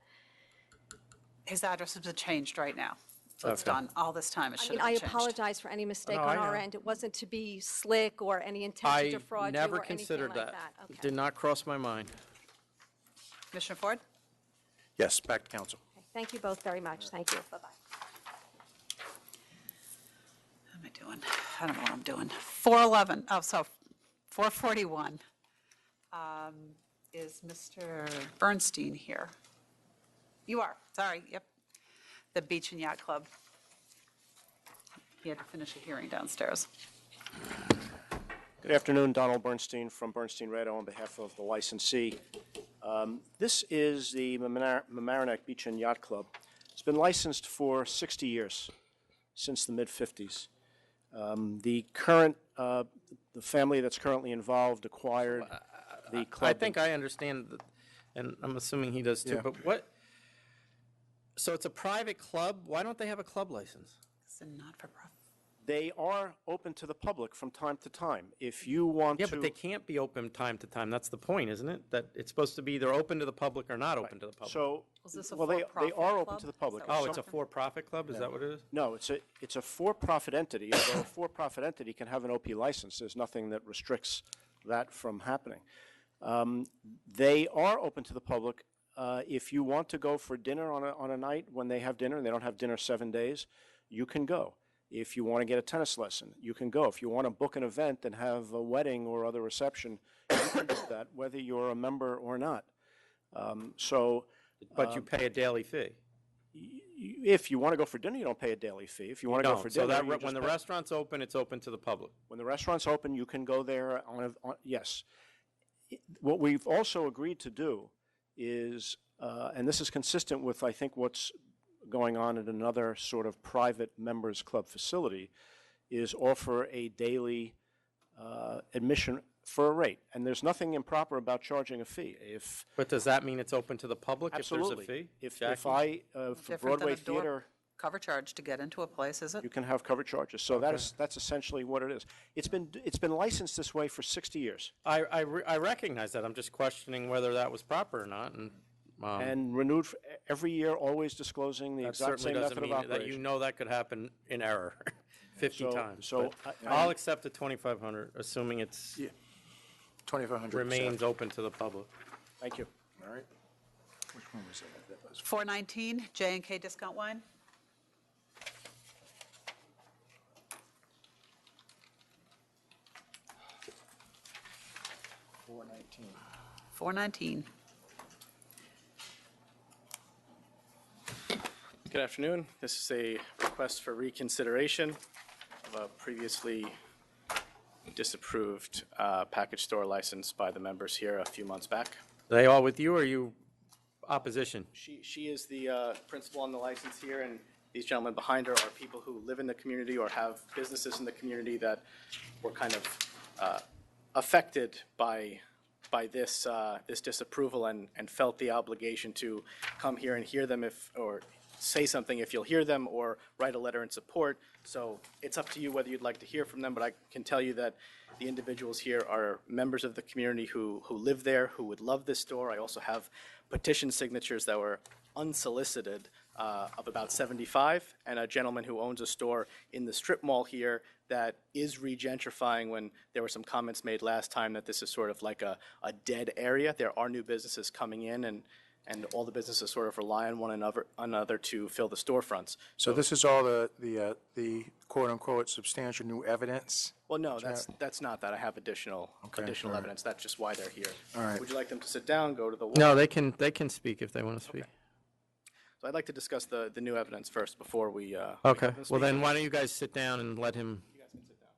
[SPEAKER 1] His address has been changed right now. So it's
[SPEAKER 2] Okay.
[SPEAKER 1] done. All this time, it
[SPEAKER 5] I
[SPEAKER 1] should
[SPEAKER 5] mean,
[SPEAKER 1] have
[SPEAKER 5] I
[SPEAKER 1] been changed.
[SPEAKER 5] apologize for any mistake
[SPEAKER 2] No,
[SPEAKER 5] on
[SPEAKER 2] I
[SPEAKER 5] our
[SPEAKER 2] know.
[SPEAKER 5] end. It wasn't to be slick or any intent to
[SPEAKER 2] I
[SPEAKER 5] defraud you
[SPEAKER 2] never
[SPEAKER 5] or anything
[SPEAKER 2] considered
[SPEAKER 5] like
[SPEAKER 2] that.
[SPEAKER 5] that. Okay.
[SPEAKER 2] Did not cross my mind.
[SPEAKER 1] Commissioner Ford?
[SPEAKER 4] Yes, back to council.
[SPEAKER 5] Thank you both very much. Thank you. Bye-bye.
[SPEAKER 1] What am I doing? I don't know what I'm doing. 411, oh, so 441. Is Mr. Bernstein here? You are, sorry, yep. The Beach and Yacht Club. He had to finish a hearing downstairs.
[SPEAKER 6] Good afternoon, Donald Bernstein from Bernstein Redo on behalf of the licensee. This is the Mamaroneck Beach and Yacht Club. It's been licensed for 60 years, since the mid-50s. The family that's currently involved acquired the club.
[SPEAKER 2] I think I understand, and I'm assuming he does too,
[SPEAKER 6] Yeah.
[SPEAKER 2] but what, so it's a private club? Why don't they have a club license?
[SPEAKER 1] It's a not-for-profit.
[SPEAKER 6] They are open to the public from time to time. If you want to.
[SPEAKER 2] Yeah, but they can't be open time to time. That's the point, isn't it? That it's supposed to be either open to the public or not open to the public.
[SPEAKER 6] So,
[SPEAKER 1] Was this a
[SPEAKER 6] well, they
[SPEAKER 1] for-profit
[SPEAKER 6] are open
[SPEAKER 1] club?
[SPEAKER 6] to the public.
[SPEAKER 1] Is that what
[SPEAKER 2] Oh,
[SPEAKER 1] it's
[SPEAKER 2] it's a for-profit club? Is that what it is?
[SPEAKER 6] No, it's a for-profit entity. Although a for-profit entity can have an OP license, there's nothing that restricts that from happening. They are open to the public. If you want to go for dinner on a night when they have dinner, and they don't have dinner 7 days, you can go. If you want to get a tennis lesson, you can go. If you want to book an event and have a wedding or other reception, you can do that, whether you're a member or not.
[SPEAKER 2] But you pay a daily fee.
[SPEAKER 6] If you want to go for dinner, you don't pay a daily fee. If you want to go
[SPEAKER 2] No,
[SPEAKER 6] for
[SPEAKER 2] so
[SPEAKER 6] dinner,
[SPEAKER 2] that,
[SPEAKER 6] you
[SPEAKER 2] when
[SPEAKER 6] just
[SPEAKER 2] the
[SPEAKER 6] pay.
[SPEAKER 2] restaurant's open, it's open to the public.
[SPEAKER 6] When the restaurant's open, you can go there yes. What we've also agreed to do is, and this is consistent with, I think, what's going on at another sort of private members club facility, is offer a daily admission for a rate. And there's nothing improper about charging a fee.
[SPEAKER 2] But does that mean it's open to the public if there's a
[SPEAKER 6] Absolutely.
[SPEAKER 2] fee?
[SPEAKER 6] If
[SPEAKER 2] Jackie?
[SPEAKER 6] I, for
[SPEAKER 1] Different than
[SPEAKER 6] Broadway
[SPEAKER 1] a door
[SPEAKER 6] Theater,
[SPEAKER 1] cover charge to get into a place, is it?
[SPEAKER 6] you can have cover charges. So that's essentially what it is. It's been licensed this way for 60 years.
[SPEAKER 2] I recognize that. I'm just questioning whether that was proper or not,
[SPEAKER 6] And renewed every year, always discosing the
[SPEAKER 2] that
[SPEAKER 6] exact
[SPEAKER 2] certainly
[SPEAKER 6] same
[SPEAKER 2] doesn't
[SPEAKER 6] method of
[SPEAKER 2] mean that you
[SPEAKER 6] operation.
[SPEAKER 2] know that could happen in error 50
[SPEAKER 6] So-
[SPEAKER 2] times.
[SPEAKER 6] so
[SPEAKER 2] but
[SPEAKER 6] I-
[SPEAKER 2] I'll accept the 2,500, assuming it's
[SPEAKER 4] 2,500.
[SPEAKER 2] remains open to the public.
[SPEAKER 6] Thank you.
[SPEAKER 4] All right. Which one was that? That was
[SPEAKER 1] 419, J&K Discount Wine.
[SPEAKER 4] $4.19.
[SPEAKER 1] 419.
[SPEAKER 21] Good afternoon. This is a request for reconsideration of a previously disapproved package store license by the members here a few months back.
[SPEAKER 2] Are they all with you, or are you opposition?
[SPEAKER 21] She is the principal on the license here, and these gentlemen behind her are people who live in the community or have businesses in the community that were kind of affected by this disapproval and felt the obligation to come here and hear them or say something if you'll hear them or write a letter in support. So it's up to you whether you'd like to hear from them, but I can tell you that the individuals here are members of the community who live there, who would love this store. I also have petition signatures that were unsolicited of about 75, and a gentleman who owns a store in the strip mall here that is regentrifying when there were some comments made last time that this is sort of like a dead area. There are new businesses coming in, and all the businesses sort of rely on one another to fill the storefronts.
[SPEAKER 4] So this is all the quote-unquote substantial new evidence?
[SPEAKER 21] Well, no, that's not that. I have additional
[SPEAKER 4] all right.
[SPEAKER 21] evidence. That's just why they're here.
[SPEAKER 4] All right.
[SPEAKER 21] Would you like them to sit down, go to the wall?
[SPEAKER 2] No, they can speak if they want to speak.
[SPEAKER 21] So I'd like to discuss the new evidence first before we.
[SPEAKER 2] Okay,
[SPEAKER 21] have them
[SPEAKER 2] well
[SPEAKER 21] speak.
[SPEAKER 2] then, why don't you guys sit down and let him,
[SPEAKER 21] You guys can sit down.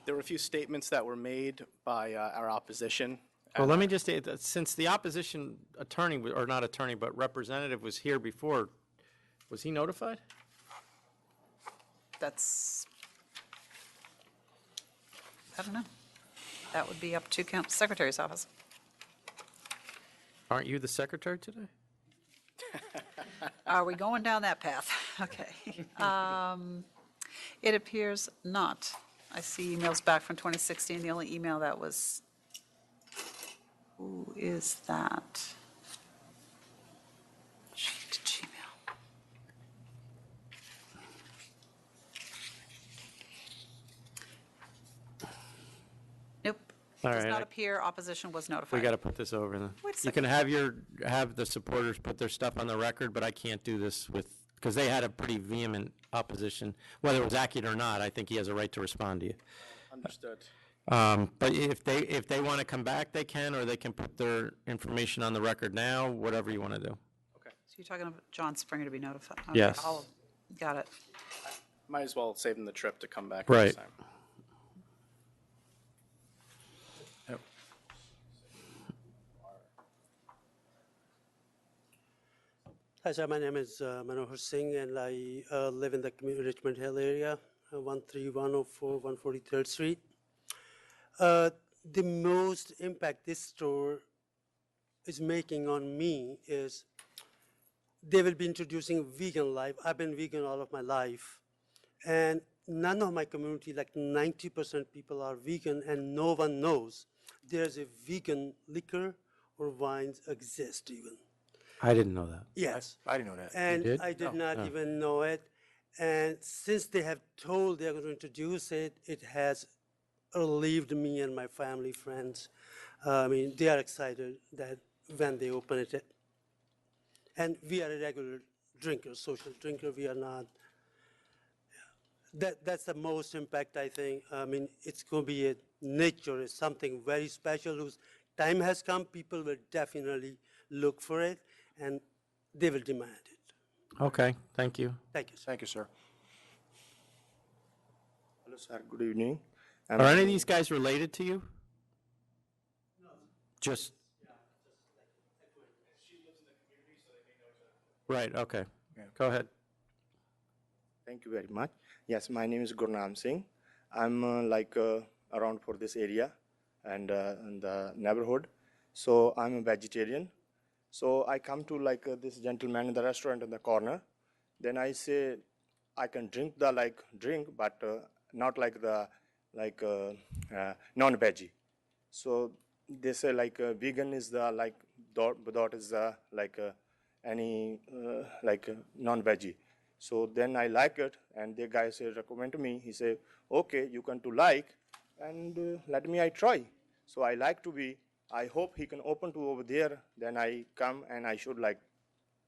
[SPEAKER 21] There were a few statements that were made by our opposition.
[SPEAKER 2] well, let me just say, that since the opposition attorney, or not attorney, but representative was here before, was he notified?
[SPEAKER 3] That's, I don't know. That would be up to Secretary's office.
[SPEAKER 2] Aren't you the secretary today?
[SPEAKER 3] Are we going down that path? Okay. It appears not. I see emails back from 2016. The only email that was, who is that? Gmail. Nope.
[SPEAKER 2] All
[SPEAKER 3] Does
[SPEAKER 2] right,
[SPEAKER 3] not
[SPEAKER 2] I-
[SPEAKER 3] appear. Opposition was notified.
[SPEAKER 2] We got to put this over then.
[SPEAKER 3] Wait a
[SPEAKER 2] You can have the supporters put their stuff on the record, but I can't do this with, because they had a pretty vehement opposition. Whether it was accurate or not, I think he has a right to respond to you.
[SPEAKER 21] Understood.
[SPEAKER 2] But if they want to come back, they can, or they can put their information on the record now, whatever you want to do.
[SPEAKER 3] So you're talking about John Springer to be notified? Okay,
[SPEAKER 2] Yes.
[SPEAKER 3] Got it.
[SPEAKER 21] Might as well save them the trip to come back
[SPEAKER 2] Right.
[SPEAKER 21] next time.
[SPEAKER 8] Hi, sir. My name is Manohar Singh, and I live in the Richmond Hill area, 13104 143rd Street. The most impact this store is making on me is they will be introducing vegan life. I've been vegan all of my life, and none of my community, like 90% people are vegan, and no one knows there's a vegan liquor or wines exist even.
[SPEAKER 2] I didn't know that.
[SPEAKER 8] Yes.
[SPEAKER 4] I didn't know that.
[SPEAKER 8] And
[SPEAKER 2] did?
[SPEAKER 8] I did
[SPEAKER 2] No.
[SPEAKER 8] not
[SPEAKER 2] No.
[SPEAKER 8] even know it. And since they have told they're going to introduce it, it has relieved me and my family, friends. I mean, they are excited that when they open it. And we are a regular drinker, social drinker. We are not. That's the most impact, I think. I mean, it's going to be a nature, is something very special whose time has come. People will definitely look for it, and they will demand it.
[SPEAKER 2] Okay, thank you.
[SPEAKER 8] Thank you, sir.
[SPEAKER 4] Thank you, sir.
[SPEAKER 9] Hello, sir. Good evening.
[SPEAKER 2] Are any of these guys related to you? No. Just. Right, okay. Go ahead.
[SPEAKER 9] Thank you very much. Yes, my name is Gurnam Singh. I'm around for this area and in the neighborhood. So I'm a vegetarian. So I come to this gentleman in the restaurant in the corner. Then I say I can drink the drink, but not like the non-veggie. So they say vegan is the without is any non-veggie. So then I like it, and the guy said recommend to me. He said, okay, you can to like, and let me I try. So I like to be. I hope he can open to over there. Then I come and I should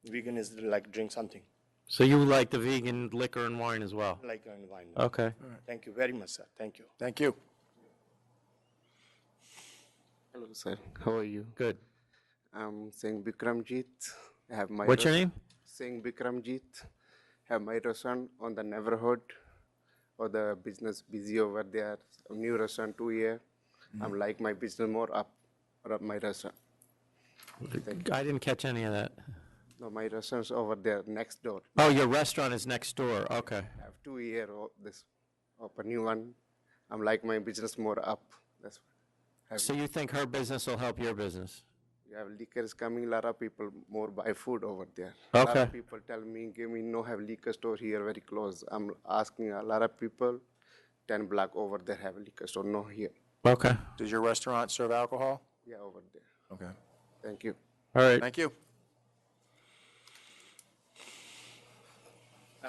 [SPEAKER 9] vegan is drink something.
[SPEAKER 2] So you like the vegan liquor and wine as well?
[SPEAKER 9] Like and wine.
[SPEAKER 2] Okay.
[SPEAKER 9] Thank you very much, sir. Thank you.
[SPEAKER 4] Thank you.
[SPEAKER 22] Hello, sir. How are you?
[SPEAKER 2] Good.
[SPEAKER 22] I'm Singh Bikramjit. I have my.
[SPEAKER 2] What's your name?
[SPEAKER 22] Singh Bikramjit. Have my restaurant on the neighborhood, or the business busy over there. New restaurant 2 year. I'm like my business more up my restaurant.
[SPEAKER 2] I didn't catch any of that.
[SPEAKER 22] No, my restaurant's over there next door.
[SPEAKER 2] Oh, your restaurant is next door, okay.
[SPEAKER 22] I have 2 year this open new one. I'm like my business more up. That's why.
[SPEAKER 2] So you think her business will help your business?
[SPEAKER 22] You have liquor is coming, a lot of people more buy food over there. A lot
[SPEAKER 2] Okay.
[SPEAKER 22] of people tell me, give me no have liquor store here very close. I'm asking a lot of people, 10 block over there have a liquor store, no here.
[SPEAKER 2] Okay.
[SPEAKER 4] Does your restaurant serve alcohol?
[SPEAKER 22] Yeah, over there.
[SPEAKER 4] Okay.
[SPEAKER 22] Thank you.
[SPEAKER 2] All right.
[SPEAKER 4] Thank you.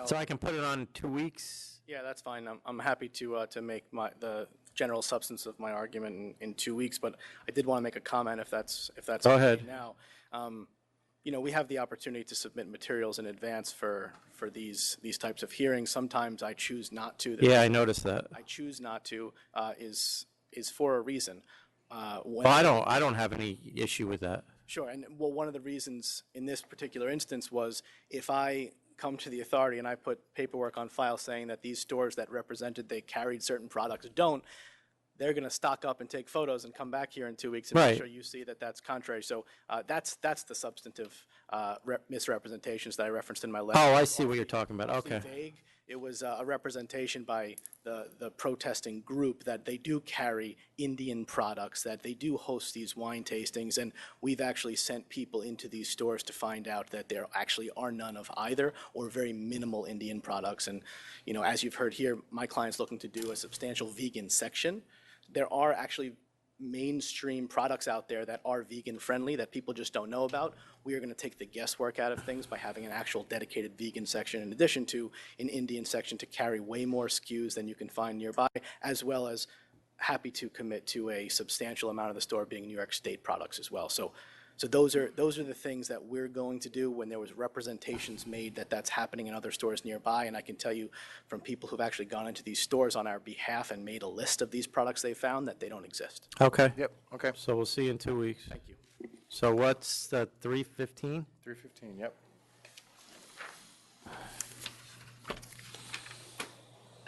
[SPEAKER 2] So I can put it on 2 weeks?
[SPEAKER 21] Yeah, that's fine. I'm happy to make the general substance of my argument in 2 weeks, but I did want to make a comment if that's
[SPEAKER 2] Go
[SPEAKER 21] okay
[SPEAKER 2] ahead.
[SPEAKER 21] now. You know, we have the opportunity to submit materials in advance for these types of hearings. Sometimes I choose not to. The
[SPEAKER 2] Yeah, I
[SPEAKER 21] reason
[SPEAKER 2] noticed that.
[SPEAKER 21] I choose not to is for a reason.
[SPEAKER 2] Well, I don't have any issue with that.
[SPEAKER 21] Sure, and well, one of the reasons in this particular instance was if I come to the authority and I put paperwork on file saying that these stores that represented they carried certain products don't, they're going to stock up and take photos and come back here in 2 weeks and
[SPEAKER 2] Right.
[SPEAKER 21] make sure you see that that's contrary. So that's the substantive misrepresentations that I referenced in my letter.
[SPEAKER 2] Oh, I see what you're talking about.
[SPEAKER 21] Mostly
[SPEAKER 2] Okay.
[SPEAKER 21] vague. It was a representation by the protesting group that they do carry Indian products, that they do host these wine tastings, and we've actually sent people into these stores to find out that there actually are none of either or very minimal Indian products. And, you know, as you've heard here, my client's looking to do a substantial vegan section. There are actually mainstream products out there that are vegan friendly that people just don't know about. We are going to take the guesswork out of things by having an actual dedicated vegan section in addition to an Indian section to carry way more SKUs than you can find nearby, as well as happy to commit to a substantial amount of the store being New York State products as well. So those are the things that we're going to do when there was representations made that that's happening in other stores nearby. And I can tell you from people who've actually gone into these stores on our behalf and made a list of these products they found that they don't exist.
[SPEAKER 2] Okay.
[SPEAKER 4] Yep, okay.
[SPEAKER 2] So we'll see you in 2 weeks.
[SPEAKER 21] Thank you.
[SPEAKER 2] So what's that, 3:15?
[SPEAKER 4] 3:15, yep.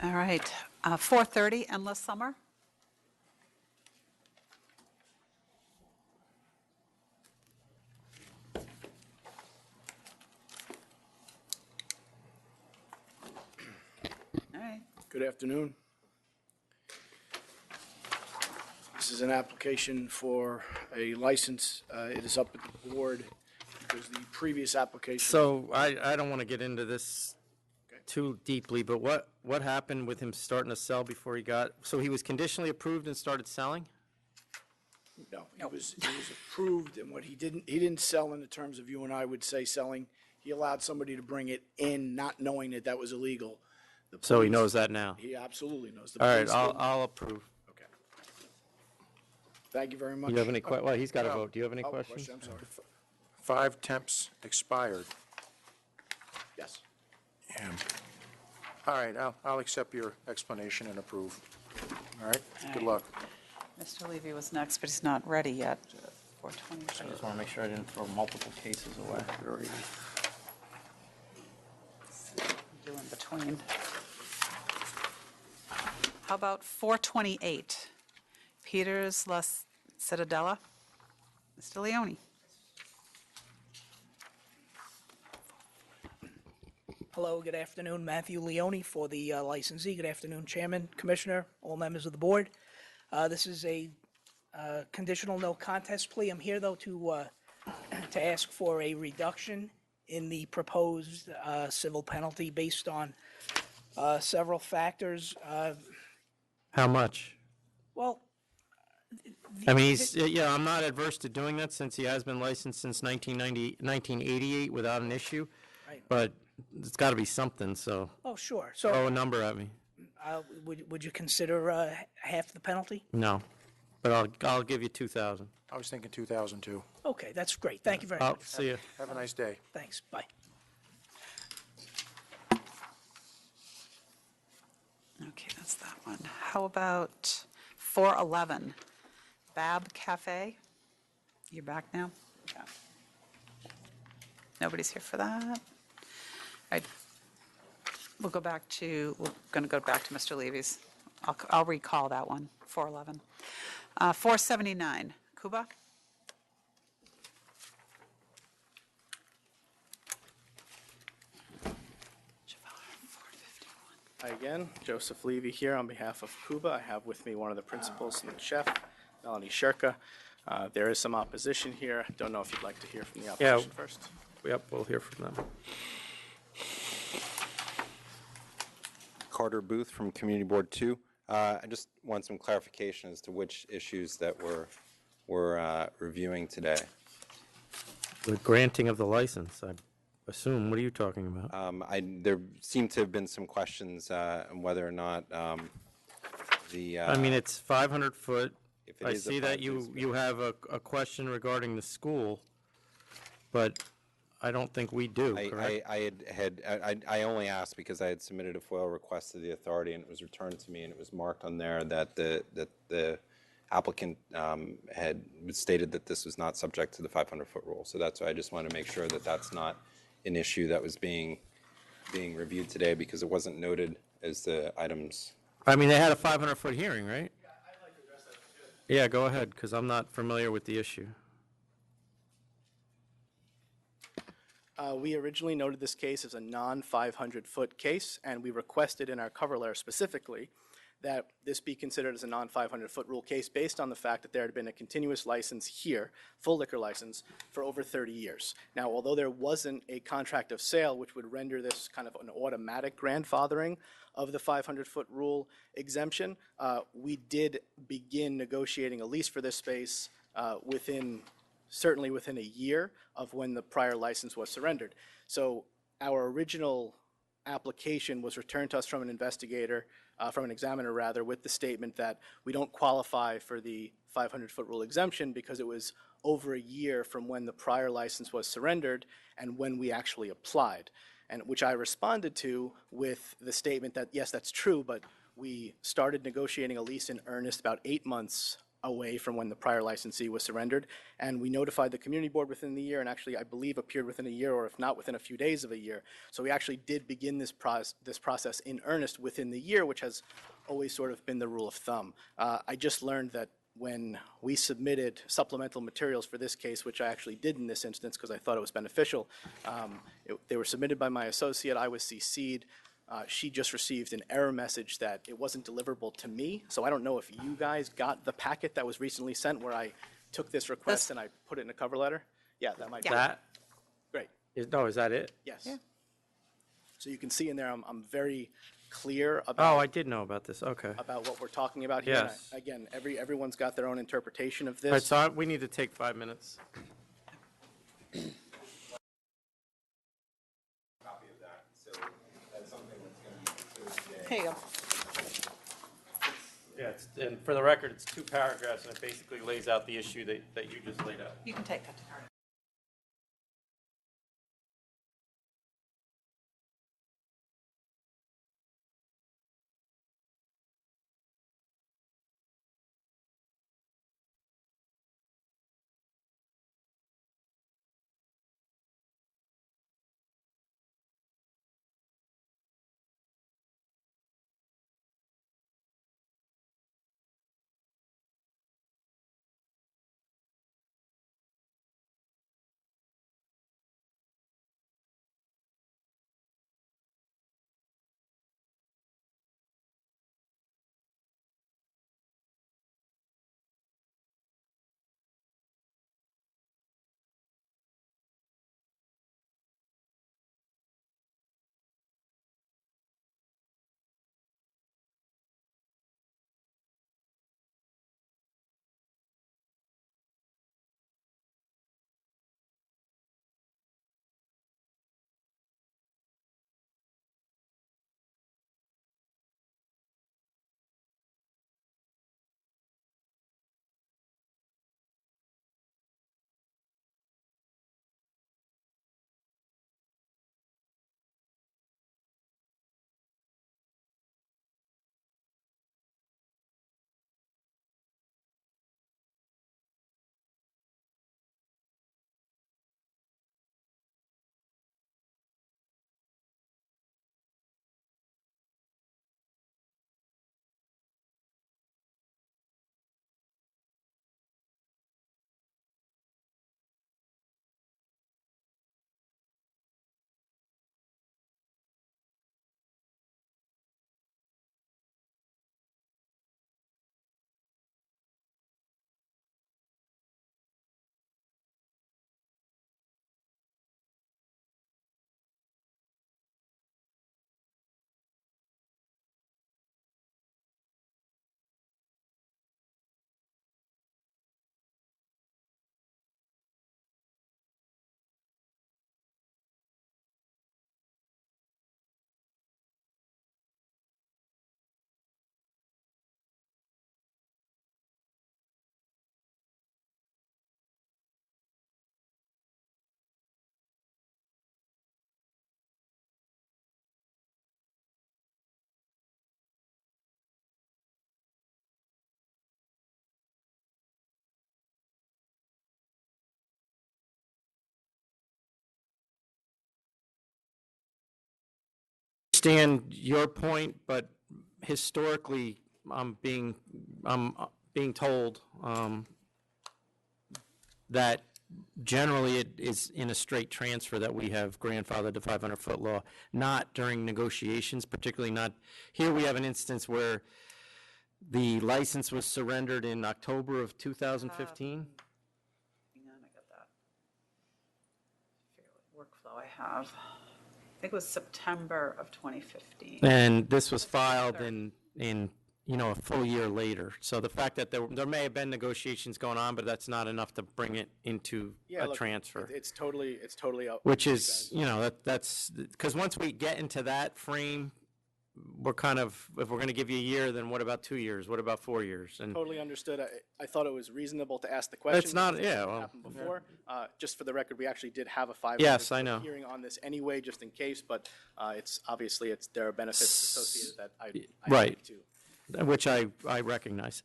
[SPEAKER 1] All right, 4:30, Endless Summer. All right.
[SPEAKER 10] Good afternoon. This is an application for a license. It is up at the board because the previous application.
[SPEAKER 2] So I don't want to get into this too deeply, but what happened with him starting to sell before he got, so he was conditionally approved and started selling?
[SPEAKER 10] No, he was approved, and what he didn't sell in the terms of you and I would say selling. He allowed somebody to bring it in, not knowing that that was illegal. The
[SPEAKER 2] So he
[SPEAKER 10] police-
[SPEAKER 2] knows that now?
[SPEAKER 10] He absolutely knows. The
[SPEAKER 2] All right,
[SPEAKER 10] police didn't.
[SPEAKER 2] I'll approve.
[SPEAKER 10] Thank you very much.
[SPEAKER 2] You have any well, he's got to
[SPEAKER 4] Oh,
[SPEAKER 2] vote. Do you have any
[SPEAKER 10] Oh,
[SPEAKER 2] questions?
[SPEAKER 10] question, I'm sorry.
[SPEAKER 4] 5 temps expired.
[SPEAKER 10] Yes.
[SPEAKER 4] Yeah. All right, I'll accept your explanation and approve. All right, good luck.
[SPEAKER 1] Mr. Levy was next, but he's not ready yet. 4:20.
[SPEAKER 2] I just want to make sure I didn't throw multiple cases away.
[SPEAKER 1] Do in between. How about 4:28? Peters La Cittadella. Mr. Leone.
[SPEAKER 13] Hello, good afternoon. Matthew Leone for the licensee. Good afternoon, Chairman, Commissioner, all members of the board. This is a conditional no contest plea. I'm here, though, to ask for a reduction in the proposed civil penalty based on several factors.
[SPEAKER 2] How much?
[SPEAKER 13] Well,
[SPEAKER 2] I mean, I'm not adverse to doing that since he has been licensed since 1988 without an issue.
[SPEAKER 13] Right.
[SPEAKER 2] But it's got to be something, so.
[SPEAKER 13] Oh, sure.
[SPEAKER 2] Throw
[SPEAKER 13] So
[SPEAKER 2] a number at me.
[SPEAKER 13] would you consider half the penalty?
[SPEAKER 2] No, but I'll give you 2,000.
[SPEAKER 4] I was thinking 2002.
[SPEAKER 13] Okay, that's great. Thank you very
[SPEAKER 2] I'll
[SPEAKER 13] much.
[SPEAKER 2] see you.
[SPEAKER 4] Have a nice day.
[SPEAKER 13] Thanks. Bye.
[SPEAKER 1] Okay, that's that one. How about 4:11? Bab Cafe. You're back now? Yeah. Nobody's here for that? All right. We're going to go back to Mr. Levy's. I'll recall that one, 4:11. 479, Kuba?
[SPEAKER 21] Hi again, Joseph Levy here on behalf of Kuba. I have with me one of the principals and the chef, Melanie Shirka. There is some opposition here. Don't know if you'd like to hear from the
[SPEAKER 2] Yeah.
[SPEAKER 21] opposition first.
[SPEAKER 2] Yep, we'll hear from them.
[SPEAKER 15] Carter Booth from Community Board 2. I just want some clarification as to which issues that we're reviewing today.
[SPEAKER 2] The granting of the license, I assume. What are you talking about?
[SPEAKER 15] There seem to have been some questions on whether or not the.
[SPEAKER 2] I mean, it's 500 foot.
[SPEAKER 15] If it
[SPEAKER 2] I
[SPEAKER 15] is a
[SPEAKER 2] see that
[SPEAKER 15] 500
[SPEAKER 2] you have a question regarding the school, but I don't think we do, correct?
[SPEAKER 15] I only asked because I had submitted a FOIL request to the authority and it was returned to me and it was marked on there that the applicant had stated that this was not subject to the 500-foot rule. So that's why I just want to make sure that that's not an issue that was being reviewed today because it wasn't noted as the items.
[SPEAKER 2] I mean, they had a 500-foot hearing, right? Yeah, I'd like to address that. Yeah, go ahead, because I'm not familiar with the issue.
[SPEAKER 21] We originally noted this case as a non-500-foot case, and we requested in our cover letter specifically that this be considered as a non-500-foot rule case based on the fact that there had been a continuous license here, full liquor license, for over 30 years. Now, although there wasn't a contract of sale, which would render this kind of an automatic grandfathering of the 500-foot rule exemption, we did begin negotiating a lease for this space certainly within a year of when the prior license was surrendered. So our original application was returned to us from an investigator, from an examiner rather, with the statement that we don't qualify for the 500-foot rule exemption because it was over a year from when the prior license was surrendered and when we actually applied, and which I responded to with the statement that, yes, that's true, but we started negotiating a lease in earnest about 8 months away from when the prior licensee was surrendered, and we notified the community board within the year, and actually I believe appeared within a year, or if not within a few days of a year. So we actually did begin this process in earnest within the year, which has always sort of been the rule of thumb. I just learned that when we submitted supplemental materials for this case, which I actually did in this instance because I thought it was beneficial, they were submitted by my associate, I was CC'd. She just received an error message that it wasn't deliverable to me. So I don't know if you guys got the packet that was recently sent where I took this request and I put it in a cover letter. Yeah, that might be it.
[SPEAKER 2] That?
[SPEAKER 21] Great.
[SPEAKER 2] Is that it?
[SPEAKER 21] Yes. Yeah. So you can see in there, I'm very clear about.
[SPEAKER 2] Oh, I did know about this. Okay.
[SPEAKER 21] About what we're talking about here.
[SPEAKER 2] Yes.
[SPEAKER 21] And again, everyone's got their own interpretation of
[SPEAKER 2] All right,
[SPEAKER 21] this.
[SPEAKER 2] so we need to take 5 minutes.
[SPEAKER 3] Here you go.
[SPEAKER 2] Yeah, and for the record, it's 2 paragraphs, and it basically lays out the issue that you just laid out.
[SPEAKER 3] You can take that to Carter.
[SPEAKER 2] understand your point, but historically, I'm being told that generally it is in a straight transfer that we have grandfathered the 500-foot law, not during negotiations, particularly not, here we have an instance where the license was surrendered in October of 2015.
[SPEAKER 3] Hang on, I got that. Figure what workflow I have. I think it was September of 2015.
[SPEAKER 2] And this was filed in a full year later. So the fact that there may have been negotiations going on, but that's not enough to bring it into
[SPEAKER 21] Yeah,
[SPEAKER 2] a
[SPEAKER 21] look,
[SPEAKER 2] transfer.
[SPEAKER 21] It's totally up.
[SPEAKER 2] Which
[SPEAKER 21] to you
[SPEAKER 2] is,
[SPEAKER 21] guys.
[SPEAKER 2] that's, because once we get into that frame, we're kind of, if we're going to give you a year, then what about 2 years? What about 4 years? And
[SPEAKER 21] Totally understood. I thought it was reasonable to ask the question.
[SPEAKER 2] It's not-
[SPEAKER 21] because
[SPEAKER 2] yeah,
[SPEAKER 21] it
[SPEAKER 2] well,
[SPEAKER 21] happened before. Just for the record, we actually did have a 500
[SPEAKER 2] Yes, I know.
[SPEAKER 21] hearing on this anyway, just in case, but there are benefits associated that I
[SPEAKER 2] Right.
[SPEAKER 21] speak to.
[SPEAKER 2] which I recognize.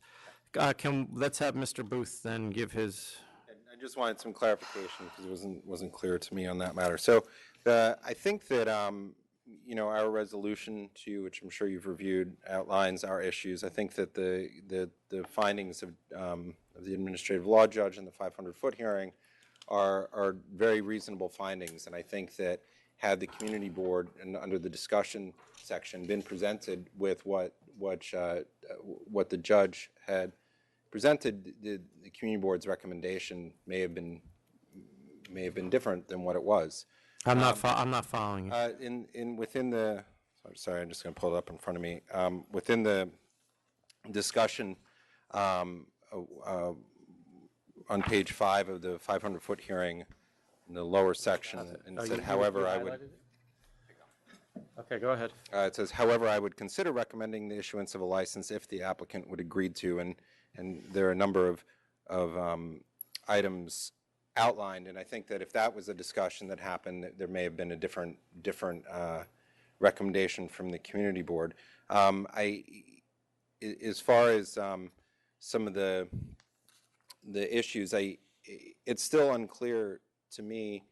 [SPEAKER 2] Let's have Mr. Booth then give his.
[SPEAKER 15] I just wanted some clarification because it wasn't clear to me on that matter. So I think that our resolution to you, which I'm sure you've reviewed, outlines our issues. I think that the findings of the administrative law judge in the 500-foot hearing are very reasonable findings, and I think that had the community board and under the discussion section been presented with what the judge had presented, the community board's recommendation may have been different than what it was.
[SPEAKER 2] I'm not following you.
[SPEAKER 15] Within the, sorry, I'm just going to pull it up in front of me. Within the discussion on page 5 of the 500-foot hearing, in the lower section, and it said, however, I would.
[SPEAKER 2] Okay, go ahead.
[SPEAKER 15] It says, however, I would consider recommending the issuance of a license if the applicant would agree to, and there are a number of items outlined, and I think that if that was a discussion that happened, there may have been a different recommendation from the community board. As far as some of the issues, it's still unclear to me.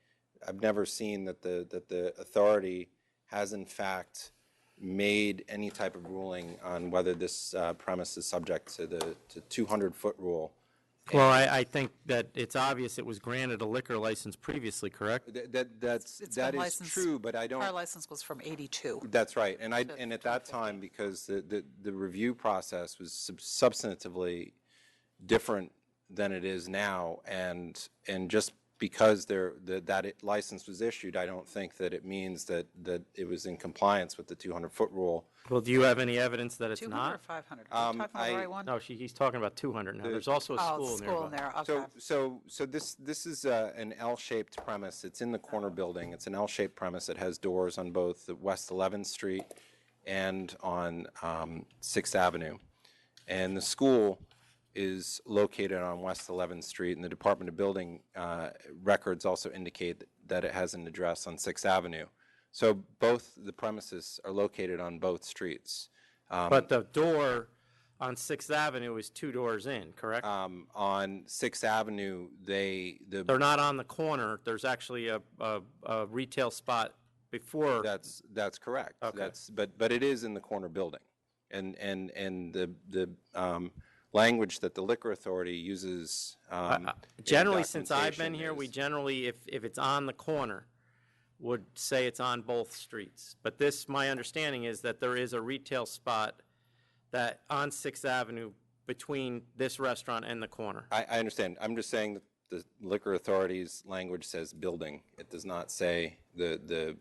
[SPEAKER 15] I've never seen that the authority has in fact made any type of ruling on whether this premise is subject to the 200-foot rule.
[SPEAKER 2] Well, I think that it's obvious it was granted a liquor license previously, correct?
[SPEAKER 15] That is true, but I don't.
[SPEAKER 3] Our license was from 82.
[SPEAKER 15] That's right, and at that time, because the review process was substantively different than it is now, and just because that license was issued, I don't think that it means that it was in compliance with the 200-foot rule.
[SPEAKER 2] Well, do you have any evidence that it's
[SPEAKER 3] 200
[SPEAKER 2] not?
[SPEAKER 3] or 500? Are you talking about the right one?
[SPEAKER 2] No, he's talking about 200 now. There's also a school nearby.
[SPEAKER 3] School there, okay.
[SPEAKER 15] So this is an L-shaped premise. It's in the corner building. It's an L-shaped premise. It has doors on both the West 11th Street and on 6th Avenue. And the school is located on West 11th Street, and the Department of Building records also indicate that it has an address on 6th Avenue. So both the premises are located on both streets.
[SPEAKER 2] But the door on 6th Avenue is 2 doors in, correct?
[SPEAKER 15] On 6th Avenue,
[SPEAKER 2] they're not on the corner. There's actually a retail spot before.
[SPEAKER 15] That's correct.
[SPEAKER 2] Okay.
[SPEAKER 15] But it is in the corner building, and the language that the liquor authority uses.
[SPEAKER 2] Generally, since I've been here, we generally, if it's on the corner, would say it's on both streets. But my understanding is that there is a retail spot that on 6th Avenue between this restaurant and the corner.
[SPEAKER 15] I understand. I'm just saying that the liquor authority's language says building. It does not say the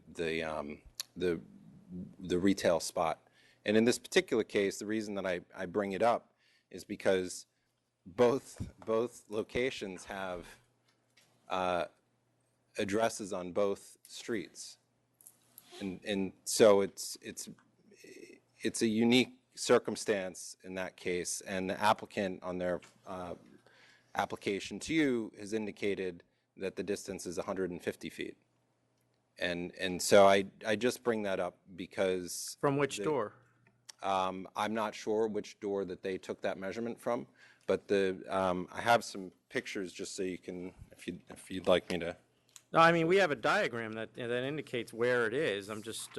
[SPEAKER 15] retail spot. And in this particular case, the reason that I bring it up is because both locations have addresses on both streets, and so it's a unique circumstance in that case. And the applicant on their application to you has indicated that the distance is 150 feet, and so I just bring that up because
[SPEAKER 2] from which door?
[SPEAKER 15] I'm not sure which door that they took that measurement from, but I have some pictures just so you can, if you'd like me to.
[SPEAKER 2] No, I mean, we have a diagram that indicates where it is. I'm just,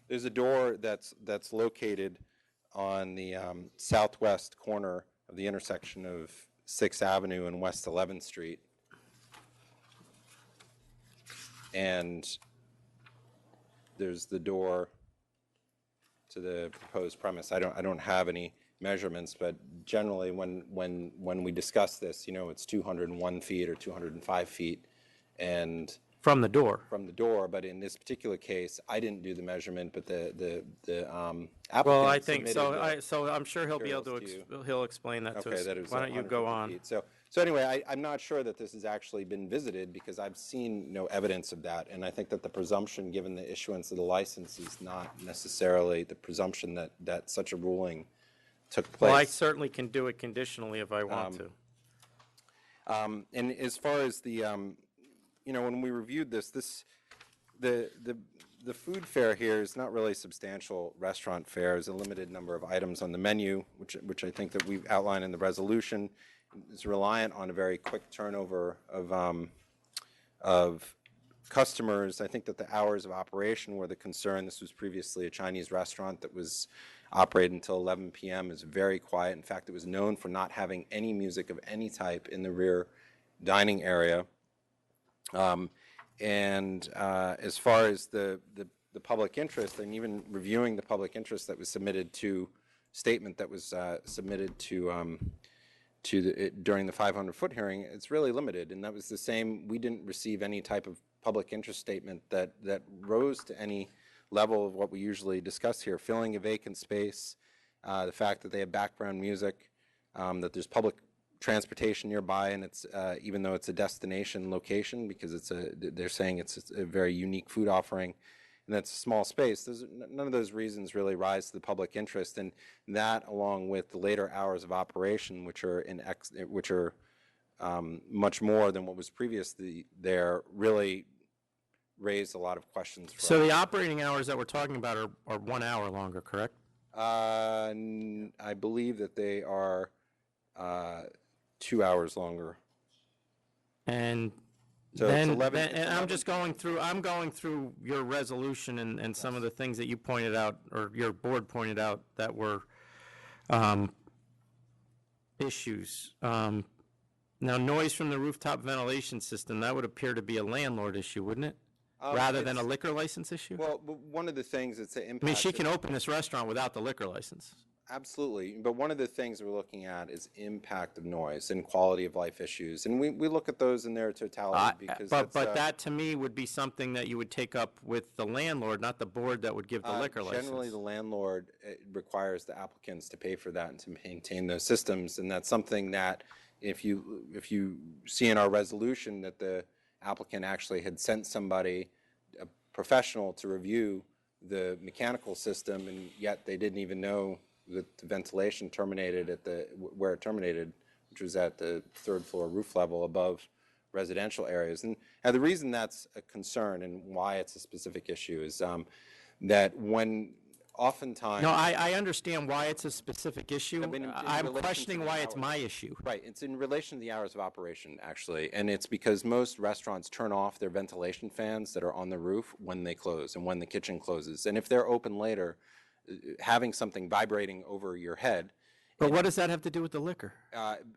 [SPEAKER 15] There's a door that's located on the southwest corner of the intersection of 6th Avenue and West 11th Street. And there's the door to the proposed premise. I don't have any measurements, but generally when we discuss this, you know, it's 201 feet or 205 feet, and
[SPEAKER 2] From the door.
[SPEAKER 15] from the door. But in this particular case, I didn't do the measurement, but the applicant
[SPEAKER 2] Well, I think
[SPEAKER 15] submitted
[SPEAKER 2] so.
[SPEAKER 15] the
[SPEAKER 2] I'm sure he'll be able to,
[SPEAKER 15] materials
[SPEAKER 2] he'll explain that to
[SPEAKER 15] Okay,
[SPEAKER 2] us.
[SPEAKER 15] that it was
[SPEAKER 2] Why don't you go
[SPEAKER 15] 150
[SPEAKER 2] on?
[SPEAKER 15] feet. So anyway, I'm not sure that this has actually been visited because I've seen no evidence of that. And I think that the presumption, given the issuance of the license, is not necessarily the presumption that such a ruling took place.
[SPEAKER 2] Well, I certainly can do it conditionally if I want to.
[SPEAKER 15] And as far as the, you know, when we reviewed this, the food fare here is not really substantial restaurant fare. There's a limited number of items on the menu, which I think that we've outlined in the resolution. It's reliant on a very quick turnover of customers. I think that the hours of operation were the concern. This was previously a Chinese restaurant that was operated until 11 p.m. It's very quiet. In fact, it was known for not having any music of any type in the rear dining area. As far as the public interest, and even reviewing the public interest that was submitted to statement that was submitted to during the 500-foot hearing, it's really limited. And that was the same. We didn't receive any type of public interest statement that rose to any level of what we usually discuss here. Filling a vacant space, the fact that they have background music, that there's public transportation nearby, and it's even though it's a destination location, because they're saying it's a very unique food offering, and that's a small space. None of those reasons really rise to the public interest, and that, along with the later hours of operation, which are much more than what was previously there, really raised a lot of questions.
[SPEAKER 2] So the operating hours that we're talking about are 1 hour longer, correct?
[SPEAKER 15] I believe that they are 2 hours longer.
[SPEAKER 2] And
[SPEAKER 15] So
[SPEAKER 2] then,
[SPEAKER 15] it's 11
[SPEAKER 2] then- and I'm just going through your resolution and some of the things that you pointed out, or your board pointed out, that were issues. Now, noise from the rooftop ventilation system, that would appear to be a landlord issue, wouldn't it? Rather than a liquor license issue?
[SPEAKER 15] Well, one of the things that's an impact.
[SPEAKER 2] I mean, she can open this restaurant without the liquor license.
[SPEAKER 15] Absolutely, but one of the things we're looking at is impact of noise and quality of life issues, and we look at those in their totality because
[SPEAKER 2] But
[SPEAKER 15] that's,
[SPEAKER 2] that, to me, would be something that you would take up with the landlord, not the board that would give the liquor license.
[SPEAKER 15] Generally, the landlord requires the applicants to pay for that and to maintain those systems, and that's something that if you see in our resolution that the applicant actually had sent somebody, a professional, to review the mechanical system, and yet they didn't even know that the ventilation terminated at where it terminated, which was at the third floor roof level above residential areas. And the reason that's a concern and why it's a specific issue is that when oftentimes...
[SPEAKER 2] No, I understand why it's a specific issue.
[SPEAKER 15] In
[SPEAKER 2] I'm
[SPEAKER 15] relation
[SPEAKER 2] questioning
[SPEAKER 15] to the
[SPEAKER 2] why it's
[SPEAKER 15] hours.
[SPEAKER 2] my issue.
[SPEAKER 15] Right, it's in relation to the hours of operation, actually, and it's because most restaurants turn off their ventilation fans that are on the roof when they close and when the kitchen closes. And if they're open later, having something vibrating over your head...
[SPEAKER 2] But what does that have to do with the liquor?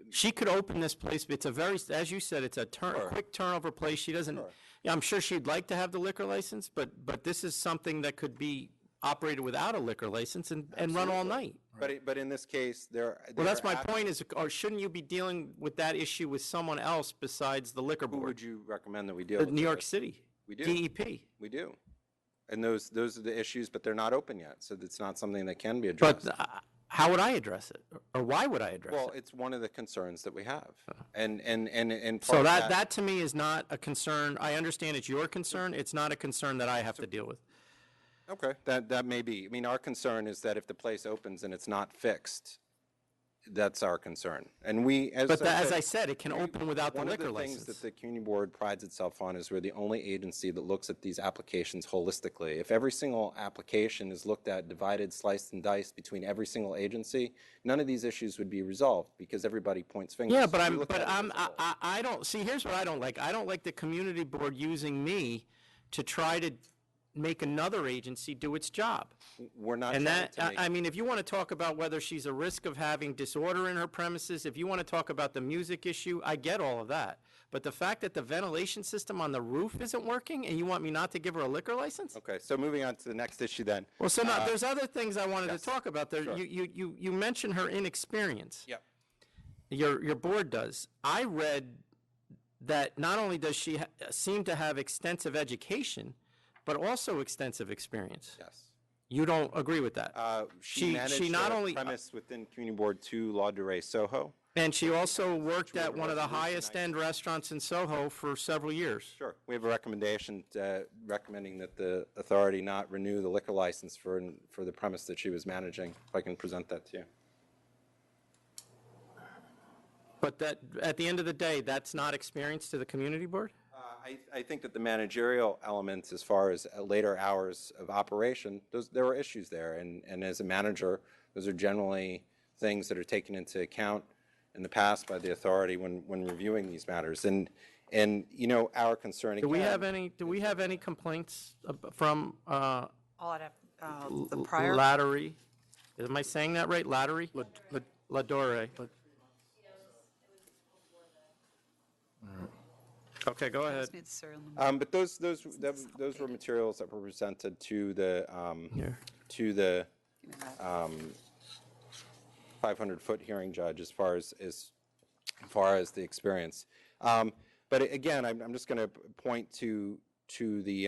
[SPEAKER 2] She could open this place. It's a very, as you said, it's a quick turnover place. She doesn't... Yeah, I'm sure she'd like to have the liquor license, but this is something that could be operated without a liquor license and run all night.
[SPEAKER 15] But in this case,
[SPEAKER 2] Well, that's my point is, or shouldn't you be dealing with that issue with someone else besides the liquor board?
[SPEAKER 15] Who would you recommend that we deal with?
[SPEAKER 2] New York City.
[SPEAKER 15] We do.
[SPEAKER 2] DEP.
[SPEAKER 15] We do. And those are the issues, but they're not open yet, so it's not something that can be addressed.
[SPEAKER 2] But how would I address it? Or why would I address it?
[SPEAKER 15] Well, it's one of the concerns that we have. And
[SPEAKER 2] So
[SPEAKER 15] part of
[SPEAKER 2] that to me is not a concern. I understand it's your concern. It's not a concern that I have to deal with.
[SPEAKER 15] Okay, that may be. I mean, our concern is that if the place opens and it's not fixed, that's our concern. And we, as
[SPEAKER 2] I said, it can open without the liquor
[SPEAKER 15] One of the
[SPEAKER 2] license.
[SPEAKER 15] things that the community board prides itself on is we're the only agency that looks at these applications holistically. If every single application is looked at, divided, sliced, and diced between every single agency, none of these issues would be resolved because everybody points fingers.
[SPEAKER 2] Yeah, but
[SPEAKER 15] We look at it as a whole.
[SPEAKER 2] I don't see. Here's what I don't like. I don't like the community board using me to try to make another agency do its job.
[SPEAKER 15] We're not
[SPEAKER 2] And
[SPEAKER 15] trying
[SPEAKER 2] that,
[SPEAKER 15] to make.
[SPEAKER 2] I mean, if you want to talk about whether she's a risk of having disorder in her premises, if you want to talk about the music issue, I get all of that. But the fact that the ventilation system on the roof isn't working and you want me not to give her a liquor license?
[SPEAKER 15] Okay, so moving on to the next issue then.
[SPEAKER 2] Well, so now, there's other things I wanted
[SPEAKER 15] yes.
[SPEAKER 2] to talk about there.
[SPEAKER 15] Sure.
[SPEAKER 2] You mentioned her inexperience.
[SPEAKER 15] Yep.
[SPEAKER 2] Your board does. I read that not only does she seem to have extensive education, but also extensive experience.
[SPEAKER 15] Yes.
[SPEAKER 2] You don't agree with that?
[SPEAKER 15] She managed
[SPEAKER 2] not
[SPEAKER 15] a
[SPEAKER 2] only
[SPEAKER 15] premise within Community Board 2, La Durée, Soho.
[SPEAKER 2] and she also worked at one of the highest end restaurants in Soho for several years.
[SPEAKER 15] Sure. We have a recommendation recommending that the authority not renew the liquor license for the premise that she was managing. If I can present that to you.
[SPEAKER 2] But that, at the end of the day, that's not experience to the community board?
[SPEAKER 15] I think that the managerial elements, as far as later hours of operation, there were issues there. And as a manager, those are generally things that are taken into account in the past by the authority when reviewing these matters. And you know, our concern again.
[SPEAKER 2] Do we have any complaints from
[SPEAKER 3] All I'd have, the prior.
[SPEAKER 2] Lattery? Am I saying that right? Lattery? Ladore. Okay, go ahead.
[SPEAKER 3] Just need the serial number.
[SPEAKER 15] But those were materials that were presented to the 500-foot hearing judge as far as the experience. But again, I'm just going to point to the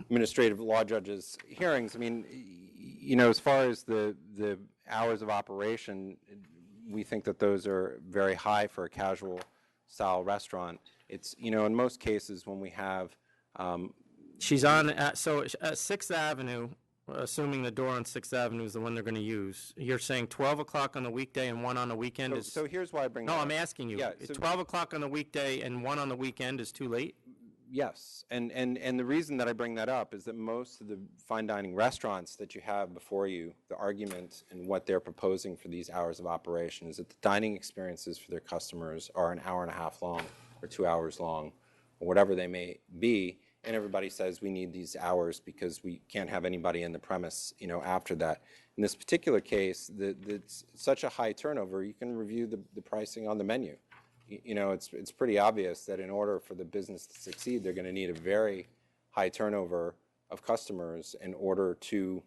[SPEAKER 15] administrative law judge's hearings. I mean, you know, as far as the hours of operation, we think that those are very high for a casual style restaurant. It's, you know, in most cases when we have.
[SPEAKER 2] She's on, so 6th Avenue, assuming the door on 6th Avenue is the one they're going to use, you're saying 12 o'clock on the weekday and 1 on the weekend is.
[SPEAKER 15] So here's why I bring
[SPEAKER 2] No,
[SPEAKER 15] that
[SPEAKER 2] I'm
[SPEAKER 15] up.
[SPEAKER 2] asking you.
[SPEAKER 15] Yeah, so-
[SPEAKER 2] 12 o'clock on the weekday and 1 on the weekend is too late?
[SPEAKER 15] Yes, and the reason that I bring that up is that most of the fine dining restaurants that you have before you, the argument and what they're proposing for these hours of operation is that the dining experiences for their customers are an hour and a half long or 2 hours long, or whatever they may be, and everybody says we need these hours because we can't have anybody in the premise, you know, after that. In this particular case, it's such a high turnover, you can review the pricing on the menu. You know, it's pretty obvious that in order for the business to succeed, they're going to need a very high turnover of customers in order to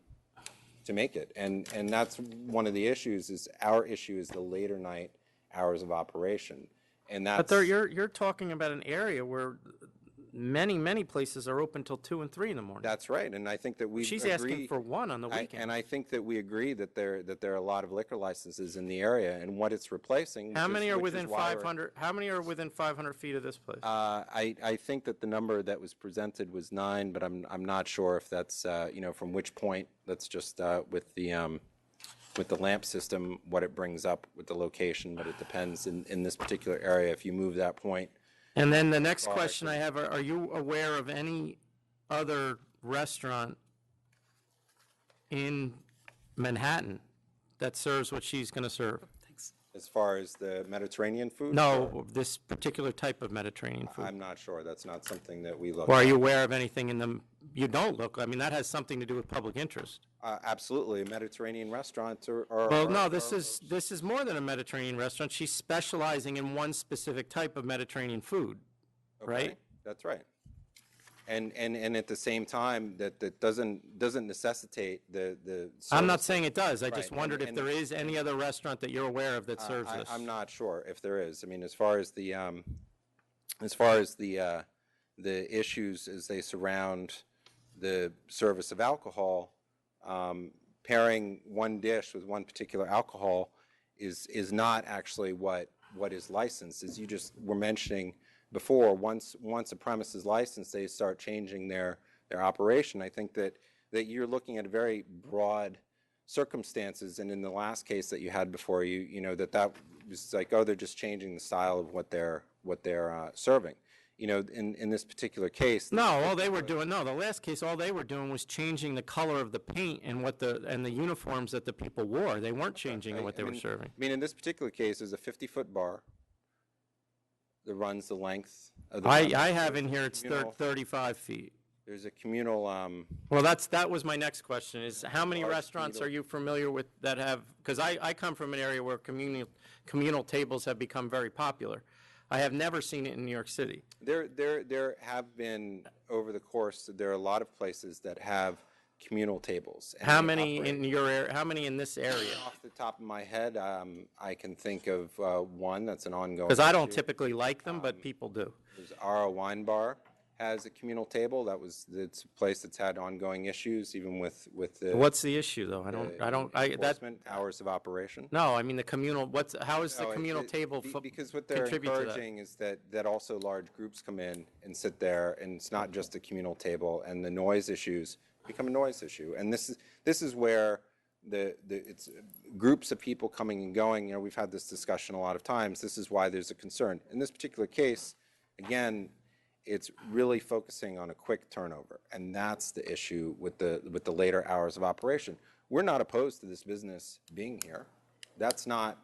[SPEAKER 15] make it. And that's one of the issues. Is our issue is the later night hours of operation, and that's.
[SPEAKER 2] But you're talking about an area where many places are open till 2 and 3 in the morning.
[SPEAKER 15] That's right, and I think that we.
[SPEAKER 2] She's asking for 1 on the weekend.
[SPEAKER 15] And I think that we agree that there are a lot of liquor licenses in the area, and what it's replacing.
[SPEAKER 2] How many are
[SPEAKER 15] which is
[SPEAKER 2] within
[SPEAKER 15] why we're-
[SPEAKER 2] 500? How many are within 500 feet of this place?
[SPEAKER 15] I think that the number that was presented was 9, but I'm not sure if that's you know, from which point. That's just with the lamp system, what it brings up with the location, but it depends in this particular area. If you move that point.
[SPEAKER 2] And then the next question I have, are you aware of any other restaurant in Manhattan that serves what she's going to serve?
[SPEAKER 15] As far as the Mediterranean food?
[SPEAKER 2] No, this particular type of Mediterranean food.
[SPEAKER 15] I'm not sure. That's not something that we look
[SPEAKER 2] Or are
[SPEAKER 15] at.
[SPEAKER 2] you aware of anything in them? You don't look. I mean, that has something to do with public interest.
[SPEAKER 15] Absolutely. Mediterranean restaurants are.
[SPEAKER 2] Well, no, this is more than a Mediterranean restaurant. She's specializing in one specific type of Mediterranean food,
[SPEAKER 15] Okay,
[SPEAKER 2] right?
[SPEAKER 15] That's right. And at the same time, that doesn't necessitate the.
[SPEAKER 2] I'm not
[SPEAKER 15] service.
[SPEAKER 2] saying it does. I
[SPEAKER 15] Right,
[SPEAKER 2] just wondered if
[SPEAKER 15] and-
[SPEAKER 2] there is any other restaurant that you're aware of that serves this.
[SPEAKER 15] I'm not sure if there is. I mean, as far as the issues as they surround the service of alcohol, pairing one dish with one particular alcohol is not actually what is licensed. As you just were mentioning before, once a premise is licensed, they start changing their operation. I think that you're looking at very broad circumstances, and in the last case that you had before you, you know, that was like, oh, they're just changing the style of what they're serving. You know, in this particular case.
[SPEAKER 2] No, all they were doing, the last case, all they were doing was changing the color of the paint and the uniforms that the people wore. They weren't changing what they were serving.
[SPEAKER 15] I mean, in this particular case, there's a 50-foot bar. that runs the length of the.
[SPEAKER 2] I have in here, it's
[SPEAKER 15] communal-
[SPEAKER 2] 35 feet.
[SPEAKER 15] There's a communal,
[SPEAKER 2] Well, that was my next question, is how many restaurants are you familiar with that have, because I come from an area where communal tables have become very popular. I have never seen it in New York City.
[SPEAKER 15] there have been, over the course, there are a lot of places that have communal tables. and
[SPEAKER 2] How
[SPEAKER 15] they
[SPEAKER 2] many
[SPEAKER 15] operate.
[SPEAKER 2] in your area, how many in this area?
[SPEAKER 15] Off the top of my head, I can think of one that's an ongoing.
[SPEAKER 2] Because I don't
[SPEAKER 15] issue.
[SPEAKER 2] typically like them, but people do.
[SPEAKER 15] There's Ara Wine Bar has a communal table. It's a place that's had ongoing issues, even with the.
[SPEAKER 2] What's the issue, though? That,
[SPEAKER 15] enforcement, hours of operation.
[SPEAKER 2] no, I mean, the communal, how is the
[SPEAKER 15] No,
[SPEAKER 2] communal table
[SPEAKER 15] Because what they're
[SPEAKER 2] contribute to that?
[SPEAKER 15] encouraging is that also large groups come in and sit there, and it's not just a communal table, and the noise issues become a noise issue. And this is where it's groups of people coming and going. You know, we've had this discussion a lot of times. This is why there's a concern. In this particular case, again, it's really focusing on a quick turnover, and that's the issue with the later hours of operation. We're not opposed to this business being here. That's not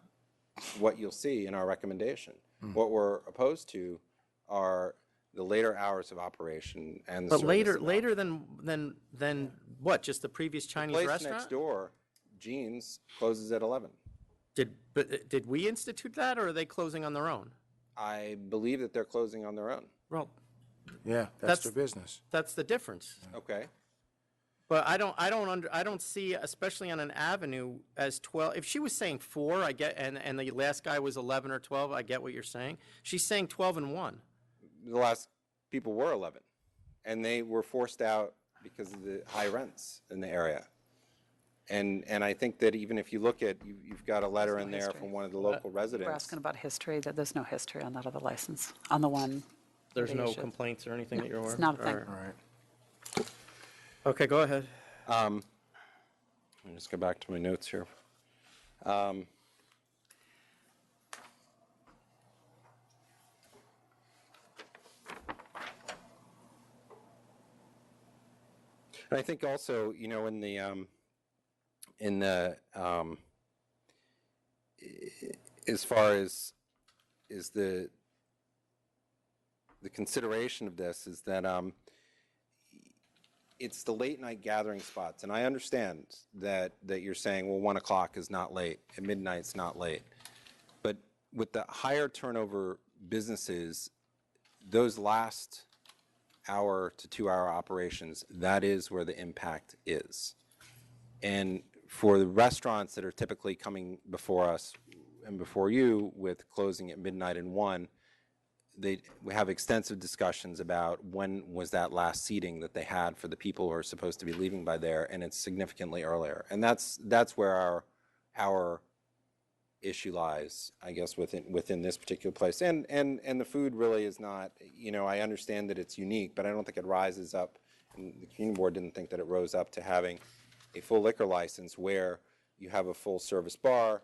[SPEAKER 15] what you'll see in our recommendation. What we're opposed to are the later hours of operation and the
[SPEAKER 2] But
[SPEAKER 15] service
[SPEAKER 2] later than what, just the previous Chinese
[SPEAKER 15] place
[SPEAKER 2] restaurant?
[SPEAKER 15] next door, Jean's, closes at 11.
[SPEAKER 2] Did we institute that, or are they closing on their own?
[SPEAKER 15] I believe that they're closing on their own.
[SPEAKER 2] Well,
[SPEAKER 4] Yeah, that's their business.
[SPEAKER 2] that's the difference.
[SPEAKER 15] Okay.
[SPEAKER 2] But I don't see, especially on an avenue, as 12. If she was saying 4, I get, and the last guy was 11 or 12, I get what you're saying. She's saying 12 and 1.
[SPEAKER 15] The last people were 11, and they were forced out because of the high rents in the area. And I think that even if you look at, you've got a letter in there from one of the local
[SPEAKER 1] We're
[SPEAKER 15] residents.
[SPEAKER 1] asking about history, that there's no history on that other license, on the one.
[SPEAKER 2] There's
[SPEAKER 1] they
[SPEAKER 2] no
[SPEAKER 1] issued.
[SPEAKER 2] complaints or anything that you're aware of?
[SPEAKER 1] It's not a thing.
[SPEAKER 2] All right. Okay, go ahead.
[SPEAKER 15] Let me just go back to my notes here. And I think also, you know, in the as far as is the consideration of this is that it's the late night gathering spots, and I understand that you're saying, well, 1 o'clock is not late, and midnight's not late, but with the higher turnover businesses, those last hour to 2 hour operations, that is where the impact is. And for the restaurants that are typically coming before us and before you with closing at midnight and 1, we have extensive discussions about when was that last seating that they had for the people who are supposed to be leaving by there, and it's significantly earlier. And that's where our issue lies, I guess, within this particular place. And the food really is not, you know, I understand that it's unique, but I don't think it rises up, and the community board didn't think that it rose up to having a full liquor license where you have a full service bar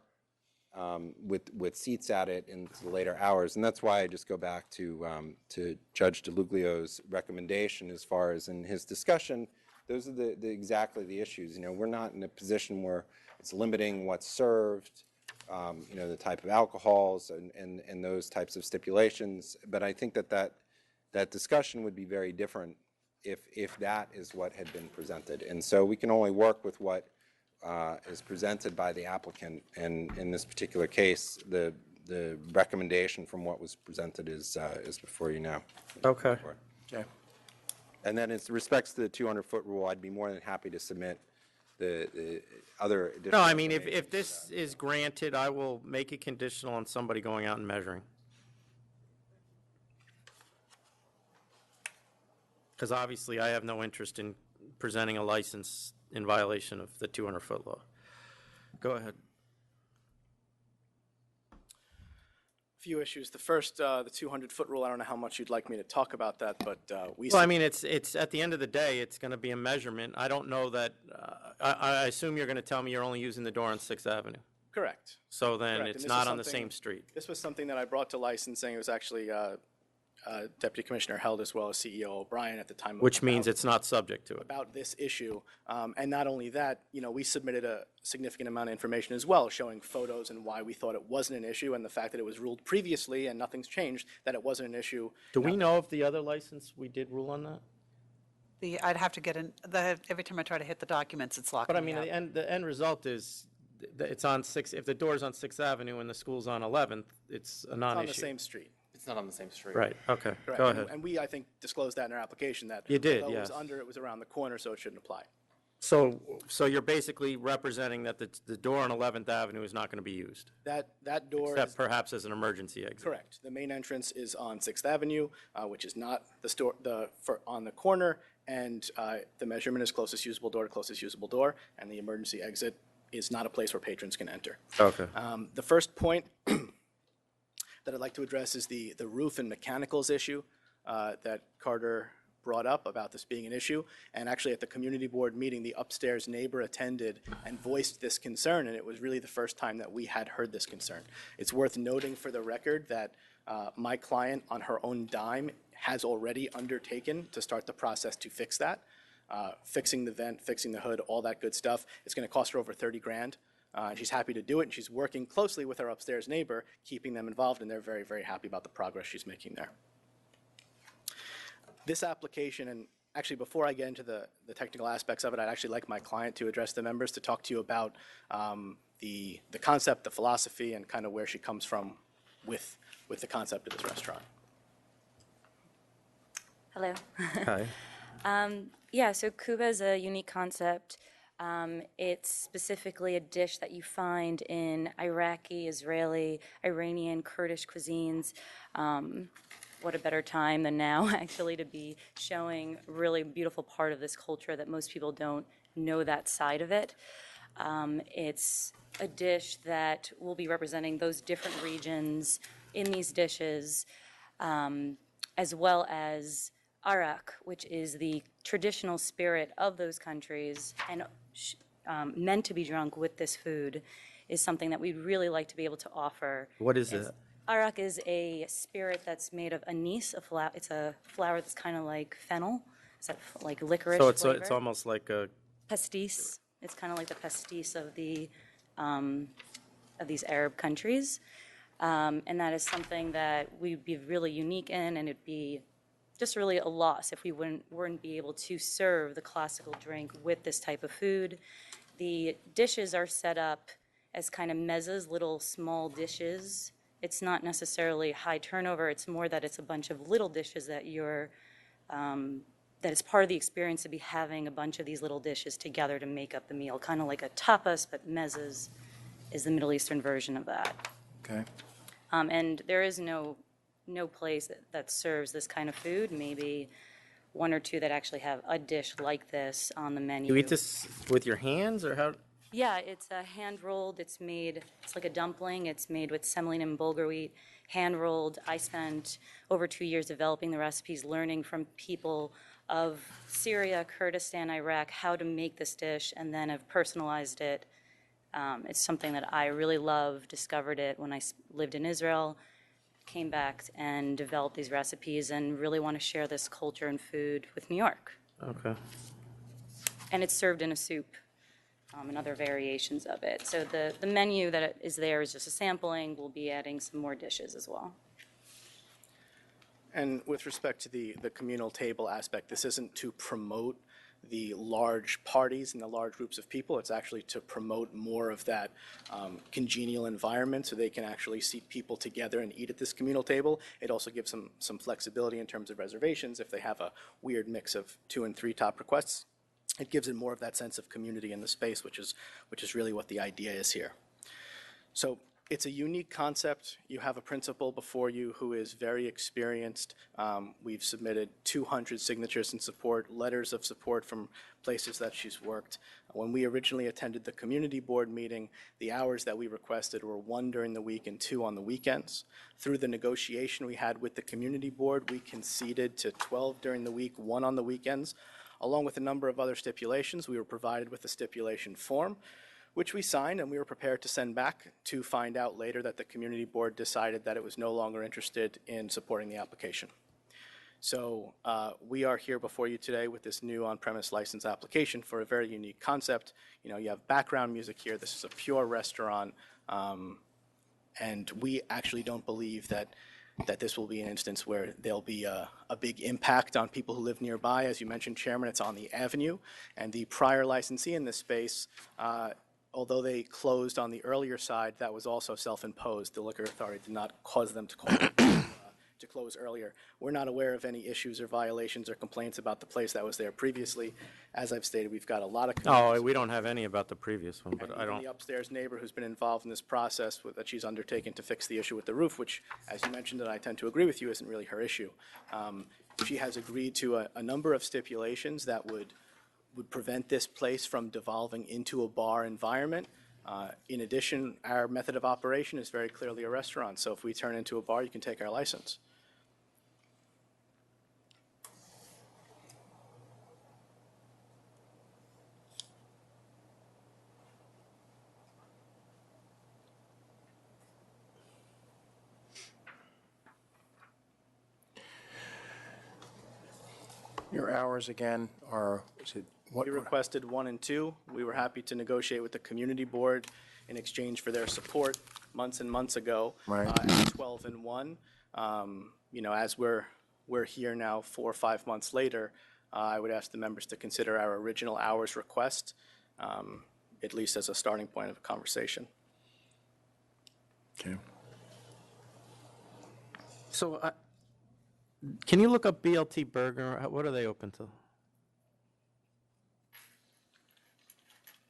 [SPEAKER 15] with seats at it into the later hours. And that's why I just go back to Judge DeLuglio's recommendation as far as in his discussion. Those are exactly the issues. You know, we're not in a position where it's limiting what's served, you know, the type of alcohols and those types of stipulations. But I think that discussion would be very different if that is what had been presented. And so we can only work with what is presented by the applicant. And in this particular case, the recommendation from what was presented is before you now.
[SPEAKER 2] Okay.
[SPEAKER 4] Okay.
[SPEAKER 15] And then as respects to the 200-foot rule, I'd be more than happy to submit the other additional.
[SPEAKER 2] No, I mean, if this is granted, I will make it conditional on somebody going out and measuring. Because obviously, I have no interest in presenting a license in violation of the 200-foot law. Go ahead.
[SPEAKER 21] Few issues. The first, the 200-foot rule, I don't know how much you'd like me to talk about that, but we.
[SPEAKER 2] Well, I mean, it's at the end of the day, it's going to be a measurement. I don't know that, I assume you're going to tell me you're only using the door on 6th Avenue.
[SPEAKER 21] Correct.
[SPEAKER 2] So then
[SPEAKER 21] Correct.
[SPEAKER 2] it's
[SPEAKER 21] And this
[SPEAKER 2] not
[SPEAKER 21] is
[SPEAKER 2] on the
[SPEAKER 21] something-
[SPEAKER 2] same street.
[SPEAKER 21] This was something that I brought to licensing. It was actually Deputy Commissioner Held as well as CEO O'Brien at the time.
[SPEAKER 2] Which means it's not subject to it.
[SPEAKER 21] About this issue. And not only that, we submitted a significant amount of information as well, showing photos and why we thought it wasn't an issue, and the fact that it was ruled previously and nothing's changed, that it wasn't an issue.
[SPEAKER 2] Do we know if the other license, we did rule on that?
[SPEAKER 3] I'd have to get in, every time I try to hit the documents, it's locking
[SPEAKER 2] But I
[SPEAKER 3] me
[SPEAKER 2] mean,
[SPEAKER 3] out.
[SPEAKER 2] the end result is, it's on if the door's on 6th Avenue and the school's on 11th, it's a non-issue.
[SPEAKER 21] It's on the same street.
[SPEAKER 16] It's not on the same street.
[SPEAKER 2] Right, okay,
[SPEAKER 21] Correct.
[SPEAKER 2] go ahead.
[SPEAKER 21] And we, I think, disclosed that in our application, that
[SPEAKER 2] You did,
[SPEAKER 21] although it was
[SPEAKER 2] yes.
[SPEAKER 21] under, it was around the corner, so it shouldn't apply.
[SPEAKER 2] So you're basically representing that the door on 11th Avenue is not going to be used?
[SPEAKER 21] That door
[SPEAKER 2] Except
[SPEAKER 21] is
[SPEAKER 2] perhaps as an emergency exit?
[SPEAKER 21] correct. The main entrance is on 6th Avenue, which is not the store, on the corner, and the measurement is closest usable door to closest usable door, and the emergency exit is not a place where patrons can enter.
[SPEAKER 2] Okay.
[SPEAKER 21] The first point that I'd like to address is the roof and mechanicals issue that Carter brought up about this being an issue. And actually, at the community board meeting, the upstairs neighbor attended and voiced this concern, and it was really the first time that we had heard this concern. It's worth noting for the record that my client, on her own dime, has already undertaken to start the process to fix that. Fixing the vent, fixing the hood, all that good stuff. It's going to cost her over 30 grand. And she's happy to do it, and she's working closely with her upstairs neighbor, keeping them involved, and they're very, very happy about the progress she's making there. This application, and actually before I get into the technical aspects of it, I'd actually like my client to address the members to talk to you about the concept, the philosophy, and kind of where she comes from with the concept of this restaurant.
[SPEAKER 11] Hello.
[SPEAKER 2] Hi.
[SPEAKER 11] Yeah, so Kuba is a unique concept. It's specifically a dish that you find in Iraqi, Israeli, Iranian, Kurdish cuisines. What a better time than now, actually, to be showing a really beautiful part of this culture that most people don't know that side of it. It's a dish that will be representing those different regions in these dishes, as well as arak, which is the traditional spirit of those countries and meant to be drunk with this food, is something that we'd really like to be able to offer.
[SPEAKER 2] What is it?
[SPEAKER 11] Arak is a spirit that's made of anise, it's a flower that's kind of like fennel. Is that like licorice
[SPEAKER 2] So it's
[SPEAKER 11] flavor?
[SPEAKER 2] almost like a...
[SPEAKER 11] Pastis. It's kind of like the pastis of these Arab countries. And that is something that we'd be really unique in, and it'd be just really a loss if we weren't be able to serve the classical drink with this type of food. The dishes are set up as kind of mezzas, little small dishes. It's not necessarily high turnover. It's more that it's a bunch of little dishes that that is part of the experience to be having a bunch of these little dishes together to make up the meal, kind of like a tapas, but mezzas is the Middle Eastern version of that.
[SPEAKER 4] Okay.
[SPEAKER 11] And there is no place that serves this kind of food, maybe one or two that actually have a dish like this on the menu.
[SPEAKER 2] You eat this with your hands, or how?
[SPEAKER 11] Yeah, it's hand-rolled. It's like a dumpling. It's made with semolina and bulgur wheat, hand-rolled. I spent over 2 years developing the recipes, learning from people of Syria, Kurdistan, Iraq, how to make this dish, and then have personalized it. It's something that I really love, discovered it when I lived in Israel, came back and developed these recipes, and really want to share this culture and food with New York.
[SPEAKER 2] Okay.
[SPEAKER 11] And it's served in a soup. And other variations of it. So the menu that is there is just a sampling. We'll be adding some more dishes as well.
[SPEAKER 21] And with respect to the communal table aspect, this isn't to promote the large parties and the large groups of people. It's actually to promote more of that congenial environment so they can actually seat people together and eat at this communal table. It also gives them some flexibility in terms of reservations if they have a weird mix of 2 and 3 top requests. It gives it more of that sense of community in the space, which is really what the idea is here. So it's a unique concept. You have a principal before you who is very experienced. We've submitted 200 signatures in support, letters of support from places that she's worked. When we originally attended the community board meeting, the hours that we requested were 1 during the week and 2 on the weekends. Through the negotiation we had with the community board, we conceded to 12 during the week, 1 on the weekends. Along with a number of other stipulations, we were provided with a stipulation form, which we signed, and we were prepared to send back to find out later that the community board decided that it was no longer interested in supporting the application. So we are here before you today with this new on-premise license application for a very unique concept. You know, you have background music here. This is a pure restaurant. And we actually don't believe that this will be an instance where there'll be a big impact on people who live nearby. As you mentioned, Chairman, it's on the avenue. And the prior licensee in this space, although they closed on the earlier side, that was also self-imposed. The Liquor Authority did not cause them to close earlier. We're not aware of any issues or violations or complaints about the place that was there previously. As I've stated, we've got a lot of.
[SPEAKER 2] Oh, we don't have any about the previous one, but I don't.
[SPEAKER 21] The upstairs neighbor who's been involved in this process that she's undertaken to fix the issue with the roof, which, as you mentioned, and I tend to agree with you, isn't really her issue. She has agreed to a number of stipulations that would prevent this place from devolving into a bar environment. In addition, our method of operation is very clearly a restaurant. So if we turn into a bar, you can take our license.
[SPEAKER 4] Your hours again are, is it, what?
[SPEAKER 21] We requested 1 and 2. We were happy to negotiate with the community board in exchange for their support months and months ago.
[SPEAKER 4] Right.
[SPEAKER 21] At 12 and 1. You know, as we're here now 4 or 5 months later, I would ask the members to consider our original hours request, at least as a starting point of a conversation.
[SPEAKER 4] Okay.
[SPEAKER 2] So, can you look up BLT Burger? What are they open to?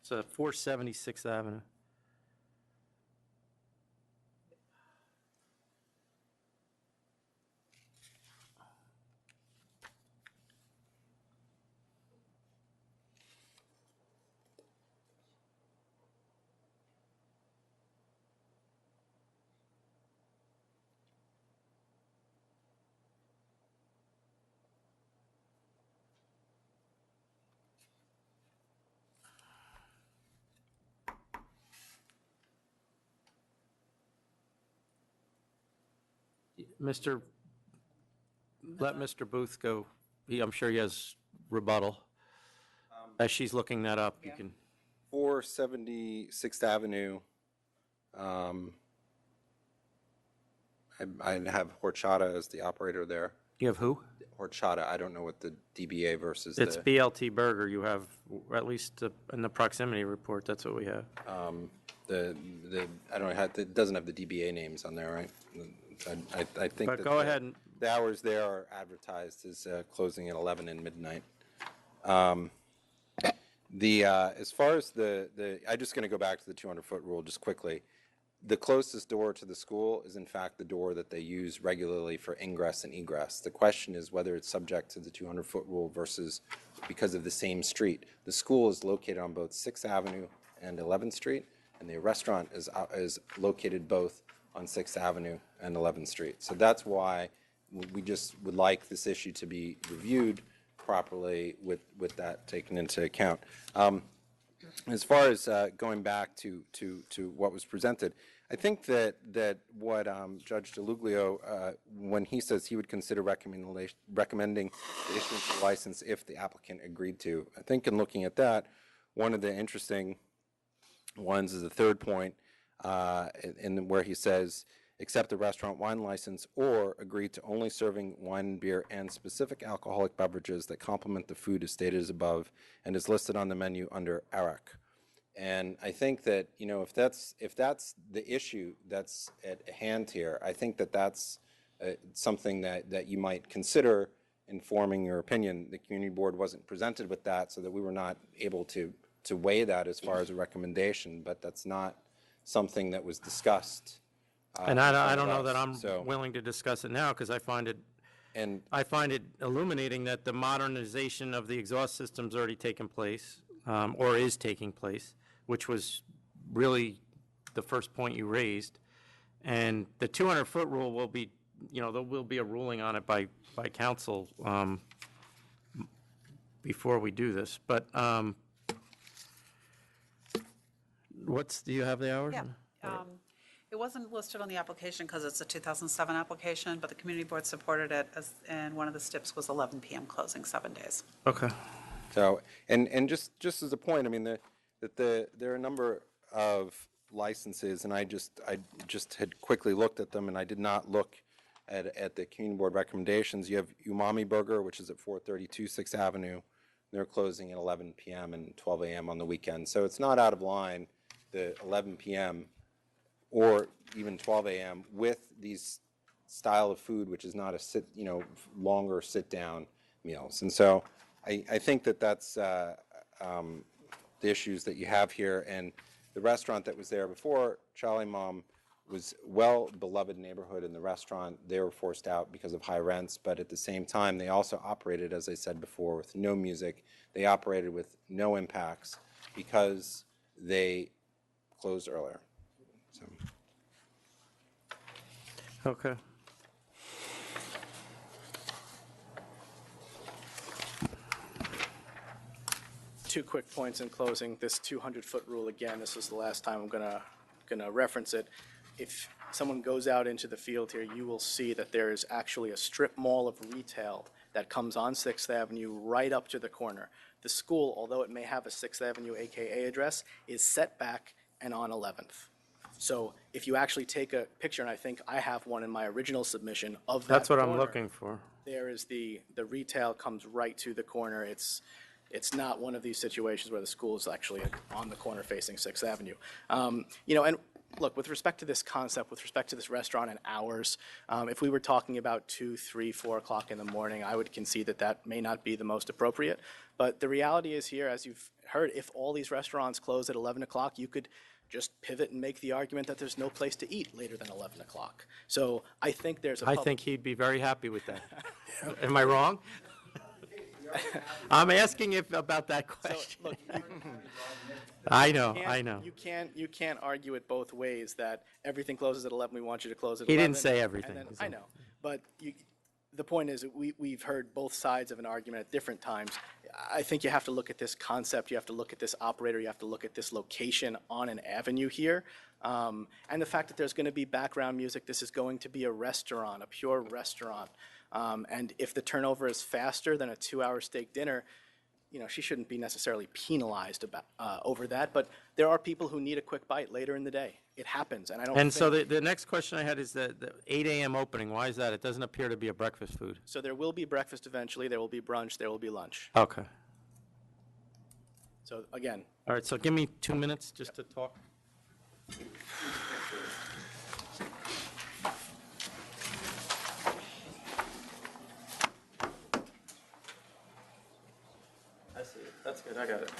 [SPEAKER 2] It's 476th Avenue. Let Mr. Booth go. I'm sure he has rebuttal. As she's looking that up, you can.
[SPEAKER 15] 476th Avenue. I have Horchata as the operator there.
[SPEAKER 2] You have who?
[SPEAKER 15] Horchata. I don't know what the DBA versus
[SPEAKER 2] It's
[SPEAKER 15] the.
[SPEAKER 2] BLT Burger. You have, at least in the proximity report, that's what we have.
[SPEAKER 15] I don't have, it doesn't have the DBA names on there, right? I think.
[SPEAKER 2] But
[SPEAKER 15] that
[SPEAKER 2] go ahead and.
[SPEAKER 15] The hours there are advertised as closing at 11 and midnight. As far as I'm just going to go back to the 200-foot rule just quickly. The closest door to the school is in fact the door that they use regularly for ingress and egress. The question is whether it's subject to the 200-foot rule versus because of the same street. The school is located on both 6th Avenue and 11th Street, and the restaurant is located both on 6th Avenue and 11th Street. So that's why we just would like this issue to be reviewed properly with that taken into account. As far as going back to what was presented, I think that what Judge DeLuglio, when he says he would consider recommending the issuance of a license if the applicant agreed to, I think in looking at that, one of the interesting ones is the third point, where he says, accept the restaurant wine license or agree to only serving wine and beer and specific alcoholic beverages that complement the food as stated as above and is listed on the menu under ARAC. And I think that, you know, if that's the issue that's at hand here, I think that that's something that you might consider informing your opinion. The community board wasn't presented with that, so that we were not able to weigh that as far as a recommendation, but that's not something that was discussed.
[SPEAKER 2] And I don't know that I'm willing to discuss it now because I find it illuminating that the modernization of the exhaust system's already taken place, or is taking place, which was really the first point you raised. And the 200-foot rule will be, you know, there will be a ruling on it by council before we do this. But do you have the hours?
[SPEAKER 1] Yeah. It wasn't listed on the application because it's a 2007 application, but the community board supported it as, and one of the steps was 11 PM closing, 7 days.
[SPEAKER 2] Okay.
[SPEAKER 15] So, and just as a point, I mean, there are a number of licenses, and I just had quickly looked at them, and I did not look at the community board recommendations. You have Umami Burger, which is at 432 6th Avenue. They're closing at 11 PM and 12 AM on the weekend. So it's not out of line, the 11 PM or even 12 AM with these style of food, which is not a longer sit-down meals. And so I think that's the issues that you have here. And the restaurant that was there before, Charlie Mom, was well-beloved neighborhood in the restaurant. They were forced out because of high rents, but at the same time, they also operated, as I said before, with no music. They operated with no impacts because they closed earlier. So.
[SPEAKER 2] Okay.
[SPEAKER 21] Two quick points in closing. This 200-foot rule, again, this is the last time I'm gonna reference it. If someone goes out into the field here, you will see that there is actually a strip mall of retail that comes on 6th Avenue right up to the corner. The school, although it may have a 6th Avenue AKA address, is set back and on 11th. So if you actually take a picture, and I think I have one in my original submission of that
[SPEAKER 2] That's what I'm
[SPEAKER 21] corner,
[SPEAKER 2] looking for.
[SPEAKER 21] there is the retail comes right to the corner. It's not one of these situations where the school is actually on the corner facing 6th Avenue. And look, with respect to this concept, with respect to this restaurant and hours, if we were talking about 2, 3, 4 o'clock in the morning, I would concede that may not be the most appropriate. But the reality is here, as you've heard, if all these restaurants close at 11 o'clock, you could just pivot and make the argument that there's no place to eat later than 11 o'clock. So I think there's a
[SPEAKER 2] I
[SPEAKER 21] public-
[SPEAKER 2] think he'd be very happy with that. Am I wrong? I'm asking about that question.
[SPEAKER 21] Look,
[SPEAKER 2] I know.
[SPEAKER 21] You can't argue it both ways, that everything closes at 11, we want you to close at
[SPEAKER 2] He
[SPEAKER 21] 11.
[SPEAKER 2] didn't say everything,
[SPEAKER 21] and then-
[SPEAKER 2] so-
[SPEAKER 21] I know, but the point is that we've heard both sides of an argument at different times. I think you have to look at this concept, you have to look at this operator, you have to look at this location on an avenue here. And the fact that there's going to be background music, this is going to be a restaurant, a pure restaurant. And if the turnover is faster than a 2-hour steak dinner, she shouldn't be necessarily penalized over that. But there are people who need a quick bite later in the day. It happens, and I don't
[SPEAKER 2] And so
[SPEAKER 21] think-
[SPEAKER 2] the next question I had is the 8 AM opening. Why is that? It doesn't appear to be a breakfast food.
[SPEAKER 21] So there will be breakfast eventually, there will be brunch, there will be lunch.
[SPEAKER 2] Okay.
[SPEAKER 21] So again,
[SPEAKER 2] All right, so give me 2 minutes just to talk.
[SPEAKER 21] I see it. That's good, I got it.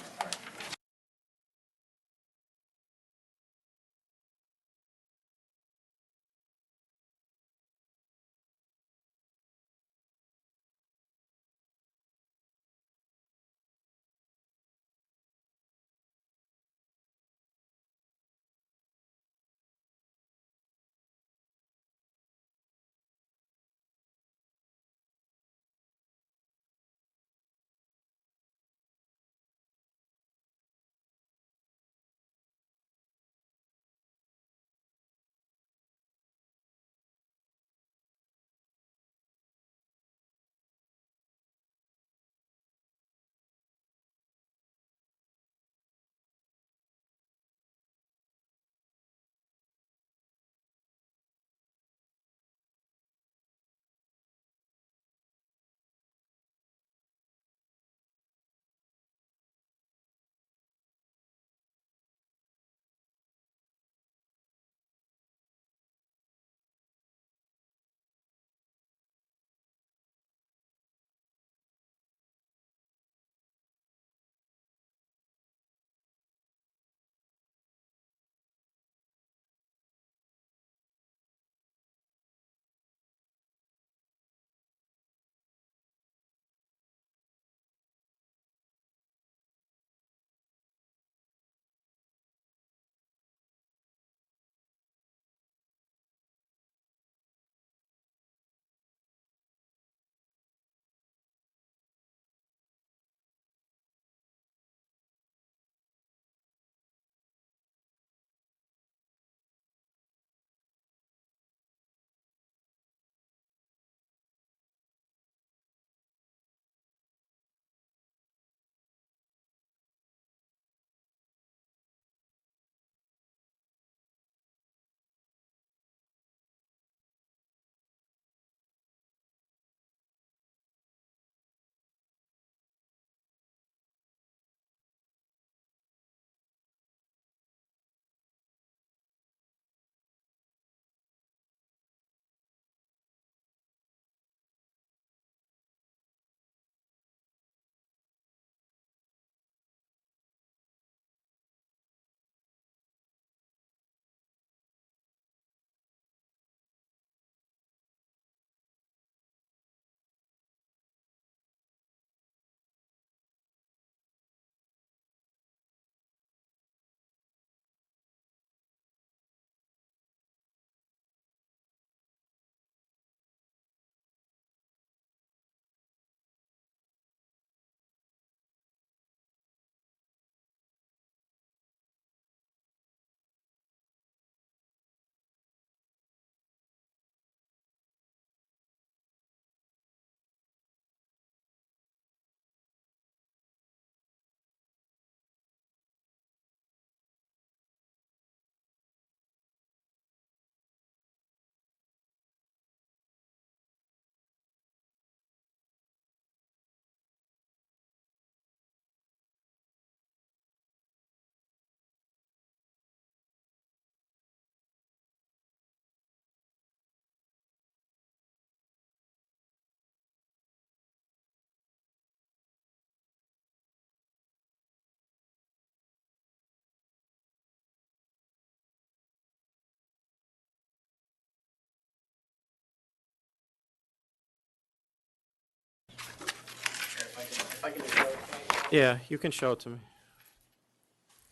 [SPEAKER 2] Yeah, you can show it to me.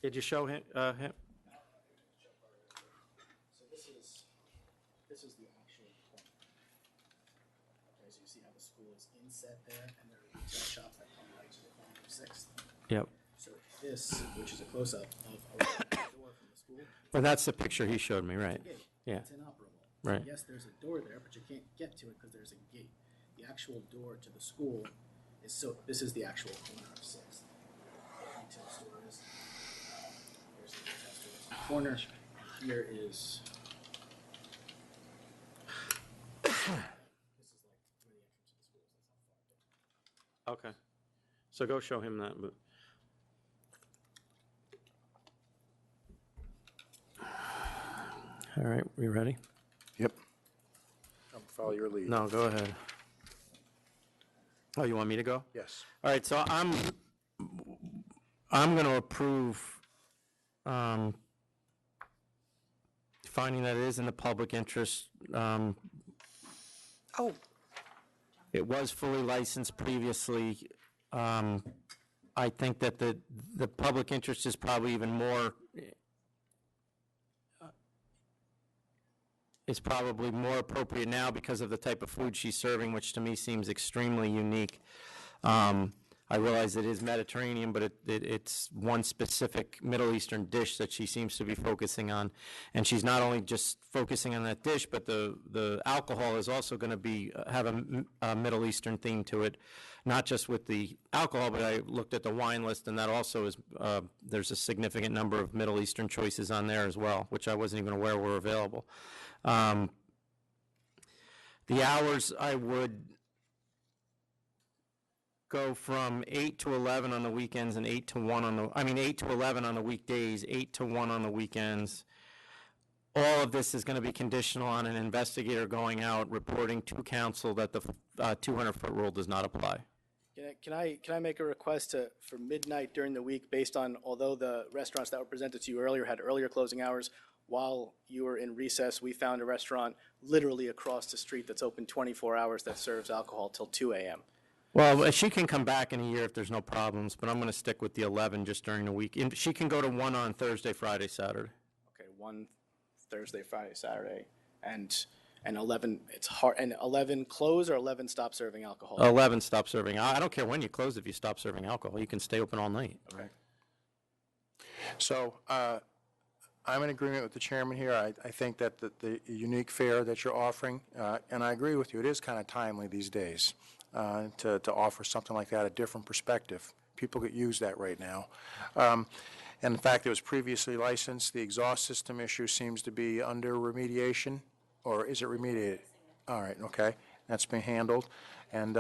[SPEAKER 2] Did you show him?
[SPEAKER 10] So this is the actual point. Okay, so you see how the school is inset there, and there are retail shops that come right to the corner of Sixth.
[SPEAKER 2] Yep.
[SPEAKER 10] So this, which is a close-up of a door from the school.
[SPEAKER 2] Well, that's the picture he showed me, right?
[SPEAKER 10] It's a gate.
[SPEAKER 2] Yeah.
[SPEAKER 10] It's inoperable.
[SPEAKER 2] Right.
[SPEAKER 10] Yes, there's a door there, but you can't get to it because there's a gate. The actual door to the school is this is the actual corner of Sixth. Retail store is. Here's the retail store. Corner. Here is.
[SPEAKER 2] Okay. So go show him that. All right, we ready?
[SPEAKER 4] Yep. I'll follow your lead.
[SPEAKER 2] No, go ahead. Oh, you want me to go?
[SPEAKER 4] Yes.
[SPEAKER 2] All right, so I'm going to approve finding that it is in the public interest. It was fully licensed previously. I think that the public interest is probably even more, is probably more appropriate now because of the type of food she's serving, which to me seems extremely unique. I realize it is Mediterranean, but it's one specific Middle Eastern dish that she seems to be focusing on. And she's not only just focusing on that dish, but the alcohol is also going to be have a Middle Eastern theme to it, not just with the alcohol, but I looked at the wine list, and that also is, there's a significant number of Middle Eastern choices on there as well, which I wasn't even aware were available. The hours I would go from 8 to 11 on the weekends and 8 to 1 on the, 8 to 11 on the weekdays, 8 to 1 on the weekends. All of this is going to be conditional on an investigator going out, reporting to council that the 200-foot rule does not apply.
[SPEAKER 21] Can I make a request for midnight during the week based on, although the restaurants that were presented to you earlier had earlier closing hours, while you were in recess, we found a restaurant literally across the street that's open 24 hours that serves alcohol till 2 a.m.
[SPEAKER 2] Well, she can come back in a year if there's no problems, but I'm going to stick with the 11 just during the week. And she can go to 1 on Thursday, Friday, Saturday.
[SPEAKER 21] Okay, 1 Thursday, Friday, Saturday, and 11, it's hard, and 11 close or 11 stop serving alcohol?
[SPEAKER 2] 11 stop serving. I don't care when you close if you stop serving alcohol. You can stay open all night.
[SPEAKER 21] Okay.
[SPEAKER 4] So I'm in agreement with the chairman here. I think that the unique fare that you're offering, and I agree with you, it is kind of timely these days to offer something like that, a different perspective. People could use that right now. And in fact, it was previously licensed. The exhaust system issue seems to be under remediation, or is it remediated? All right, okay. That's been handled. And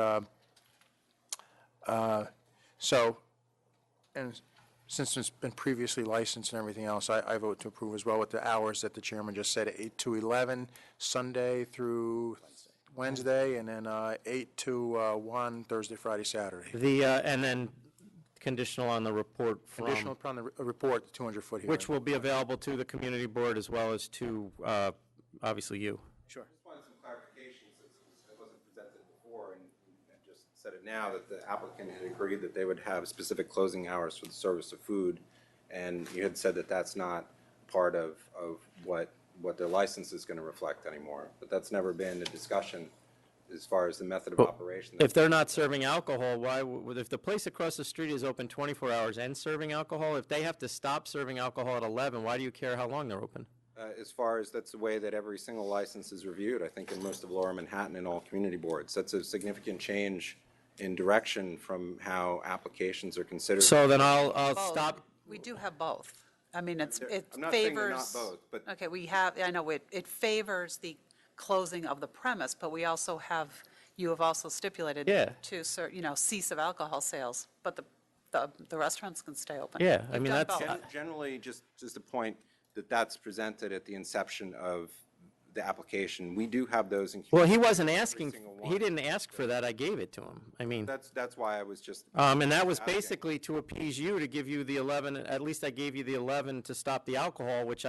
[SPEAKER 4] since it's been previously licensed and everything else, I vote to approve as well with the hours that the chairman just said, 8 to 11, Sunday through Wednesday, and then 8 to 1, Thursday, Friday, Saturday.
[SPEAKER 2] And then conditional on the report from...
[SPEAKER 4] Conditional upon the report, the 200-foot hearing.
[SPEAKER 2] Which will be available to the community board as well as to, obviously, you.
[SPEAKER 21] Sure.
[SPEAKER 15] I just wanted some clarification since it wasn't presented before, and just said it now, that the applicant had agreed that they would have specific closing hours for the service of food, and you had said that that's not part of what their license is going to reflect anymore. But that's never been a discussion as far as the method of operation.
[SPEAKER 2] If they're not serving alcohol, if the place across the street is open 24 hours and serving alcohol, if they have to stop serving alcohol at 11, why do you care how long they're open?
[SPEAKER 15] As far as that's the way that every single license is reviewed, I think in most of Lower Manhattan and all community boards. That's a significant change in direction from how applications are considered.
[SPEAKER 2] So then I'll
[SPEAKER 3] Both.
[SPEAKER 2] stop.
[SPEAKER 3] We do have both. I mean, it
[SPEAKER 15] I'm not saying they're
[SPEAKER 3] favors.
[SPEAKER 15] not both, but
[SPEAKER 3] Okay, we have, I know, it favors the closing of the premise, but we also have, you have also stipulated
[SPEAKER 2] Yeah.
[SPEAKER 3] to, cease of alcohol sales, but the restaurants can stay open.
[SPEAKER 2] Yeah, I
[SPEAKER 3] You've
[SPEAKER 2] mean,
[SPEAKER 3] done
[SPEAKER 2] that's-
[SPEAKER 3] both.
[SPEAKER 15] generally, just a point that's presented at the inception of the application. We do have those in.
[SPEAKER 2] Well, he wasn't
[SPEAKER 15] every
[SPEAKER 2] asking,
[SPEAKER 15] single one.
[SPEAKER 2] he didn't ask for that, I gave it to him. I mean,
[SPEAKER 15] That's why I was just.
[SPEAKER 2] and that was
[SPEAKER 15] asking.
[SPEAKER 2] basically to appease you, to give you the 11, at least I gave you the 11 to stop the alcohol, which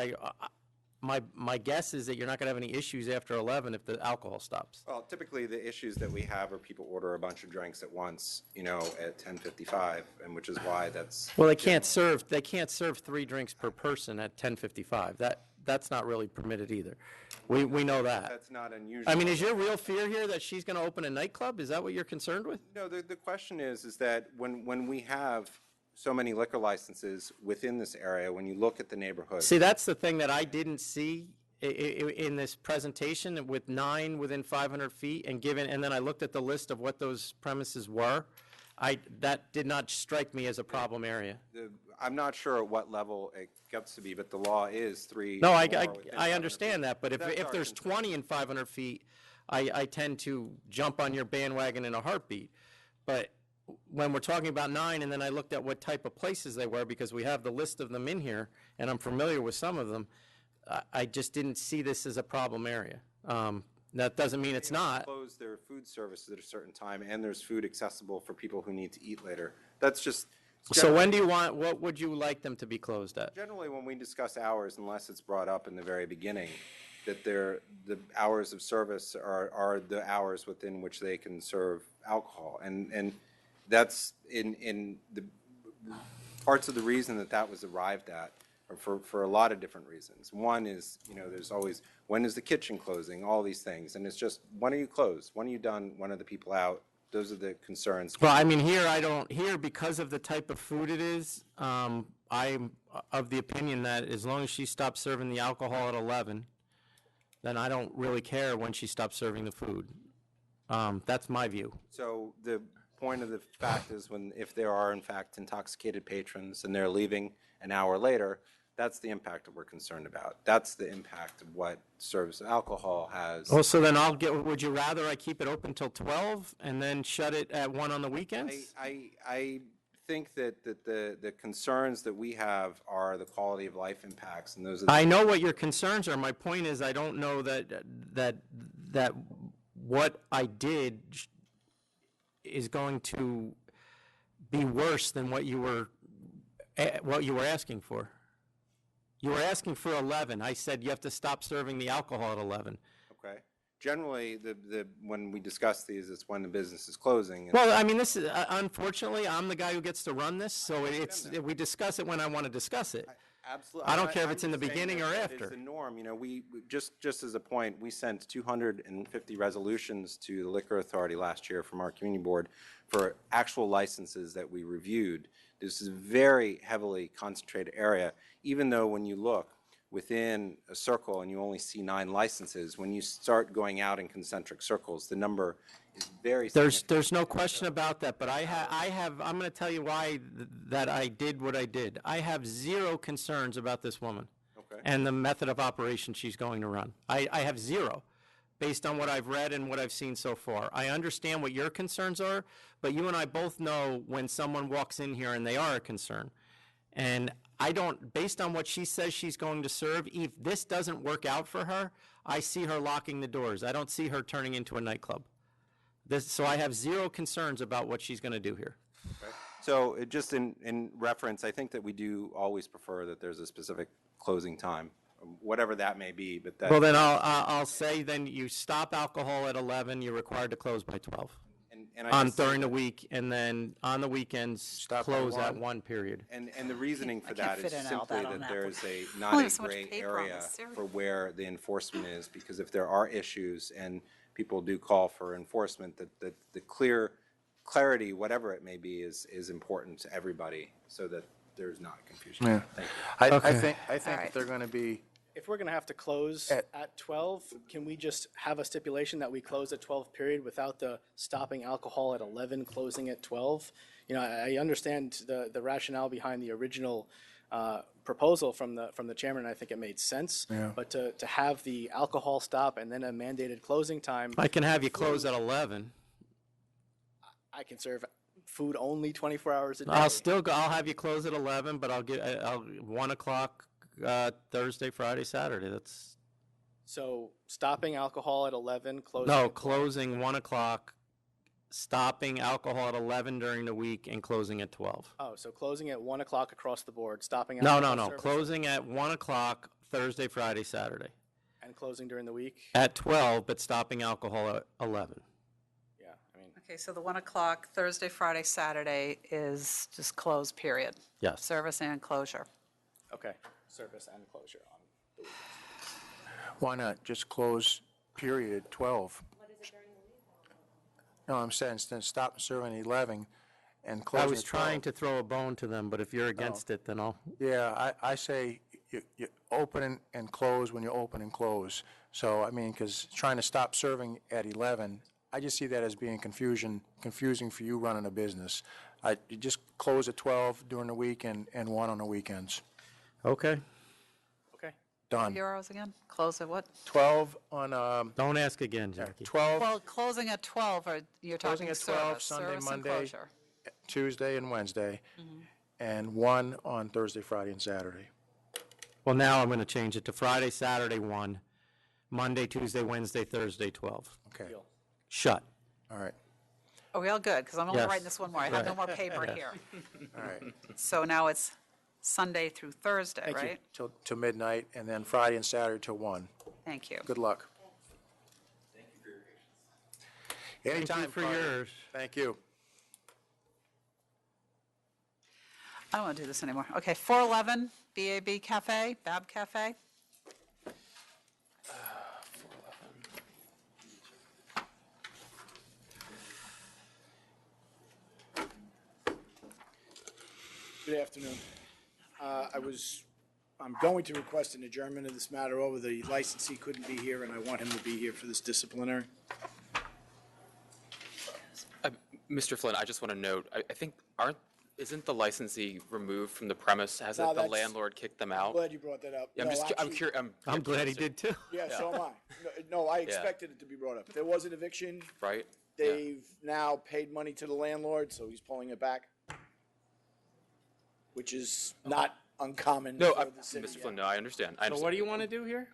[SPEAKER 2] my guess is that you're not going to have any issues after 11 if the alcohol stops.
[SPEAKER 15] Well, typically, the issues that we have are people order a bunch of drinks at once, at 10:55, and which is why that's.
[SPEAKER 2] Well, they can't serve 3 drinks per person at 10:55. That's not really permitted either. We know that.
[SPEAKER 15] That's not unusual.
[SPEAKER 2] I mean, is your real fear here that she's going to open a nightclub? Is that what you're concerned with?
[SPEAKER 15] No, the question is that when we have so many liquor licenses within this area, when you look at the neighborhood.
[SPEAKER 2] See, that's the thing that I didn't see in this presentation with 9 within 500 feet and then I looked at the list of what those premises were. That did not strike me as a problem area.
[SPEAKER 15] I'm not sure at what level it gets to be, but the law is 3.
[SPEAKER 2] No,
[SPEAKER 15] or
[SPEAKER 2] I
[SPEAKER 15] more within 500
[SPEAKER 2] understand
[SPEAKER 15] feet.
[SPEAKER 2] that, but
[SPEAKER 15] That's
[SPEAKER 2] if
[SPEAKER 15] our
[SPEAKER 2] there's
[SPEAKER 15] concern.
[SPEAKER 2] 20 in 500 feet, I tend to jump on your bandwagon in a heartbeat. But when we're talking about 9, and then I looked at what type of places they were, because we have the list of them in here, and I'm familiar with some of them, I just didn't see this as a problem area. That doesn't mean it's not.
[SPEAKER 15] Close their food services at a certain time, and there's food accessible for people who need to eat later. That's just.
[SPEAKER 2] So when do you what would you like them to be closed at?
[SPEAKER 15] Generally, when we discuss hours, unless it's brought up in the very beginning, that the hours of service are the hours within which they can serve alcohol. And that's in the parts of the reason that was arrived at are for a lot of different reasons. One is, there's always, when is the kitchen closing, all these things. And it's just, when are you closed? When are you done? When are the people out? Those are the concerns.
[SPEAKER 2] Well, I mean, here, because of the type of food it is, I'm of the opinion that as long as she stops serving the alcohol at 11, then I don't really care when she stops serving the food. That's my view.
[SPEAKER 15] So the point of the fact is if there are, in fact, intoxicated patrons and they're leaving an hour later, that's the impact that we're concerned about. That's the impact of what service of alcohol has.
[SPEAKER 2] Well, so then would you rather I keep it open till 12 and then shut it at 1 on the weekends?
[SPEAKER 15] I think that the concerns that we have are the quality of life impacts, and those are.
[SPEAKER 2] I know what your concerns are. My point is I don't know that what I did is going to be worse than what you were asking for. You were asking for 11. I said you have to stop serving the alcohol at 11.
[SPEAKER 15] Okay. Generally, when we discuss these, it's when the business is closing. And
[SPEAKER 2] Well, I mean, this is unfortunately I'm the guy who gets to run this, so we discuss it when I want to discuss it.
[SPEAKER 15] Absolutely.
[SPEAKER 2] I don't care if it's in the
[SPEAKER 15] I'm just saying
[SPEAKER 2] beginning or
[SPEAKER 15] that
[SPEAKER 2] after.
[SPEAKER 15] It's the norm. We just as a point, we sent 250 resolutions to the Liquor Authority last year from our community board for actual licenses that we reviewed. This is a very heavily concentrated area, even though when you look within a circle and you only see 9 licenses, when you start going out in concentric circles, the number is very significant.
[SPEAKER 2] There's no question about that, but I'm going to tell you why that I did what I did. I have 0 concerns about this woman and the method of operation she's going to run. I have 0. Based on what I've read and what I've seen so far. I understand what your concerns are, but you and I both know when someone walks in here and they are a concern. And based on what she says she's going to serve, if this doesn't work out for her, I see her locking the doors. I don't see her turning into a nightclub. So I have 0 concerns about what she's going to do here.
[SPEAKER 15] Okay. So just in reference, I think that we do always prefer that there's a specific closing time, whatever that may be. But that,
[SPEAKER 2] Well, then I'll say then you stop alcohol at 11, you're required to close by 12.
[SPEAKER 15] and I just say
[SPEAKER 2] During the week, and then on the weekends, close at 1 period.
[SPEAKER 15] And the reasoning for
[SPEAKER 3] I can't
[SPEAKER 15] that is
[SPEAKER 3] fit in all
[SPEAKER 15] simply
[SPEAKER 3] that on
[SPEAKER 15] that
[SPEAKER 3] that
[SPEAKER 15] there's
[SPEAKER 3] one.
[SPEAKER 15] not a
[SPEAKER 3] There's so much
[SPEAKER 15] gray
[SPEAKER 3] paper on
[SPEAKER 15] area
[SPEAKER 3] this series.
[SPEAKER 15] for where the enforcement is, because if there are issues and people do call for enforcement, that the clarity, whatever it may be, is important to everybody, so that there's not confusion.
[SPEAKER 4] Yeah.
[SPEAKER 15] Thank you.
[SPEAKER 4] I think if they're going to be.
[SPEAKER 21] If we're going to have to close at 12, can we just have a stipulation that we close at 12 period without the stopping alcohol at 11, closing at 12? I understand the rationale behind the original proposal from the chairman, and I think it made sense.
[SPEAKER 4] Yeah.
[SPEAKER 21] But to have the alcohol stop and then a mandated closing time.
[SPEAKER 2] I can have you close at 11.
[SPEAKER 21] I can serve food only 24 hours a day.
[SPEAKER 2] I'll have you close at 11, but I'll 1 o'clock Thursday, Friday, Saturday. That's
[SPEAKER 21] So stopping alcohol at 11, closing.
[SPEAKER 2] no
[SPEAKER 21] at 12.
[SPEAKER 2] closing 1 o'clock, stopping alcohol at 11 during the week, and closing at 12.
[SPEAKER 21] Oh, so closing at 1 o'clock across the board, stopping
[SPEAKER 2] No,
[SPEAKER 21] alcohol
[SPEAKER 2] no, no.
[SPEAKER 21] service-
[SPEAKER 2] Closing at 1 o'clock Thursday, Friday, Saturday.
[SPEAKER 21] And closing during the week?
[SPEAKER 2] At 12, but stopping alcohol at 11.
[SPEAKER 21] Yeah, I mean,
[SPEAKER 3] Okay, so the 1 o'clock, Thursday, Friday, Saturday is just closed, period.
[SPEAKER 2] Yes.
[SPEAKER 3] Service and closure.
[SPEAKER 21] okay, service and closure on the weekends.
[SPEAKER 4] Why not just close, period, 12? No, I'm saying instead of stop serving at 11 and closing
[SPEAKER 2] I was
[SPEAKER 4] at 12.
[SPEAKER 2] trying to throw a bone to them, but if you're against it, then I'll,
[SPEAKER 4] Yeah, I say you open and close when you open and close. So, I mean, because trying to stop serving at 11, I just see that as being confusing for you running a business. You just close at 12 during the week and 1 on the weekends.
[SPEAKER 2] okay.
[SPEAKER 21] Okay.
[SPEAKER 4] Done.
[SPEAKER 3] Your hours again? Close at what?
[SPEAKER 4] 12 on,
[SPEAKER 2] Don't ask again, Jackie.
[SPEAKER 4] 12,
[SPEAKER 3] Well, closing at 12, or you're
[SPEAKER 4] Closing
[SPEAKER 3] talking
[SPEAKER 4] at 12,
[SPEAKER 3] service,
[SPEAKER 4] Sunday,
[SPEAKER 3] service and
[SPEAKER 4] Monday.
[SPEAKER 3] closure.
[SPEAKER 4] Tuesday and Wednesday, and 1 on Thursday, Friday, and Saturday.
[SPEAKER 2] Well, now I'm going to change it to Friday, Saturday, 1, Monday, Tuesday, Wednesday, Thursday, 12.
[SPEAKER 4] Okay,
[SPEAKER 2] Shut.
[SPEAKER 4] all right,
[SPEAKER 3] Are we all good? Because I'm only
[SPEAKER 2] Yes.
[SPEAKER 3] writing this one more. I have no
[SPEAKER 2] Right.
[SPEAKER 3] more paper here.
[SPEAKER 4] all right.
[SPEAKER 3] So now it's Sunday through Thursday,
[SPEAKER 4] Thank you.
[SPEAKER 3] right?
[SPEAKER 4] Till midnight, and then Friday and Saturday till 1.
[SPEAKER 3] Thank you.
[SPEAKER 4] Good luck. Anytime,
[SPEAKER 2] for
[SPEAKER 4] Friday.
[SPEAKER 2] yours.
[SPEAKER 4] Thank you.
[SPEAKER 3] I don't want to do this anymore. Okay, 411 BAB Cafe, Bab Cafe.
[SPEAKER 17] Good afternoon. I'm going to request an adjournment of this matter over. The licensee couldn't be here, and I want him to be here for this disciplinary.
[SPEAKER 16] Mr. Flynn, I just want to note, I think, isn't the licensee removed from the premise?
[SPEAKER 17] No,
[SPEAKER 16] Hasn't the
[SPEAKER 17] that's-
[SPEAKER 16] landlord kicked them
[SPEAKER 17] I'm
[SPEAKER 16] out?
[SPEAKER 17] glad you brought that up.
[SPEAKER 16] Yeah, I'm
[SPEAKER 17] No,
[SPEAKER 16] just, I'm
[SPEAKER 17] actually-
[SPEAKER 16] curious.
[SPEAKER 2] I'm glad he did too.
[SPEAKER 17] Yeah, so am I. No, I expected it to be brought up. There was an eviction.
[SPEAKER 16] Right?
[SPEAKER 17] They've now paid money to the landlord, so he's pulling it back, which is not uncommon
[SPEAKER 16] No,
[SPEAKER 17] for the city.
[SPEAKER 16] Mr. Flynn, no, I understand.
[SPEAKER 2] So what do you want to do here?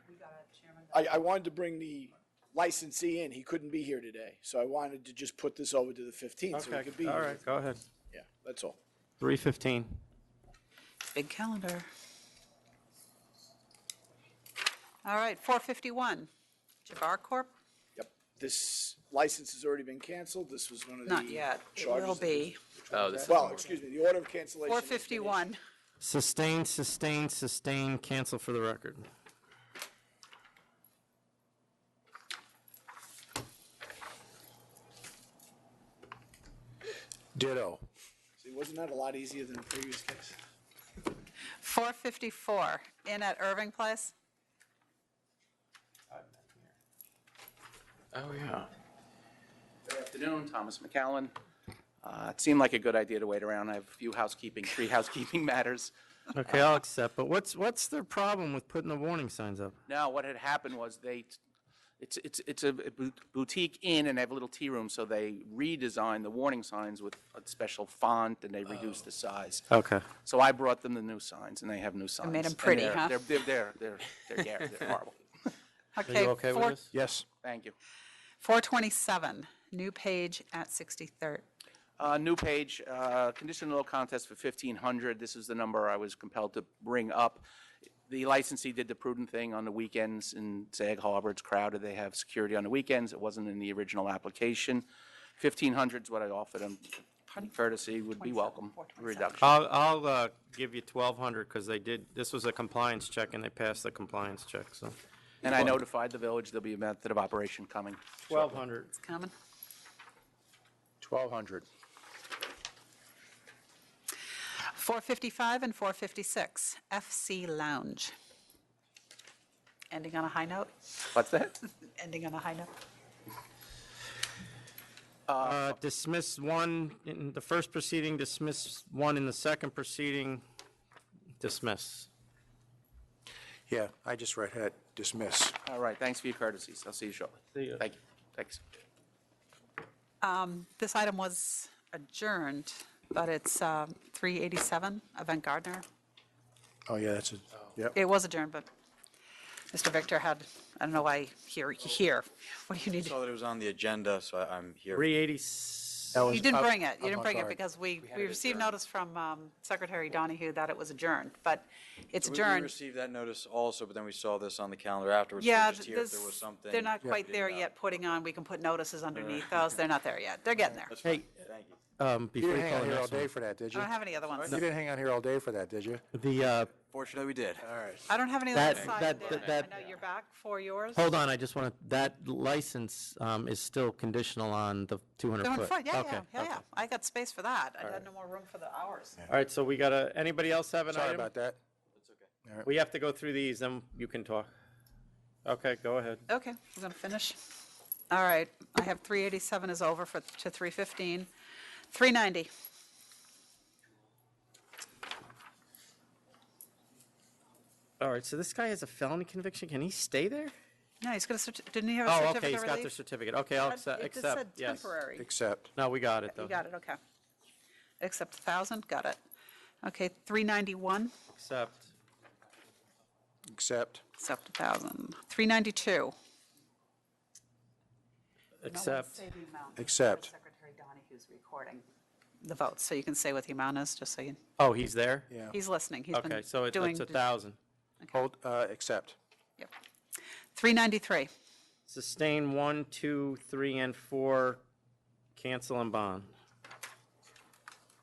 [SPEAKER 17] I wanted to bring the licensee in. He couldn't be here today, so I wanted to just put this over to the 15th so he could be here.
[SPEAKER 2] All right, go ahead.
[SPEAKER 17] Yeah, that's all.
[SPEAKER 2] 3:15.
[SPEAKER 3] Big calendar. All right, 451 Jabbar Corp.
[SPEAKER 17] Yep. This license has already been canceled. This was one of the
[SPEAKER 3] Not yet. It
[SPEAKER 17] charges
[SPEAKER 3] will
[SPEAKER 17] that
[SPEAKER 3] be.
[SPEAKER 16] Oh, this is.
[SPEAKER 17] Well, excuse me, the order of cancellation. has been
[SPEAKER 3] 451.
[SPEAKER 2] Sustain, sustain, sustain, cancel for the record.
[SPEAKER 4] Ditto.
[SPEAKER 17] See, wasn't that a lot easier than the previous case?
[SPEAKER 3] 454 Inn at Irving Place.
[SPEAKER 16] Oh, yeah.
[SPEAKER 18] Good afternoon, Thomas McAllen. It seemed like a good idea to wait around. I have a few three housekeeping matters.
[SPEAKER 2] Okay, I'll accept, but what's their problem with putting the warning signs up?
[SPEAKER 18] Now, what had happened was it's a boutique inn and they have a little tea room, so they redesigned the warning signs with a special font and they reduced the size.
[SPEAKER 2] Okay.
[SPEAKER 18] So I brought them the new signs and they have new signs.
[SPEAKER 3] made 'em
[SPEAKER 18] And
[SPEAKER 3] pretty,
[SPEAKER 18] they're-
[SPEAKER 3] huh?
[SPEAKER 18] They're horrible.
[SPEAKER 3] Okay,
[SPEAKER 2] you okay with
[SPEAKER 3] four-
[SPEAKER 2] this?
[SPEAKER 4] Yes.
[SPEAKER 18] Thank you.
[SPEAKER 3] 427 New Page at 63rd.
[SPEAKER 18] New page, conditional no contest for 1,500. This is the number I was compelled to bring up. The licensee did the prudent thing on the weekends in Sag Harbor. It's crowded. They have security on the weekends. It wasn't in the original application. 1,500 is what I offered them. Courtesy would be welcome. Reduction.
[SPEAKER 2] I'll give you 1,200 because this was a compliance check and they passed the compliance check, so.
[SPEAKER 18] And I notified the village there'll be a method of operation coming.
[SPEAKER 2] 1,200.
[SPEAKER 3] It's coming.
[SPEAKER 4] 1,200.
[SPEAKER 3] 455 and 456 FC Lounge. Ending on a high note?
[SPEAKER 18] What's that?
[SPEAKER 3] Ending on a high note.
[SPEAKER 2] Dismiss one in the first proceeding, dismiss one in the second proceeding, dismiss.
[SPEAKER 4] Yeah, I just read that, dismiss.
[SPEAKER 18] All right, thanks for your courtesies. I'll see you shortly.
[SPEAKER 2] See you.
[SPEAKER 18] Thank you. Thanks.
[SPEAKER 3] This item was adjourned, but it's 387 Avant Gardner.
[SPEAKER 4] Oh, yeah, that's it. Yep.
[SPEAKER 3] It was adjourned, but Mr. Victor had, I don't know why here. What do you need?
[SPEAKER 23] Saw that it was on the agenda, so I'm here.
[SPEAKER 2] 386.
[SPEAKER 1] You didn't bring it. You
[SPEAKER 4] I'm
[SPEAKER 1] didn't bring it
[SPEAKER 4] sorry.
[SPEAKER 1] because we received notice from Secretary Donahue that it was adjourned, but it's
[SPEAKER 12] We
[SPEAKER 1] adjourned.
[SPEAKER 12] received that notice also, but then we saw this on the calendar afterwards. So
[SPEAKER 1] Yeah,
[SPEAKER 12] just here if there was something.
[SPEAKER 1] they're not
[SPEAKER 12] we
[SPEAKER 1] quite
[SPEAKER 12] didn't
[SPEAKER 1] there
[SPEAKER 12] know.
[SPEAKER 1] yet, putting on, we can put notices underneath those. They're not there yet. They're getting there.
[SPEAKER 2] Hey,
[SPEAKER 4] You
[SPEAKER 2] before
[SPEAKER 4] didn't
[SPEAKER 2] you
[SPEAKER 4] hang
[SPEAKER 2] call
[SPEAKER 4] out
[SPEAKER 2] the
[SPEAKER 4] here all
[SPEAKER 2] next
[SPEAKER 4] day
[SPEAKER 2] one.
[SPEAKER 4] for that, did
[SPEAKER 1] I
[SPEAKER 4] you?
[SPEAKER 1] don't have any other ones.
[SPEAKER 4] You didn't hang out here all day for that, did you?
[SPEAKER 12] Fortunately, we did.
[SPEAKER 4] All right.
[SPEAKER 1] I don't have any
[SPEAKER 2] That-
[SPEAKER 1] other side.
[SPEAKER 2] that-
[SPEAKER 1] Dan.
[SPEAKER 2] that-
[SPEAKER 1] I know you're back for yours.
[SPEAKER 2] Hold on, I just want to, that license is still conditional on the 200
[SPEAKER 1] 200
[SPEAKER 2] foot.
[SPEAKER 1] foot, yeah,
[SPEAKER 2] Okay,
[SPEAKER 1] yeah.
[SPEAKER 2] okay.
[SPEAKER 1] I got space for that. I had no more room for the hours.
[SPEAKER 2] All right, so we got to, anybody else have an
[SPEAKER 4] Sorry
[SPEAKER 2] item?
[SPEAKER 4] about that.
[SPEAKER 2] We have to go through these, then you can talk. Okay, go ahead.
[SPEAKER 1] Okay, we're going to finish. All right, I have 387 is over to 315. 390.
[SPEAKER 2] All right, so this guy has a felony conviction. Can he stay there?
[SPEAKER 1] No, he's got didn't he have a
[SPEAKER 2] Oh,
[SPEAKER 1] certificate
[SPEAKER 2] okay, he's
[SPEAKER 1] of
[SPEAKER 2] got the
[SPEAKER 1] relief?
[SPEAKER 2] certificate. Okay, I'll
[SPEAKER 1] It just
[SPEAKER 2] accept,
[SPEAKER 1] said
[SPEAKER 2] yes.
[SPEAKER 1] temporary.
[SPEAKER 4] Accept.
[SPEAKER 2] No, we got it, though.
[SPEAKER 1] You got it, okay. Accept 1,000, got it. Okay, 391,
[SPEAKER 2] Accept.
[SPEAKER 4] Accept.
[SPEAKER 1] accept 1,000. 392.
[SPEAKER 2] Accept.
[SPEAKER 4] Accept.
[SPEAKER 1] Secretary Donahue's recording the votes, so you can say what the amount is, just so you,
[SPEAKER 2] Oh, he's there?
[SPEAKER 4] Yeah.
[SPEAKER 1] he's listening. He's been
[SPEAKER 2] Okay, so
[SPEAKER 1] doing.
[SPEAKER 2] it's 1,000.
[SPEAKER 4] Hold, accept.
[SPEAKER 1] Yep. 393.
[SPEAKER 2] Sustain 1, 2, 3, and 4, cancel and bond.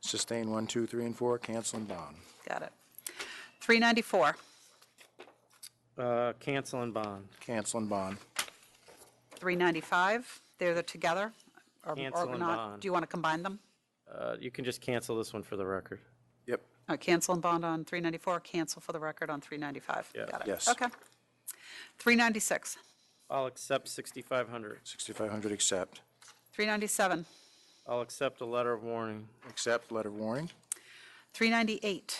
[SPEAKER 4] Sustain 1, 2, 3, and 4, cancel and bond.
[SPEAKER 1] Got it. 394.
[SPEAKER 2] Cancel and bond.
[SPEAKER 4] Cancel and bond.
[SPEAKER 1] 395. They're together or
[SPEAKER 2] Cancel and
[SPEAKER 1] not?
[SPEAKER 2] bond.
[SPEAKER 1] Do you want to combine them?
[SPEAKER 2] You can just cancel this one for the record.
[SPEAKER 4] Yep.
[SPEAKER 1] Cancel and bond on 394, cancel for the record on 395.
[SPEAKER 2] Yeah.
[SPEAKER 1] Got it.
[SPEAKER 4] Yes.
[SPEAKER 1] Okay. 396.
[SPEAKER 2] I'll accept 6,500.
[SPEAKER 4] 6,500, accept.
[SPEAKER 1] 397.
[SPEAKER 2] I'll accept a letter of warning.
[SPEAKER 4] Accept, letter of warning.
[SPEAKER 1] 398.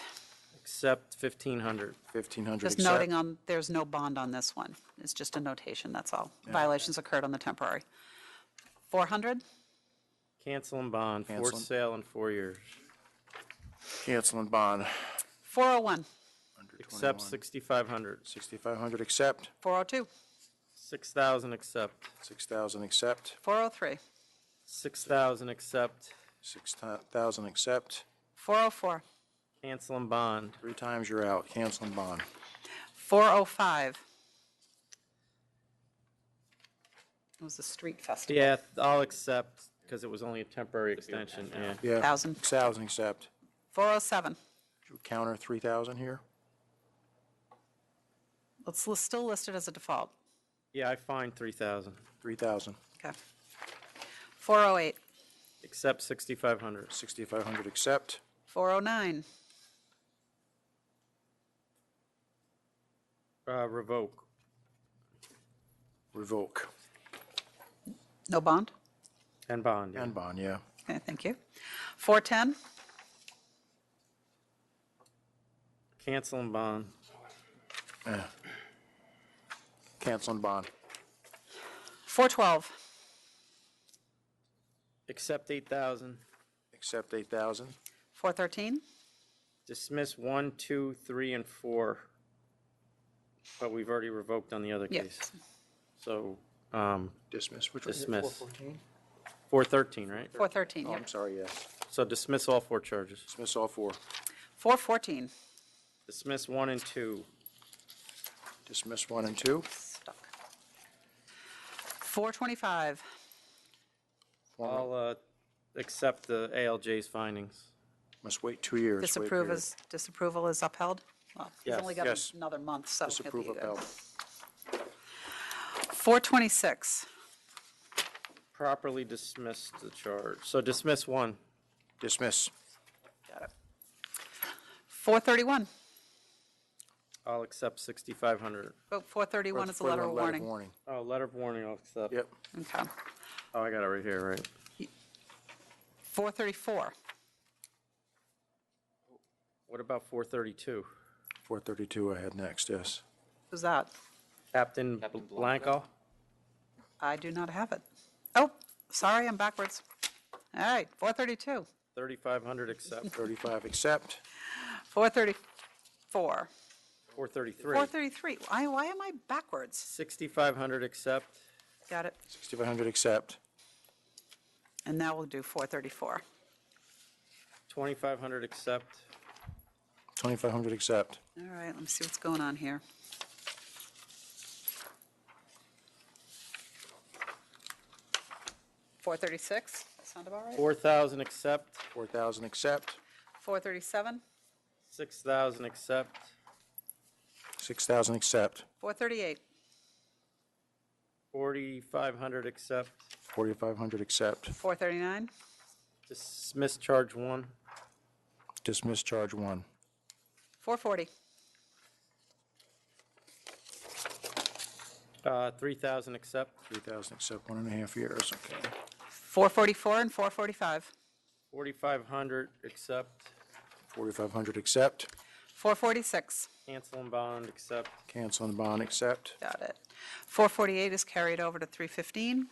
[SPEAKER 2] Accept 1,500.
[SPEAKER 4] 1,500,
[SPEAKER 1] Just
[SPEAKER 4] accept.
[SPEAKER 1] noting on, there's no bond on this one. It's just a notation, that's all. Violations occurred on the temporary. 400.
[SPEAKER 2] Cancel and bond, for
[SPEAKER 4] Cancel.
[SPEAKER 2] sale in 4 years.
[SPEAKER 4] Cancel and bond.
[SPEAKER 1] 401.
[SPEAKER 2] Accept 6,500.
[SPEAKER 4] 6,500, accept.
[SPEAKER 1] 402.
[SPEAKER 2] 6,000 accept.
[SPEAKER 4] 6,000, accept.
[SPEAKER 1] 403.
[SPEAKER 2] 6,000 accept.
[SPEAKER 4] 6,000, accept.
[SPEAKER 1] 404.
[SPEAKER 2] Cancel and bond.
[SPEAKER 4] 3 times you're out, cancel and bond.
[SPEAKER 1] 405. It was the street festival.
[SPEAKER 2] Yeah, I'll accept, because it was only a temporary extension, yeah.
[SPEAKER 4] Yeah.
[SPEAKER 1] 1,000.
[SPEAKER 4] 1,000, accept.
[SPEAKER 1] 407.
[SPEAKER 4] Should we counter 3,000 here?
[SPEAKER 1] Let's still list it as a default.
[SPEAKER 2] Yeah, I find 3,000.
[SPEAKER 4] 3,000.
[SPEAKER 1] Okay. 408.
[SPEAKER 2] Accept 6,500.
[SPEAKER 4] 6,500, accept.
[SPEAKER 1] 409.
[SPEAKER 2] Revoke.
[SPEAKER 4] Revoke.
[SPEAKER 1] No bond?
[SPEAKER 2] And bond, yeah.
[SPEAKER 4] And bond, yeah.
[SPEAKER 1] Okay, thank you. 410.
[SPEAKER 2] Cancel and bond.
[SPEAKER 4] Cancel and bond.
[SPEAKER 1] 412.
[SPEAKER 2] Accept 8,000.
[SPEAKER 4] Accept 8,000.
[SPEAKER 1] 413.
[SPEAKER 2] Dismiss 1, 2, 3, and 4. But we've already revoked on the other
[SPEAKER 1] Yes.
[SPEAKER 2] case. So,
[SPEAKER 4] Dismiss, which one?
[SPEAKER 2] dismiss.
[SPEAKER 4] 414?
[SPEAKER 2] 413, right?
[SPEAKER 1] 413,
[SPEAKER 4] Oh,
[SPEAKER 1] yep.
[SPEAKER 4] I'm sorry, yes.
[SPEAKER 2] So dismiss all 4 charges.
[SPEAKER 4] Dismiss all 4.
[SPEAKER 1] 414.
[SPEAKER 2] Dismiss 1 and 2.
[SPEAKER 4] Dismiss 1 and 2.
[SPEAKER 1] 425.
[SPEAKER 2] I'll accept the ALJ's findings.
[SPEAKER 4] Must wait 2 years. wait period.
[SPEAKER 1] Disapproval is upheld? Well, he's
[SPEAKER 2] Yes.
[SPEAKER 1] only got
[SPEAKER 4] Yes.
[SPEAKER 1] another month, so he'll
[SPEAKER 4] Disapprove,
[SPEAKER 1] be good.
[SPEAKER 4] upheld.
[SPEAKER 1] 426.
[SPEAKER 2] Properly dismissed the charge. So dismiss 1.
[SPEAKER 4] Dismiss.
[SPEAKER 1] Got it. 431.
[SPEAKER 2] I'll accept 6,500.
[SPEAKER 1] Oh, 431 is a letter of warning.
[SPEAKER 2] Oh, letter of warning, I'll accept.
[SPEAKER 4] Yep.
[SPEAKER 1] Okay.
[SPEAKER 2] Oh, I got it right here, right?
[SPEAKER 1] 434.
[SPEAKER 2] What about 432?
[SPEAKER 4] 432 I had next, yes.
[SPEAKER 1] Who's that?
[SPEAKER 2] Captain Blanco?
[SPEAKER 1] I do not have it. Oh, sorry, I'm backwards. All right, 432.
[SPEAKER 2] 3,500 accept.
[SPEAKER 4] 35 accept.
[SPEAKER 1] 434.
[SPEAKER 2] 433.
[SPEAKER 1] 433. Why am I backwards?
[SPEAKER 2] 6,500 accept.
[SPEAKER 1] Got it.
[SPEAKER 4] 6,500 accept.
[SPEAKER 1] And now we'll do 434.
[SPEAKER 2] 2,500 accept.
[SPEAKER 4] 2,500 accept.
[SPEAKER 1] All right, let me see what's going on here. $436, sound about right?
[SPEAKER 2] 4,000 accept.
[SPEAKER 4] 4,000 accept.
[SPEAKER 1] 437,
[SPEAKER 2] 6,000 accept.
[SPEAKER 4] 6,000 accept.
[SPEAKER 1] 438,
[SPEAKER 2] 4,500 accept.
[SPEAKER 4] 4,500 accept.
[SPEAKER 1] 439,
[SPEAKER 2] Dismiss charge 1.
[SPEAKER 4] Dismiss charge 1.
[SPEAKER 1] 440,
[SPEAKER 2] 3,000 accept.
[SPEAKER 4] 3,000 accept, 1.5 years, okay.
[SPEAKER 1] 444, and 445,
[SPEAKER 2] 4,500 accept.
[SPEAKER 4] 4,500 accept.
[SPEAKER 1] 446,
[SPEAKER 2] Cancel and bond accept.
[SPEAKER 4] Cancel and bond accept.
[SPEAKER 1] got it. 448 is carried over to 315.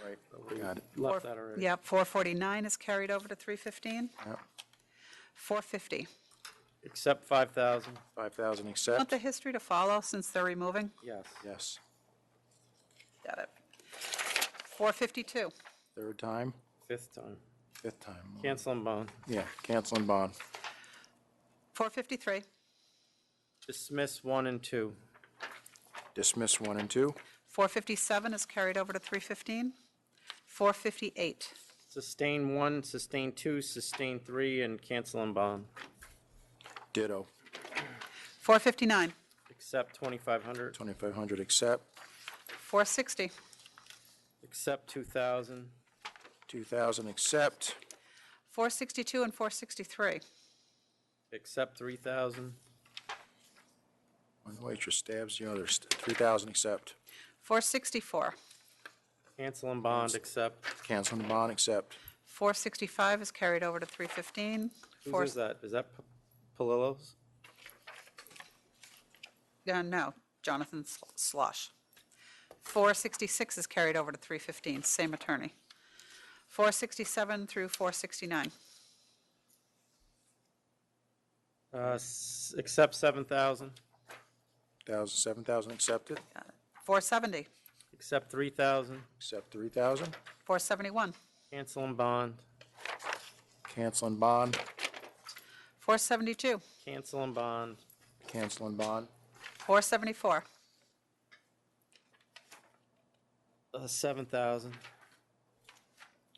[SPEAKER 4] Right, got it.
[SPEAKER 2] Left that already.
[SPEAKER 1] Yep, 449 is carried over to 315.
[SPEAKER 4] Yep.
[SPEAKER 1] 450.
[SPEAKER 2] Accept 5,000.
[SPEAKER 4] 5,000
[SPEAKER 1] Want
[SPEAKER 4] accept.
[SPEAKER 1] the history to follow since they're removing?
[SPEAKER 2] Yes.
[SPEAKER 4] Yes.
[SPEAKER 1] Got it. 452.
[SPEAKER 4] Third time.
[SPEAKER 2] Fifth time.
[SPEAKER 4] Fifth time.
[SPEAKER 2] Cancel and bond.
[SPEAKER 4] Yeah, cancel and bond.
[SPEAKER 1] 453.
[SPEAKER 2] Dismiss 1 and 2.
[SPEAKER 4] Dismiss 1 and 2.
[SPEAKER 1] 457 is carried over to 315. 458.
[SPEAKER 2] Sustain 1, sustain 2, sustain 3, and cancel and bond.
[SPEAKER 4] Ditto.
[SPEAKER 1] 459.
[SPEAKER 2] Accept 2,500.
[SPEAKER 4] 2,500 accept.
[SPEAKER 1] 460.
[SPEAKER 2] Accept 2,000.
[SPEAKER 4] 2,000 accept.
[SPEAKER 1] 462 and 463.
[SPEAKER 2] Accept 3,000.
[SPEAKER 4] One waitress stabs the other. 3,000 accept.
[SPEAKER 1] 464.
[SPEAKER 2] Cancel and bond accept.
[SPEAKER 4] Cancel and bond accept.
[SPEAKER 1] 465 is carried over to 315.
[SPEAKER 2] Whose is that? Is that Palillo's?
[SPEAKER 1] No, Jonathan Slosh. 466 is carried over to 315, same attorney. 467 through 469.
[SPEAKER 2] Accept 7,000.
[SPEAKER 4] 7,000 accepted.
[SPEAKER 1] 470.
[SPEAKER 2] Accept 3,000.
[SPEAKER 4] Accept 3,000.
[SPEAKER 1] 471.
[SPEAKER 2] Cancel and bond.
[SPEAKER 4] Cancel and bond.
[SPEAKER 1] 472.
[SPEAKER 2] Cancel and bond.
[SPEAKER 4] Cancel and bond.
[SPEAKER 1] 474.
[SPEAKER 2] 7,000.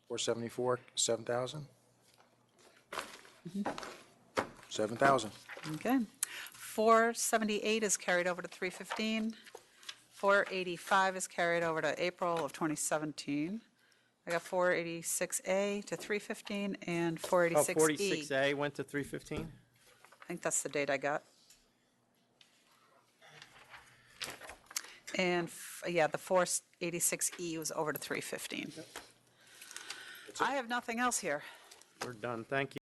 [SPEAKER 4] 474, 7,000. 7,000.
[SPEAKER 1] Okay. 478 is carried over to 315. 485 is carried over to April of 2017. I got 486A to 315 and 486E.
[SPEAKER 2] 46A went to 315?
[SPEAKER 1] I think that's the date I got. And, yeah, the 486E was over to 315. I have nothing else here.
[SPEAKER 2] We're done. Thank you.